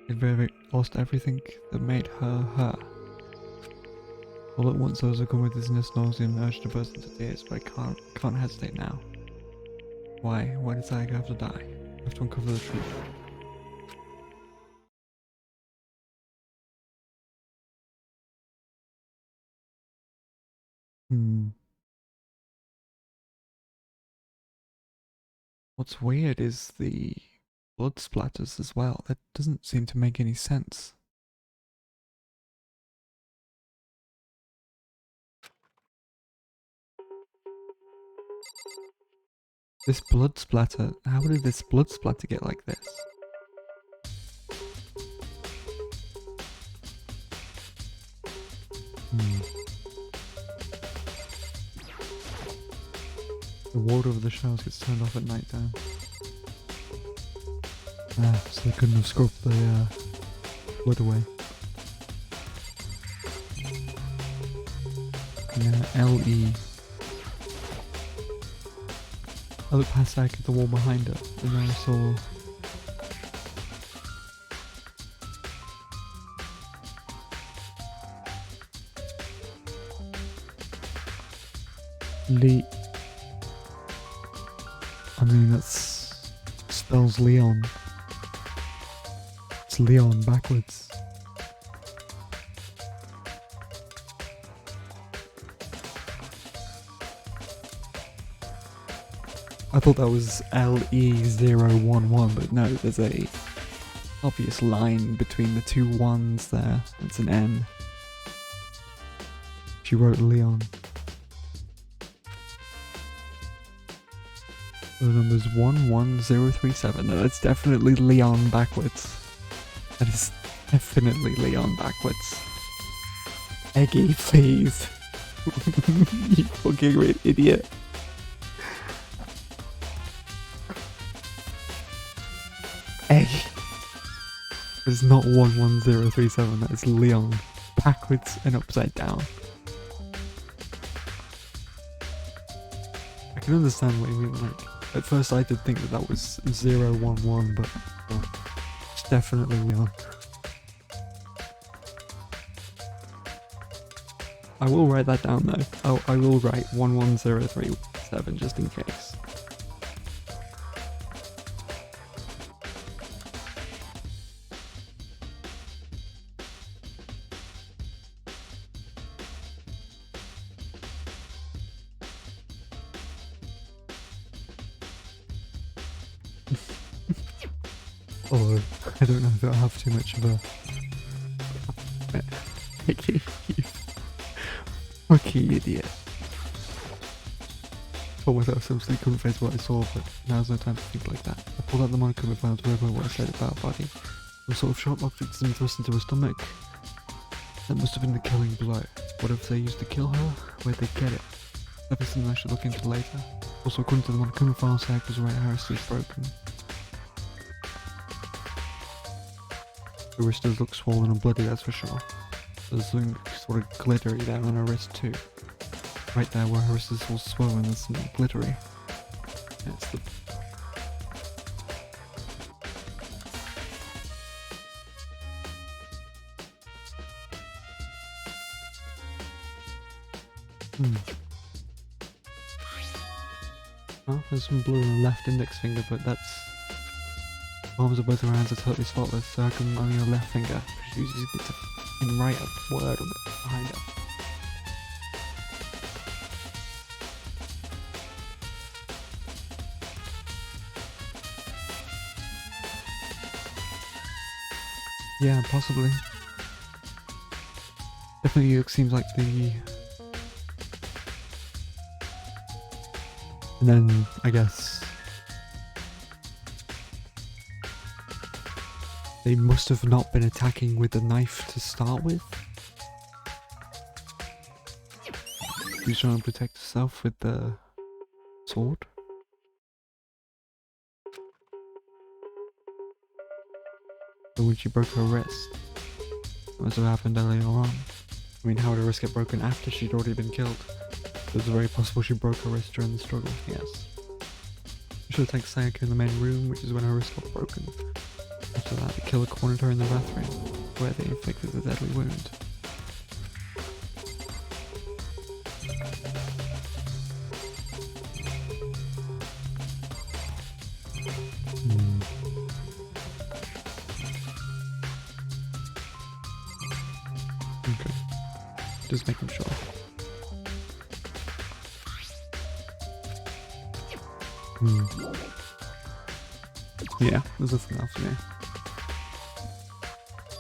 It very lost everything that made her her. All at once I was overcome with dizziness, nausea, and urge to burst into tears, but I can't hesitate now. Why? Why did Saga have to die? I have to uncover the truth. What's weird is the blood splatters as well. That doesn't seem to make any sense. This blood splatter, how did this blood splatter get like this? The water over the showers gets turned off at night time. So they couldn't have scrubbed the blood away. Yeah, L-E. I looked past Akii at the wall behind her, and then I saw... Lee. I mean, that's... spells Leon. It's Leon backwards. I thought that was LE011, but no, there's a obvious line between the two ones there. It's an N. She wrote Leon. The number's 11037. No, that's definitely Leon backwards. That is definitely Leon backwards. Akii, please. You fucking weird idiot. Akii. It's not 11037, that is Leon. Backwards and upside down. I can understand what you mean, like, at first I did think that that was 011, but it's definitely Leon. I will write that down though. I will write 11037 just in case. Although, I don't know if it'll have too much of a... Akii, you fucking idiot. Told myself I simply couldn't face what I saw, but now's no time to think like that. I pulled out the moniker and found to remember what I said about Buddy. Some sort of sharp object had been thrust into her stomach. That must have been the killing blow. What if they used to kill her? Where'd they get it? That'd be something I should look into later. Also, according to the moniker, file sag was right heresy is broken. The wrist does look swollen and bloody, that's for sure. There's something sort of glittery down on her wrist too. right there where her wrist is all swollen and some glittery. Yeah, it's the... Oh, there's some blue on the left index finger, but that's... Palms of both her hands are totally spotless, so how come only her left finger? She uses it to fucking write a word on it behind her. Yeah, possibly. Definitely seems like the... And then, I guess... They must have not been attacking with the knife to start with. She's trying to protect herself with the sword. But when she broke her wrist, that was what happened earlier on. I mean, how would her wrist get broken after she'd already been killed? So it's very possible she broke her wrist during the struggle, yes. She should attack Sayaka in the main room, which is when her wrist got broken. After that, the killer cornered her in the bathroom, where they inflicted the deadly wound. Okay. Just making sure. Yeah, there's nothing else here.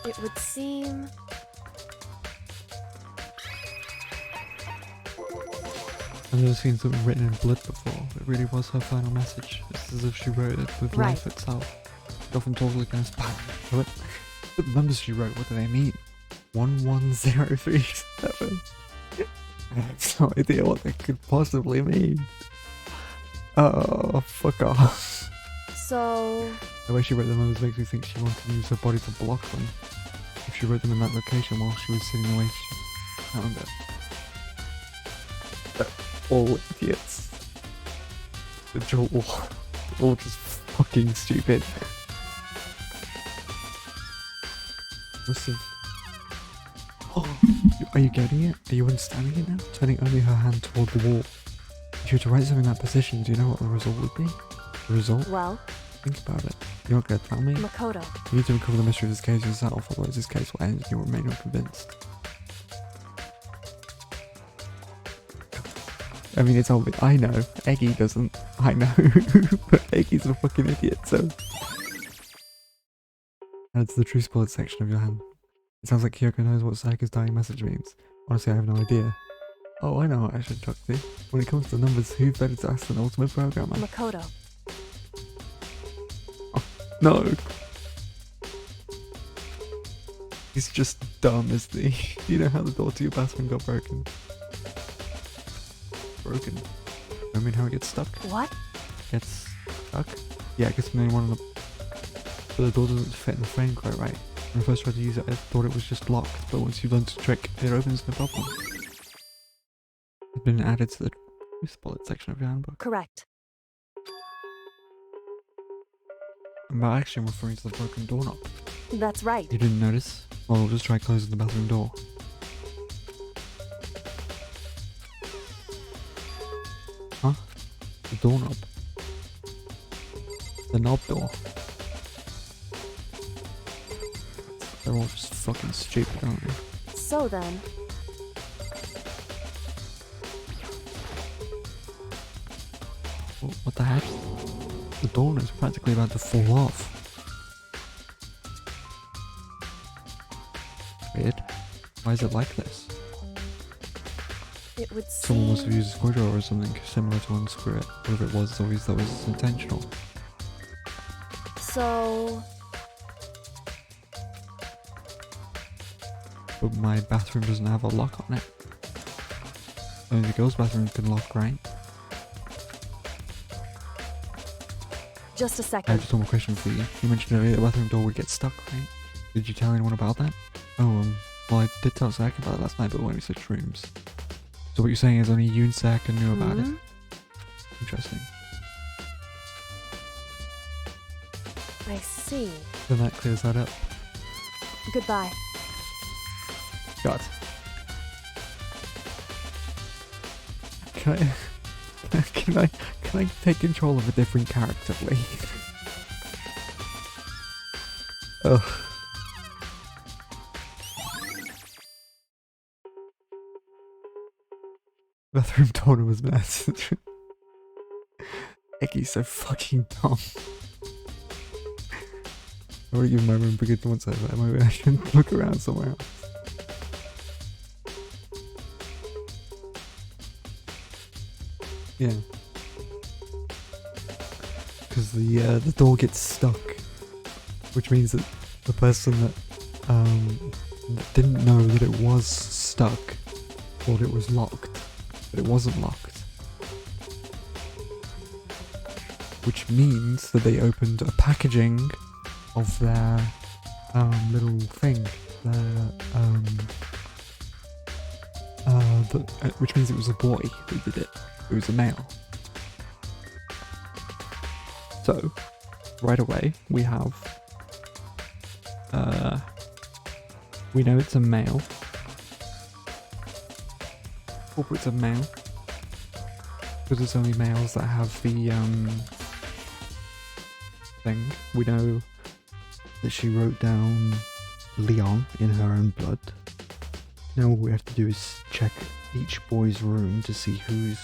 It would seem... I've never seen something written in blood before. It really was her final message. It's as if she wrote it with life itself. She often talks against bang. But the numbers she wrote, what do they mean? 11037. I have no idea what they could possibly mean. Oh, fuck off. So... The way she wrote the numbers makes me think she wanted to use her body to block them. If she wrote them in that location while she was sitting the way she found it. They're all idiots. They're all just fucking stupid. Must have... Oh, are you getting it? Are you understanding it now? Turning only her hand toward the wall. If you were to write something in that position, do you know what the result would be? The result? Well? Think about it. You're not going to tell me? Makoto. You need to uncover the mystery of this case yourself, otherwise this case will end and you'll remain unconvinced. I mean, it's obvious. I know. Akii doesn't. I know. But Aki's a fucking idiot, so... Add to the true bullet section of your hand. It sounds like Kyoko knows what Sayaka's dying message means. Honestly, I have no idea. Oh, I know what I should talk to. When it comes to numbers, who better to ask than Ultimate Programmer? Makoto. Oh, no! He's just dumb, isn't he? You know how the door to your bathroom got broken? Broken. I mean how it gets stuck? What? Gets stuck? Yeah, I guess maybe one of the... But the door doesn't fit in the frame quite right. When I first tried to use it, I thought it was just locked, but once you've learned the trick, it opens no problem. It's been added to the truth bullet section of your handbook. Correct. But actually I'm referring to the broken doorknob. That's right. You didn't notice? Well, we'll just try closing the bathroom door. Huh? The doorknob. The knob door. They're all just fucking stupid, aren't they? So then... What the heck? The door is practically about to fall off. Weird. Why is it like this? It would Someone must have seem... used a screwdriver or something similar to unscrew it. Whatever it was, it's obvious that was intentional. So... But my bathroom doesn't have a lock on it. Only the girls' bathroom can lock, right? Just a I second. have just one more question for you. You mentioned earlier the bathroom door would get stuck, right? Did you tell anyone about that? Oh, well I did tell Zach about it last night, but when we switched rooms. It's So what you're saying is only Yunsaka knew about it. Interesting. I see. Then that clears that up. Goodbye. God. Can I take control of a different character, please? Ugh. Bathroom toner was mess. Aki's so fucking dumb. I already given my room brigade once over. Maybe I should look around somewhere else. Yeah. Because the door gets stuck, which means that the person that didn't know that it was stuck thought it was locked, but it wasn't locked. Which means that they opened a packaging of their little thing, which means it was a boy who did it. It was a male. So, right away, we have, we know it's a male. Culprit's a male. Because it's only males that have the, thing. We know that she wrote down Leon in her own blood. Now all we have to do is check each boy's room to see whose,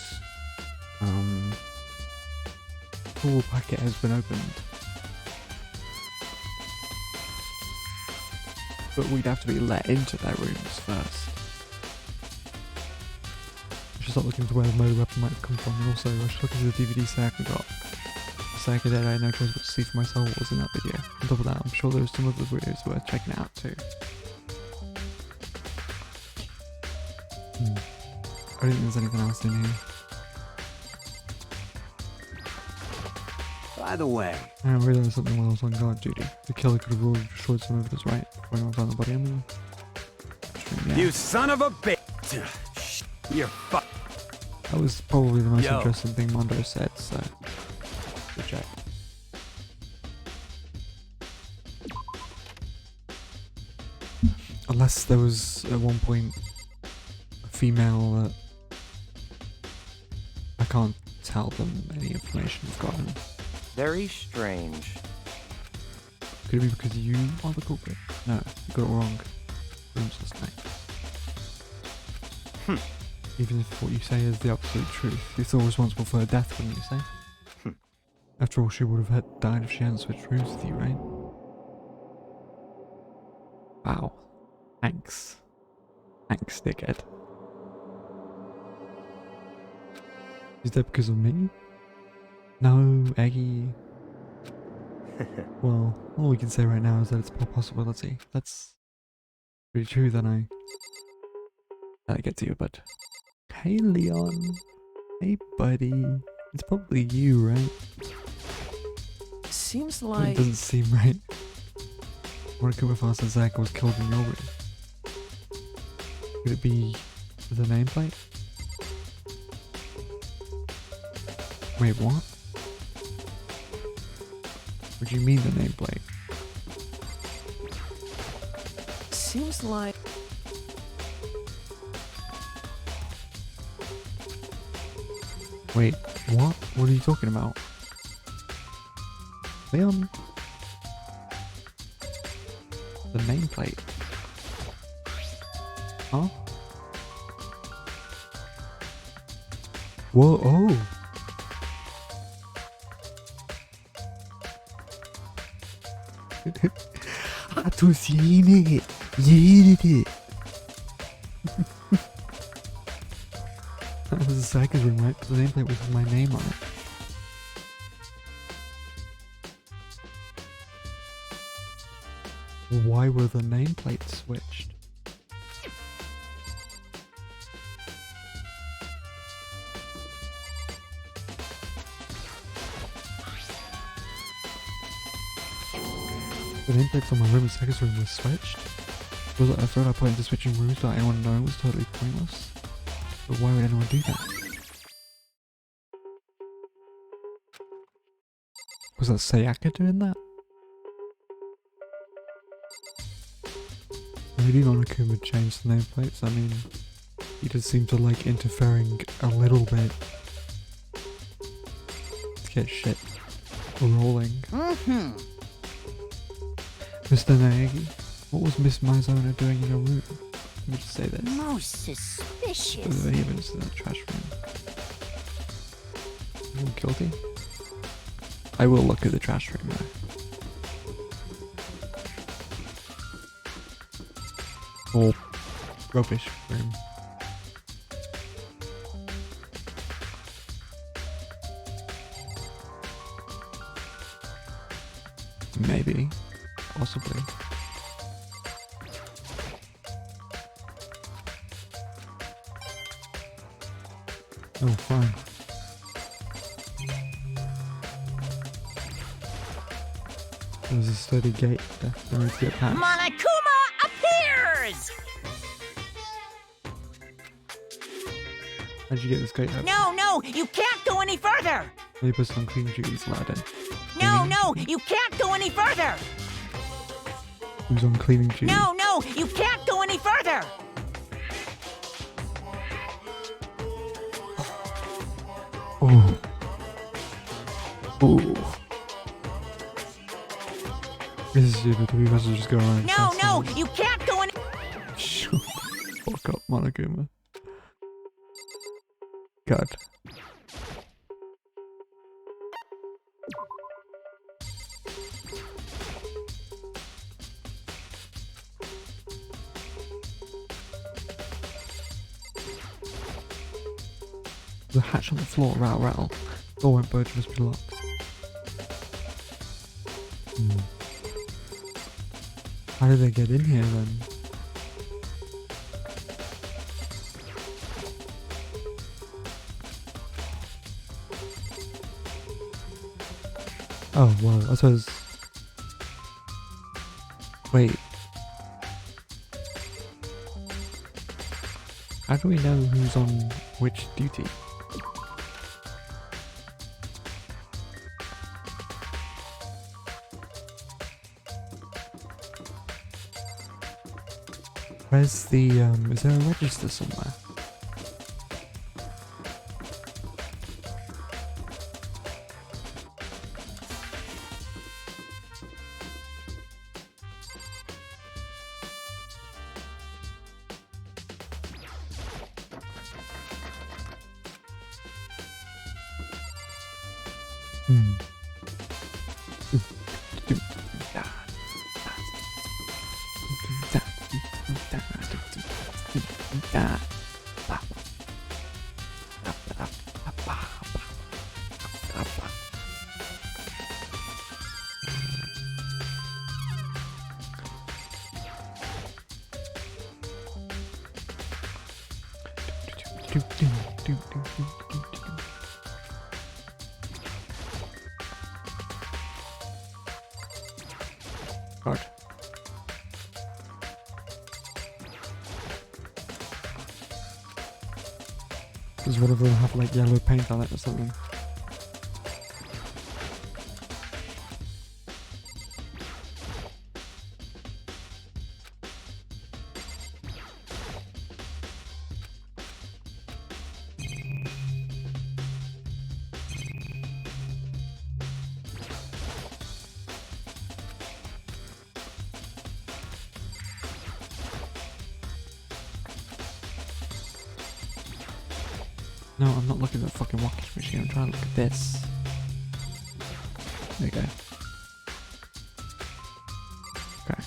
pool packet has been opened. But we'd have to be let into their rooms first. I should start looking to where the murder weapon might have come from, and also I should look into the DVD Sayaka got. Sayaka did, I had no choice but to see for myself what was in that video. On top of that, I'm sure there's some other videos worth checking out too. I don't think there's anything else in here. By the way, I realised something while I was on guard duty. The killer could have already destroyed some of us, right? Before anyone found the body. I mean, yeah. you son of a bitch! You're fucked. That was probably the most interesting thing Mondo said, so good check. Unless there was at one point a female that I can't tell them any information we've gotten. Very strange. Could it be because you are the culprit? No, you got it wrong. Rooms last night. Even if what you say is the absolute truth, you're still responsible for her death, wouldn't you say? After all, she would have died if she hadn't switched rooms with you, right? Wow. Thanks. Thanks, dickhead. Is that because of me? No, Akii. Well, all we can say right now is that it's a possibility. That's pretty true, then I get to you, but... Hey, Leon. Hey, buddy. It's probably you, right? Seems But like... it doesn't seem right. What it could be fast as Zach was killed in your room. Could it be the nameplate? Wait, what? What do you mean the nameplate? Seems like... Wait, what? What are you talking about? Leon? The nameplate? Huh? Whoa, oh! I seen it! You did it! That was the second room, right? But the nameplate was with my name on it. Why were the nameplates switched? The nameplates on my room and second room were switched? Was it a threat I put into switching rooms without anyone knowing was totally pointless? But why would anyone do that? Was that Sayaka doing that? Maybe Monokuma changed the nameplates. I mean, he does seem to like interfering a little bit to get shit rolling. Mr. Naegi, what was Miss Mizona doing in your room? Let me just say this. Most suspicious. Is there any evidence in that trash room? Are you guilty? I will look at the trash room though. Or rubbish room. Maybe. Possibly. Oh, fine. There's a steady gate there. I need to get past. Monokuma appears! How'd you get this gate up? No, you can't go any further! Maybe put some clean duties allowed in. No, you can't go any further! Who's on cleaning duty? No, you can't go any further! Oh. Oh. This is stupid. We must just go around. No, you can't go any. Shut the fuck up, Monokuma. God. The hatch on the floor, rattle, rattle. Door won't budge, must be locked. How did they get in here then? Oh, well, I suppose... Wait. How do we know who's on which duty? Where's the, is there a register somewhere? God. Does one of them have like yellow paint on it or something? No, I'm not looking at the fucking walkie machine, I'm trying to look at this. There you go. Okay.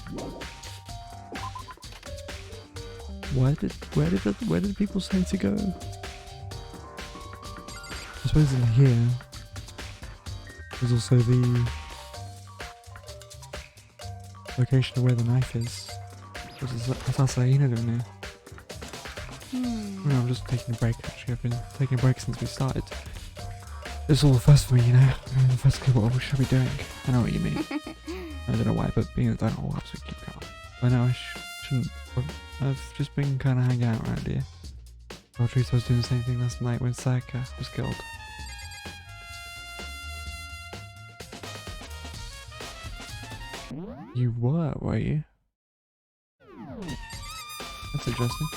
Where did people say to go? I suppose in here there's also the location of where the knife is. What's Asaina doing here? No, I'm just taking a break actually. I've been taking a break since we started. It's all the first for me, you know. The first clue what we should be doing. I know what you mean. I don't know why, but being that I don't know, so keep calm. I know I shouldn't. I've just been kind of hanging out around here. Rodriguez was doing the same thing last night when Sayaka was killed. You were you? That's interesting.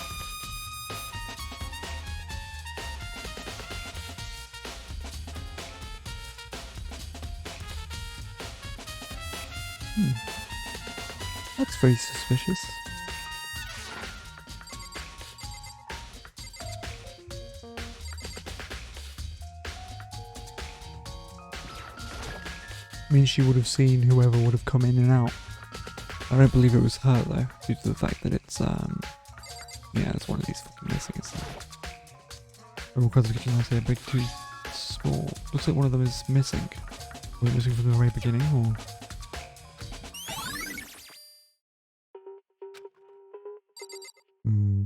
That's very suspicious. I mean, she would have seen whoever would have come in and out. I don't believe it was her though, due to the fact that it's yeah, it's one of these fucking missing, isn't it? All kinds of kitchen lights here, big, too small. Looks like one of them is missing. Was it missing from the very beginning, or? Hmm.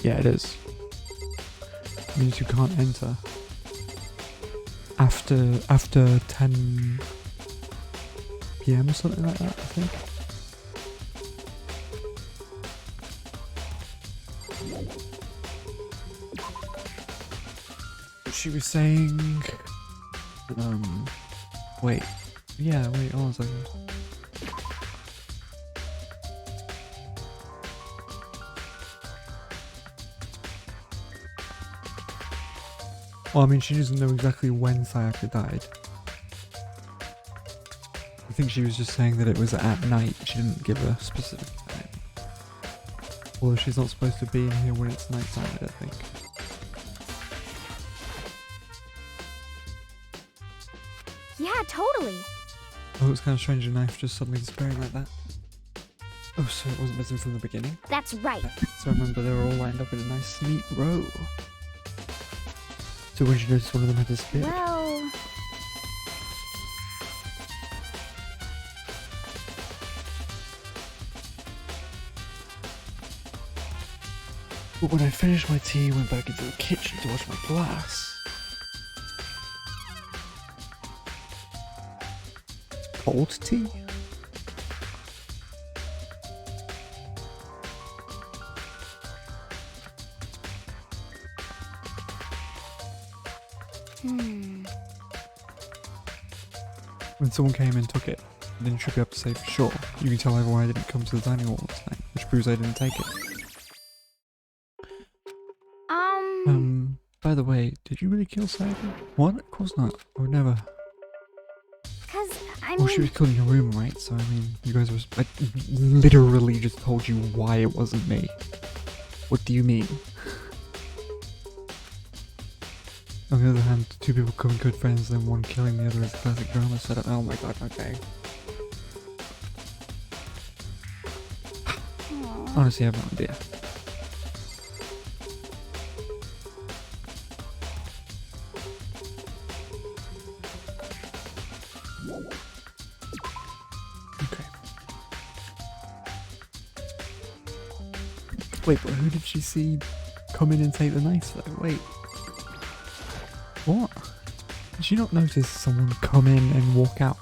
Yeah, it is. It means you can't enter after 10 PM or something like that, I think. She was saying, wait, hold on a second. Well, I mean, she doesn't know exactly when Sayaka died. I think she was just saying that it was at night. She didn't give a specific time. Although she's not supposed to be in here when it's nighttime, I don't think. Yeah, totally. Oh, it's kind of strange, a knife just suddenly disappearing like that. Oh, so it wasn't missing from the beginning? That's right. So remember, they were all lined up in a nice, neat row. So when did you notice one of them had disappeared? Well... But when I finished my tea and went back into the kitchen to wash my glass... Cold tea? When someone came and took it, then you should be able to say for sure. You can tell everyone I didn't come to the dining hall last night, which proves I didn't take it. By the way, did you really kill Sayaka? What? Of course not. I would never. Cause, I mean... Well, she was killed in your room, right? So, I mean, you guys were... I literally just told you why it wasn't me. What do you mean? On the other hand, two people becoming good friends, then one killing the other is a classic drama setup. Oh my god, okay. Honestly, I have no idea. Okay. Wait, but who did she see come in and take the knife though? Wait. What? Did she not notice someone come in and walk out?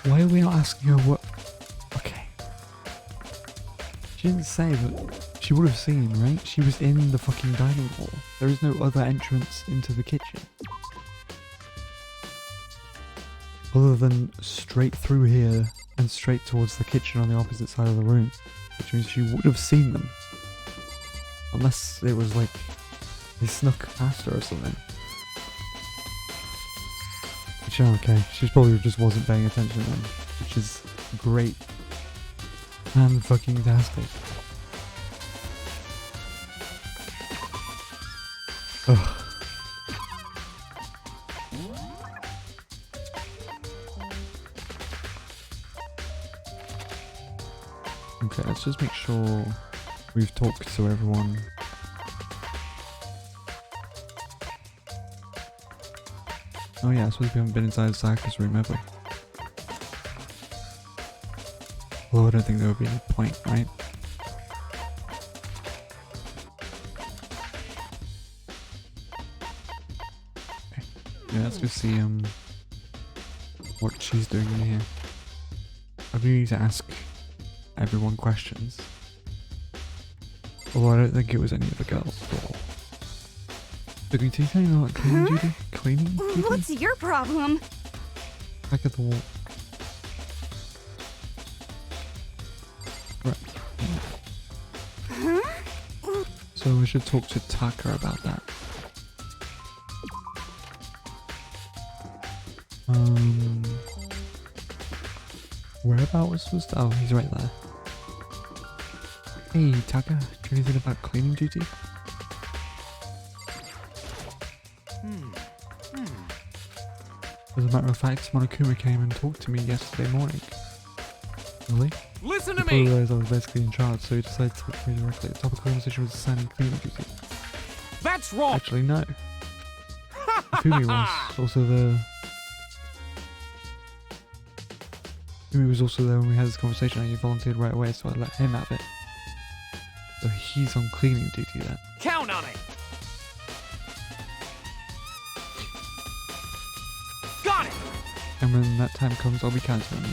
Why are we not asking her what? Okay. She didn't say, but she would have seen, right? She was in the fucking dining hall. There is no other entrance into the kitchen. Other than straight through here and straight towards the kitchen on the opposite side of the room. Which means she would have seen them. Unless it was like they snuck past her or something. Which, okay, she probably just wasn't paying attention then. Which is great. And fucking tastic. Ugh. Okay, let's just make sure we've talked to everyone. Oh yeah, I suppose we haven't been inside Sayaka's room, have we? Well, I don't think there would be any point, right? Okay. Yeah, let's go see what she's doing in here. I really need to ask everyone questions. Although I don't think it was any of the girls at all. So can you tell me about cleaning duty? Cleaning duty? What's your problem? Back at the wall. Right. Huh? So we should talk to Taka about that. Whereabouts was that? Oh, he's right there. Hey, Taka, do you know anything about cleaning duty? As a matter of fact, Monokuma came and talked to me yesterday morning. Really? Listen to He me! realized I was basically in charge, so he decided to talk to me directly. The topic of the conversation was assigning cleaning duty. That's wrong! Actually, no. Fumi was also there. Fumi was also there when we had this conversation and he volunteered right away, so I let him have it. So he's on cleaning duty then. Count on it! Got it! And when that time comes, I'll be counting on you.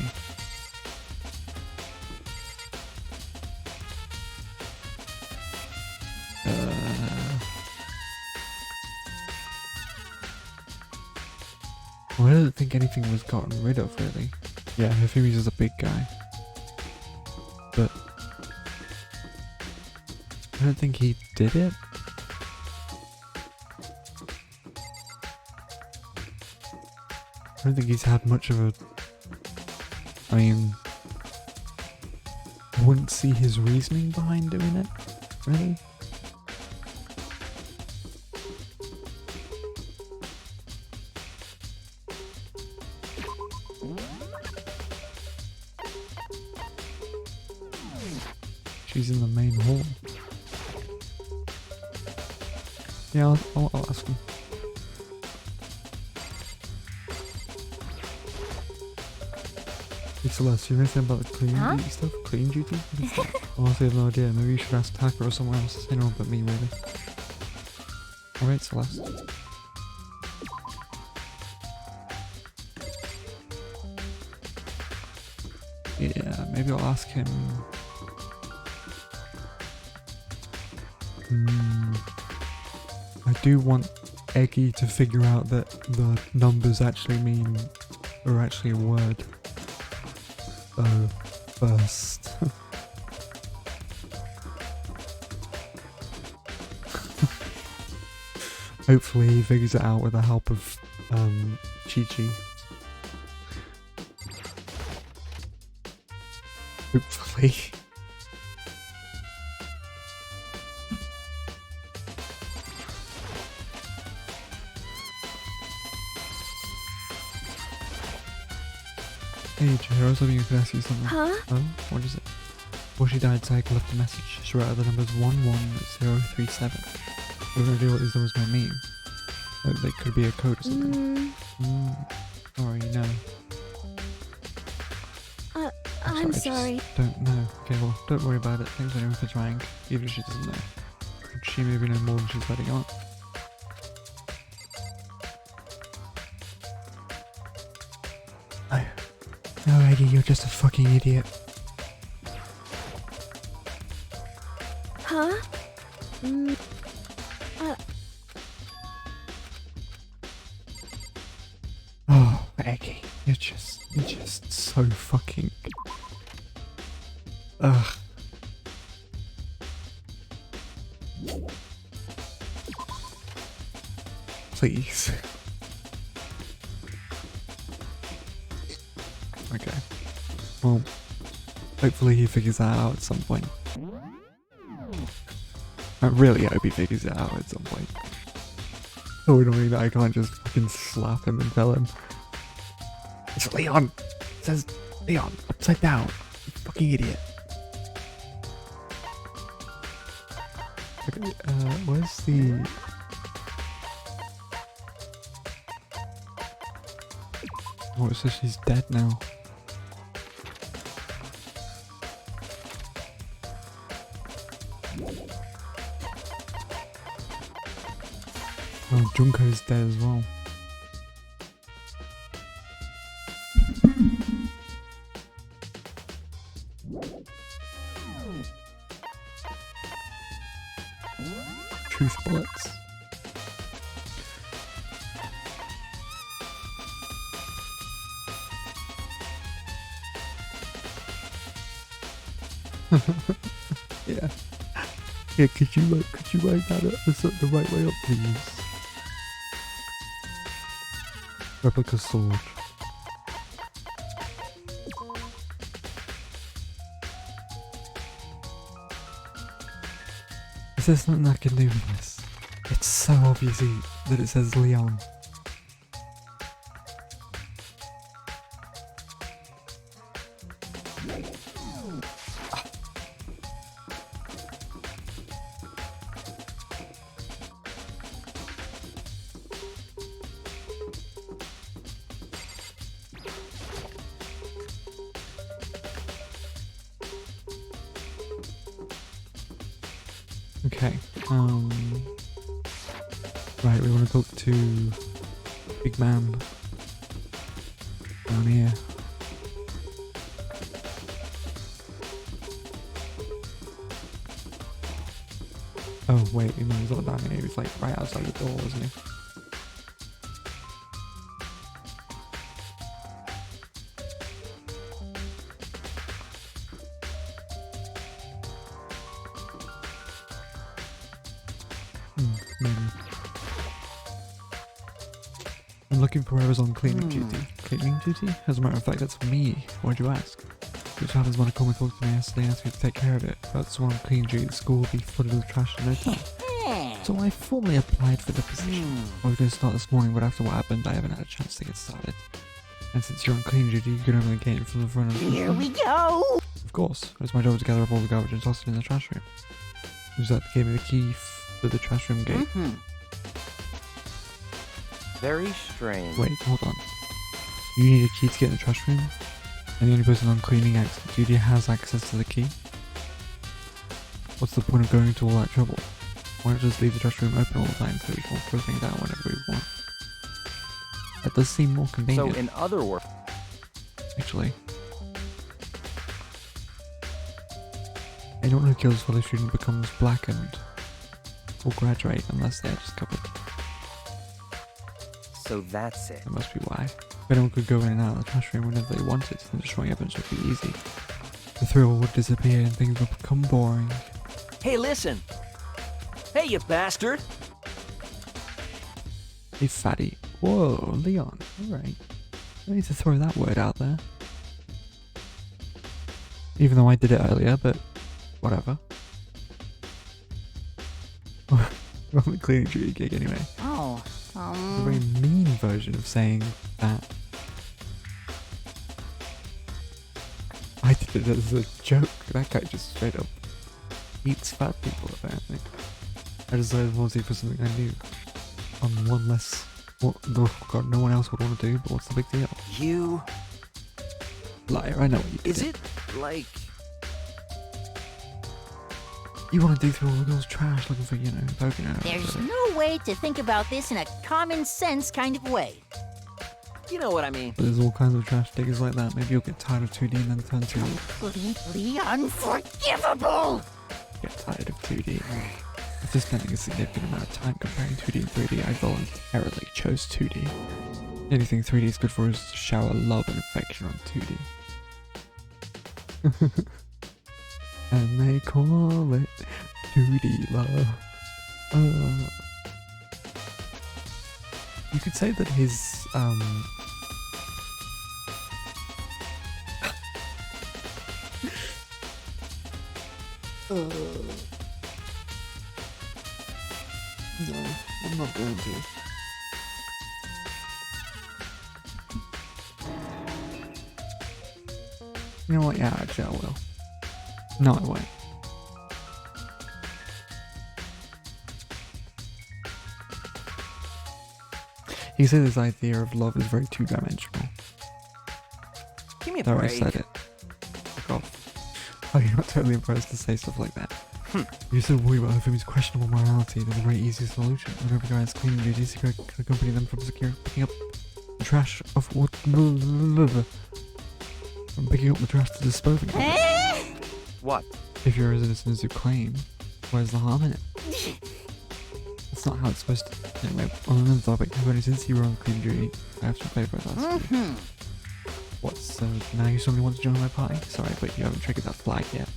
Well, I don't think anything was gotten rid of, really. Yeah, Hifumi's is a big guy. But I don't think he did it. I don't think he's had much of a... I mean... I wouldn't see his reasoning behind doing it, really. She's in the main hall. Yeah, I'll ask him. Hey Celeste, you know anything about the cleaning duty stuff? Clean duty? I honestly have no idea. Maybe you should ask Taka or someone else. They know but me, really. Alright, Celeste. Yeah, maybe I'll ask him. I do want Akii to figure out that the numbers actually mean, are actually a word. So, first. Hopefully he figures it out with the help of Chi-Chi. Hopefully. Hey, Chihiro, I was hoping you could ask you something. Huh? Oh, what is it? Before she died, Sayaka left a message. She wrote out the numbers 11037. We have no idea what these numbers might mean. Like, they could be a code or something. Sorry, no. I'm sorry. Don't know. Okay, well, don't worry about it. Thanks anyway for trying, even if she doesn't know. She maybe knows more than she's letting on. No, Akii, you're just a fucking idiot. Huh? Oh, Akii, you're just so fucking... Ugh. Please. Okay. Well, hopefully he figures that out at some point. I really hope he figures it out at some point. So annoying that I can't just fucking slap him and tell him. It's Leon! It says Leon, upside down. You fucking idiot. Okay, where's the... Oh, it says she's dead now. Oh, Junko's dead as well. Truth bullets. Yeah. Yeah, could you write that up the right way up, please? Replica sword. Is there something I can do with this? It's so obvious that it says Leon. Okay, right, we want to talk to Big Man down here. Oh wait, no, he's not down here, he was like right outside the door, wasn't he? Maybe. I'm looking for whoever's on cleaning duty. Cleaning duty? As a matter of fact, that's me. Why'd you ask? Which happens when I come and talk to me yesterday and asked me to take care of it. That's one on cleaning duty. The school will be flooded with trash in no time. So I formally applied for the position. I was going to start this morning, but after what happened, I haven't had a chance to get started. And since you're on cleaning duty, you can only get it from the front of the Here we go! Of course. It's my job to gather up all the garbage and toss it in the trash room. Who's that gave me the key for the trash room gate? Very strange. Wait, hold on. You need a key to get in the trash room? And the only person on cleaning duty has access to the key? What's the point of going to all that trouble? Why not just leave the trash room open all the time so we can throw things out whenever we want? That does seem more convenient. So in other words... Actually. Anyone who kills a fellow student becomes blackened or graduate unless they are discovered. So that's it. That must be why. If anyone could go in and out of the trash room whenever they wanted, then destroying evidence would be easy. The thrill would disappear and things would become boring. Hey, listen! Hey, you bastard! Hey, fatty. Whoa, Leon. Alright. I need to throw that word out there. Even though I did it earlier, but whatever. On the cleaning duty gig anyway. Oh, It's a very mean version of saying that. I did it as a joke. That guy just straight up eats fat people, apparently. I decided to for something I knew. On one less. What God, no one else would want to do, but what's the big deal? You... Liar, I know what you did. Is it, like... You want to dig through all the girls' trash looking for, poking out. there's no way to think about this in a common sense kind of way. You know what I mean. But there's all kinds of trash diggers like that. Maybe you'll get tired of 2D and then turn to... Completely unforgivable! Get tired of 2D. After spending a significant amount of time comparing 2D and 3D, I voluntarily chose 2D. The only thing 3D is good for is to shower love and affection on 2D. And they call it 2D love. You could say that his, no, I'm not going to. You know what? Yeah, actually I will. No, I won't. He said this idea of love is very two-dimensional. Give me a There, I break. said it. Fuck off. Oh, you're not totally impressed to say stuff like that. You said worry about Hifumi's questionable morality. There's a very easy solution. Whenever guys cleaning duties, you could accompany them from picking up the trash of what from picking up the trash to disposing of it. What? If you're as innocent as you claim, where's the harm in it? That's not how it's supposed to. Anyway, on another topic, Hifumi, since you were on clean duty, I have some favours to ask you. What, so now you suddenly want to join my party? Sorry, but you haven't triggered that flag yet.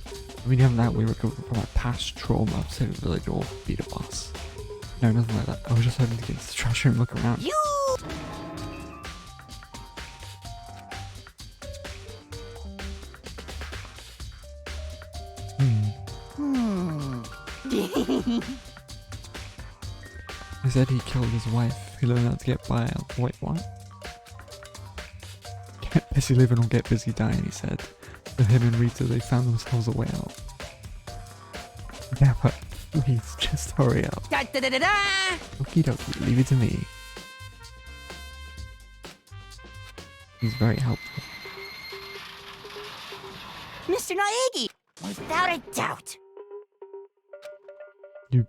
I mean, you haven't actually recovered from my past trauma of saving the village or beat a boss. No, nothing like that. I was just hoping to get into the trash room and look around. He said he killed his wife. He learned how to get by. Wait, what? Get busy living or get busy dying, he said. For him and Rita, they found themselves a way out. Yeah, but please, just hurry up. Okie dokie, leave it to me. He's very helpful. Mr. Naegi! Without a doubt. You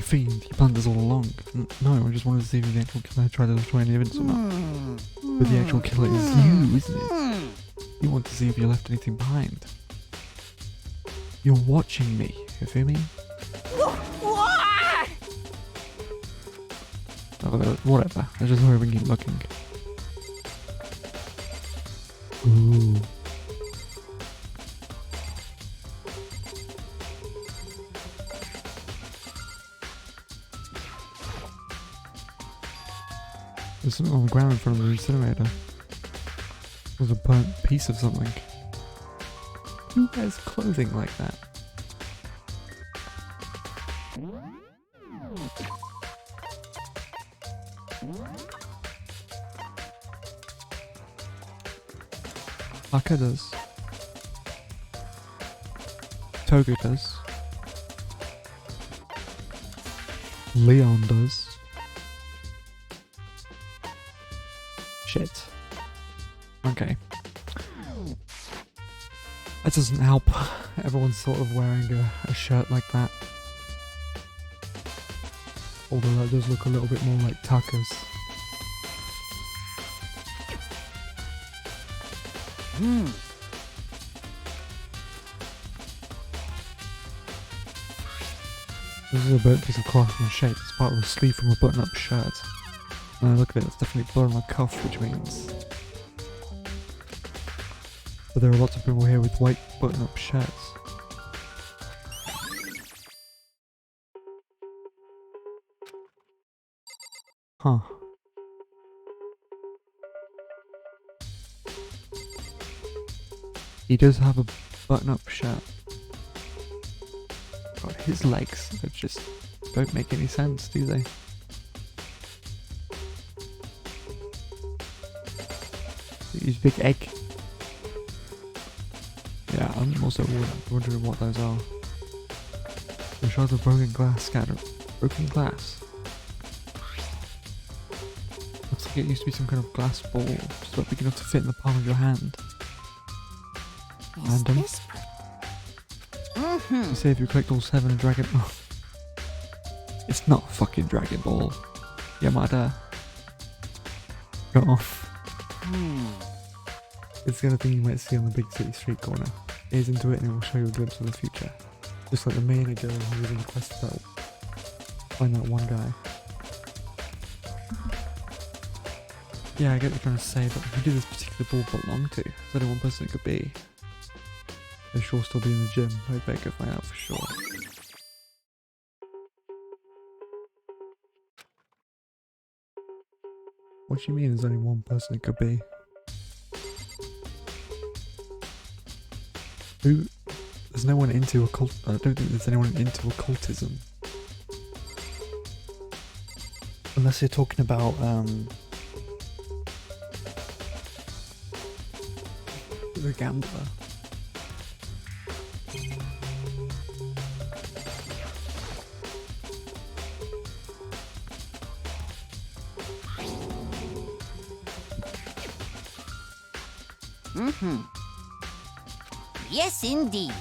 fiend, you planned this all along. No, I just wanted to see if the actual killer tried to destroy any evidence or not. But the actual killer is you, isn't it? You want to see if you left anything behind. You're watching me, you feel me? Whatever, I just hope we keep looking. Ooh. There's something on the ground in front of the incinerator. There's a burnt piece of something. Who wears clothing like that? Aka does. Toga does. Leon does. Shit. Okay. That doesn't help. Everyone's sort of wearing a shirt like that. Although that does look a little bit more like Taka's. This is a burnt piece of cloth in shape. It's part of a sleeve from a button-up shirt. When I look at it, it's definitely blood on my cuff, which means... But there are lots of people here with white button-up shirts. Huh. He does have a button-up shirt. God, his legs just don't make any sense, do they? His big egg. Yeah, I'm also wondering what those are. The shards of broken glass scattered. Broken glass? Looks like it used to be some kind of glass ball, just about big enough to fit in the palm of your hand. Random. You say if you collect all 7 and drag it... Oh. It's not fucking Dragon Ball. Yamada. Go off. It's the kind of thing you might see on the big city street corner. Ease into it and it will show you a glimpse of the future. Just like the main girl who was in the quest to find that one guy. Yeah, I get what you're trying to say, but who did this particular ball belong to? There's only one person it could be. They'll sure still be in the gym. I'd better go find out for sure. What do you mean there's only one person it could be? Who? There's no one into occult. I don't think there's anyone into occultism. Unless you're talking about the gambler. Yes, indeed.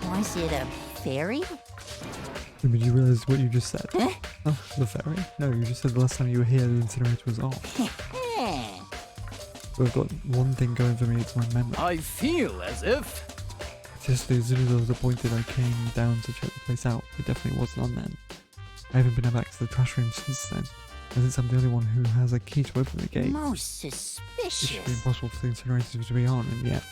Was it a fairy? Did you realize what you just said? Huh? Oh, the fairy? No, you just said the last time you were here the incinerator was off. So I've got one thing going for me, it's my memory. I feel as if... Just as soon as I was appointed, I came down to check the place out. It definitely wasn't on then. I haven't been back to the trash room since then. And since I'm the only one who has a key to open the gate, Most it suspicious. should be impossible for the incinerator to be on, and yet...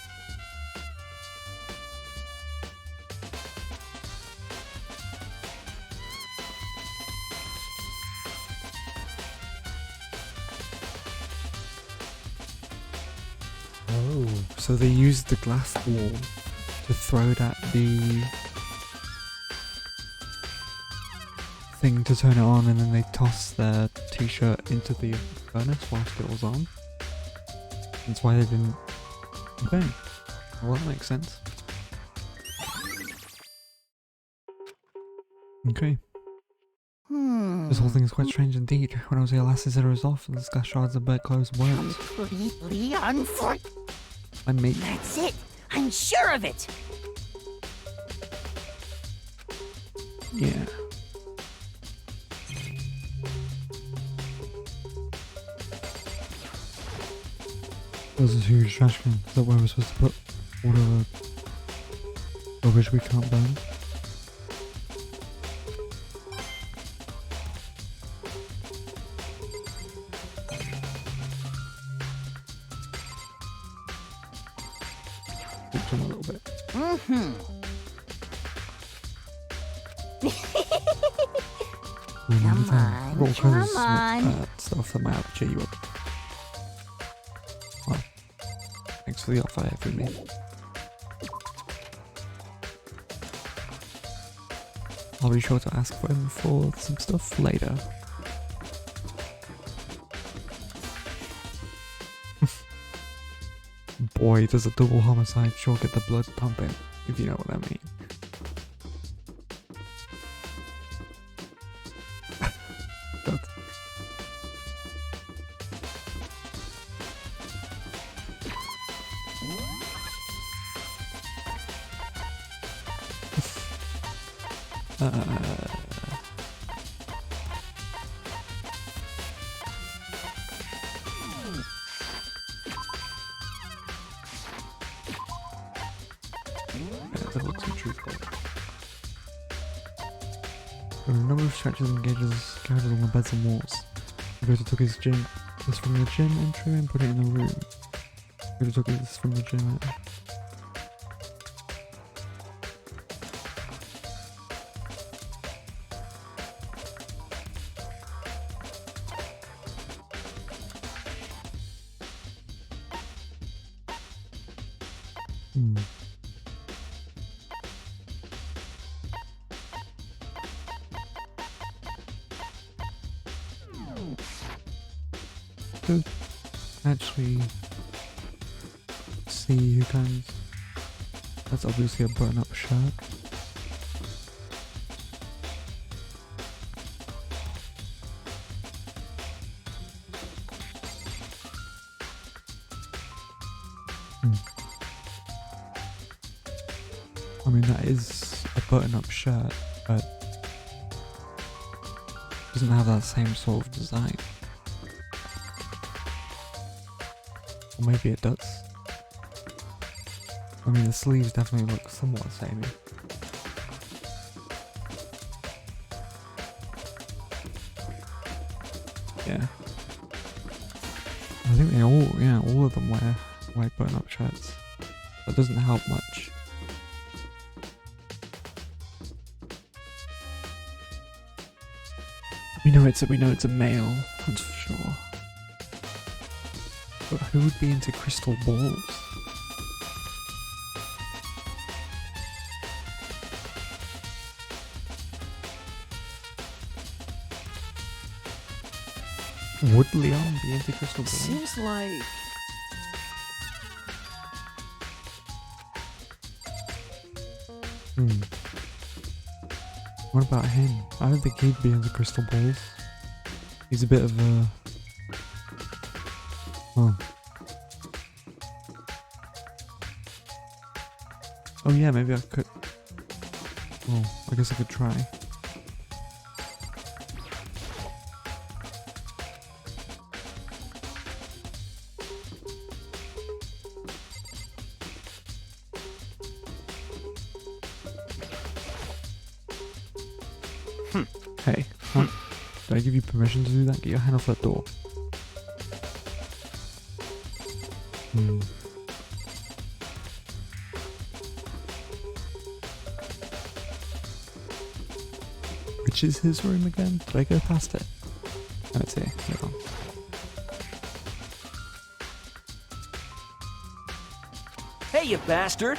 Oh, so they used the glass wall to throw it at the thing to turn it on, and then they tossed their t-shirt into the furnace whilst it was on. That's why they didn't... Okay. Well, that makes sense. Okay. This whole thing is quite strange indeed. When I was here last, they said it was off, and the glass shards and bedclothes weren't. Completely unfortunate. I made... That's it. I'm sure of it. Yeah. There's this huge trash can. Is that where we're supposed to put all the rubbish we can't burn? Walked on a little bit. Come on, come on. Stuff that might have to cheer you up. Well, thanks for the offer, everybody. I'll be sure to ask for him for some stuff later. Boy, does a double homicide sure get the blood pumping, if you know what I mean. God. That looks untruthful. There are a number of stretchers and gauges on the beds and walls. The Goto took his gym. This from the gym entry and put it in the room. Goto took this from the gym. To actually see who comes. That's obviously a button-up shirt. I mean, that is a button-up shirt, but doesn't have that same sort of design. Or maybe it does. I mean, the sleeves definitely look somewhat samey. Yeah. I think they all of them wear white button-up shirts. That doesn't help much. We know it's a male, that's for sure. But who would be into crystal balls? Would Leon be into crystal balls? Seems like... What about him? I don't think he'd be into crystal balls. He's a bit of a... Well... Oh yeah, maybe I could. Well, I guess I could try. Hey, did I give you permission to do that? Get your hand off that door. Which is his room again? Did I go past it? Let's see. Hold on. Hey, you bastard!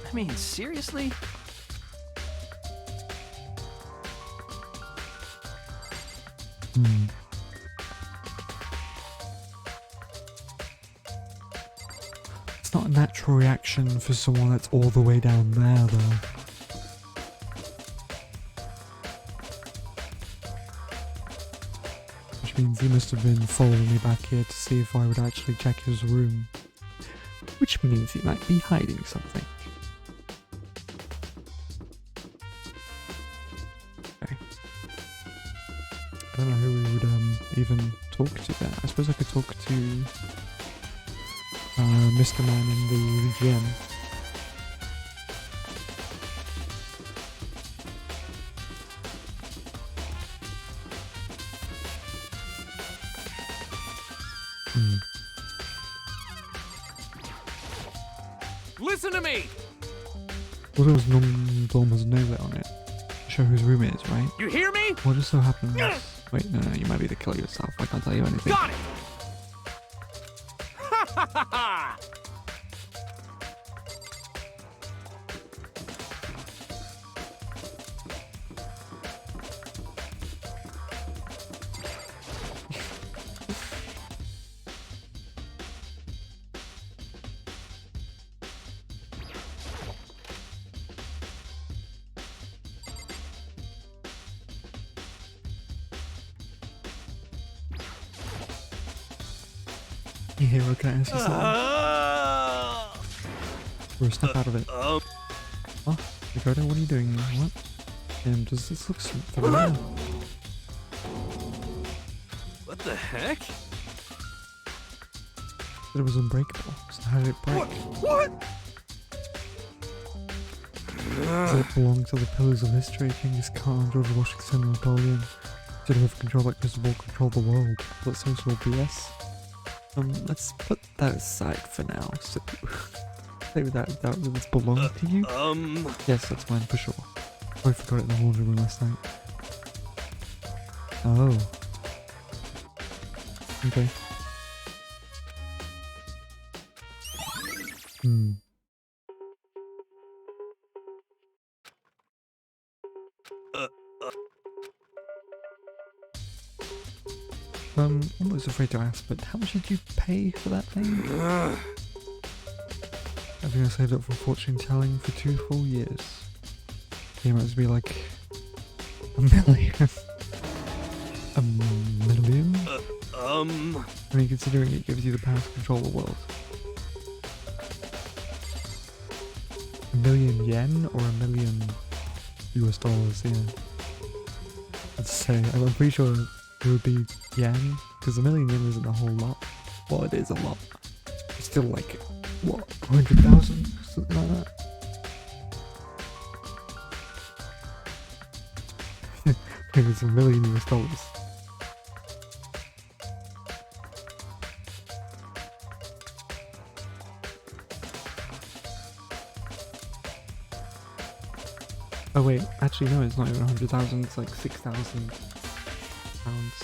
I mean, seriously? It's not a natural reaction for someone that's all the way down there, though. Which means he must have been following me back here to see if I would actually check his room. Which means he might be hiding something. Okay. I don't know who we would even talk to there. I suppose I could talk to Mr. Man in the gym. Listen to me! Well, there was Dorm has no lit on it. Show whose room it is, right? You hear me? What just so happens? Wait, no, you might be the killer yourself. I can't tell you anything. Got it! Ha ha ha ha! Hey, hero, can I ask you something? Or step out of it. Oh, Ricardo, what are you doing? What? Does this look familiar? What the heck? It was unbreakable. So how did it break? What? Does it belong to the pillars of history? Genghis Khan, George Washington, Napoleon? Did have control like Mr. Ball control the world? That's social BS. Let's put that aside for now. So, maybe that belongs to you? Yes, that's mine for sure. I forgot it in the laundry room last night. Oh. Okay. I'm almost afraid to ask, but how much did you pay for that thing? I think I saved up for fortune telling for 2 full years. Came out to be like $1 million. $1 million? I mean, considering it gives you the power to control the world. $1 million yen or $1 million US dollars? Yeah. Let's say, I'm pretty sure it would be yen, because $1 million yen isn't a whole lot. Well, it is a lot. It's still like, what, 100,000? Something like that. Maybe it's $1 million US dollars. Oh wait, actually no, it's not even 100,000, it's like 6,000 pounds.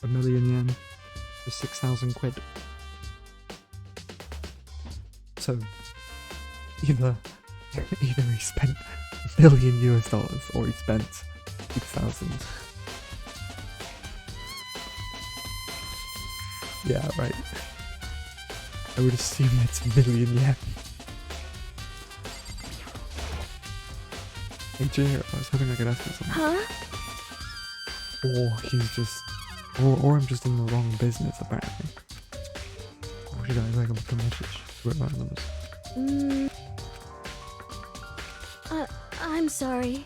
$1 million yen for 6,000 quid. So, either he spent $1 million US dollars or he spent 6,000. Yeah, right. I would assume it's $1 million yen. Hey Jay, I was hoping I could ask you something. Huh? Or he's just... Or I'm just in the wrong business, apparently. Or should I like look a message? What randoms? I'm sorry.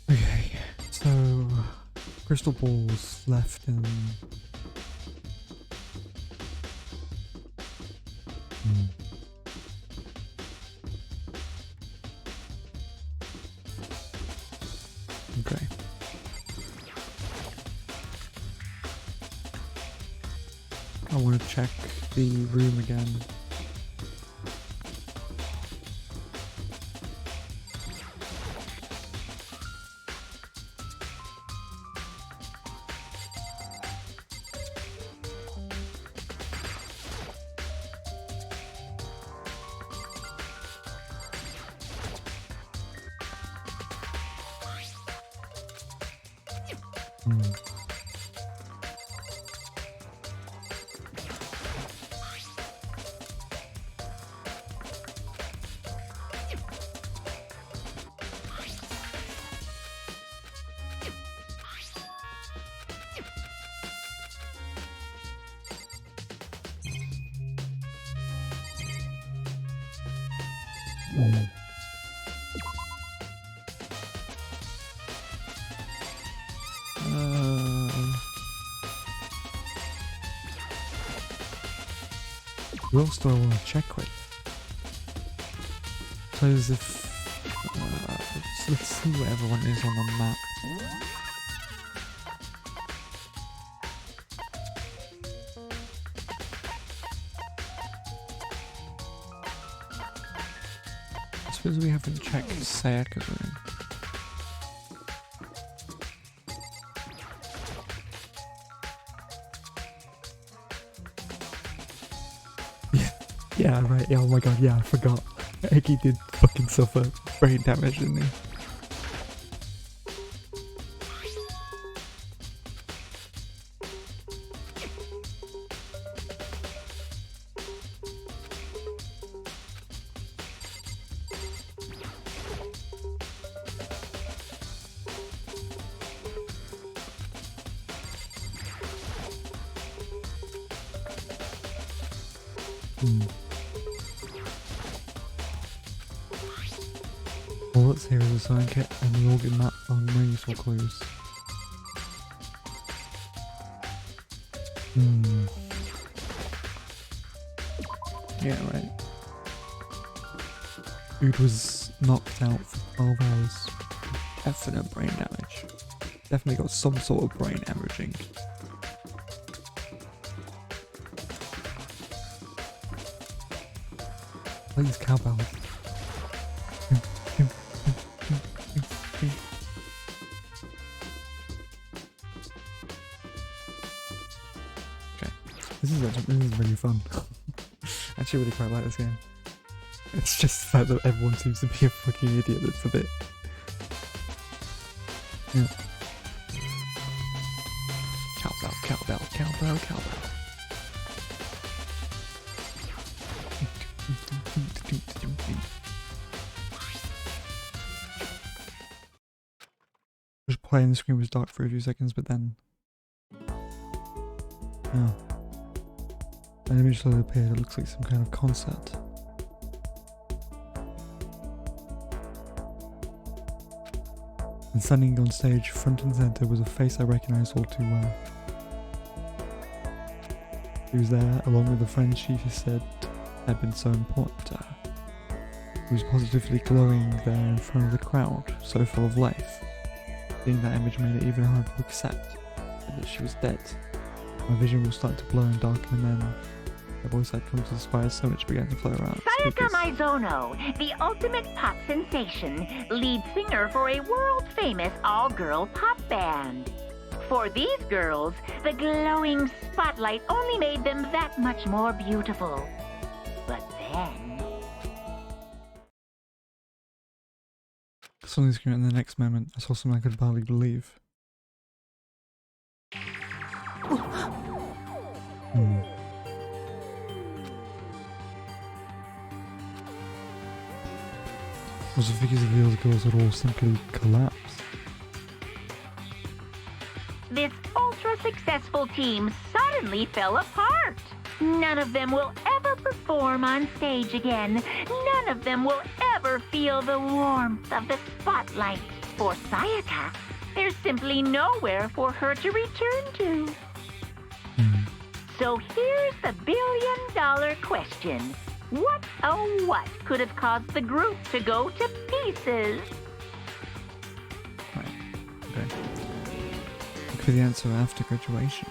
Okay, so crystal balls left in. Okay. I want to check the room again. Who else do I want to check with? Suppose if let's see where everyone is on the map. I suppose we haven't checked Sayaka's room. Yeah, right. Yeah, oh my god, yeah, I forgot. Akii did fucking suffer brain damage, didn't he? All that's here is a sign kit and the organ map on useful clues. Yeah, right. Dude was knocked out for 12 hours. Definite brain damage. Definitely got some sort of brain hemorrhaging. Please, cowbell. Okay, this is really fun. I actually really quite like this game. It's just the fact that everyone seems to be a fucking idiot that's a bit. Yeah. Cowbell, cowbell, cowbell, cowbell. Just playing the screen was dark for a few seconds, but then an image slowly appeared. It looks like some kind of concert. And standing on stage, front and center, was a face I recognized all too well. He was there, along with the friend she said had been so important to her. He was positively glowing there in front of the crowd, so full of life. Seeing that image made it even harder to accept that she was dead. My vision will start to blur and darken, and then the voice I'd come to despise so much began to flow around. Sayaka Mizono, the ultimate pop sensation, lead singer for a world-famous all-girl pop band. For these girls, the glowing spotlight only made them that much more beautiful. But then... Suddenly screen, and the next moment, I saw something I could hardly believe. Was the figures of the other girls had all simply collapsed? This ultra-successful team suddenly fell apart. None of them will ever perform on stage again. None of them will ever feel the warmth of the spotlight. For Sayaka, there's simply nowhere for her to return to. So here's the billion-dollar question. What, oh what, could have caused the group to go to pieces? Right, okay. Look for the answer after graduation.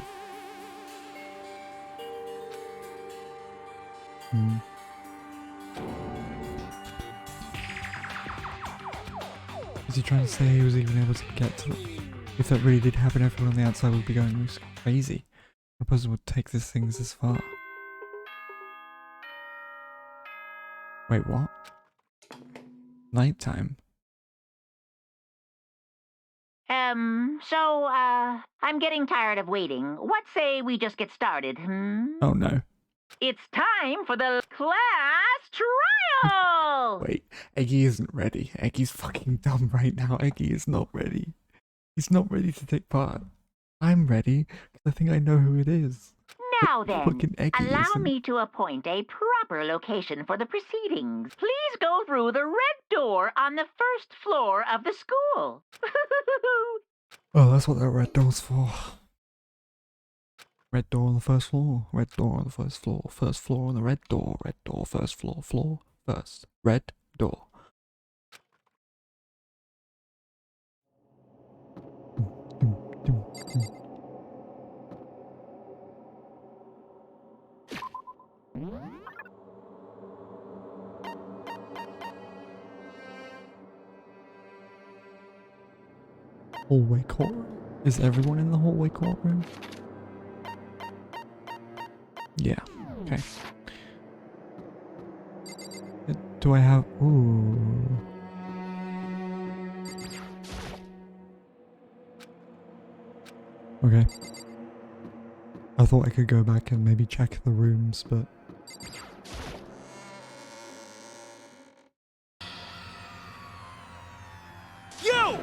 Is he trying to say he was even able to get to it? If that really did happen, everyone on the outside would be going crazy. A person would take these things this far. Wait, what? Nighttime? I'm getting tired of waiting. What say we just get started, Oh no. It's time for the class trial! Wait, Akii isn't ready. Akii's fucking dumb right now. Akii is not ready. He's not ready to take part. I'm ready, because I think I know who it is. Now then, Fucking Akii allow isn't. me to appoint a proper location for the proceedings. Please go through the red door on the first floor of the school. Oh, that's what that red door's for. Red door on the first floor. Red door on the first floor. First floor on the red door. Red door, first floor. Floor, first. Red door. Hallway courtroom? Is everyone in the hallway courtroom? Yeah, okay. Do I have... Ooh. Okay. I thought I could go back and maybe check the rooms, but... You!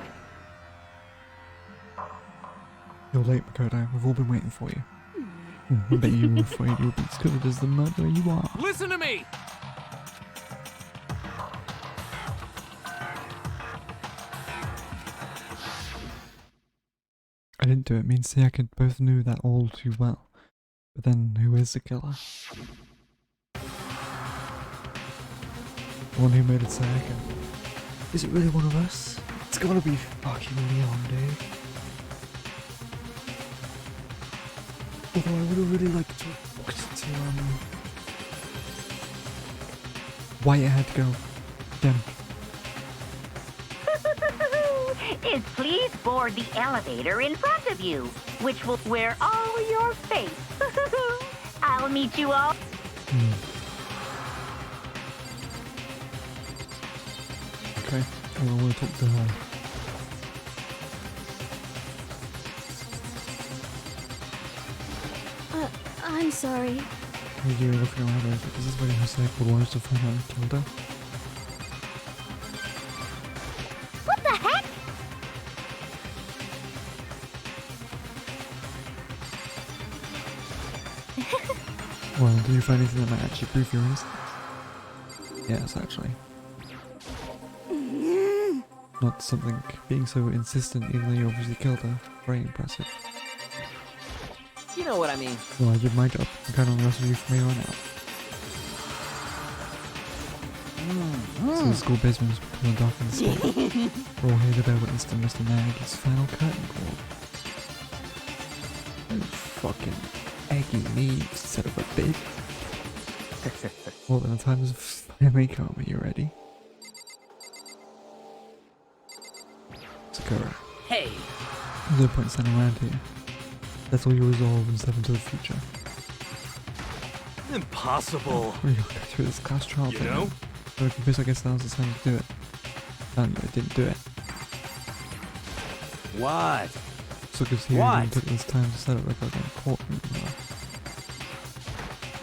You're late, Makoto. We've all been waiting for you. I bet you were afraid you'll be discovered as the murderer you are. Listen to me! I didn't do it. Me and Sayaka both knew that all too well. But then, who is the killer? The one who made it Sayaka. Is it really one of us? It's gotta be fucking Leon, dude. Although I would have really liked to Whitehead go. Again. Please board the elevator in front of you, which will wear all your face. I'll meet you all. Okay, I want to talk to her. I'm sorry. You're looking around her. Is this where Jose would want us to find out who killed her? What the heck? Well, do you find anything that might actually prove your innocence? Yes, actually. Not something being so insistent even though you obviously killed her. Very impressive. You know what I mean. Well, I did my job. I'm kind of the rest of you from here on out. So the school basement has become a darkened spot. We're all here to bear witness to Mr. Nagy's final curtain call. Oh, fucking Aggie needs set up a bid. Well, then the time is finally come. Are you ready? Sakura. Hey! There's no point standing around here. That's all you resolve and step into the future. Impossible. We're gonna go through this class trial thing. know? So I guess now's the time to do it. And I didn't do it. What? So because here What? and took this time to set up like a courtroom.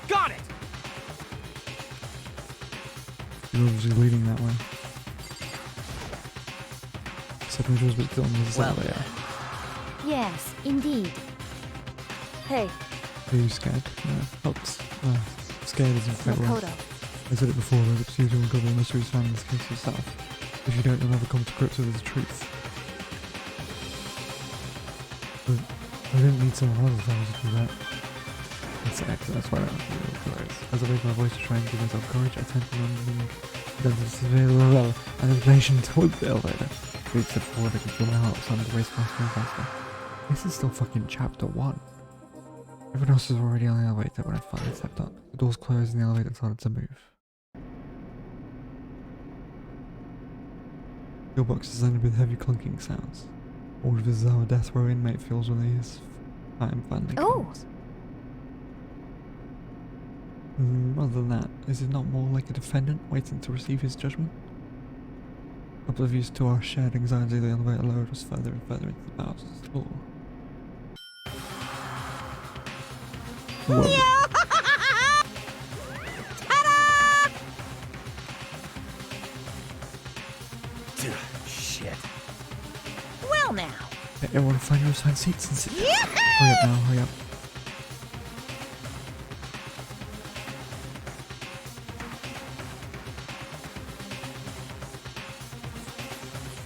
Got it! You're obviously leading that way. said we just looked on this Well elevator. Yes, indeed. Hey, Are you scared? No. Scared isn't quite right. Makoto. I said it before, but it's you to uncover the mystery surrounding this case yourself. If you don't, you'll never come to grips with the truth. But I didn't need someone else to tell me to do that. That's why I don't feel hilarious. As I raise my voice to try and give myself courage, I tend to and information towards the elevator. Reach step forward, I can feel my heart starting to race faster and faster. This is still fucking chapter 1. Everyone else is already on the elevator when I finally stepped up. The doors closed and the elevator started to move. Your box is ended with heavy clunking sounds. All of this is how a death row inmate feels when his time finally comes. Other than that, is it not more like a defendant waiting to receive his judgment? Oblivious to our shared anxiety, the elevator lowered us further and further into the Bowser's floor. Whoa. Shit. Well now. Hey, everyone find your assigned seats and sit down. Hurry up now, hurry up.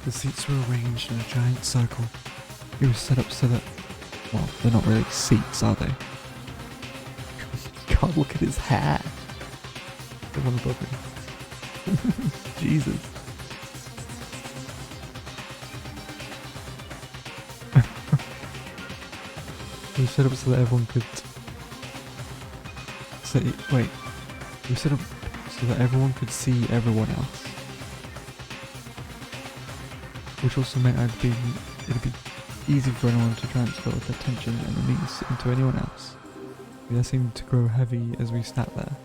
The seats were arranged in a giant circle. It was set up so that, well, they're not really seats, are they? God, look at his hair. The one above him. Jesus. It was set up so that everyone could... Wait. It was set up so that everyone could see everyone else. Which also meant it'd be easy for anyone to transfer their tension and unease into anyone else. The air seemed to grow heavy as we sat there.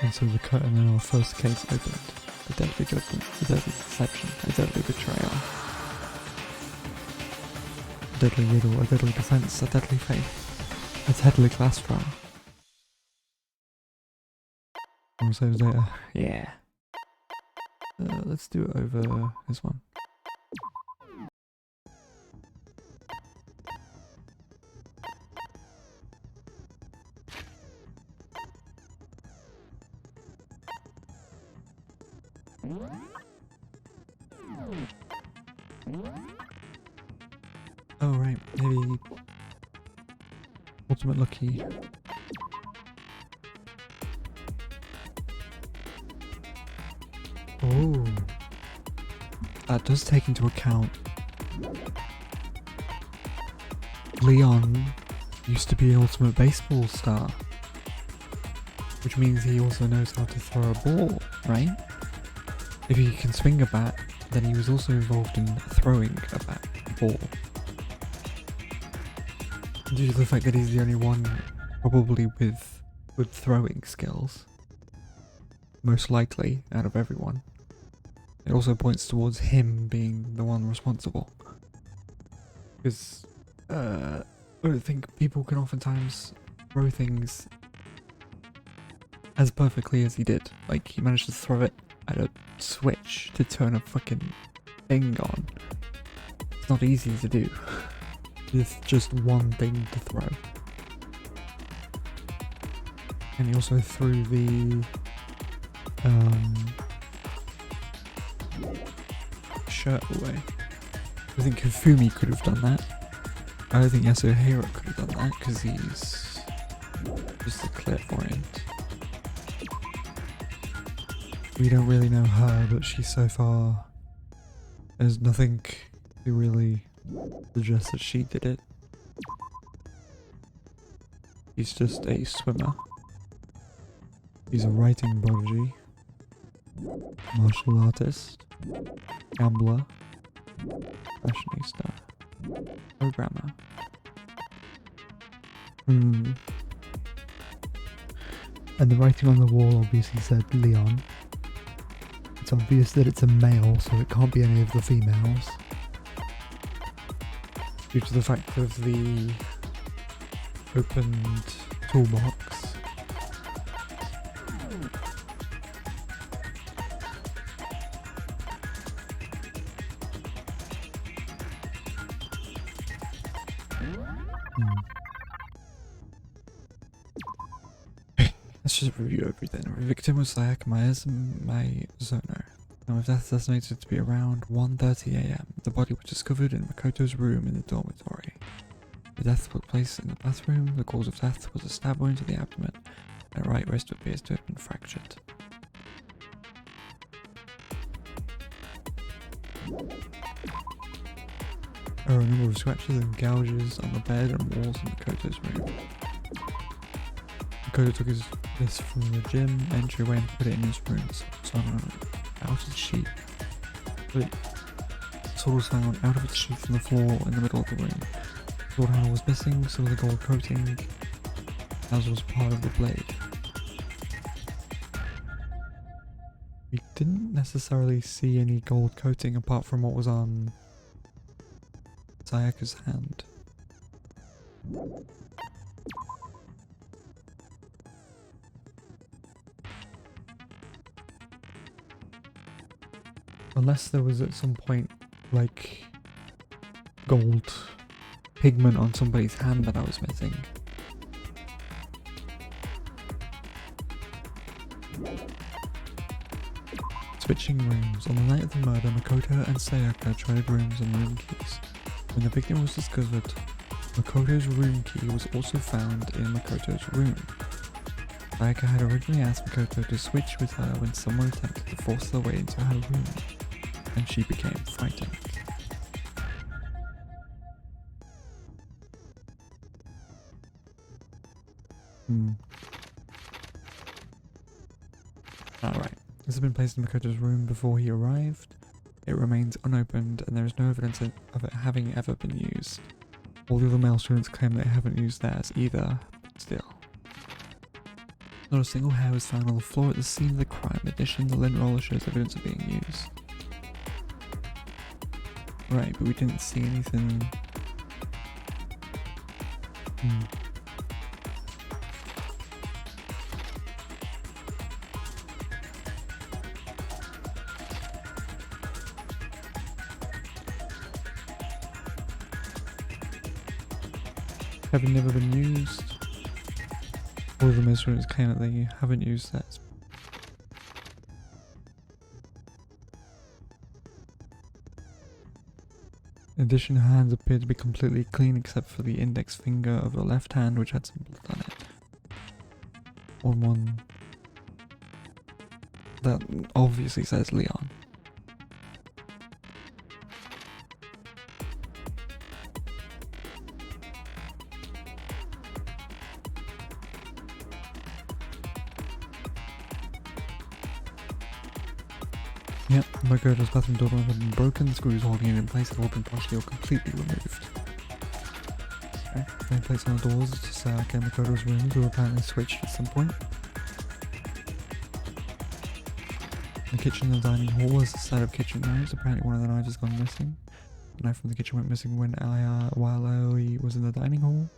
And so the curtain in our first case opened. A deadly judgment, a deadly deception, a deadly betrayal. A deadly riddle, a deadly defense, a deadly faith. A deadly class trial. Saves data. Yeah. Let's do it over this one. Oh right, maybe ultimate lucky. Oh, that does take into account Leon used to be an ultimate baseball star, which means he also knows how to throw a ball, right? If he can swing a bat, then he was also involved in throwing a ball. Due to the fact that he's the only one probably with throwing skills. Most likely out of everyone. It also points towards him being the one responsible. Because I think people can oftentimes throw things as perfectly as he did. Like, he managed to throw it at a switch to turn a fucking thing on. It's not easy to do. With just one thing to throw. And he also threw the shirt away. I think Hifumi could have done that. I don't think Yasuhiro could have done that because he's just a clairvoyant. We don't really know her, but she so far, there's nothing to really suggest that she did it. He's just a swimmer. He's a writing prodigy, martial artist, gambler, fashionista, programmer. And the writing on the wall obviously said Leon. It's obvious that it's a male, so it can't be any of the females. Due to the fact of the opened toolbox. Let's just review everything. The victim was Sayaka Maizono. Now, death is estimated to be around 1:30 AM. The body was discovered in Makoto's room in the dormitory. The death took place in the bathroom. The cause of death was a stab wound to the abdomen, and her right wrist appears to have been fractured. There are a number of scratches and gouges on the bed and walls in Makoto's room. Makoto took this from the gym entryway and put it in his room. So on an outed sheet. The sword was found out of its sheath on the floor in the middle of the room. The sword handle was missing, so was the gold coating, as was part of the blade. We didn't necessarily see any gold coating apart from what was on Sayaka's hand. Unless there was at some point like gold pigment on somebody's hand that I was missing. Switching rooms. On the night of the murder, Makoto and Sayaka traded rooms and room keys. When the victim was discovered, Makoto's room key was also found in Makoto's room. Sayaka had originally asked Makoto to switch with her when someone attempted to force their way into her room, and she became frightened. Alright. This has been placed in Makoto's room before he arrived. It remains unopened and there is no evidence of it having ever been used. All the other male students claim they haven't used theirs either, but still. Not a single hair was found on the floor at the scene of the crime. In addition, the lint roller shows evidence of being used. Right, but we didn't see anything. Having never been used. All of the students claim that they haven't used that. In addition, her hands appeared to be completely clean except for the index finger of her left hand, which had some blood on it. On one that obviously says Leon. Yep, Makoto's bathroom door had been broken, screws holding it in place had all been partially or completely removed. Okay, then placed on the doors to Sayaka and Makoto's rooms were apparently switched at some point. The kitchen and the dining hall was a set of kitchen knives. Apparently one of the knives has gone missing. The knife from the kitchen went missing while Aoi was in the dining hall.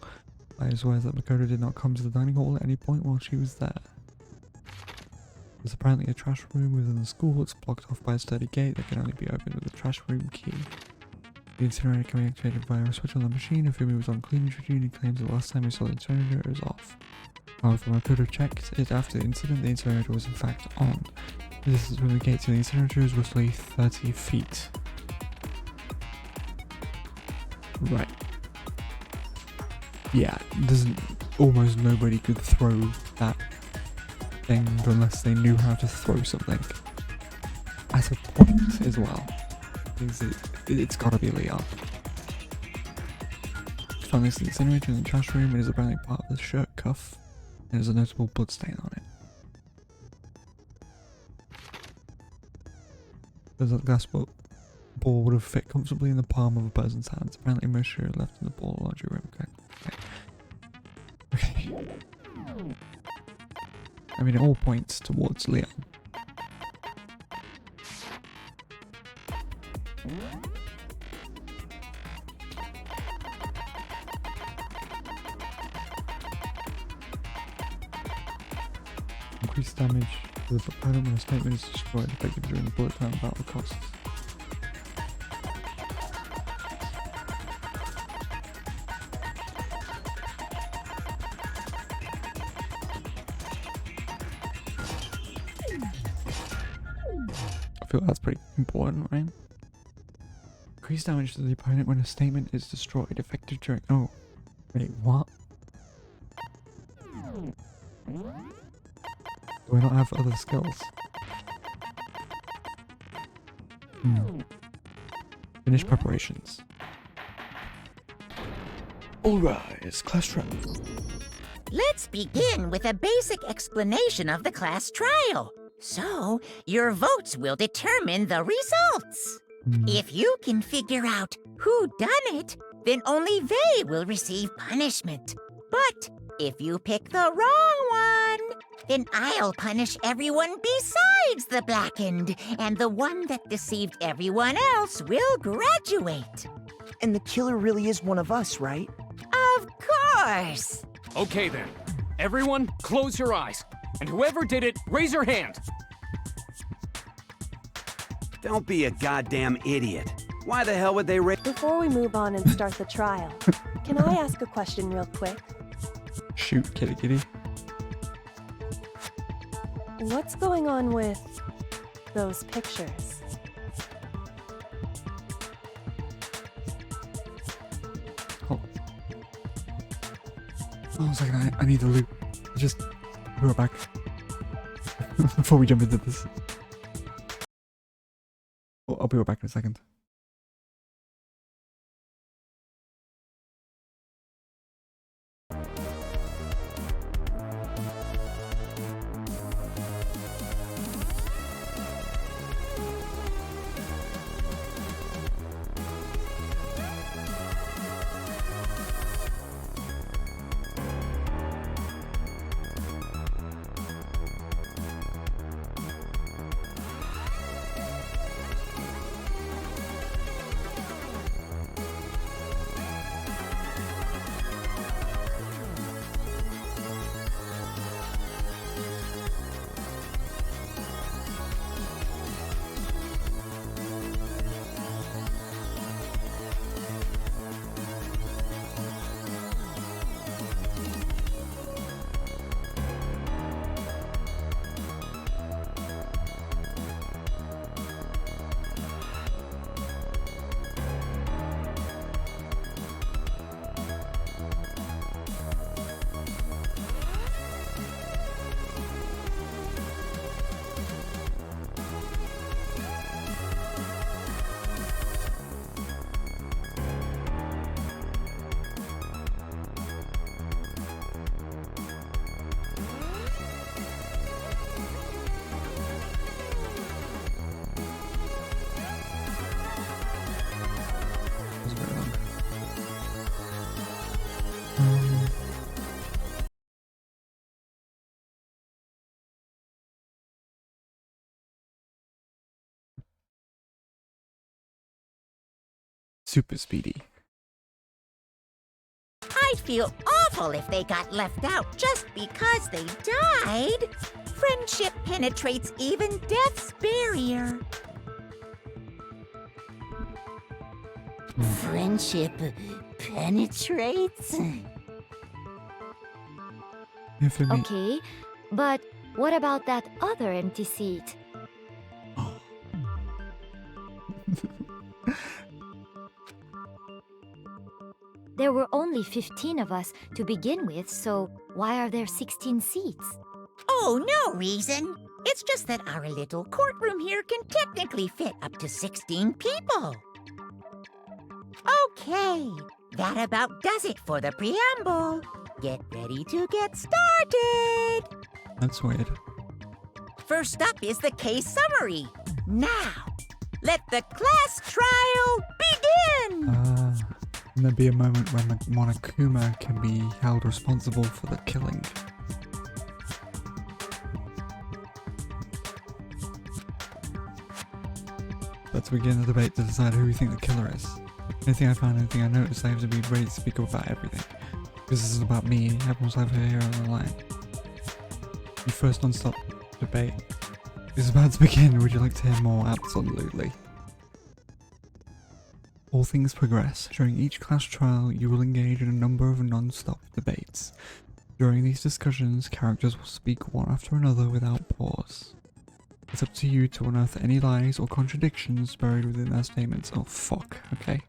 Aoi swears that Makoto did not come to the dining hall at any point while she was there. There's apparently a trash room within the school. It's blocked off by a sturdy gate that can only be opened with a trash room key. The incinerator can be activated via a switch on the machine. If Fumi was on cleaning routine, he claims the last time he saw the incinerator, it was off. However, Makoto checked it after the incident. The incinerator was in fact on. The distance from the gate to the incinerator is roughly 30 feet. Right. Yeah, almost nobody could throw that thing unless they knew how to throw something at a point as well. It's gotta be Leon. Found this incinerator in the trash room. It is apparently part of the shirt cuff and there's a notable blood stain on it. There's a glass ball would have fit comfortably in the palm of a person's hands. Apparently moisture left in the ball laundry room. Okay. I mean, it all points towards Leon. Increased damage to the opponent when a statement is destroyed, effective during the bullet time battle costs. feel that's pretty important, right? Increase damage to the opponent when a statement is destroyed. Effective during. Oh. Wait, what? Do I not have other skills? Finish preparations. Alright, it's class trial. Let's begin with a basic explanation of the class trial. So, your votes will determine the results. If you can figure out who done it, then only they will receive punishment. But if you pick the wrong one, then I'll punish everyone besides the blackened, and the one that deceived everyone else will graduate. And the killer really is one of us, right? Of course! Okay then. Everyone, close your eyes. And whoever did it, raise your hand. Don't be a goddamn idiot. Why the hell would they Before we move on and start the trial, can I ask a question real quick? Shoot, kitty kitty. What's going on with those pictures? Oh. Oh, a second, I need the loot. Just be right back. Before we jump into this. Oh, I'll be right back in a second. Super speedy. I'd feel awful if they got left out just because they died. Friendship penetrates even death's barrier. Friendship penetrates? Okay, but what about that other empty seat? There were only 15 of us to begin with, so why are there 16 seats? Oh, no reason. It's just that our little courtroom here can technically fit up to 16 people. Okay, that about does it for the preamble. Get ready to get started. That's weird. First up is the case summary. Now, let the class trial begin! And there'd be a moment when Monokuma can be held responsible for the killing. Let's begin the debate to decide who we think the killer is. Anything I found, anything I noticed, I have to be ready to speak up about everything. Because this is about me, everyone's life here on the line. The first non-stop debate is about to begin. Would you like to hear more? Absolutely. All things progress. During each class trial, you will engage in a number of non-stop debates. During these discussions, characters will speak one after another without pause. It's up to you to unearth any lies or contradictions buried within their statements. Oh fuck, okay.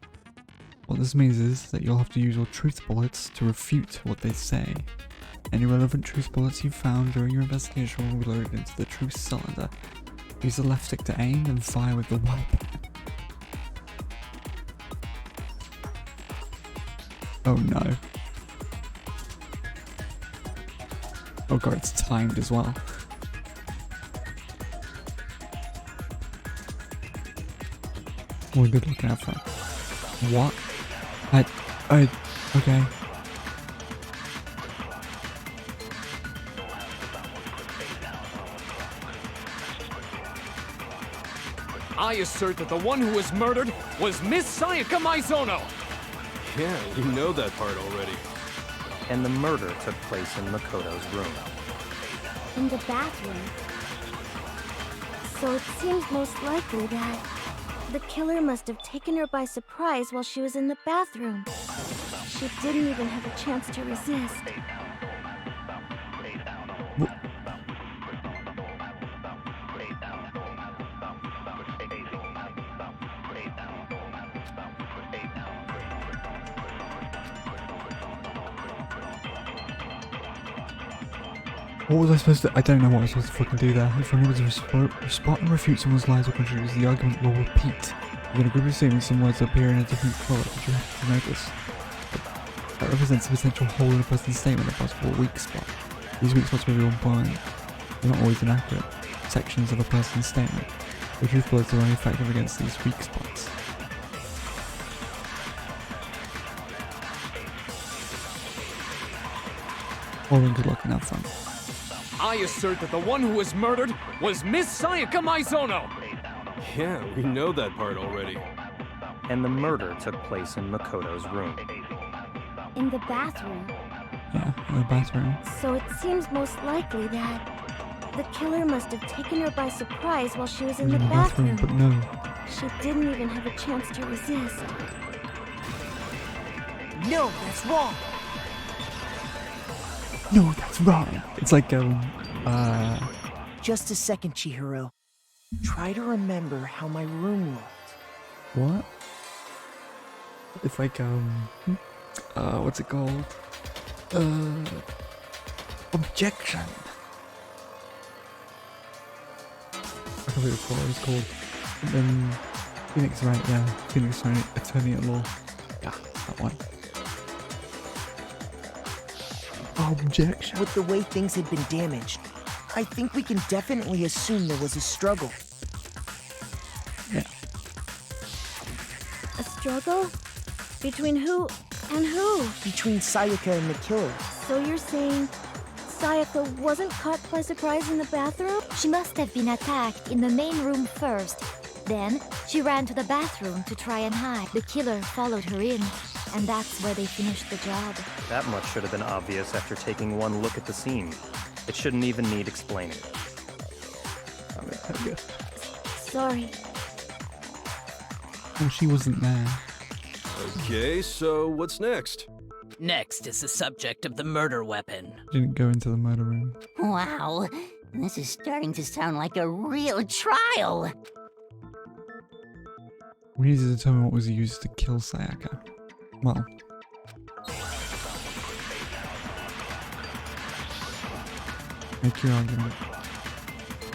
What this means is that you'll have to use your truth bullets to refute what they say. Any relevant truth bullets you found during your investigation will be loaded into the truth cylinder. Use the left stick to aim and fire with the weapon. Oh no. Oh god, it's timed as well. Oh, good looking out front. What? Okay. I assert that the one who was murdered was Miss Sayaka Maizono! Yeah, we know that part already. And the murder took place in Makoto's room. In the bathroom. So it seems most likely that the killer must have taken her by surprise while she was in the bathroom. She didn't even have a chance to resist. What was I supposed to— I don't know what I was supposed to fucking do there. If anyone was to spot and refute someone's lies or contradictions, the argument will repeat. You're going to group of statements, some words appear in a different colour, but you have to notice. That represents a potential hole in a person's statement, a possible weak spot. These weak spots may be on point. They're not always inaccurate sections of a person's statement. The truth bullets are only effective against these weak spots. Well then, good luck and have fun. I assert that the one who was murdered was Miss Sayaka Maizono! Yeah, we know that part already. And the murder took place in Makoto's room. In the bathroom. Yeah, in the bathroom. So it seems most likely that the killer must have taken her by surprise while she was in the bathroom. But no. She didn't even have a chance to resist. No, that's wrong. No, that's wrong. It's like, Just a second, Chihiro. Try to remember how my room looked. What? It's like, what's it called? Objection. I can't remember what it was called. And then, Phoenix, right, yeah. Phoenix Attorney at Law. Yeah, that one. Objection. With the way things had been damaged, I think we can definitely assume there was a struggle. Yeah. A struggle? Between who and who? Between Sayaka and the killer. So you're saying Sayaka wasn't caught by surprise in the bathroom? She must have been attacked in the main room first. Then, she ran to the bathroom to try and hide. The killer followed her in, and that's where they finished the job. That much should have been obvious after taking one look at the scene. It shouldn't even need explaining. Sorry. Well, she wasn't there. Okay, so what's next? Next is the subject of the murder weapon. Didn't go into the murder room. Wow, this is starting to sound like a real trial. We need to determine what was used to kill Sayaka. Well. Make your argument.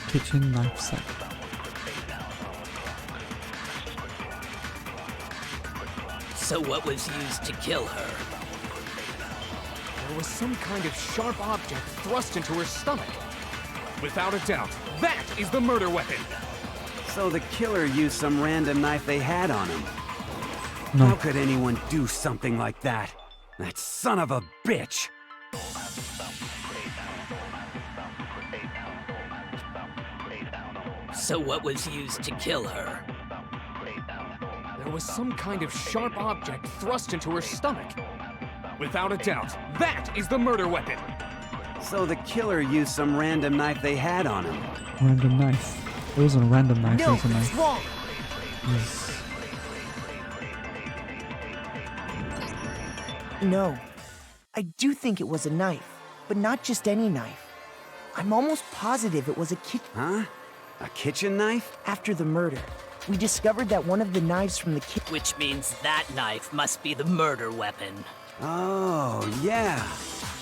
Kitchen knife set. So what was used to kill her? There was some kind of sharp object thrust into her stomach. Without a doubt, that is the murder weapon! So the killer used some random knife they had on him. No. How could anyone do something like that? That son of a bitch! So what was used to kill her? There was some kind of sharp object thrust into her stomach. Without a doubt, that is the murder weapon! So the killer used some random knife they had on him. Random knife. It wasn't a random knife, it No, was a that's knife. wrong. No. I do think it was a knife, but not just any knife. I'm almost positive it was a Huh? A kitchen knife? After the murder, we discovered that one of the knives from the kitchen... Which means that knife must be the murder weapon. Oh, yeah.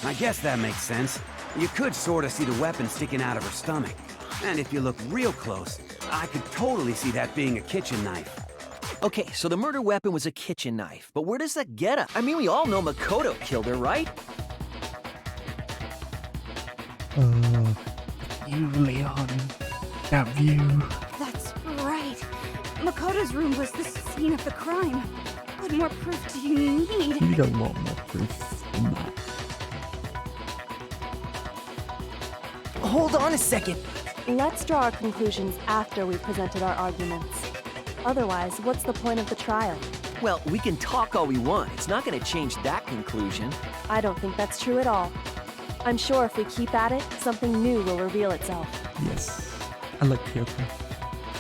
I guess that makes sense. You could sort of see the weapon sticking out of her stomach. And if you look real close, I could totally see that being a kitchen knife. Okay, so the murder weapon was a kitchen knife, but where does that get us? I mean, we all know Makoto killed her, right? You, Leon. That view. That's right. Makoto's room was the scene of the crime. What more proof do you need? You need a lot more proof than that. Hold on a second. Let's draw our conclusions after we've presented our arguments. Otherwise, what's the point of the trial? Well, we can talk all we want. It's not going to change that conclusion. I don't think that's true at all. I'm sure if we keep at it, something new will reveal itself. Yes. I like Kyoko.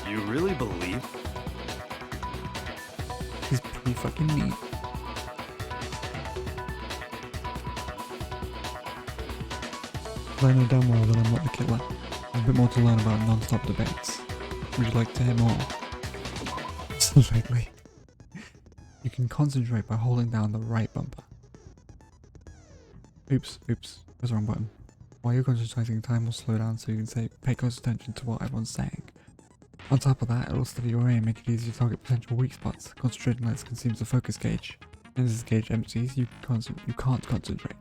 You really believe? He's pretty fucking neat. I know damn well that I'm not the killer. There's a bit more to learn about non-stop debates. Would you like to hear more? Absolutely. You can concentrate by holding down the right bumper. Oops, press the wrong button. While you're concentrating, time will slow down so you can pay close attention to what everyone's saying. On top of that, it'll steady your aim, make it easier to target potential weak spots. Concentrating less consumes the focus gauge. And as the gauge empties, you can't concentrate.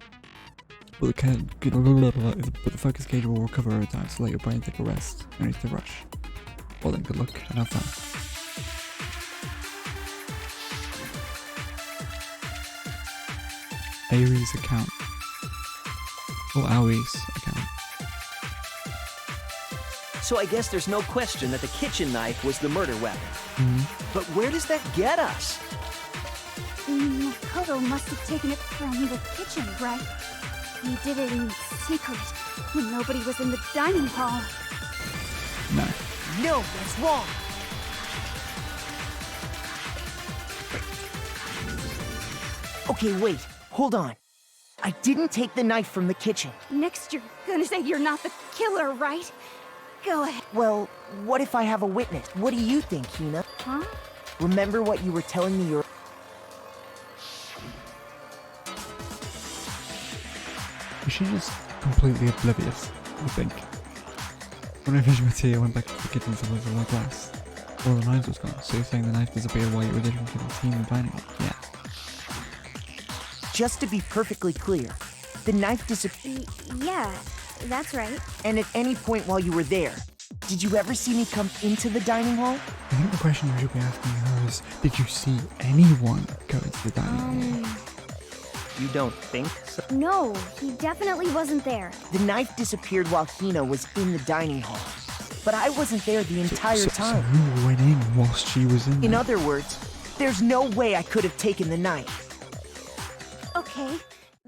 But the focus gauge will recover over time, so let your brain take a rest. No need to rush. Well then, good luck and have fun. Aries account. Or Aoi's account. So I guess there's no question that the kitchen knife was the murder weapon. But where does that get us? Makoto must have taken it from the kitchen, right? He did it in secret, when nobody was in the dining hall. No. No, that's wrong. Okay, wait. Hold on. I didn't take the knife from the kitchen. Next, you're gonna say you're not the killer, right? Go ahead. Well, what if I have a witness? What do you think, Hina? Huh? Remember what you were telling me earlier? Was she just completely oblivious, I think? When I finished my tea, I went back to the kitchen to look at my glass. All the knives was gone, so you're saying the knife disappeared while you were drinking the tea in the dining room? Yeah. Just to be perfectly clear, the knife disappeared. Yeah, that's right. And at any point while you were there, did you ever see me come into the dining hall? I think the question you should be asking her is, did you see anyone go into the dining hall? You don't think so? No, he definitely wasn't there. The knife disappeared while Hina was in the dining hall. But I wasn't there the entire time. So who went in whilst she was in there? In other words, there's no way I could have taken the knife. Okay,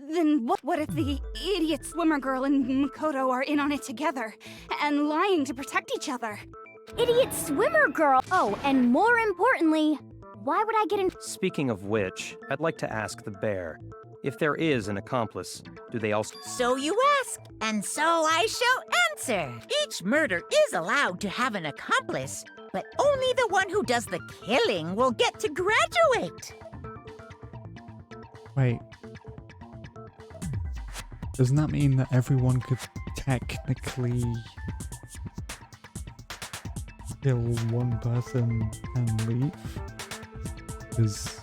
then what if the idiot swimmer girl and Makoto are in on it together, and lying to protect each other? Idiot swimmer girl! Oh, and more importantly, why would I get in— Speaking of which, I'd like to ask the bear, if there is an accomplice, do they also— So you ask, and so I shall answer. Each murder is allowed to have an accomplice, but only the one who does the killing will get to graduate. Wait. Doesn't that mean that everyone could technically kill one person and leave? Because...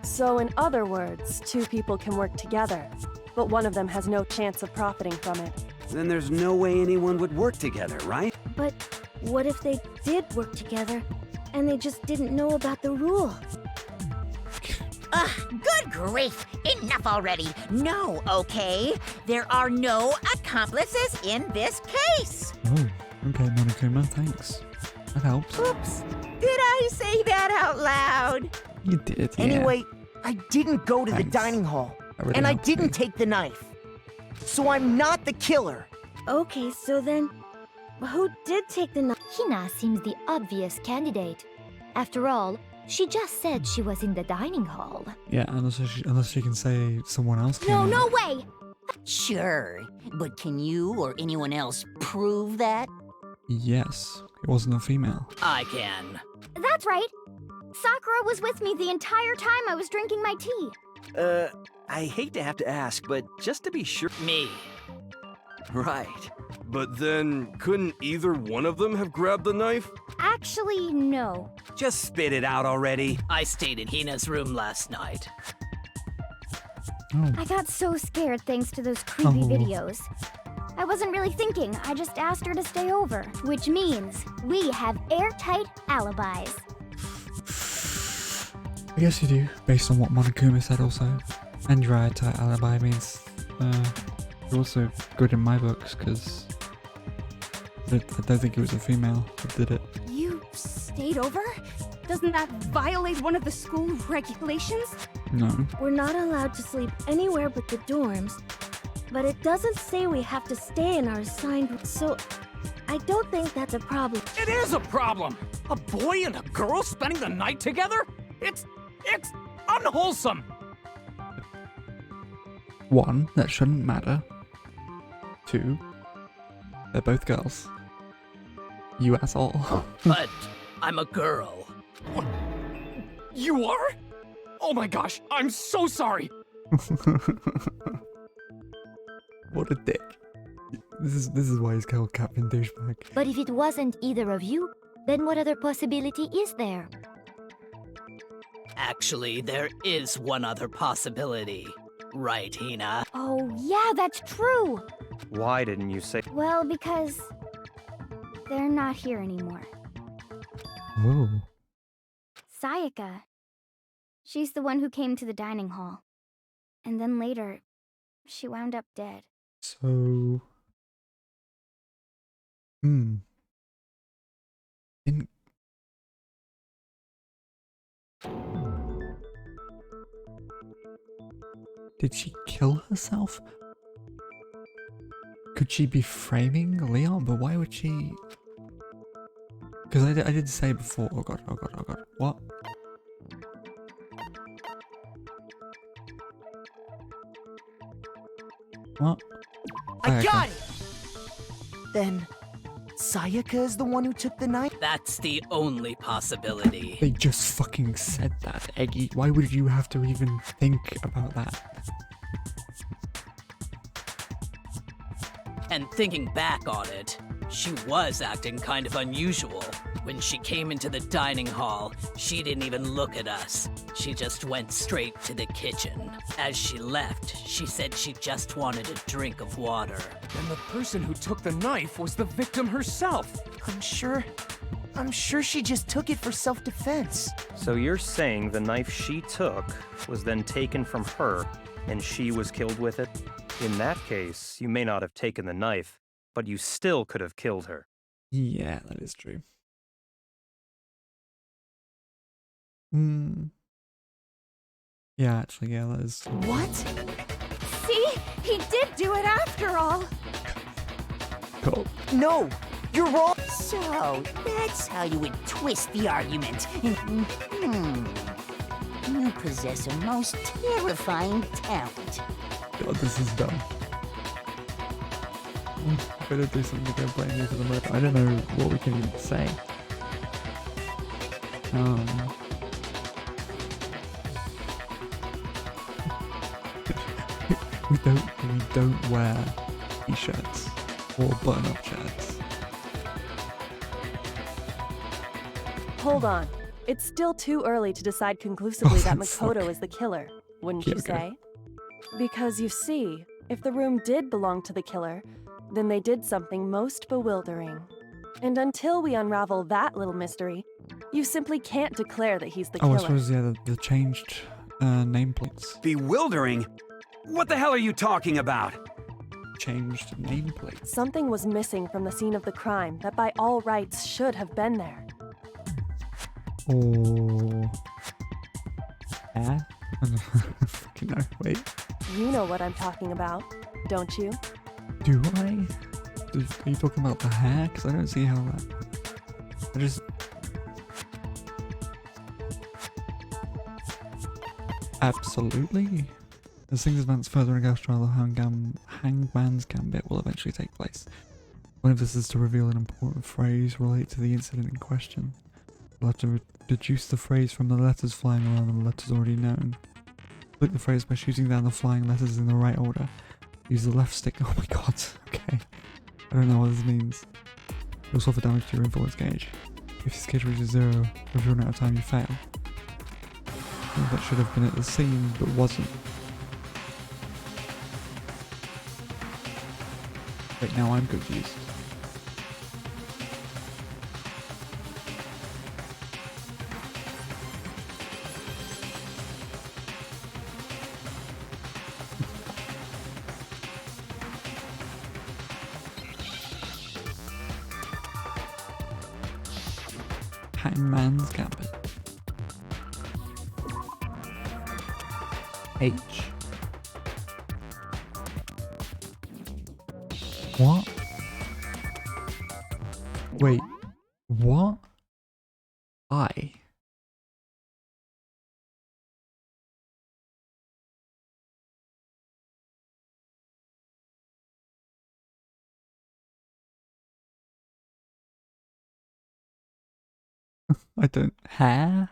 So in other words, two people can work together, but one of them has no chance of profiting from it. Then there's no way anyone would work together, right? But what if they did work together, and they just didn't know about the rule? Ugh, good grief! Enough already! No, okay? There are no accomplices in this case! Oh, okay, Monokuma, thanks. That helps. Oops! Did I say that out loud? You did, yeah. Anyway, I didn't go to the Thanks. dining hall, Really and I helps didn't me. take the knife. So I'm not the killer. Okay, so then, who did take the knife? Hina seems the obvious candidate. After all, she just said she was in the dining hall. Yeah, unless she can say someone else came No, in. no way! Sure, but can you or anyone else prove that? Yes, it wasn't a female. I can. That's right. Sakura was with me the entire time I was drinking my tea. I hate to have to ask, but just to be sure. Me. Right. But then, couldn't either one of them have grabbed the knife? Actually, no. Just spit it out already. I stayed in Hina's room last night. Oh. I got so scared thanks to those creepy videos. I wasn't really thinking, I just asked her to stay over. Which means we have airtight alibis. I guess you do, based on what Monokuma said also. And your airtight alibi means you're also good in my books, because I don't think it was a female that did it. You stayed over? Doesn't that violate one of the school regulations? No. We're not allowed to sleep anywhere but the dorms, but it doesn't say we have to stay in our assigned, so I don't think that's a problem. It is a problem! A boy and a girl spending the night together? It's unwholesome! 1, that shouldn't matter. 2, they're both girls. You asshole. But I'm a girl. What? You are? Oh my gosh, I'm so sorry! What a dick. This is why he's called Captain Douchebag. But if it wasn't either of you, then what other possibility is there? Actually, there is one other possibility. Right, Hina? Oh, yeah, that's true! Why didn't you say? Well, because they're not here anymore. Whoa. Sayaka. She's the one who came to the dining hall. And then later, she wound up dead. So... Didn't... Did she kill herself? Could she be framing Leon? But why would she... Because I did say before... Oh god, oh god, oh god. What? What? I got it! Then, Sayaka is the one who took the knife? That's the only possibility. They just fucking said that, Eggy. Why would you have to even think about that? And thinking back on it, she was acting kind of unusual. When she came into the dining hall, she didn't even look at us. She just went straight to the kitchen. As she left, she said she just wanted a drink of water. And the person who took the knife was the victim herself. I'm sure she just took it for self-defense. So you're saying the knife she took was then taken from her, and she was killed with it? In that case, you may not have taken the knife, but you still could have killed her. Yeah, that is true. Yeah, actually, yeah, that is... What? See? He did do it after all! Cool. No! You're wrong! So, that's how you would twist the argument. You possess a most terrifying talent. God, this is dumb. I better do something to go blame me for the murder. I don't know what we can even say. We don't wear t-shirts or button-up shirts. Hold on. It's still too early to decide conclusively that Makoto is the killer, wouldn't you say? Because you see, if the room did belong to the killer, then they did something most bewildering. And until we unravel that little mystery, you simply can't declare that he's the killer. Oh, I suppose, yeah, the changed nameplates. Bewildering? What the hell are you talking about? Changed nameplates. Something was missing from the scene of the crime that by all rights should have been there. Or... Yeah? I don't fucking know. Wait. You know what I'm talking about, don't you? Do I? Are you talking about the hair? Because I don't see how that... I just... Absolutely. As things advance further in Ghost Trial, the Hangman's Gambit will eventually take place. One of this is to reveal an important phrase related to the incident in question. We'll have to deduce the phrase from the letters flying around the letters already known. Complete the phrase by shooting down the flying letters in the right order. Use the left stick. Oh my god, okay. I don't know what this means. You'll suffer damage to your influence gauge. If this gauge reaches 0, if you run out of time, you fail. That should have been at the scene, but wasn't. Wait, now I'm confused. Hangman's Gambit. H. What? Wait, what? I? I don't... Hair?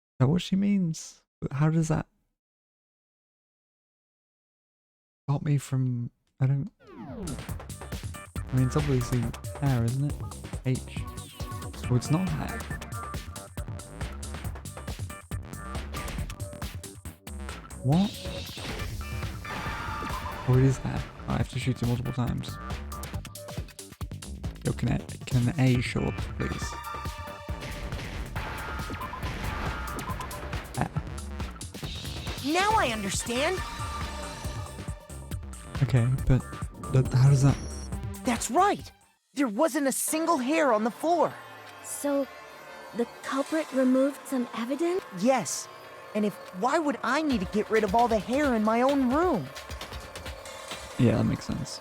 Is that what she means? How does that... stop me from... I don't... I mean, it's obviously hair, isn't it? H. Oh, it's not hair. What? Oh, it is hair. I have to shoot it multiple times. Yo, can an A show up, please? Now I understand. Okay, but how does that... That's right. There wasn't a single hair on the floor. So, the culprit removed some evidence? Yes. And why would I need to get rid of all the hair in my own room? Yeah, that makes sense.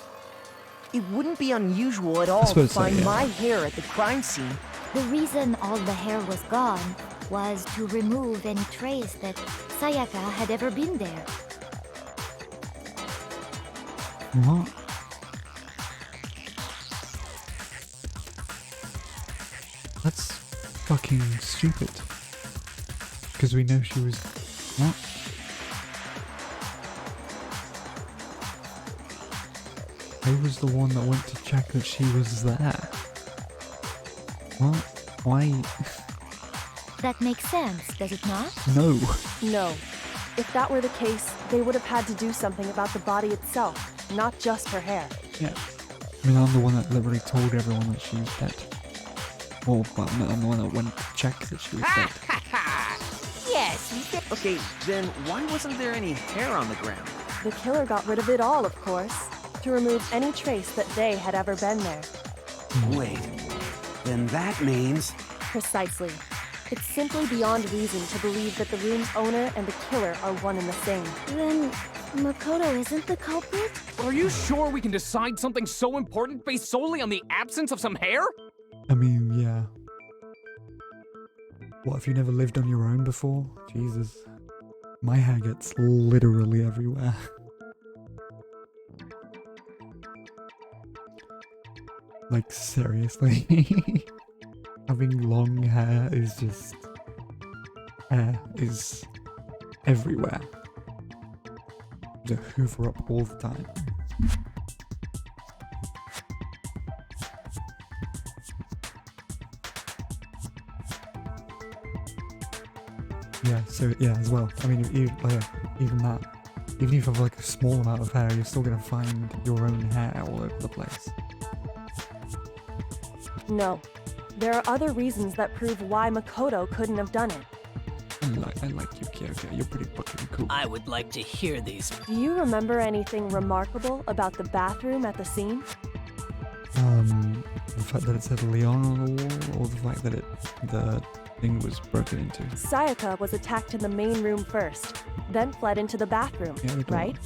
It wouldn't be unusual at all to find so, yeah. my hair at the crime scene. The reason all the hair was gone was to remove any trace that Sayaka had ever been there. What? That's fucking stupid. Because we know she was... What? I was the one that went to check that she was there. What? Why? That makes sense, does it not? No. No. If that were the case, they would have had to do something about the body itself, not just her hair. Yeah. I mean, I'm the one that literally told everyone that she was dead. Well, I'm the one that went to check that she was dead. Yes. Okay, then why wasn't there any hair on the ground? The killer got rid of it all, of course, to remove any trace that they had ever been there. Wait, then that means... Precisely. It's simply beyond reason to believe that the room's owner and the killer are one and the same. Then, Makoto isn't the culprit? Are you sure we can decide something so important based solely on the absence of some hair? I mean, yeah. What, if you never lived on your own before? Jesus. My hair gets literally everywhere. Like, seriously. Having long hair is just... hair is everywhere. To hoover up all the time. Yeah, so yeah, as well. I mean, even that. Even if you have like a small amount of hair, you're still gonna find your own hair all over the place. No. There are other reasons that prove why Makoto couldn't have done it. I like you, Kyoko. You're pretty fucking cool. I would like to hear these. Do you remember anything remarkable about the bathroom at the scene? The fact that it said Leon on the wall, or the fact that the thing was broken into. Sayaka was attacked in the main room first, then fled into the bathroom, right?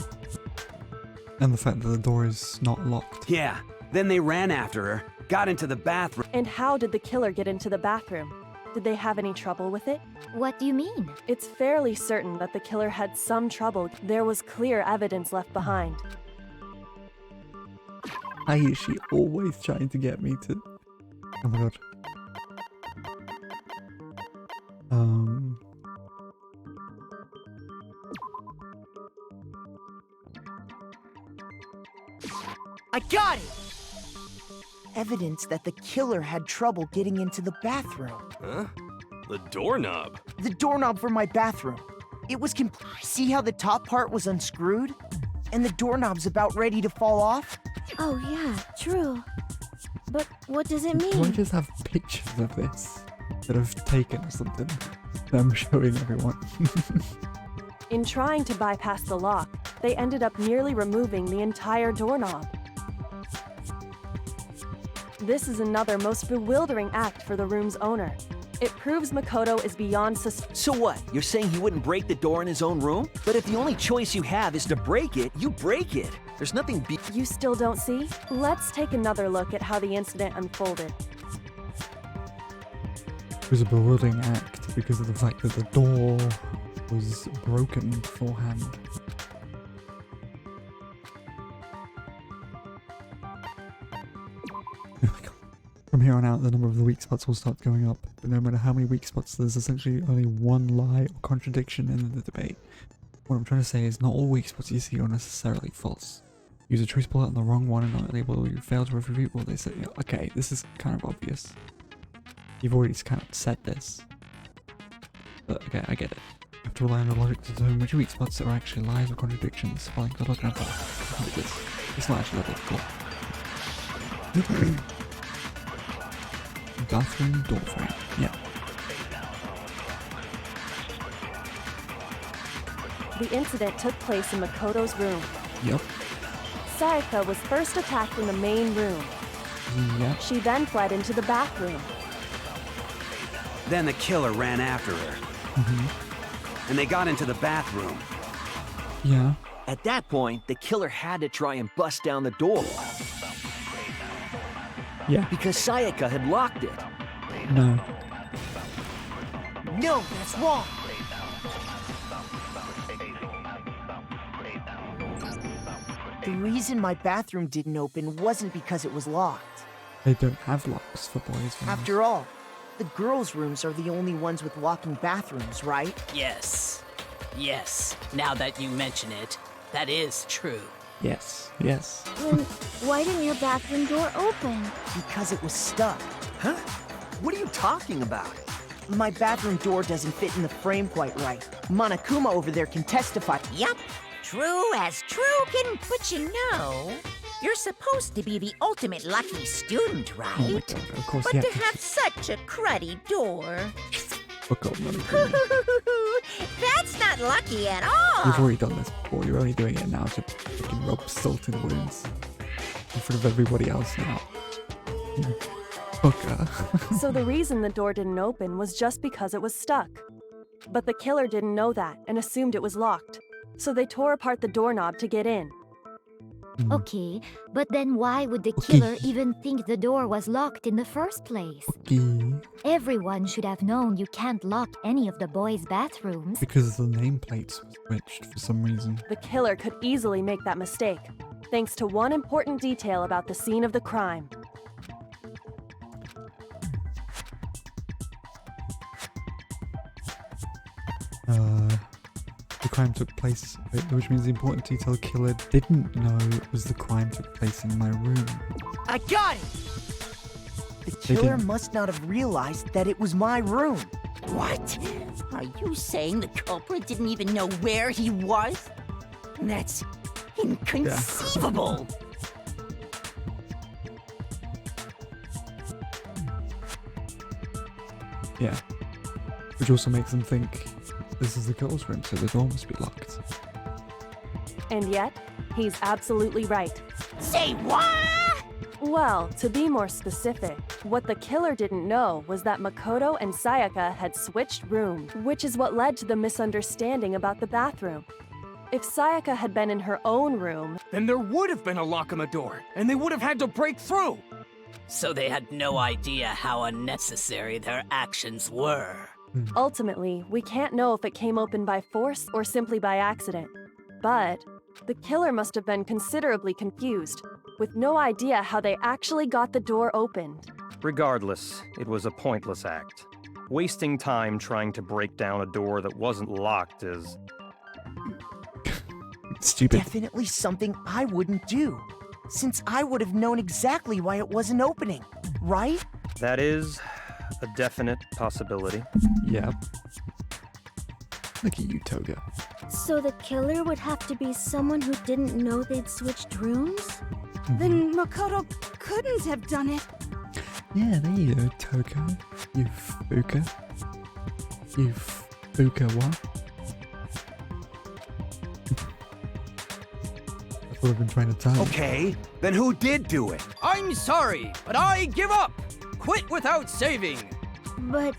And the fact that the door is not locked. Yeah, then they ran after her, got into the bathroom. And how did the killer get into the bathroom? Did they have any trouble with it? What do you mean? It's fairly certain that the killer had some trouble. There was clear evidence left behind. Why is she always trying to get me to... Oh my god. I got it! Evidence that the killer had trouble getting into the bathroom. Huh? The doorknob? The doorknob for my bathroom. It was See how the top part was unscrewed? And the doorknob's about ready to fall off? Oh yeah, true. But what does it Do I mean? just have pictures of this that I've taken or something that I'm showing everyone? In trying to bypass the lock, they ended up nearly removing the entire doorknob. This is another most bewildering act for the room's owner. It proves Makoto is beyond So what? You're saying he wouldn't break the door in his own room? But if the only choice you have is to break it, you break it. There's nothing You still don't see? Let's take another look at how the incident unfolded. It was a bewildering act because of the fact that the door was broken beforehand. From here on out, the number of the weak spots will start going up, but no matter how many weak spots, there's essentially only one lie or contradiction in the debate. What I'm trying to say is not all weak spots you see are necessarily false. Use a choice bullet on the wrong one and not label you fail to refute what they say. Okay, this is kind of obvious. You've already kind of said this. But okay, I get it. You have to rely on the logic to determine which weak spots are actually lies or contradictions. Following the logic of it's not actually that difficult. Bathroom door frame. Yeah. The incident took place in Makoto's room. Yep. Sayaka was first attacked in the main room. Yep. She then fled into the bathroom. Then the killer ran after her. And they got into the bathroom. Yeah. At that point, the killer had to try and bust down the door. Yeah. Because Sayaka had locked it. No. No, that's wrong. The reason my bathroom didn't open wasn't because it was locked. They don't have locks for boys' rooms. After all, the girls' rooms are the only ones with locking bathrooms, right? Yes. Yes. Now that you mention it, that is true. Yes. Yes. Then why didn't your bathroom door open? Because it was stuck. Huh? What are you talking about? My bathroom door doesn't fit in the frame quite right. Monokuma over there can testify. Yup. True as true can, but you know, you're supposed to be the ultimate lucky student, right? Oh my god, of course, But yeah. to have such a cruddy door, Fuck off, Monica. that's not lucky at all. You've already done this before. You're only doing it now to fucking rub salt in the wounds. In front of everybody else now. Fucker. So the reason the door didn't open was just because it was stuck. But the killer didn't know that and assumed it was locked. So they tore apart the doorknob to get in. Okay, but then why would the killer even think the door was locked in the first place? Everyone should have known you can't lock any of the boys' bathrooms. Because the nameplates were switched for some reason. The killer could easily make that mistake, thanks to one important detail about the scene of the crime. The crime took place, which means the important detail the killer didn't know was the crime took place in my room. I got it! The killer must not have realized that it was my room. What? Are you saying the culprit didn't even know where he was? That's inconceivable. Yeah. Which also makes them think this is the girl's room, so the door must be locked. And yet, he's absolutely right. Say what? Well, to be more specific, what the killer didn't know was that Makoto and Sayaka had switched rooms, which is what led to the misunderstanding about the bathroom. If Sayaka had been in her own room, Then there would have been a lock on the door, and they would have had to break through. So they had no idea how unnecessary their actions were. Ultimately, we can't know if it came open by force or simply by accident. But the killer must have been considerably confused, with no idea how they actually got the door opened. Regardless, it was a pointless act. Wasting time trying to break down a door that wasn't locked is... stupid. Definitely something I wouldn't do, since I would have known exactly why it wasn't opening, right? That is a definite possibility. Yeah. Look at you, Toga. So the killer would have to be someone who didn't know they'd switched rooms? Then Makoto couldn't have done it. Yeah, there you go, Toga. You fuka. You fuka what? That's what I've been trying to tell you. Okay, then who did do it? I'm sorry, but I give up! Quit without saving! But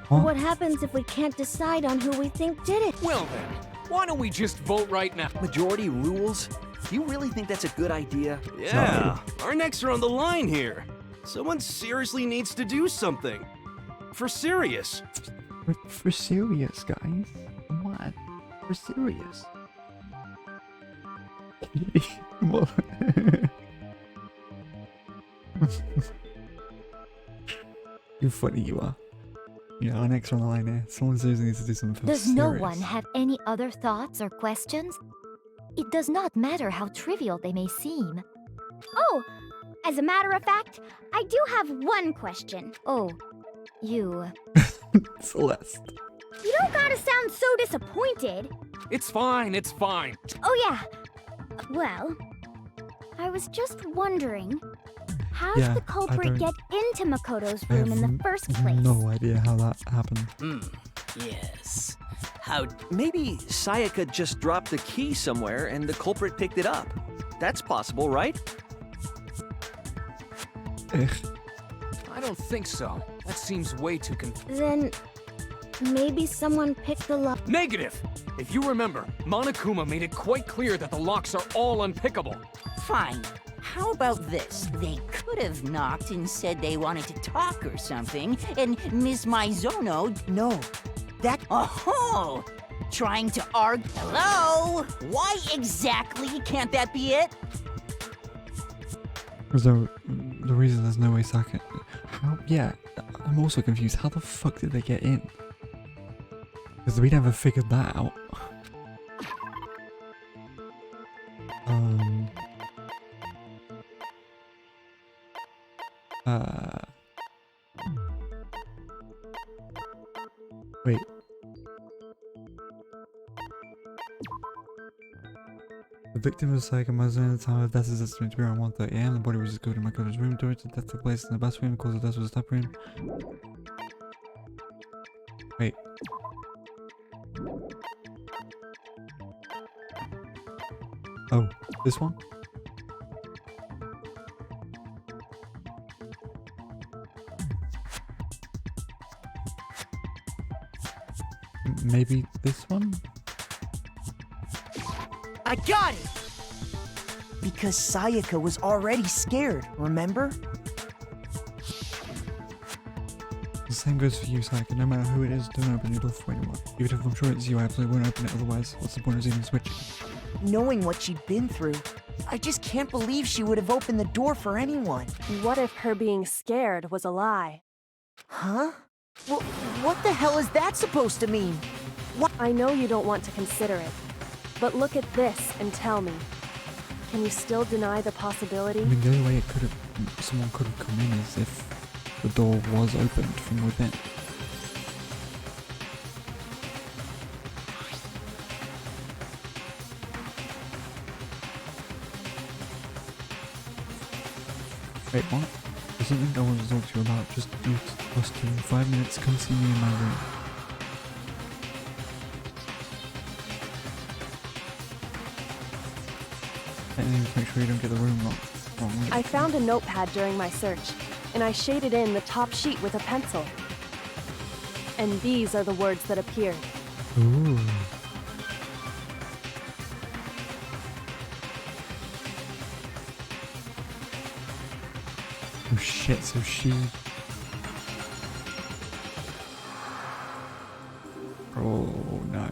Huh? what happens if we can't decide on who we think did it? Well then, why don't we just vote right now? Majority rules? Do you really think that's a good idea? Yeah, our necks are on the line here. Someone seriously needs to do something. For serious. For serious, guys. Come on. For serious. What? You're funny, you are. You know, our next on the line here. Someone seriously needs to do something Does serious. no one have any other thoughts or questions? It does not matter how trivial they may seem. Oh, as a matter of fact, I do have one question. Oh, you... Celeste. You don't gotta sound so disappointed. It's fine, it's fine. Oh yeah. Well, I was just wondering, how Yeah, did the I culprit don't- get into Makoto's I room in have the first place? no idea how that happened. Yes. How... Maybe Sayaka just dropped the key somewhere and the culprit picked it up. That's possible, right? Ugh. I don't think so. That seems way too Then maybe someone picked the lock. Negative! If you remember, Monokuma made it quite clear that the locks are all unpickable. Fine. How about this? They could have knocked and said they wanted to talk or something, and Miss Maizono... No, that... Oh! Trying to argue... Hello? Why exactly can't that be it? So, the reason there's no way Saka... How? Yeah, I'm also confused. How the fuck did they get in? Because we never figured that out. Wait. The victim was Sayaka at the time of death is estimated to be around 1:30 AM. The body was discovered in Makoto's room. During the death took place in the bathroom. The cause of death was a tap room. Wait. Oh, this one? Maybe this one? I got it! Because Sayaka was already scared, remember? The same goes for you, Sayaka. No matter who it is, don't open your door for anyone. Even if I'm sure it's you, I absolutely won't open it otherwise. What's the point of even switching? Knowing what she'd been through, I just can't believe she would have opened the door for anyone. What if her being scared was a lie? Huh? What the hell is that supposed to mean? What? I know you don't want to consider it, but look at this and tell me. Can you still deny the possibility? I mean, the only way it could have, someone could have come in is if the door was opened from within. Wait, what? There's something I want to talk to you about. Just us two in 5 minutes. Come see me in my room. I need to make sure you don't get the room wrong. I found a notepad during my search, and I shaded in the top sheet with a pencil. And these are the words that appeared. Ooh. Oh shit, so she... Oh no.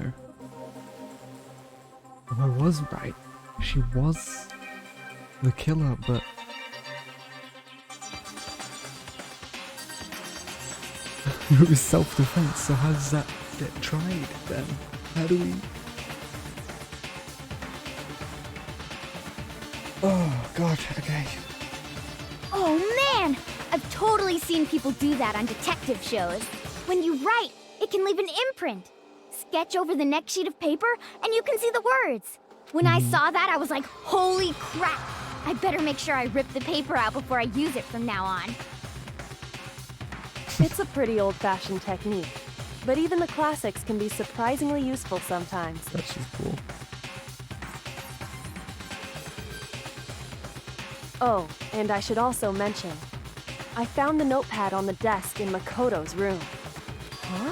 Oh, I was right. She was the killer, but... It was self-defense, so how does that get tried then? How do we... Oh god, okay. Oh man! I've totally seen people do that on detective shows. When you write, it can leave an imprint. Sketch over the next sheet of paper, and you can see the words. When I saw that, I was like, holy crap! I better make sure I rip the paper out before I use it from now on. It's a pretty old-fashioned technique, but even the classics can be surprisingly useful sometimes. That's just cool. Oh, and I should also mention, I found the notepad on the desk in Makoto's room. Huh?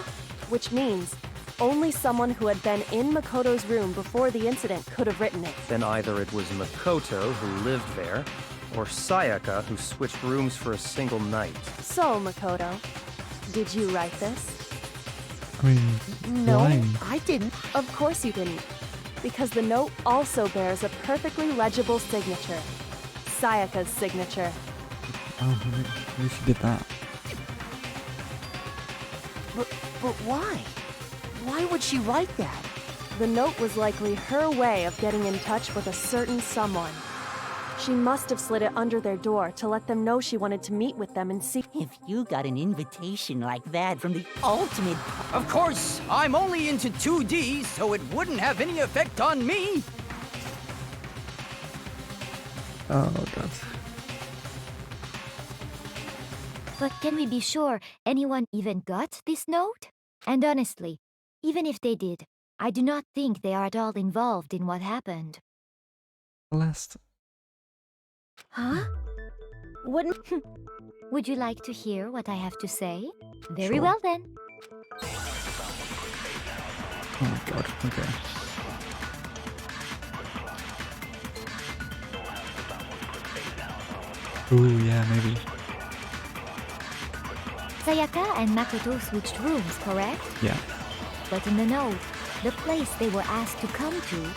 Which means only someone who had been in Makoto's room before the incident could have written it. Then either it was Makoto who lived there, or Sayaka who switched rooms for a single night. So, Makoto, did you write this? I mean, No, lying. I didn't. Of course you didn't. Because the note also bears a perfectly legible signature. Sayaka's signature. Oh, maybe she did that. But why? Why would she write that? The note was likely her way of getting in touch with a certain someone. She must have slid it under their door to let them know she wanted to meet with them and see. If you got an invitation like that from the ultimate... Of course, I'm only into 2D, so it wouldn't have any effect on me. Oh god. But can we be sure anyone even got this note? And honestly, even if they did, I do not think they are at all involved in what happened. Last. Huh? Wouldn't... Would you like to hear what I have to say? Very Sure. well then. Oh my god, okay. Ooh, yeah, maybe. Sayaka and Makoto switched rooms, correct? Yeah. But in the note, the place they were asked to come to,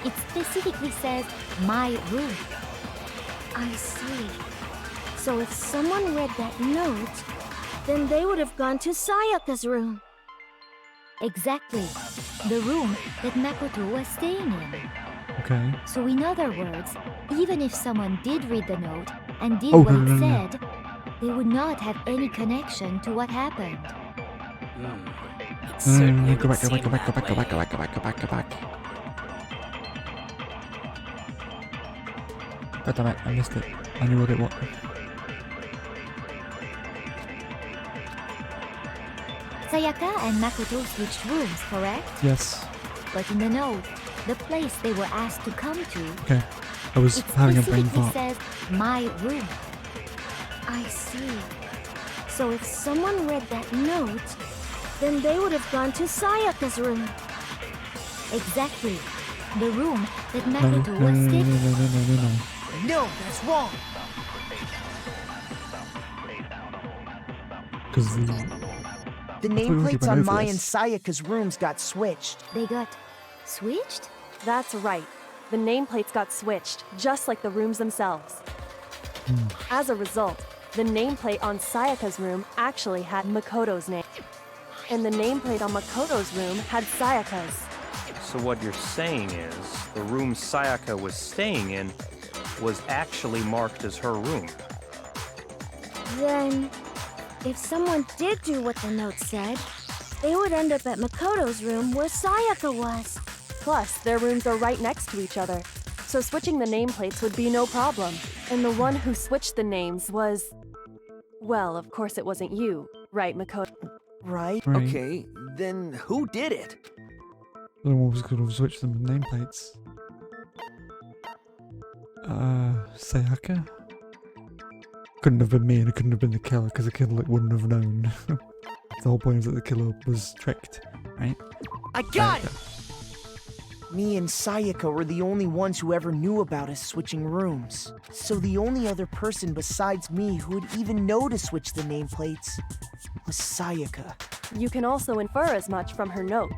it specifically says, my room. I see. So if someone read that note, then they would have gone to Sayaka's room. Exactly. The room that Makoto was staying in. Okay. So in other words, even if someone did read the note and did Oh, what no, it no, no. said, they would not have any connection to what happened. No, go back, go back, go back, go back, go back, go back, go back, go back, go back. God damn it, I missed it. I knew what it was. Sayaka and Makoto switched rooms, correct? Yes. But in the note, the place they were asked to come to, Okay. I was it having a brain specifically fart. says, my room. I see. So if someone read that note, then they would have gone to Sayaka's room. Exactly. The room that No, Makoto no, was no, no, staying no, no, no, no, no. No, that's wrong. Because The thought we were nameplates skipping on over Mai and this. Sayaka's rooms got switched. They got switched? That's right. The nameplates got switched, just like the rooms themselves. As a result, the nameplate on Sayaka's room actually had Makoto's name. And the nameplate on Makoto's room had Sayaka's. So what you're saying is, the room Sayaka was staying in was actually marked as her room. Then, if someone did do what the note said, they would end up at Makoto's room where Sayaka was. Plus, their rooms are right next to each other, so switching the nameplates would be no problem. And the one who switched the names was... Well, of course it wasn't you, right, Makoto? Right? Right. Okay, then who did it? Someone was going to switch them nameplates. Sayaka? Couldn't have been me and it couldn't have been the killer because the killer wouldn't have known. The whole point is that the killer was tricked, right? I got it! Me and Sayaka were the only ones who ever knew about us switching rooms. So the only other person besides me who would even know to switch the nameplates was Sayaka. You can also infer as much from her note.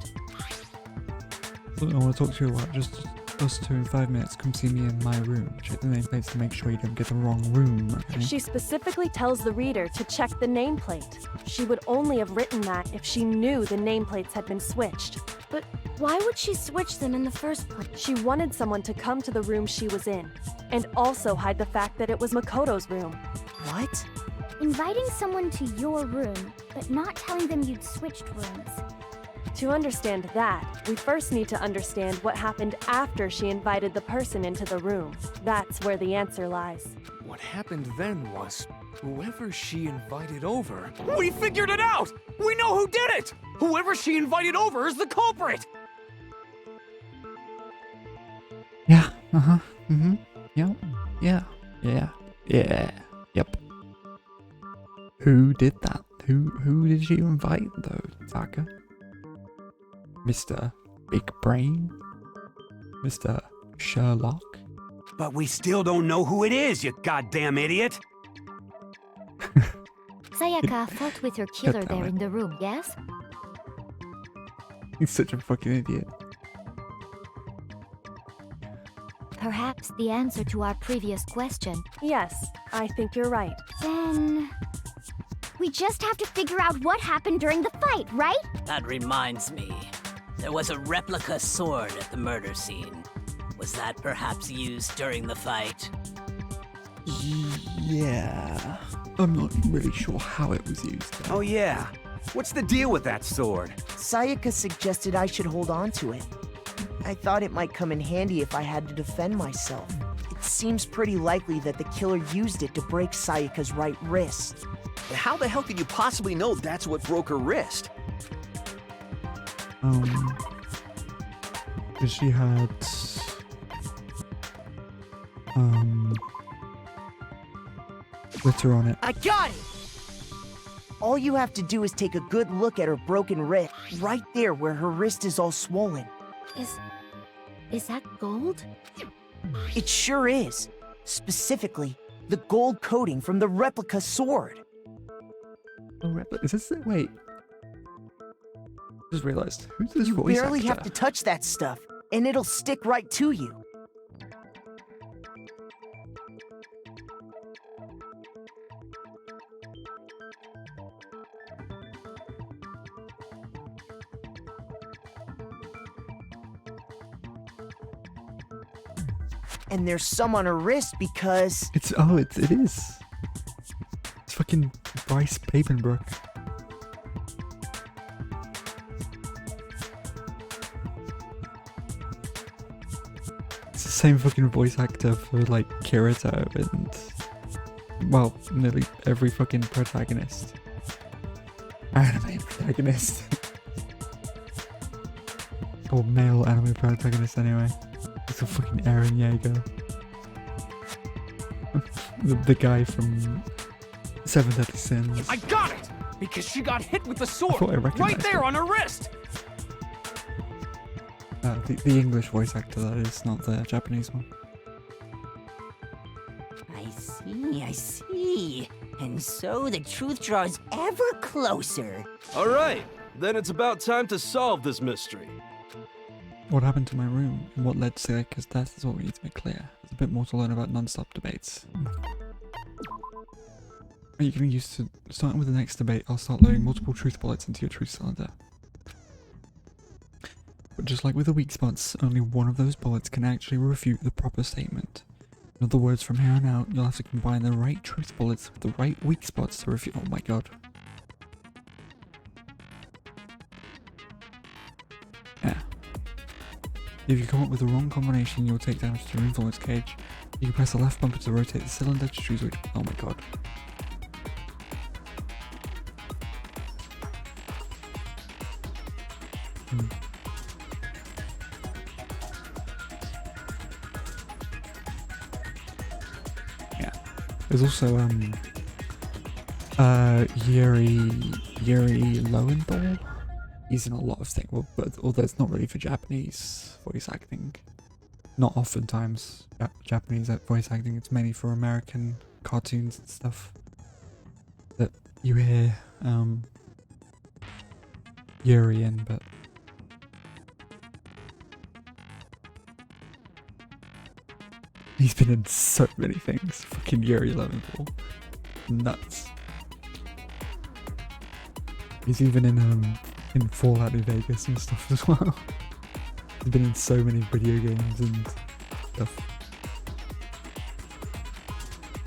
I want to talk to you about just us two in 5 minutes. Come see me in my room. Check the nameplates to make sure you don't get the wrong room. Okay? She specifically tells the reader to check the nameplate. She would only have written that if she knew the nameplates had been switched. But why would she switch them in the first place? She wanted someone to come to the room she was in, and also hide the fact that it was Makoto's room. What? Inviting someone to your room, but not telling them you'd switched rooms. To understand that, we first need to understand what happened after she invited the person into the room. That's where the answer lies. What happened then was, whoever she invited over... We figured it out! We know who did it! Whoever she invited over is the culprit! Yeah, yeah, yep. Who did that? Who did you invite though, Taka? Mr. Big Brain? Mr. Sherlock? But we still don't know who it is, you goddamn idiot! Sayaka fought with her killer there in the room, yes? He's such a fucking idiot. Perhaps the answer to our previous question. Yes, I think you're right. Then... we just have to figure out what happened during the fight, right? That reminds me. There was a replica sword at the murder scene. Was that perhaps used during the fight? Yeah. I'm not really sure how it was used. Oh yeah. What's the deal with that sword? Sayaka suggested I should hold on to it. I thought it might come in handy if I had to defend myself. It seems pretty likely that the killer used it to break Sayaka's right wrist. How the hell could you possibly know that's what broke her wrist? Because she had... glitter on it. I got it! All you have to do is take a good look at her broken wrist, right there where her wrist is all swollen. Is that gold? It sure is. Specifically, the gold coating from the replica sword. Oh, is this it? Wait. Just realized. Who's this voice You barely actor? have to touch that stuff, and it'll stick right to you. And there's some on her wrist because... it is. It's fucking Bryce Papenbrook. It's the same fucking voice actor for like Kirito and, well, nearly every fucking protagonist. Anime protagonist. Or male anime protagonist anyway. It's a fucking Eren Yeager. the guy from Seven Deadly Sins. I got it! Because she got hit with the I thought I sword! Right recognized there it. on her wrist! The English voice actor, that is, not the Japanese one. I see. And so the truth draws ever closer. All right, then it's about time to solve this mystery. What happened to my room and what led to Sayaka's death is what we need to make clear. There's a bit more to learn about non-stop debates. Are you getting used to starting with the next debate? I'll start loading multiple truth bullets into your truth cylinder. But just like with the weak spots, only one of those bullets can actually refute the proper statement. In other words, from here on out, you'll have to combine the right truth bullets with the right weak spots to refute. Oh my god. Yeah. If you come up with the wrong combination, you'll take damage to your influence gauge. You can press the left bumper to rotate the cylinder to choose which. Oh my god. Yeah. There's also Yuri Lowenthal. he's in a lot of things, but although it's not really for Japanese voice acting. Not oftentimes Japanese voice acting, it's mainly for American cartoons and stuff that you hear Yuri in, but he's been in so many things. Fucking Yuri Lowenthal. Nuts. He's even in Fallout New Vegas and stuff as well. He's been in so many video games and stuff.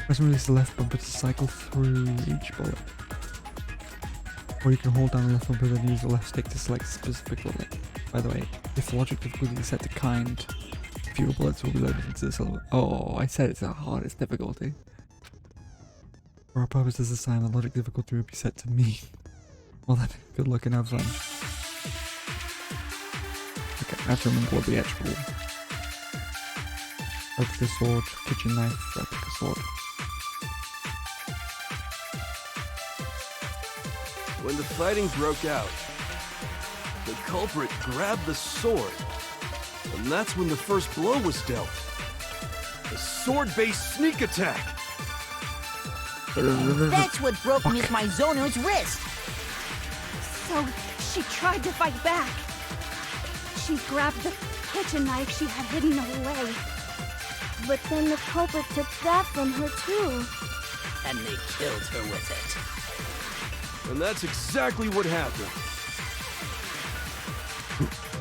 Press and release the left bumper to cycle through each bullet. Or you can hold down the left bumper and use the left stick to select a specific bullet. By the way, if the logic difficulty is set to kind, fewer bullets will be loaded into the cylinder. Oh, I said it's the hardest difficulty. For our purposes this time, the logic difficulty will be set to me. Well then, good luck and have fun. Okay, I have to remember what the edge rule. Replica sword, kitchen knife, replica sword. When the fighting broke out, the culprit grabbed the sword, and that's when the first blow was dealt. A sword-based sneak attack! That's what broke Miss Maizono's wrist! So, she tried to fight back. She grabbed the kitchen knife she had hidden away. But then the culprit took that from her too. And they killed her with it. And that's exactly what happened.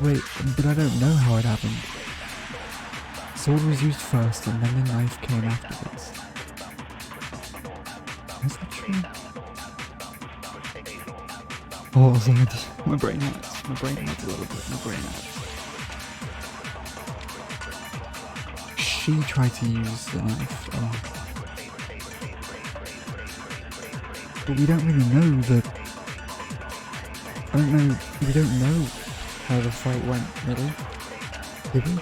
Wait, but I don't know how it happened. Sword was used first and then the knife came afterwards. Is that true? Oh, sorry, my brain hurts. My brain hurts a little bit. My brain hurts. She tried to use the knife. But we don't really know that. I don't know. We don't know how the fight went, really. Did we?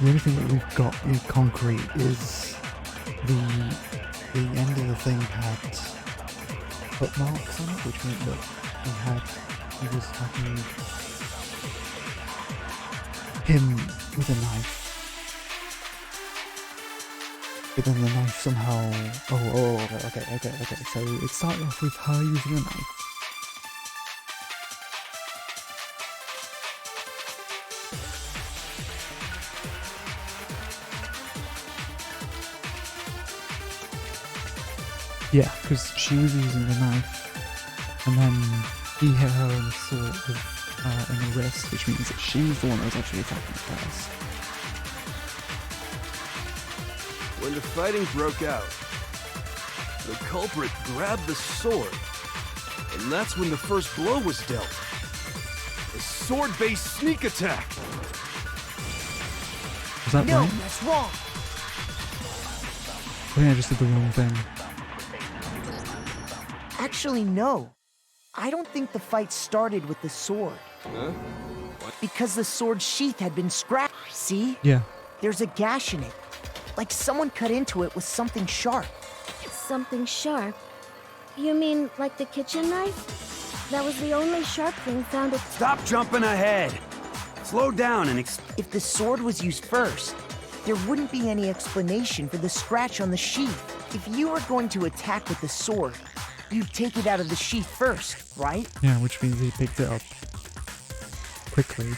The only thing that we've got in concrete is the end of the thing had footmarks on it, which meant that he was attacking him with a knife. But then the knife somehow... Okay. So it started off with her using a knife. Yeah, because she was using the knife, and then he hit her in the sword in the wrist, which means that she was the one that was actually attacking first. When the fighting broke out, the culprit grabbed the sword, and that's when the first blow was dealt. A sword-based sneak attack! Was that right? That's wrong! I think I just did the wrong thing. Actually, no. I don't think the fight started with the sword. Huh? What? Because the sword's sheath had been scratched. See? Yeah. There's a gash in it. Like someone cut into it with something sharp. Something sharp? You mean like the kitchen knife? That was the only sharp thing found at... Stop jumping ahead! Slow down and If the sword was used first, there wouldn't be any explanation for the scratch on the sheath. If you were going to attack with the sword, you'd take it out of the sheath first, right? Yeah, which means he picked it up quickly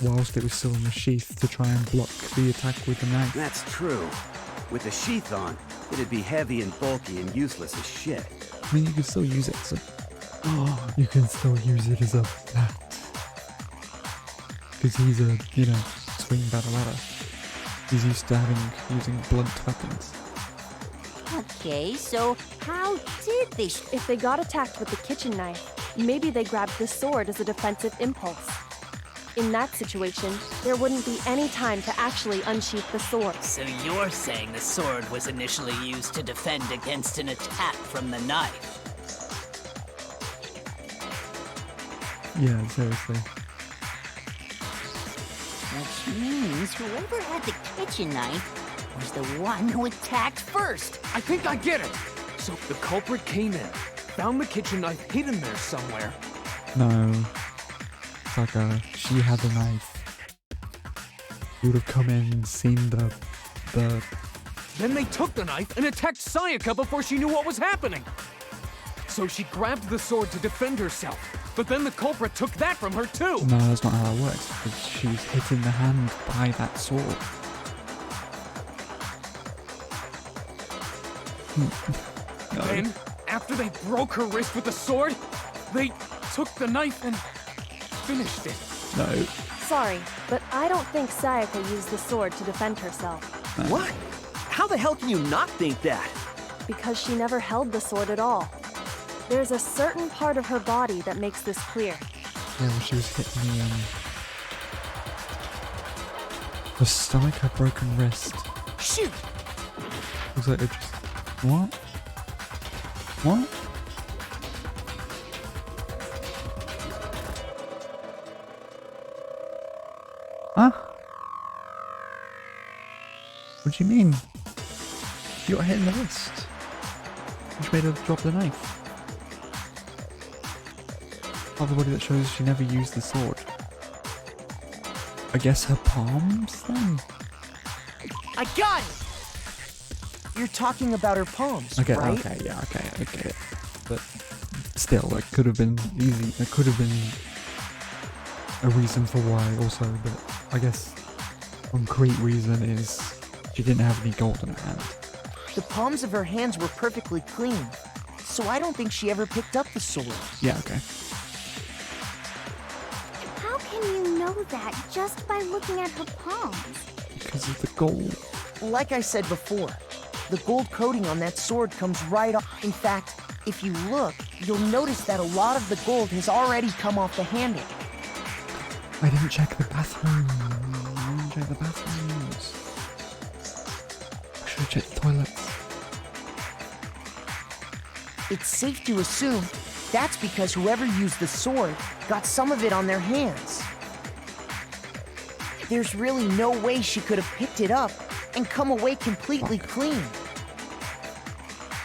whilst it was still in the sheath to try and block the attack with the knife. That's true. With the sheath on, it'd be heavy and bulky and useless as shit. I mean, you can still use it as a... Oh, you can still use it as a bat. Because he's a, swing battle ladder. He's used to using blunt weapons. Okay, so how did they... If they got attacked with the kitchen knife, maybe they grabbed the sword as a defensive impulse. In that situation, there wouldn't be any time to actually unsheath the sword. So you're saying the sword was initially used to defend against an attack from the knife? Yeah, seriously. Which means whoever had the kitchen knife was the one who attacked first. I think I get it. So the culprit came in, found the kitchen knife hidden there somewhere. No. Saka, she had the knife. You would have come in and seen the... Then they took the knife and attacked Sayaka before she knew what was happening. So she grabbed the sword to defend herself. But then the culprit took that from her too. No, that's not how it works, because she was hit in the hand by that sword. No. Then, after they broke her wrist with the sword, they took the knife and finished it. No. Sorry, but I don't think Sayaka used the sword to defend herself. No. What? How the hell can you not think that? Because she never held the sword at all. There's a certain part of her body that makes this clear. Yeah, when she was hitting the stomach, her broken wrist. Shoot! Looks like it just... What? What? Huh? What do you mean? You got hit in the wrist. Which made her drop the knife. Part of the body that shows she never used the sword. I guess her palms then? I got it! You're talking about her palms, Okay, right? okay, yeah, okay, I get it. But still, it could have been easy. It could have been a reason for why also, but I guess concrete reason is she didn't have any gold in her hand. The palms of her hands were perfectly clean, so I don't think she ever picked up the sword. Yeah, okay. How can you know that just by looking at her palms? Because of the gold. Like I said before, the gold coating on that sword comes right off. In fact, if you look, you'll notice that a lot of the gold has already come off the handle. I didn't check the bathroom. I didn't check the bathrooms. I should have checked the toilets. It's safe to assume that's because whoever used the sword got some of it on their hands. There's really no way she could have picked it up and come away completely clean.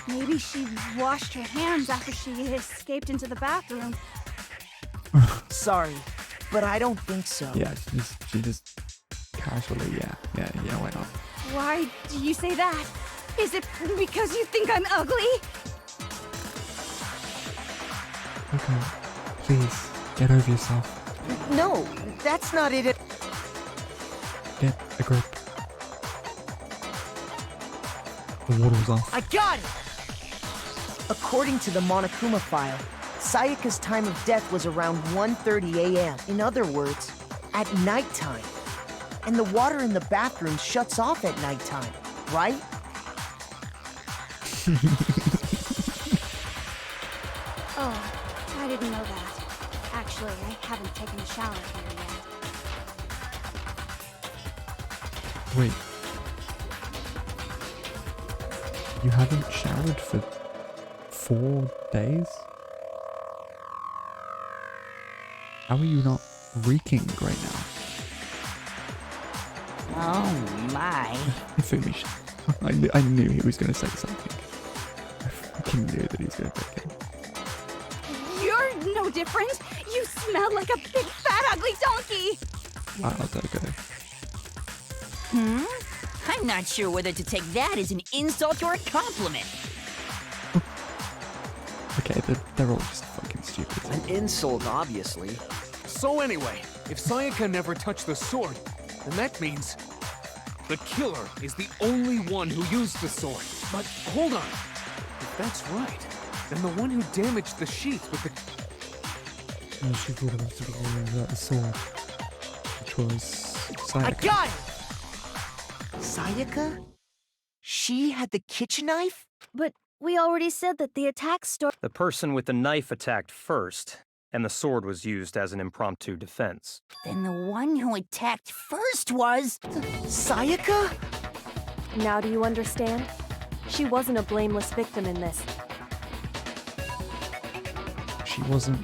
Maybe she washed her hands after she escaped into the bathroom. Sorry, but I don't think so. Yeah, she just casually, yeah, why not? Why do you say that? Is it because you think I'm ugly? Okay, please, get over yourself. No, that's not it. Get a grip. The water's off. I got it! According to the Monokuma file, Sayaka's time of death was around 1:30 a.m. In other words, at nighttime. And the water in the bathroom shuts off at nighttime, right? Oh, I didn't know that. Actually, I haven't taken a shower here yet. Wait. You haven't showered for 4 days? How are you not reeking right now? Oh my. Fumi, I knew he was going to say something. I fucking knew that he was going to take it. You're no different. You smell like a big fat ugly donkey. Wow, okay. I'm not sure whether to take that as an insult or a compliment. Okay, they're all just fucking stupid. An insult, obviously. So anyway, if Sayaka never touched the sword, then that means the killer is the only one who used the sword. But hold on. If that's right, then the one who damaged the sheath with the... And she thought it was the sword, which was Sayaka. I got it! Sayaka? She had the kitchen knife? But we already said that the attack started. The person with the knife attacked first, and the sword was used as an impromptu defense. Then the one who attacked first was... Sayaka? Now do you understand? She wasn't a blameless victim in this. She wasn't...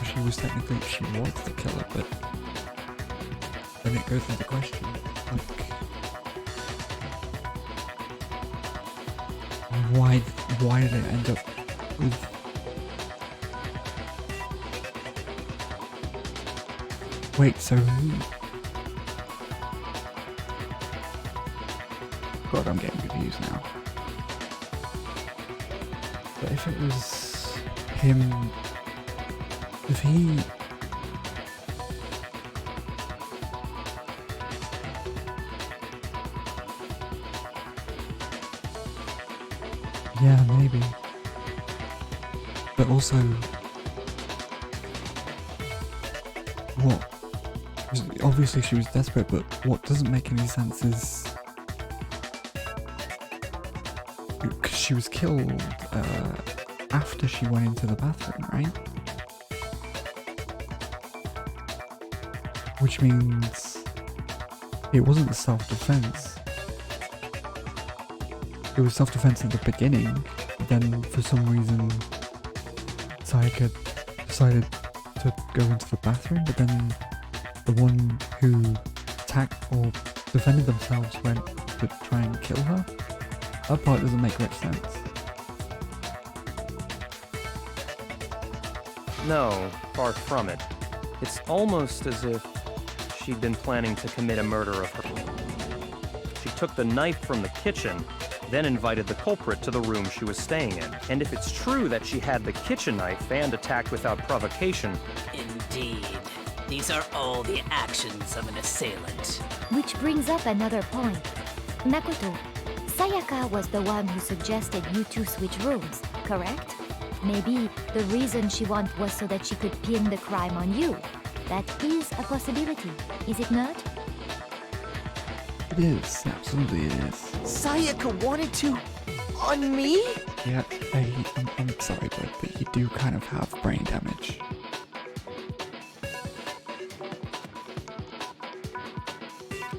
She was technically... She was the killer, but... Then it goes into question. Like... Why did it end up with... Wait, so who... God, I'm getting confused now. But if it was him... If he... Yeah, maybe. But also... What? Obviously she was desperate, but what doesn't make any sense is... Because she was killed after she went into the bathroom, right? Which means it wasn't self-defense. It was self-defense at the beginning, then for some reason Sayaka decided to go into the bathroom, but then the one who attacked or defended themselves went to try and kill her. That part doesn't make much sense. No, far from it. It's almost as if she'd been planning to commit a murder of her. She took the knife from the kitchen, then invited the culprit to the room she was staying in. And if it's true that she had the kitchen knife and attacked without provocation... Indeed. These are all the actions of an assailant. Which brings up another point. Makoto, Sayaka was the one who suggested you two switch rooms, correct? Maybe the reason she wanted was so that she could pin the crime on you. That is a possibility, is it not? It is, absolutely it is. Sayaka wanted to... on me? Yeah, I'm sorry, but you do kind of have brain damage.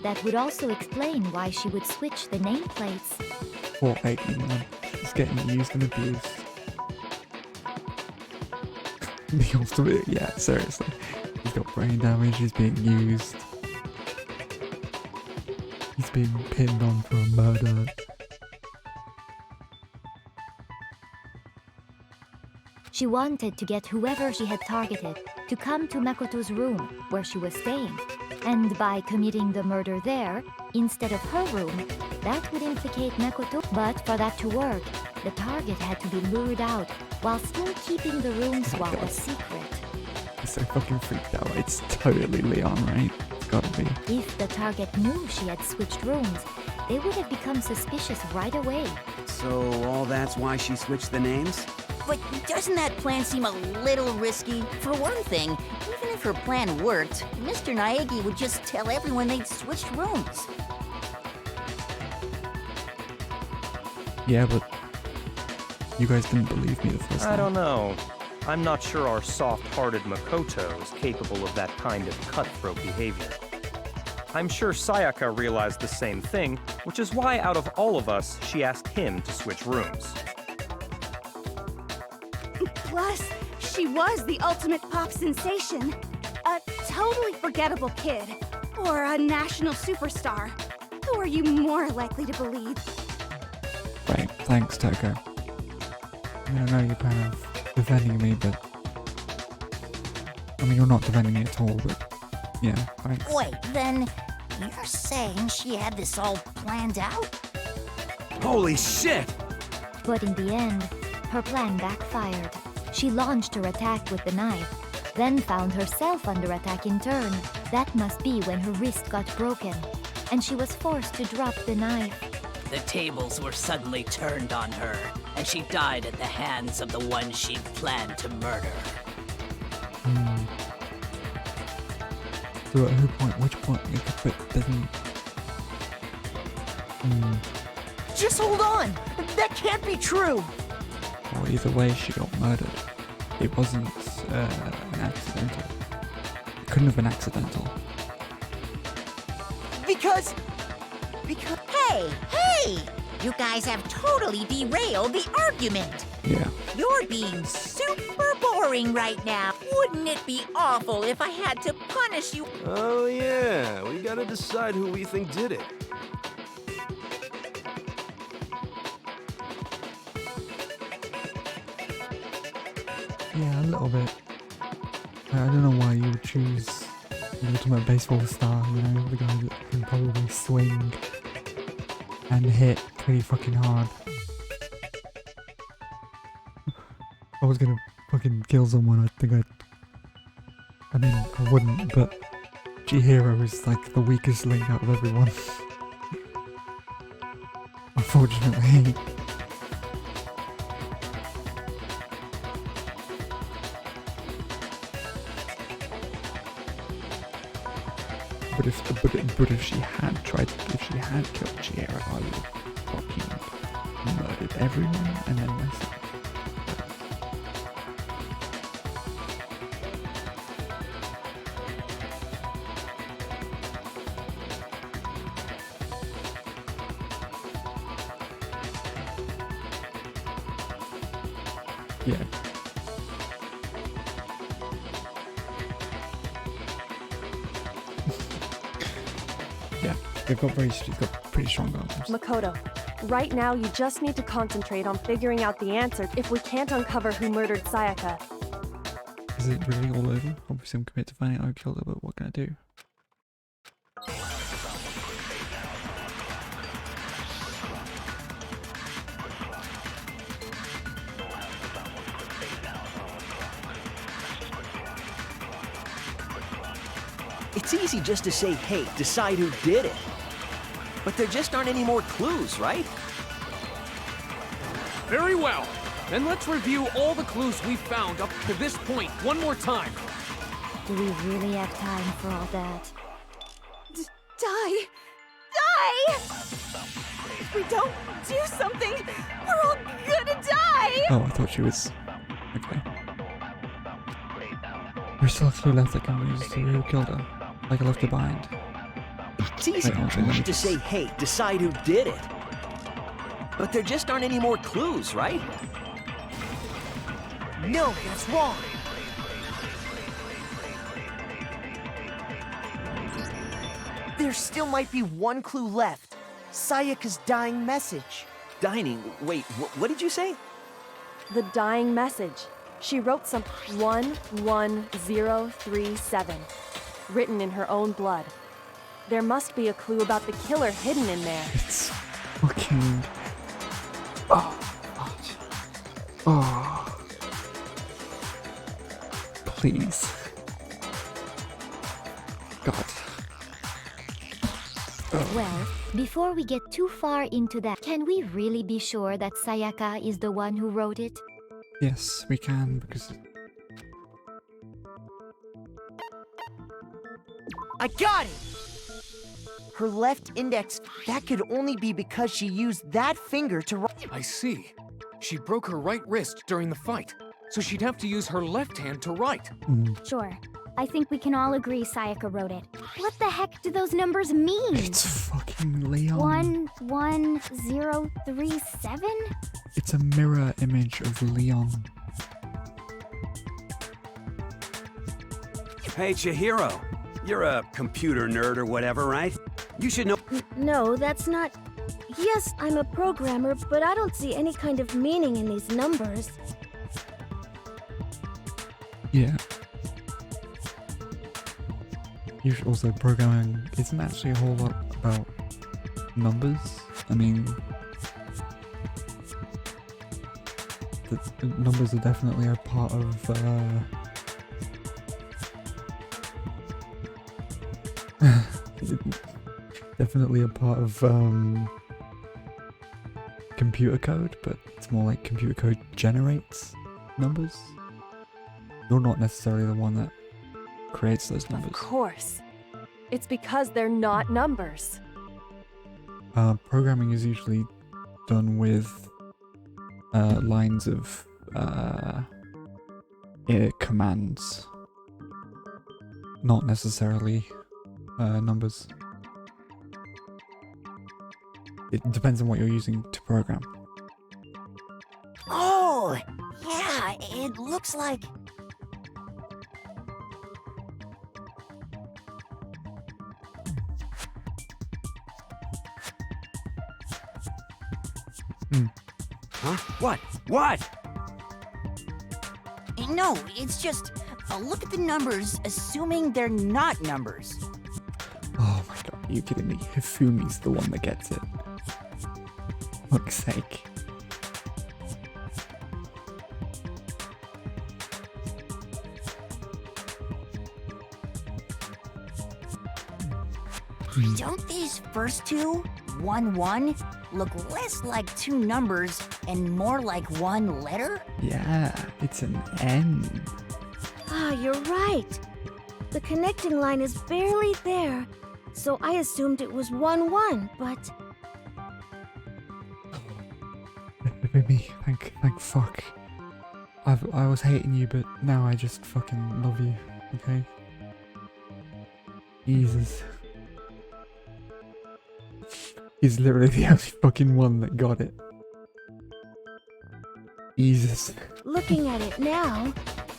That would also explain why she would switch the nameplates. Poor Akii, man. She's getting used and abused. The ultimate, yeah, seriously. He's got brain damage, he's being used. He's being pinned on for a murder. She wanted to get whoever she had targeted to come to Makoto's room, where she was staying. And by committing the murder there, instead of her room, that would implicate Makoto. But for that to work, the target had to be lured out, while still keeping the room swap a secret. I'm so fucking freaked out. It's totally Leon, right? It's gotta be. If the target knew she had switched rooms, they would have become suspicious right away. So all that's why she switched the names? But doesn't that plan seem a little risky? For one thing, even if her plan worked, Mr. Naegi would just tell everyone they'd switched rooms. Yeah, but you guys didn't believe me the first time. I don't know. I'm not sure our soft-hearted Makoto is capable of that kind of cutthroat behavior. I'm sure Sayaka realized the same thing, which is why out of all of us, she asked him to switch rooms. Plus, she was the ultimate pop sensation. A totally forgettable kid. Or a national superstar. Who are you more likely to believe? Right, thanks, Toko. I mean, I know you're kind of defending me, but... I mean, you're not defending me at all, but... Yeah, thanks. Wait, then you're saying she had this all planned out? Holy shit! But in the end, her plan backfired. She launched her attack with the knife, then found herself under attack in turn. That must be when her wrist got broken, and she was forced to drop the knife. The tables were suddenly turned on her, and she died at the hands of the one she'd planned to murder. So at which point, it doesn't... Just hold on! That can't be true! Well, either way, she got murdered. It wasn't an accidental. It couldn't have been accidental. Because... Hey! You guys have totally derailed the argument. Yeah. You're being super boring right now. Wouldn't it be awful if I had to punish you? Oh yeah, we gotta decide who we think did it. Yeah, a little bit. I don't know why you would choose the ultimate baseball star, you know, the guy that can probably swing and hit pretty fucking hard. If I was gonna fucking kill someone, I mean, I wouldn't, but Chihiro is like the weakest link out of everyone. Unfortunately. But if she had killed Chihiro, I would have fucking murdered everyone and then myself. Yeah. Yeah, they've got pretty strong arms. Makoto, right now you just need to concentrate on figuring out the answer if we can't uncover who murdered Sayaka. Is it really all over? Obviously I'm committed to finding out who killed her, but what can I do? It's easy just to say, hey, decide who did it. But there just aren't any more clues, right? Very well. Then let's review all the clues we've found up to this point one more time. Do we really have time for all that? Die! Die! If we don't do something, we're all gonna die! Oh, I thought she was... Okay. There's still a clue left that can use to who killed her. Like I left her behind. It's easy just to say, hey, decide who did it. But there just aren't any more clues, right? No, that's wrong. There still might be one clue left. Sayaka's dying message. Dining? Wait, what did you say? The dying message. She wrote some 11037, written in her own blood. There must be a clue about the killer hidden in there. It's fucking... Oh, God. Oh. Please. God. Well, before we get too far into that, can we really be sure that Sayaka is the one who wrote it? Yes, we can, because... I got it! Her left index, that could only be because she used that finger to write. I see. She broke her right wrist during the fight, so she'd have to use her left hand to write. Sure. I think we can all agree Sayaka wrote it. What the heck do those numbers mean? It's fucking Leon. 11037? It's a mirror image of Leon. Hey, Chihiro. You're a computer nerd or whatever, right? You should know... No, that's not... Yes, I'm a programmer, but I don't see any kind of meaning in these numbers. Yeah. Also, programming isn't actually a whole lot about numbers. I mean... The numbers are definitely a part of... definitely a part of computer code, but it's more like computer code generates numbers. You're not necessarily the one that creates those numbers. Of course. It's because they're not numbers. Programming is usually done with lines of commands, not necessarily numbers. It depends on what you're using to program. Oh, yeah, it looks like... Huh? What? What? No, it's just look at the numbers, assuming they're not numbers. Oh my god, are you kidding me? Hifumi's the one that gets it. Fuck's sake. Don't these first two, 1, 1, look less like two numbers and more like one letter? Yeah, it's an N. Ah, you're right. The connecting line is barely there, so I assumed it was 1, 1, but... Hifumi, thank fuck. I was hating you, but now I just fucking love you, okay? Jesus. He's literally the only fucking one that got it. Jesus. Looking at it now,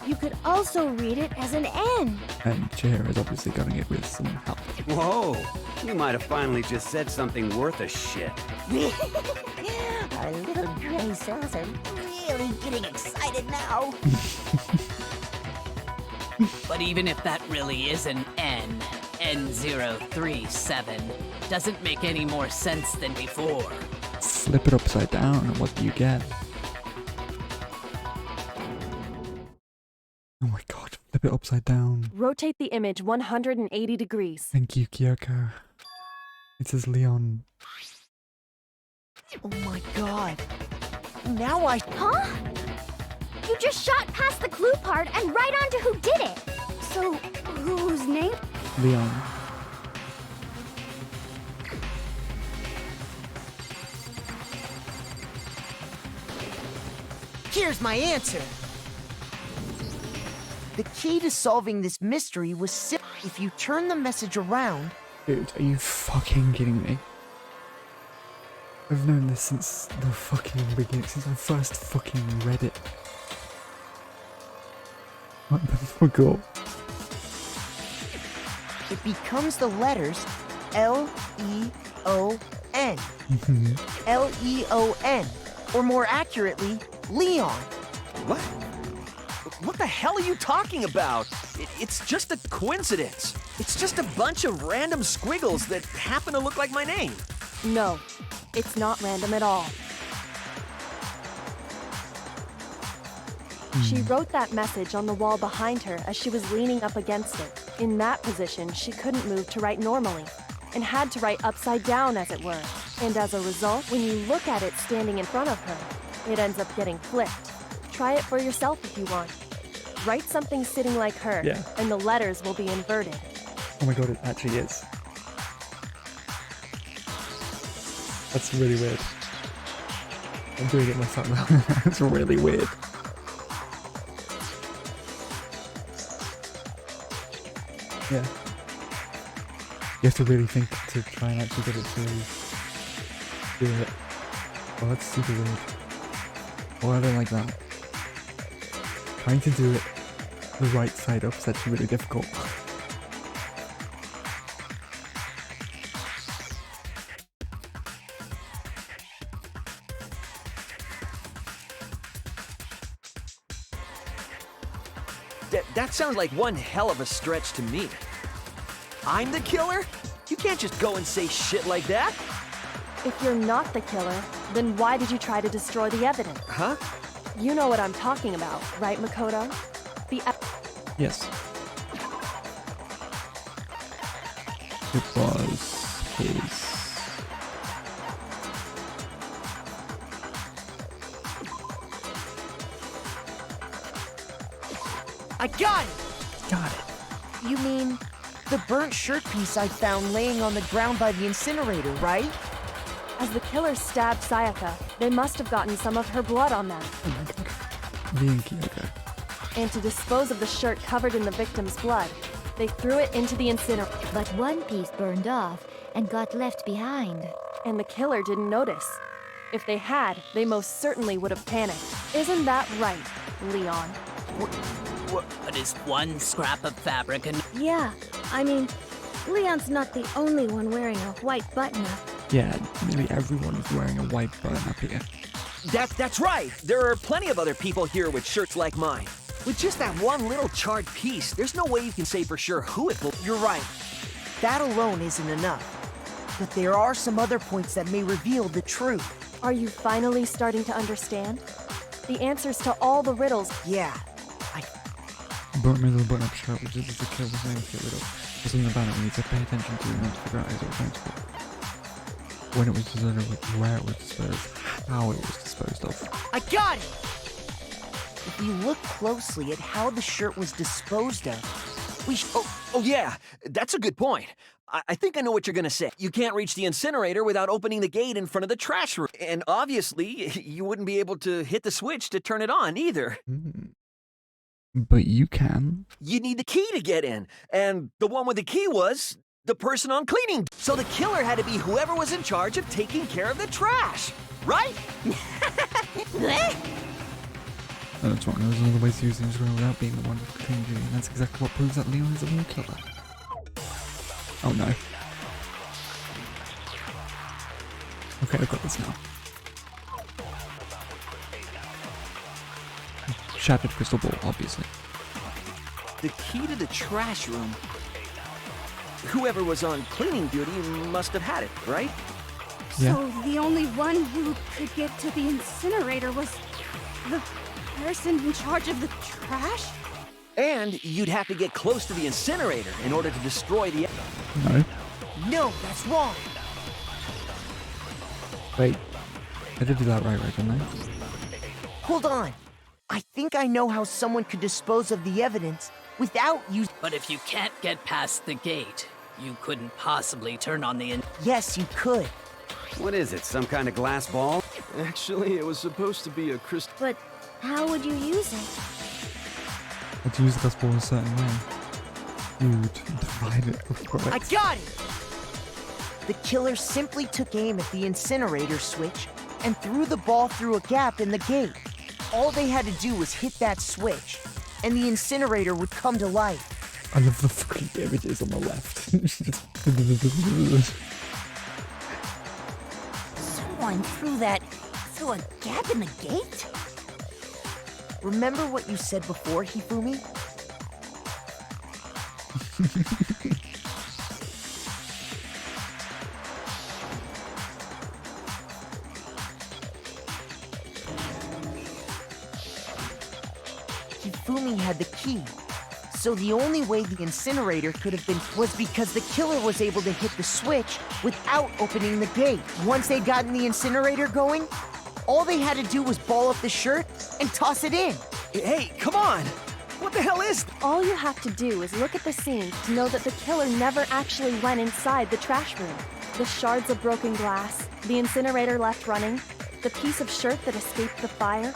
you could also read it as an N. And Chair is obviously getting it with some help. Whoa! You might have finally just said something worth a shit. Our little gray cells are really getting excited now. But even if that really is an N, N037, doesn't make any more sense than before. Flip it upside down and what do you get? Oh my god, flip it upside down. Rotate the image 180 degrees. Thank you, Kyoko. It says Leon. Oh my god. Now I... Huh? You just shot past the clue part and right onto who did it. So, whose name? Leon. Here's my answer. The key to solving this mystery was simple. If you turn the message around... Dude, are you fucking kidding me? I've known this since the fucking beginning, since I first fucking read it. What the fuck up? It becomes the letters L-E-O-N. L-E-O-N. Or more accurately, Leon. What? What the hell are you talking about? It's just a coincidence. It's just a bunch of random squiggles that happen to look like my name. No, it's not random at all. She wrote that message on the wall behind her as she was leaning up against it. In that position, she couldn't move to write normally, and had to write upside down, as it were. And as a result, when you look at it standing in front of her, it ends up getting flipped. Try it for yourself if you want. Write something sitting like her, and the letters will be inverted. Oh my god, it actually is. That's really weird. I'm doing it myself now. That's really weird. Yeah. You have to really think to try and actually get it to do it. Oh, that's super weird. Oh, I don't like that. Trying to do it the right side up is actually really difficult. That sounds like one hell of a stretch to me. I'm the killer? You can't just go and say shit like that. If you're not the killer, then why did you try to destroy the evidence? Huh? You know what I'm talking about, right, Makoto? Yes. It was his. I got it! Got it. You mean the burnt shirt piece I found laying on the ground by the incinerator, right? As the killer stabbed Sayaka, they must have gotten some of her blood on that. Me and Kyoko. And to dispose of the shirt covered in the victim's blood, they threw it into the incinerator. But one piece burned off and got left behind. And the killer didn't notice. If they had, they most certainly would have panicked. Isn't that right, Leon? But is one scrap of fabric and... Yeah, I mean, Leon's not the only one wearing a white button-up. Yeah, nearly everyone is wearing a white button up here. That's right. There are plenty of other people here with shirts like mine. With just that one little charred piece, there's no way you can say for sure who it will. You're right. That alone isn't enough. But there are some other points that may reveal the truth. Are you finally starting to understand? The answers to all the riddles. Yeah. Brought me a little button up shirt, which is the kill was name to get rid of. There's something about it we need to pay attention to and to figure out is it responsible. When it was disposed of, where it was disposed, how it was disposed of. I got it! If we look closely at how the shirt was disposed of, we Oh yeah, that's a good point. I think I know what you're gonna say. You can't reach the incinerator without opening the gate in front of the trash room. And obviously, you wouldn't be able to hit the switch to turn it on either. But you can. You need the key to get in. And the one with the key was the person on cleaning. So the killer had to be whoever was in charge of taking care of the trash, right? That's wrong. There's another way to use the instrument without being the one with the clean duty, and that's exactly what proves that Leon is a real killer. Oh no. Okay, I've got this now. Shattered crystal ball, obviously. The key to the trash room. Whoever was on cleaning duty must have had it, right? Yeah. So the only one who could get to the incinerator was the person in charge of the trash? And you'd have to get close to the incinerator in order to destroy the... No. No, that's wrong. Wait. I did do that right, didn't I? Hold on. I think I know how someone could dispose of the evidence without using... But if you can't get past the gate, you couldn't possibly turn on the... Yes, you could. What is it, some kind of glass ball? Actually, it was supposed to be a crystal... But how would you use it? I'd use the glass ball in a certain way. You'd divide it before I got it! The killer simply took aim at the incinerator switch and threw the ball through a gap in the gate. All they had to do was hit that switch, and the incinerator would come to life. I love the fucking images on the left. Someone threw a gap in the gate? Remember what you said before, Hifumi? Hifumi had the key, so the only way the incinerator could have been was because the killer was able to hit the switch without opening the gate. Once they'd gotten the incinerator going, all they had to do was ball up the shirt and toss it in. Hey, come on! What the hell is... All you have to do is look at the scene to know that the killer never actually went inside the trash room. The shards of broken glass, the incinerator left running, the piece of shirt that escaped the fire.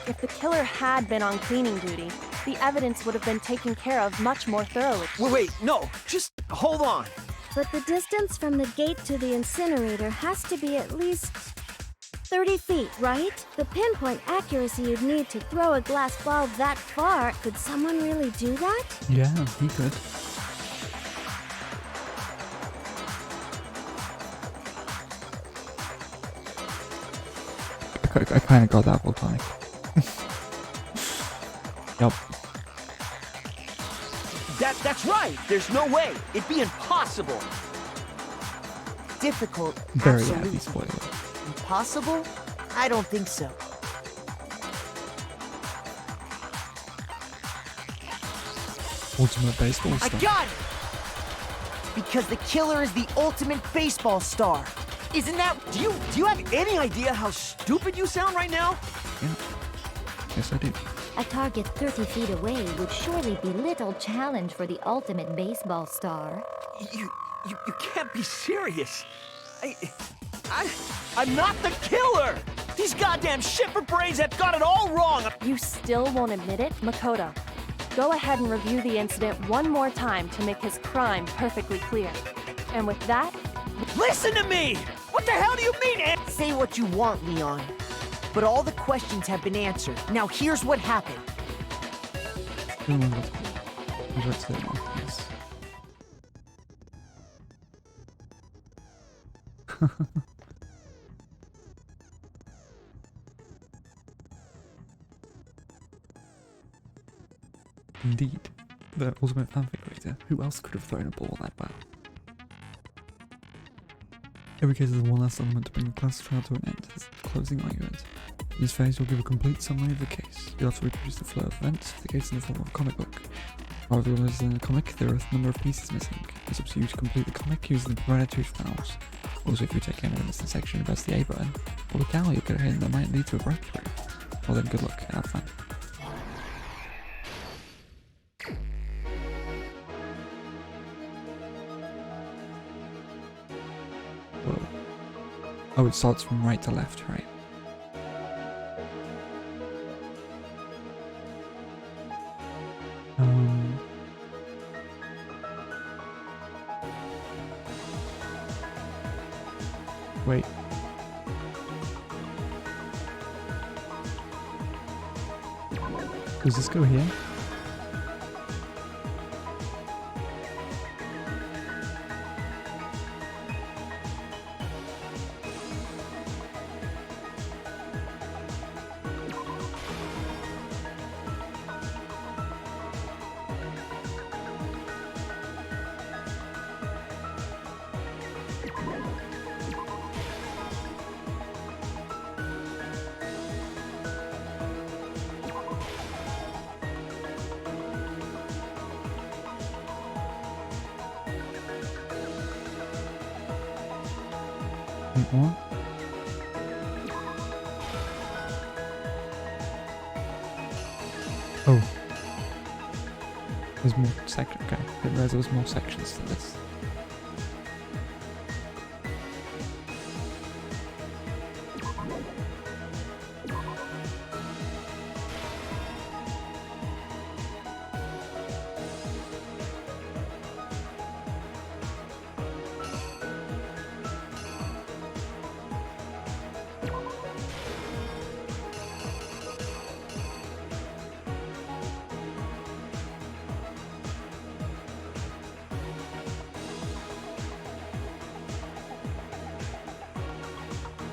If the killer had been on cleaning duty, the evidence would have been taken care of much more thoroughly. Wait, no, just hold on. But the distance from the gate to the incinerator has to be at least 30 feet, right? The pinpoint accuracy you'd need to throw a glass ball that far. Could someone really do that? Yeah, he could. I kind of got that volcanic. Yup. That's right. There's no way. It'd be impossible. Difficult, Very absolutely. happy spoiler. Impossible? I don't think so. Ultimate baseball star. I got it! Because the killer is the ultimate baseball star. Isn't that... Do you have any idea how stupid you sound right now? Yeah. Yes, I do. A target 30 feet away would surely be little challenge for the ultimate baseball star. You can't be serious. I'm not the killer! These goddamn shipper brains have got it all wrong! You still won't admit it, Makoto? Go ahead and review the incident one more time to make his crime perfectly clear. And with that... Listen to me! What the hell do you mean, Ed? Say what you want, Leon. But all the questions have been answered. Now here's what happened. Yes. Indeed. The ultimate fanfic creator. Who else could have thrown a ball that well? Every case is one last element to bring the class trial to an end. This is the closing argument. In this phase, you'll give a complete summary of the case. You'll have to reproduce the flow of events for the case in the form of a comic book. However, when it's in a comic, there are a number of pieces missing. It's up to you to complete the comic using the provided tutorials panels. Also, if you take any of the missing section and press the A button, or look out, you'll get a hint that might lead to a breakthrough. Well then, good luck and have fun. Whoa. Oh, it starts from right to left, right? Wait. Does this go here? What? Oh. There's more sections. Okay. I didn't realize there was more sections to this.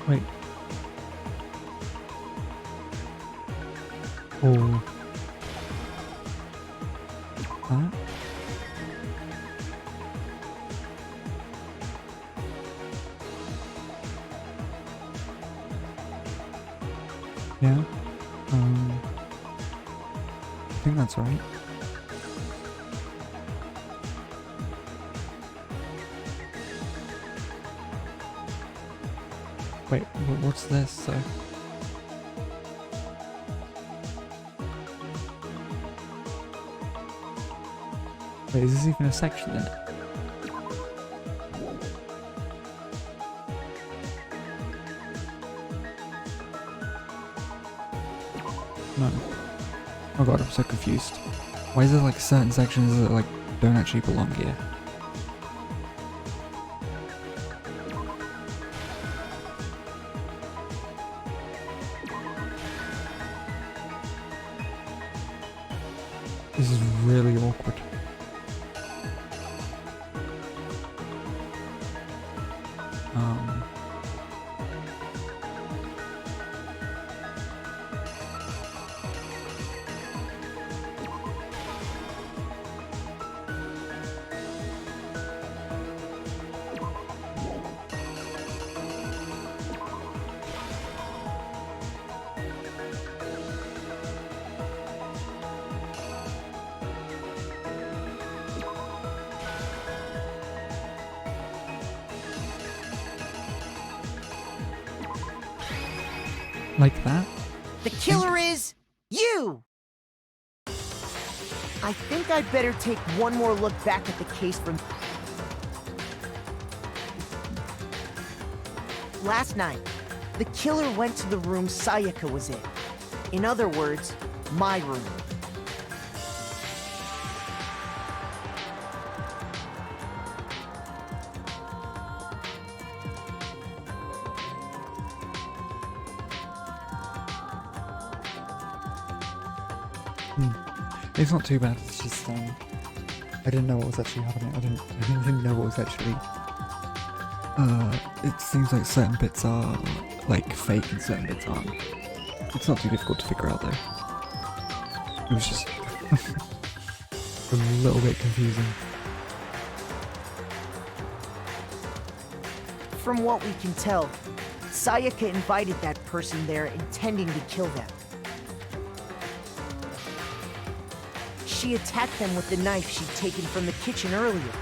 Wait. Oh. That? Yeah. I think that's right. Wait, what's this? So. Wait, is this even a section in it? No. Oh god, I'm so confused. Why is there like certain sections that like don't actually belong here? This is really awkward. Like that? The killer is you! I think I'd better take one more look back at the case from last night. The killer went to the room Sayaka was in. In other words, my room. It's not too bad, it's just, I didn't know what was actually happening, I didn't know what was actually, it seems like certain bits are, like, fake and certain bits aren't. It's not too difficult to figure out, though. It was just, A little bit confusing. From what we can tell, Sayaka invited that person there intending to kill them. She attacked them with the knife she'd taken from the kitchen earlier.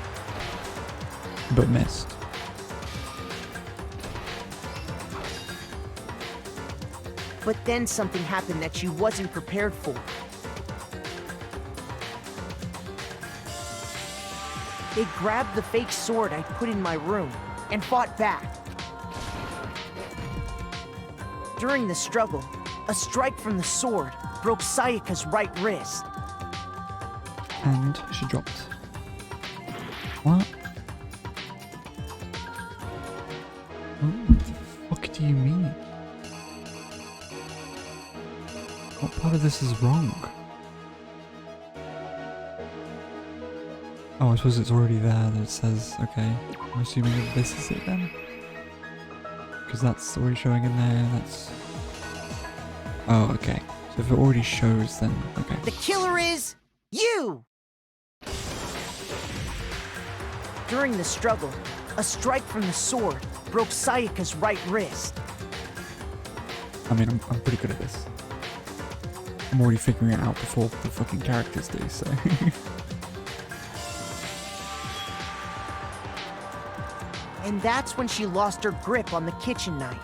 But missed. But then something happened that she wasn't prepared for. They grabbed the fake sword I put in my room and fought back. During the struggle, a strike from the sword broke Sayaka's right wrist. And she dropped. What? What the fuck do you mean? What part of this is wrong? Oh, I suppose it's already there that it says, okay, I'm assuming that this is it then? Because that's already showing in there, that's... Oh, okay. So if it already shows, then, okay. The killer is... you! During the struggle, a strike from the sword broke Sayaka's right wrist. I mean, I'm pretty good at this. I'm already figuring it out before the fucking characters do, so... And that's when she lost her grip on the kitchen knife.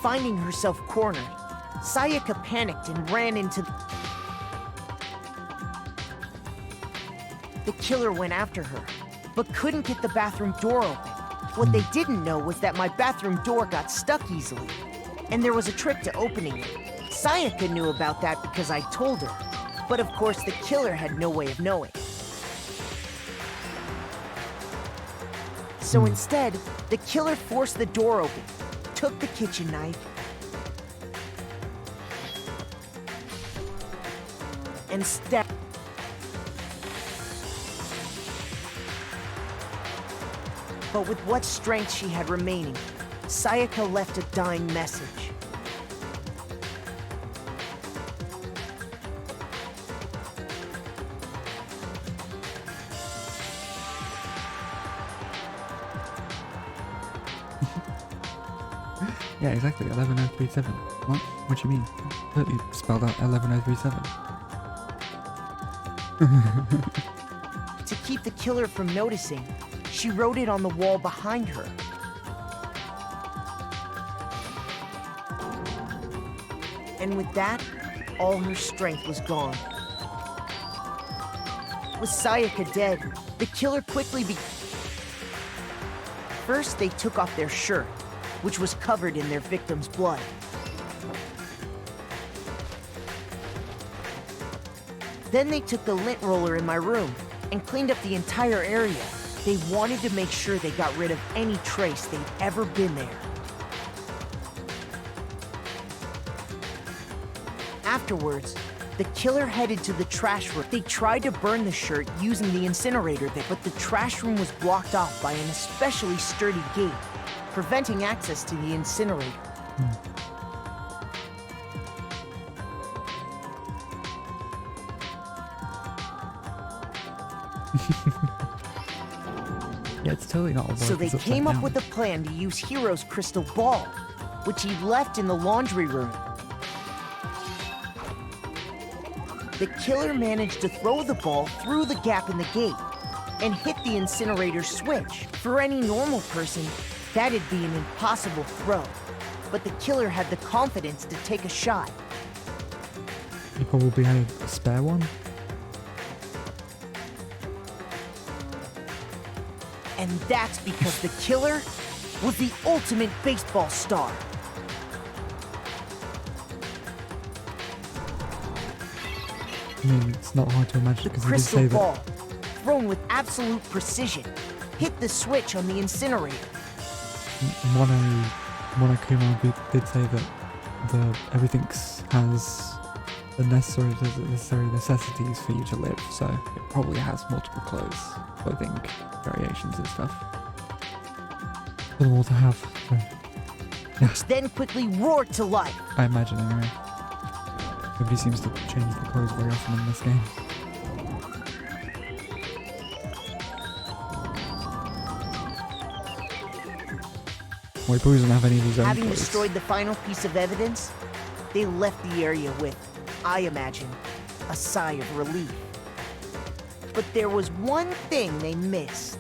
Finding herself cornered, Sayaka panicked and ran into... The killer went after her, but couldn't get the bathroom door open. What they didn't know was that my bathroom door got stuck easily, and there was a trick to opening it. Sayaka knew about that because I told her, but of course the killer had no way of knowing. So instead, the killer forced the door open, took the kitchen knife, and stabbed. But with what strength she had remaining, Sayaka left a dying message. Yeah, exactly, 11037. What? What do you mean? Totally spelled out 11037. To keep the killer from noticing, she wrote it on the wall behind her. And with that, all her strength was gone. With Sayaka dead, the killer quickly First, they took off their shirt, which was covered in their victim's blood. Then they took the lint roller in my room and cleaned up the entire area. They wanted to make sure they got rid of any trace they'd ever been there. Afterwards, the killer headed to the trash room. They tried to burn the shirt using the incinerator there, but the trash room was blocked off by an especially sturdy gate, preventing access to the incinerator. Yeah, it's totally not a So they came up with a plan to use Hiro's crystal ball, which he left in the laundry room. The killer managed to throw the ball through the gap in the gate and hit the incinerator switch. For any normal person, that'd be an impossible throw, but the killer had the confidence to take a shot. You probably had a spare one? And that's because the killer was the ultimate baseball star. I mean, it's not hard to imagine The because you did crystal say that. ball, thrown with absolute precision, hit the switch on the incinerator. Monokuma did say that everything has the necessary necessities for you to live, so it probably has multiple clothing variations and stuff for them all to have. So, yeah. Which then quickly roared to life. I imagine anyway. Nobody seems to change the clothes very often in this game. Well, he probably doesn't have any of his own Having clothes. destroyed the final piece of evidence, they left the area with, I imagine, a sigh of relief. But there was one thing they missed.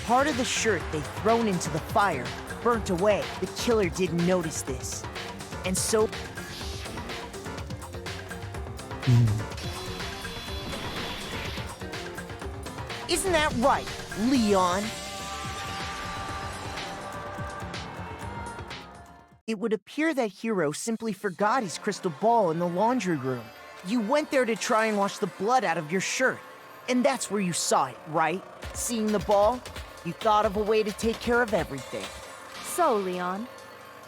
Part of the shirt they'd thrown into the fire burnt away. The killer didn't notice this. And so... Isn't that right, Leon? It would appear that Hiro simply forgot his crystal ball in the laundry room. You went there to try and wash the blood out of your shirt. And that's where you saw it, right? Seeing the ball, you thought of a way to take care of everything. So, Leon,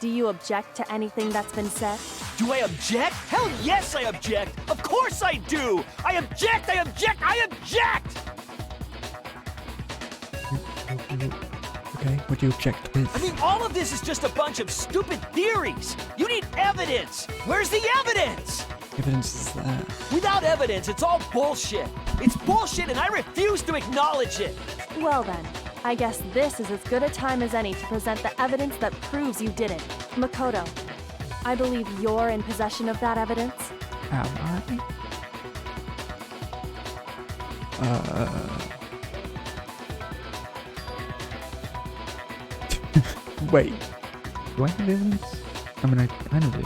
do you object to anything that's been said? Do I object? Hell yes, I object! Of course I do! I object! I object! I object! Okay, what do you object with? I mean, all of this is just a bunch of stupid theories! You need evidence! Where's the evidence? Evidence is there. Without evidence, it's all bullshit! It's bullshit and I refuse to acknowledge it! Well then, I guess this is as good a time as any to present the evidence that proves you didn't. Makoto, I believe you're in possession of that evidence. Am I? Wait. Do I have evidence? I mean, I kind of do.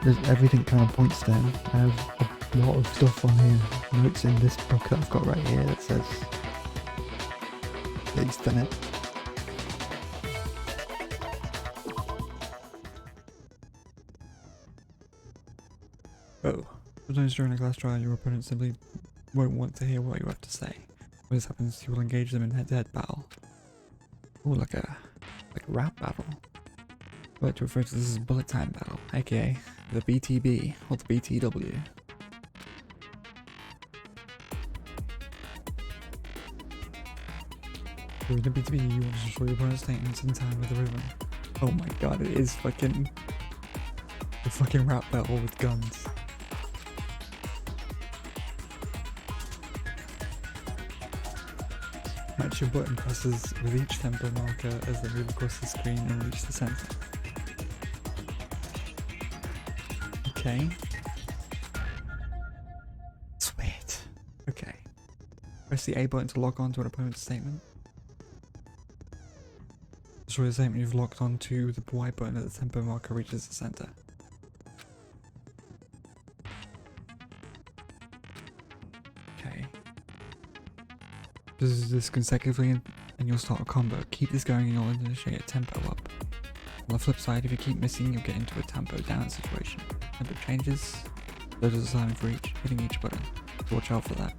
There's everything kind of points there. I have a lot of stuff on here. Notes in this book that I've got right here that says that he's done it. Oh. Sometimes during a class trial, your opponent simply won't want to hear what you have to say. When this happens, you will engage them in head-to-head battle. Ooh, like a rap battle. I like to refer to this as bullet time battle, aka the BTB or the BTW. During the BTB, you want to destroy your opponent's statements in time with the rhythm. Oh my god, it is fucking the fucking rap battle with guns. Match your button presses with each tempo marker as they move across the screen and reach the center. Okay. Sweet. Okay. Press the A button to lock onto an opponent's statement. Destroy the statement you've locked onto the Y button as the tempo marker reaches the center. Okay. Does this consecutively and you'll start a combo. Keep this going and you'll initiate a tempo up. On the flip side, if you keep missing, you'll get into a tempo down situation. Tempo changes, so does the timing for hitting each button. So watch out for that.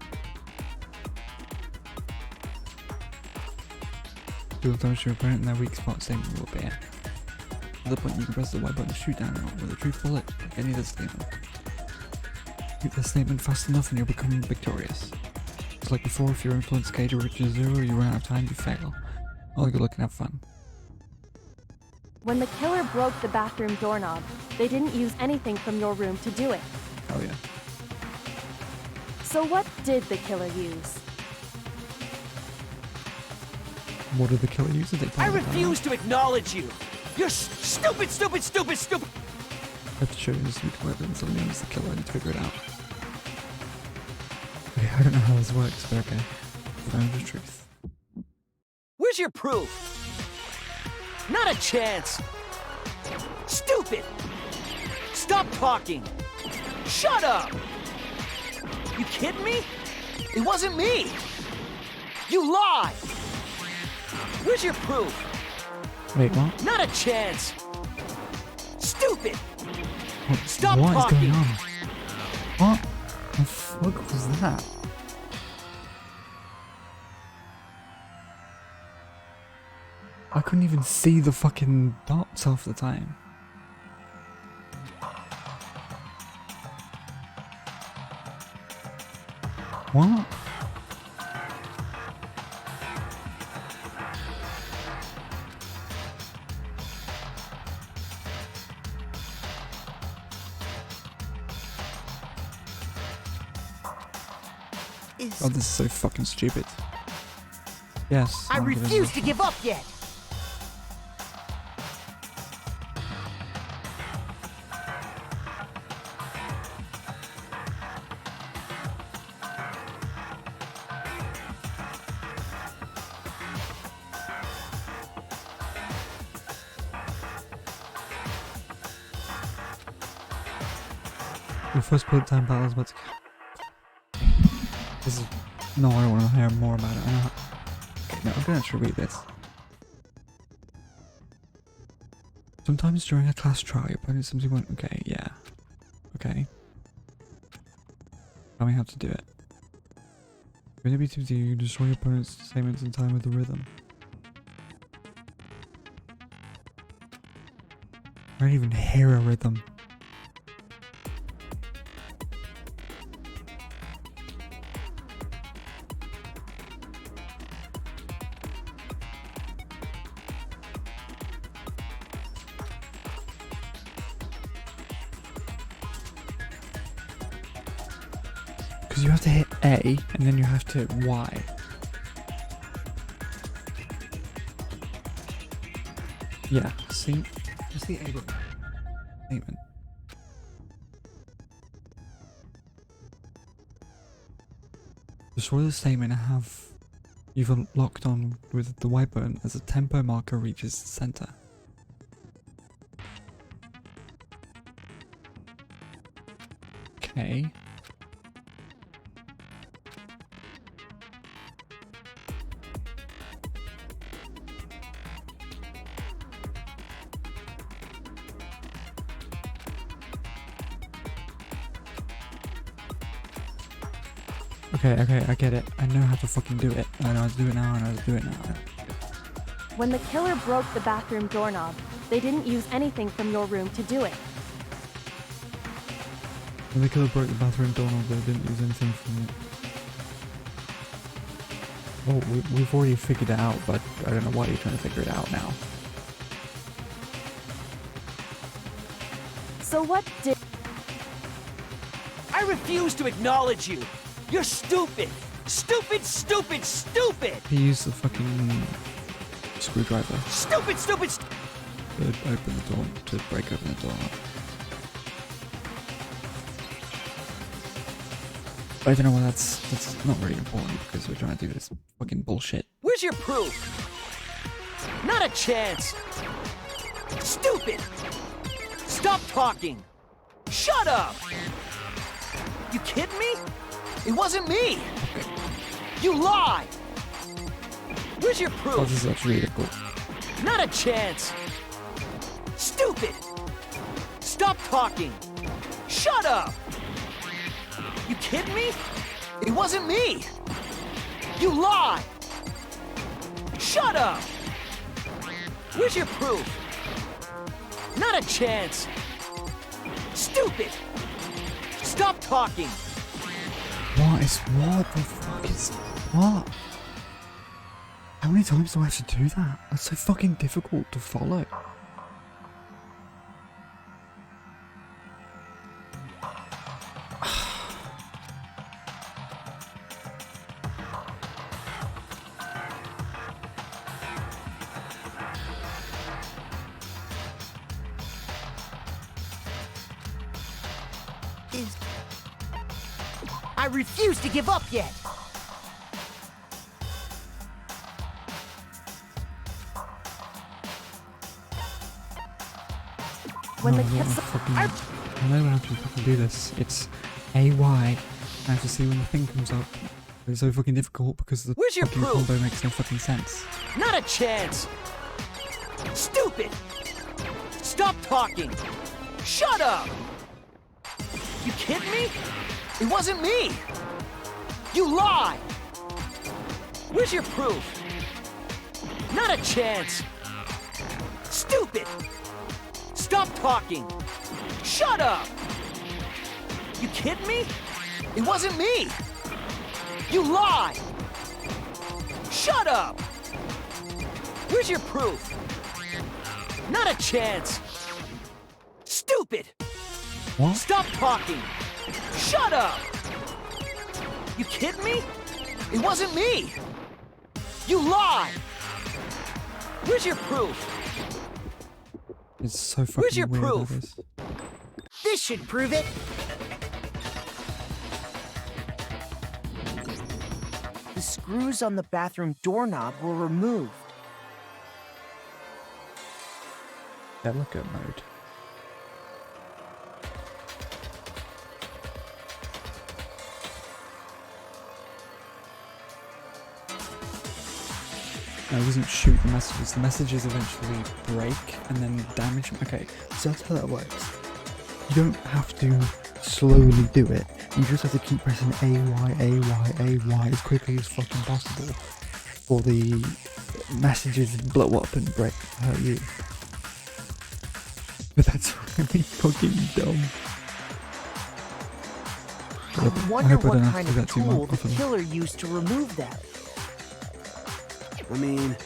Do the damage to your opponent and their weak spot statement will appear. At the point you can press the Y button to shoot down with a truth bullet, like any other statement. Hit the statement fast enough and you'll become victorious. Just like before, if your influence gauge reaches 0, you run out of time, you fail. All good luck and have fun. When the killer broke the bathroom doorknob, they didn't use anything from your room to do it. Oh yeah. So what did the killer use? What did the killer use? I refuse to acknowledge you! You're stupid, stupid, stupid, stupid! I have to show you this weak weapon so he knows the killer. I need to figure it out. Okay, I don't know how this works, but okay. Found the truth. Where's your proof? Not a chance! Stupid! Stop talking! Shut up! You kidding me? It wasn't me! You lie! Where's your proof? Wait, what? Not a chance! Stupid! Stop talking! What is going on? What the fuck was that? I couldn't even see the fucking dots half the time. What? Oh, this is so fucking stupid. Yes. I I'll give it refuse a- to give up yet. The first bullet time battle is about to. This is. No, I don't want to hear more about it. Okay, no, I'm gonna actually read this. Sometimes during a class trial, your opponent simply won't. Okay, yeah. Okay. Tell me how to do it. When it be to you, destroy your opponent's statements in time with the rhythm. I don't even hear a rhythm. Because you have to hit A, and then you have to hit Y. Yeah, see? What's the A button? Statement. Destroy the statement and have you've locked on with the Y button as a tempo marker reaches the center. Okay. Okay, I get it. I know how to fucking do it. I know how to do it now, I know how to do it now. When the killer broke the bathroom doorknob, they didn't use anything from your room to do it. When the killer broke the bathroom doorknob, they didn't use anything from it. Oh, we've already figured it out, but I don't know why you're trying to figure it out now. So what did... I refuse to acknowledge you. You're stupid. Stupid, stupid, stupid. He used the fucking screwdriver Stupid, stupid, to open the door, to break open the door. But I don't know why that's not really important because we're trying to do this fucking bullshit. Where's your proof? Not a chance. Stupid. Stop talking. Shut up. You kidding me? It wasn't me. You lie. Where's your proof? Oh, this is actually really cool. Not a chance. Stupid. Stop talking. Shut up. You kidding me? It wasn't me. You lie. Shut up. Where's your proof? Not a chance. Stupid. Stop talking. What the fuck is what? How many times do I have to do that? That's so fucking difficult to follow. I refuse to give up yet. When the I kids... know how to fucking do this. It's AY. I have to see when the thing comes up. It's so fucking difficult because the Where's your fucking proof? combo makes no fucking sense. Not a chance. Stupid. Stop talking. Shut up. You kidding me? It wasn't me. You lie. Where's your proof? Not a chance. Stupid. Stop talking. Shut up. You kidding me? It wasn't me. You lie. Shut up. Where's your proof? Not a chance. Stupid. What? Stop talking. Shut up. You kidding me? It wasn't me! You lied! Where's your proof? It's so fucking Where's your weird, proof? that is. This should prove it. The screws on the bathroom doorknob were removed. Delicate mode. No, it doesn't shoot the messages. The messages eventually break and then damage them. Okay, so that's how that works. You don't have to slowly do it. You just have to keep pressing A-Y as quickly as fucking possible for the messages to blow up and break hurt you. But that's really fucking dumb. I wonder what kind of tool the killer used to remove that. I mean,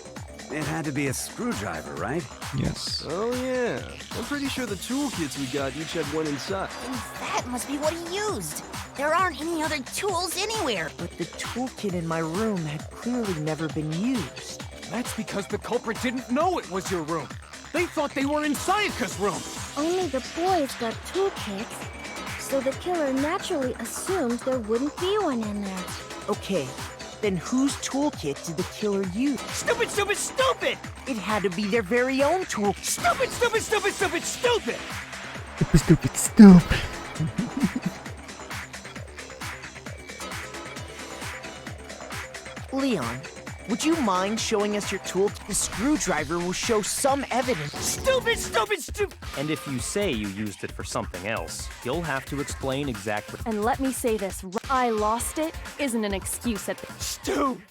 it had to be a screwdriver, right? Yes. Oh yeah, I'm pretty sure the toolkits we got each had one inside. And that must be what he used. There aren't any other tools anywhere. But the toolkit in my room had clearly never been used. That's because the culprit didn't know it was your room. They thought they were in Sayaka's room. Only the boys got toolkits, so the killer naturally assumed there wouldn't be one in there. Okay, then whose toolkit did the killer use? Stupid, stupid, stupid! It had to be their very own tool. Stupid, stupid, stupid, stupid, stupid! Stupid, stupid. Leon, would you mind showing us your tool? The screwdriver will show some evidence. Stupid, stupid, stupid! And if you say you used it for something else, you'll have to explain exactly. And let me say this, I lost it isn't an excuse at Stupid!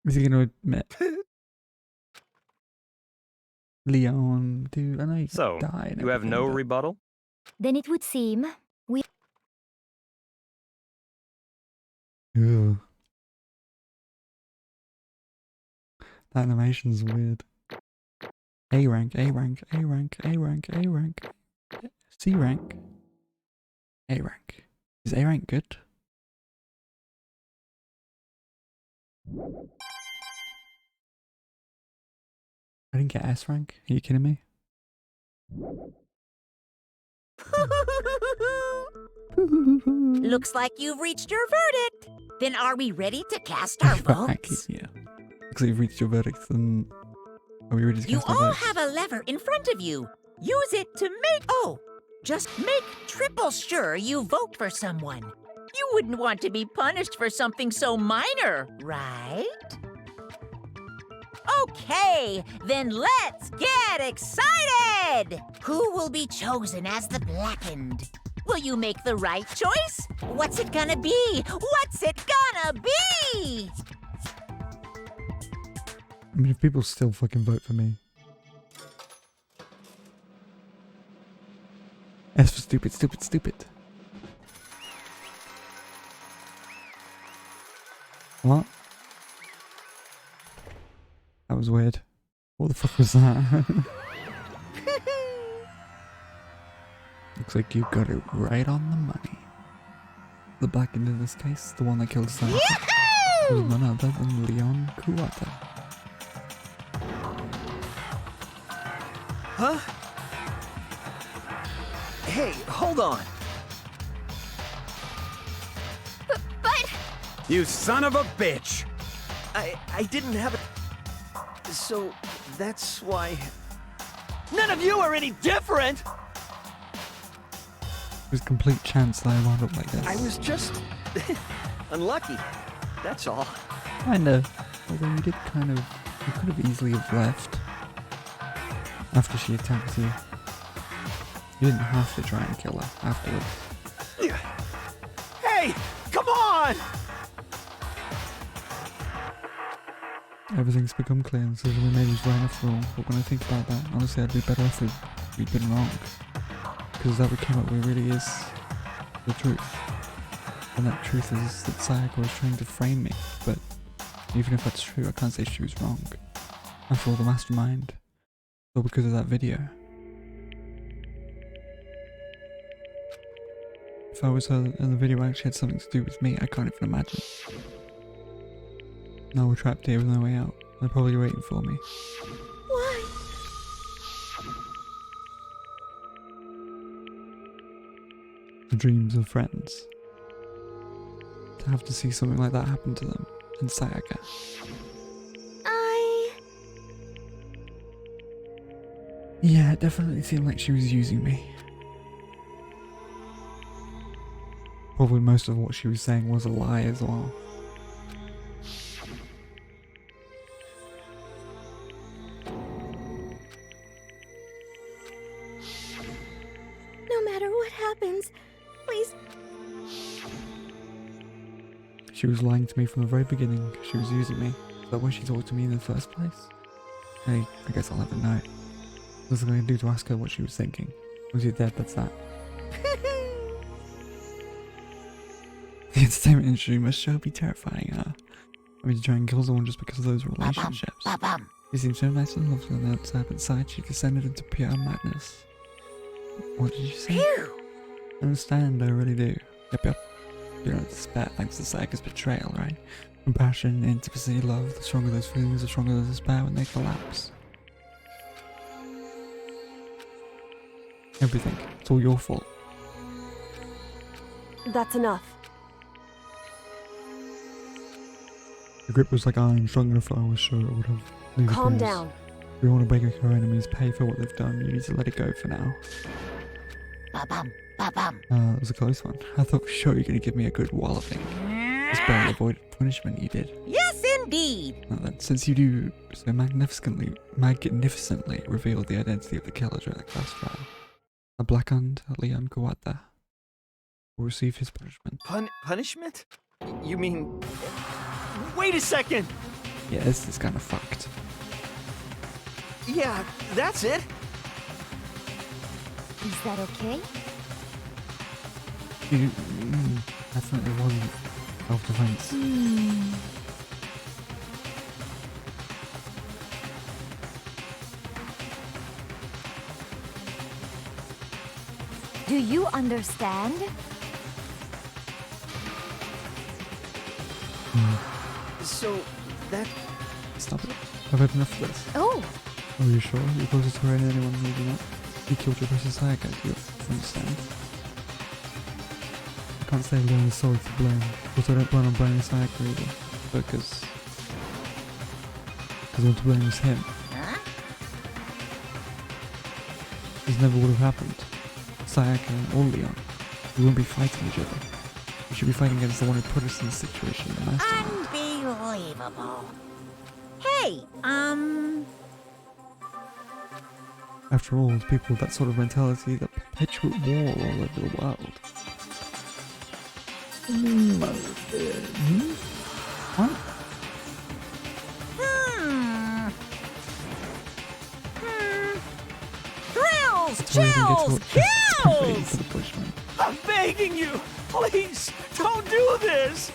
Is he gonna admit? Leon, dude, I know you So, die and you have no everything, but- rebuttal? Then it would seem we. Ew. That animation's weird. A rank, A rank, A rank, A rank, A rank, C rank, A rank. Is A rank good? I didn't get S rank. Are you kidding me? Looks like you've reached your verdict. Then are we ready to cast our votes? Yeah. Looks like you've reached your verdict, then are we ready to You cast our all votes? have a lever in front of you. Use it to make... Oh, just make triple sure you vote for someone. You wouldn't want to be punished for something so minor, right? Okay, then let's get excited! Who will be chosen as the Blackened? Will you make the right choice? What's it gonna be? What's it gonna be? I mean, if people still fucking vote for me. S for stupid, stupid, stupid. What? That was weird. What the fuck was that? Looks like you got it right on the money. The Blackened in this case, the one that killed Sayaka, was none other than Leon Kuwata. Huh? Hey, hold on. But... You son of a bitch! I didn't have it. So, that's why... None of you are any different! There's complete chance that I wound up like this. I was just... unlucky. That's all. Kinda. Although you did kind of... You could have easily have left. After she attacked you. You didn't have to try and kill her afterwards. Hey! Come on! Everything's become clear and says we maybe right after all, but when I think about that, honestly I'd be better off if we'd been wrong. Because that we came up with really is the truth. And that truth is that Sayaka was trying to frame me, but even if that's true, I can't say she was wrong. After all, the mastermind, all because of that video. If I was her and the video actually had something to do with me, I can't even imagine. Now we're trapped here with no way out. They're probably waiting for me. Why? The dreams of friends. To have to see something like that happen to them and Sayaka. Yeah, it definitely seemed like she was using me. Probably most of what she was saying was a lie as well. No matter what happens, please. She was lying to me from the very beginning. She was using me. Is that why she talked to me in the first place? Hey, I guess I'll never know. What's I going to do to ask her what she was thinking? Was you dead? That's that. The entertainment industry must sure be terrifying her. I mean, to try and kill someone just because of those relationships. She seemed so nice and lovely on the outside, but inside she descended into pure madness. What did you say? I understand, I really do. Yep. You don't despair thanks to Sayaka's betrayal, right? Compassion, intimacy, love, the stronger those feelings, the stronger the despair when they collapse. Everything. It's all your fault. That's enough. The grip was like iron, strong enough that I was sure it would have. Calm down. If you want to make our enemies pay for what they've done, you need to let it go for now. That was a close one. I thought for sure you were going to give me a good walloping. This barely avoided punishment you did. Yes, indeed. Now then, since you do so magnificently reveal the identity of the killer during the class trial, the blackened Leon Kawata will receive his punishment. Punishment? You mean... Wait a second! Yeah, this is kind of fucked. Yeah, that's it. Is that okay? Definitely wasn't self-defense. Do you understand? So, that... Stop it. I've had enough of this. Oh! Are you sure? You're closer to her than anyone who did not. You killed your precious Sayaka, do you understand? I can't say Leon is solely to blame. Because I don't plan on blaming Sayaka either. Because I want to blame is him. This never would have happened. Sayaka or Leon. We wouldn't be fighting each other. We should be fighting against the one who put us in this situation in the mastermind. Unbelievable. Hey, After all, it's people with that sort of mentality that perpetuate war all over the world. What? Thrills, That's why chills, kills! I'm begging you! Please, don't do this!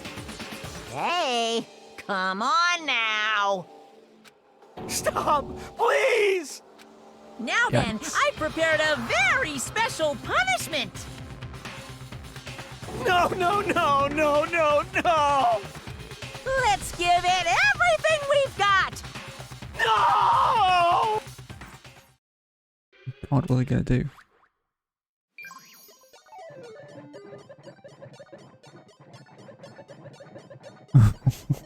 Hey, come on now. Stop! Please! Now then, I prepared a very special punishment. No! Let's give it everything we've got. No! What are they gonna do?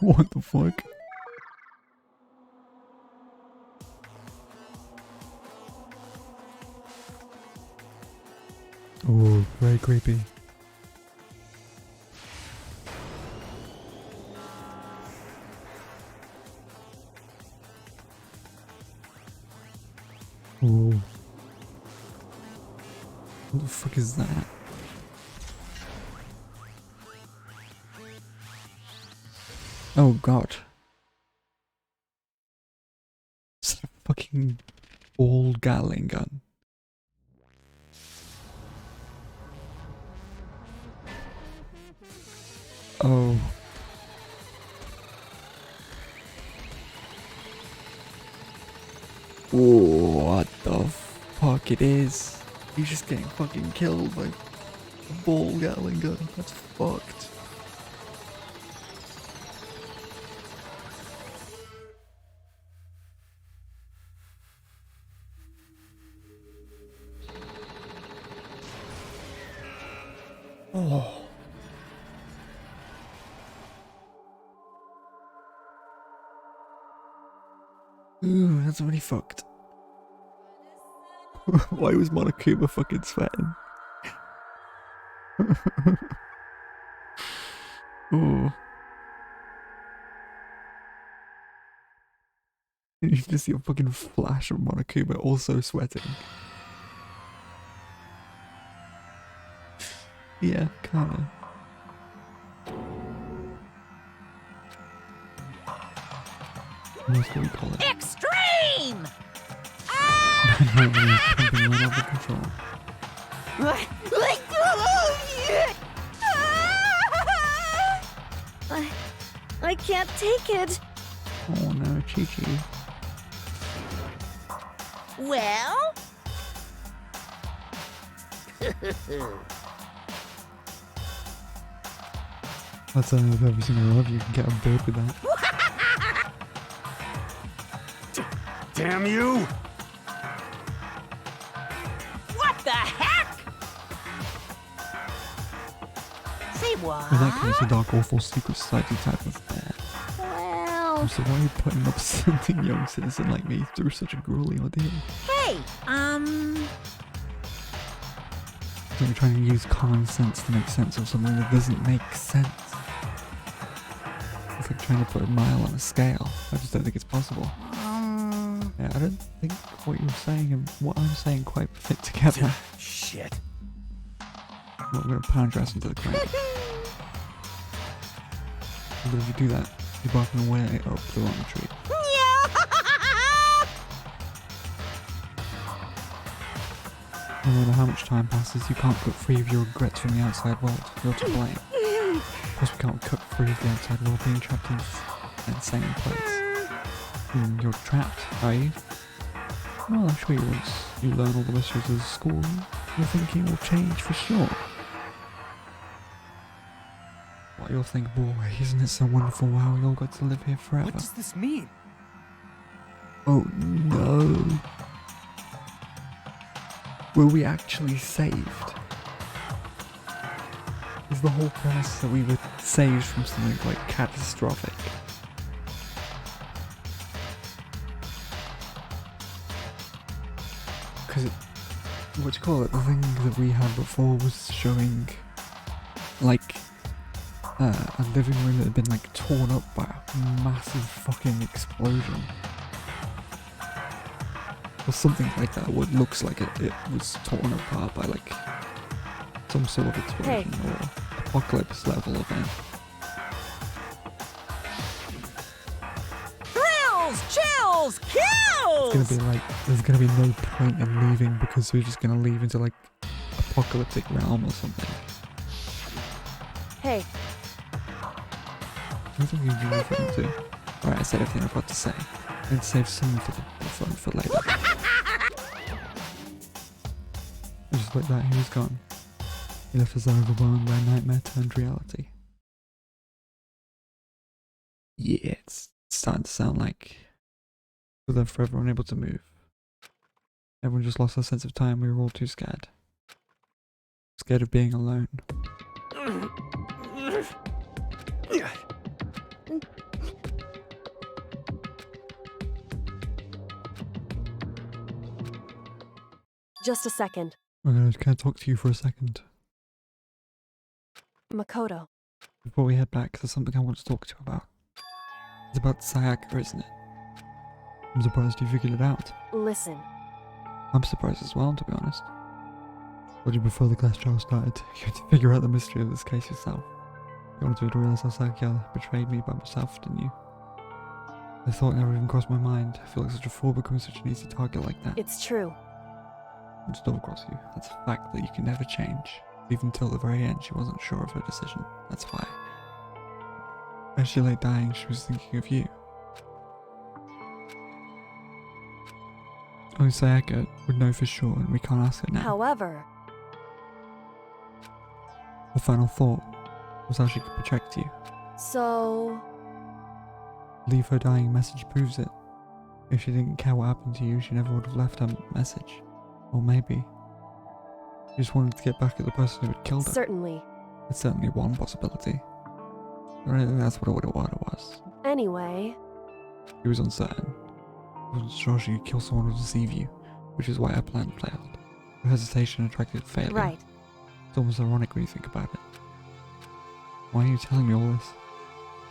What the fuck? Oh, very creepy. Oh. What the fuck is that? Oh god. It's a fucking old Gatling gun. Oh. What the fuck it is? He's just getting fucking killed by A ball Gatling gun. That's fucked. Oh. Ooh, that's really fucked. Why was Monokuma fucking sweating? Oh. You just see a fucking flash of Monokuma also sweating. Yeah, kinda. What can we call it? Extreme! Pumping right out of control. I can't take it. Oh no, Chi-Chi. Well? That's every single love you can get on board with that. Damn you! What the heck? Say what? In that case, a dark, awful, secret society type of bear. Well... So why are you putting up something young citizen like me through such a grueling ordeal? Hey, So you're trying to use common sense to make sense of something that doesn't make sense. It's like trying to put a mile on a scale. I just don't think it's possible. Yeah, I don't think what you're saying and what I'm saying quite fit together. Shit. Well, I'm gonna pound your ass into the ground. But if you do that, you're barking away up the wrong tree. No matter how much time passes, you can't cut free of your regrets from the outside world. You're to blame. Of course we can't cut free of the outside world being trapped in an insane place. You're trapped, are you? Well, I'm sure once you learn all the mysteries of the school, your thinking will change for sure. What you'll think, boy, isn't it so wonderful how we all got to live here forever? What does this mean? Oh no. Were we actually saved? Is the whole premise that we were saved from something like catastrophic? Because what do you call it? The thing that we had before was showing like a living room that had been like torn up by a massive fucking explosion. Or something like that, what looks like it was torn apart by like some sort of explosion or apocalypse level event. Thrills, chills, kills! It's gonna be like, there's gonna be no point in leaving because we're just gonna leave into like apocalyptic realm or something. Hey. I think you can do anything too. Alright, I said everything I've got to say. And save some for the fun for later. Just like that, he was gone. He left us overwhelmed by a nightmare turned reality. Yeah, it's starting to sound like we're then forever unable to move. Everyone just lost their sense of time, we were all too scared. Scared of being alone. Just a second. Can I talk to you for a second? Makoto. Before we head back, there's something I want to talk to you about. It's about Sayaka, isn't it? I'm surprised you figured it out. Listen. I'm surprised as well, to be honest. Told you before the class trial started, you had to figure out the mystery of this case yourself. You wanted me to realize how Sayaka betrayed me by myself, didn't you? The thought never even crossed my mind. I feel like such a fool becoming such an easy target like that. It's true. It's double cross you. That's a fact that you can never change. Even till the very end, she wasn't sure of her decision. That's why. As she lay dying, she was thinking of you. Only Sayaka would know for sure, and we can't ask her now. However... Her final thought was how she could protect you. So... Leave her dying message proves it. If she didn't care what happened to you, she never would have left her message. Or maybe she just wanted to get back at the person who had killed her. Certainly. It's certainly one possibility. Or I think that's what it was. Anyway... She was uncertain. She wasn't sure she could kill someone or deceive you, which is why her plan failed. Her hesitation attracted failure. Right. It's almost ironic when you think about it. Why are you telling me all this?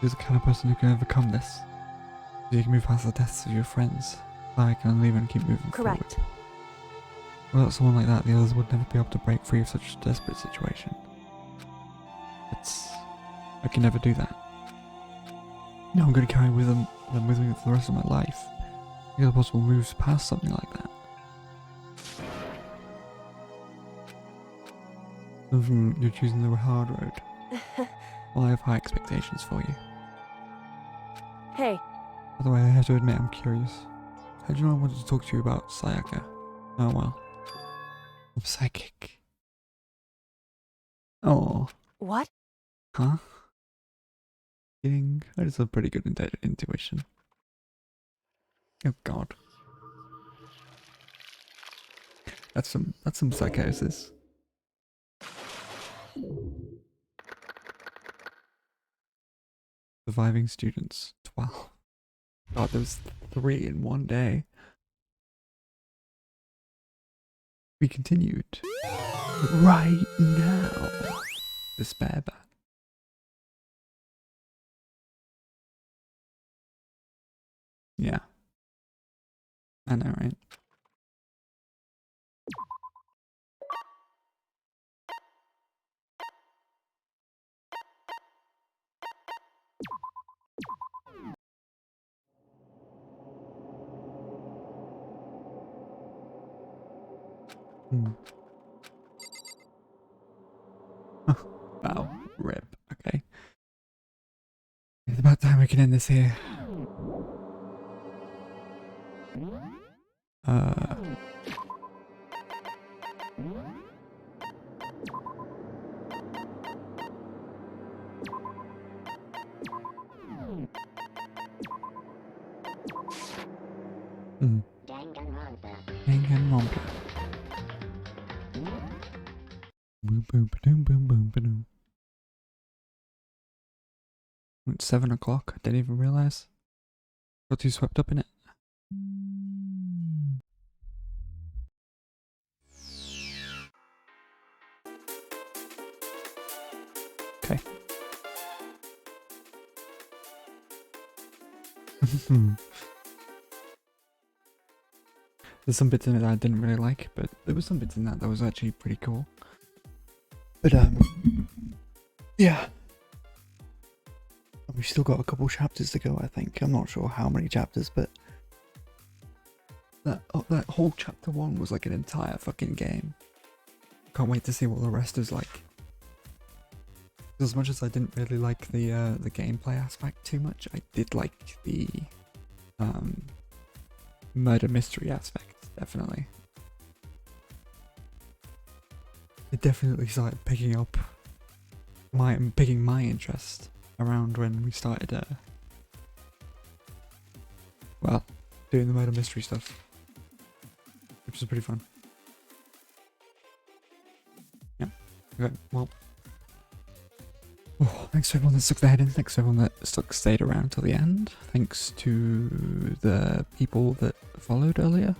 You're the kind of person who can overcome this. So you can move past the deaths of your friends. I can leave and keep moving Correct. forward. Without someone like that, the others would never be able to break free of such a desperate situation. I can never do that. No, I'm going to carry them with me for the rest of my life. The other possible moves past something like that. You're choosing the hard road. Well, I have high expectations for you. Hey. By the way, I have to admit I'm curious. How did you know I wanted to talk to you about Sayaka? Oh well. I'm psychic. Oh. What? Huh? Kidding. I just have pretty good intuition. Oh god. That's some psychosis. Surviving students, 12. God, there was 3 in one day. We continued. Right now. Despair bat. Yeah. I know, right? Wow. Rip. Okay. It's about time we can end this here. Danganronpa. Boom boom ba-doom boom boom ba-doom. It's 7 o'clock. I didn't even realize. Got too swept up in it. Okay. There's some bits in it that I didn't really like, but there was some bits in that was actually pretty cool. But yeah. We've still got a couple chapters to go, I think. I'm not sure how many chapters, but that whole chapter 1 was like an entire fucking game. Can't wait to see what the rest is like. As much as I didn't really like the gameplay aspect too much, I did like the murder mystery aspect, definitely. It definitely started picking my interest around when we started well, doing the murder mystery stuff, which is pretty fun. Yeah. Okay, well, thanks to everyone that stuck their head in, thanks to everyone that stayed around till the end, thanks to the people that followed earlier.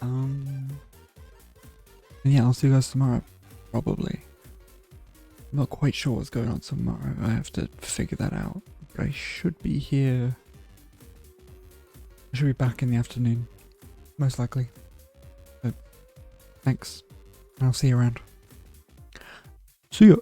And yeah, I'll see you guys tomorrow, probably. I'm not quite sure what's going on tomorrow, I have to figure that out, but I should be here. I should be back in the afternoon, most likely. So, thanks, and I'll see you around. See ya!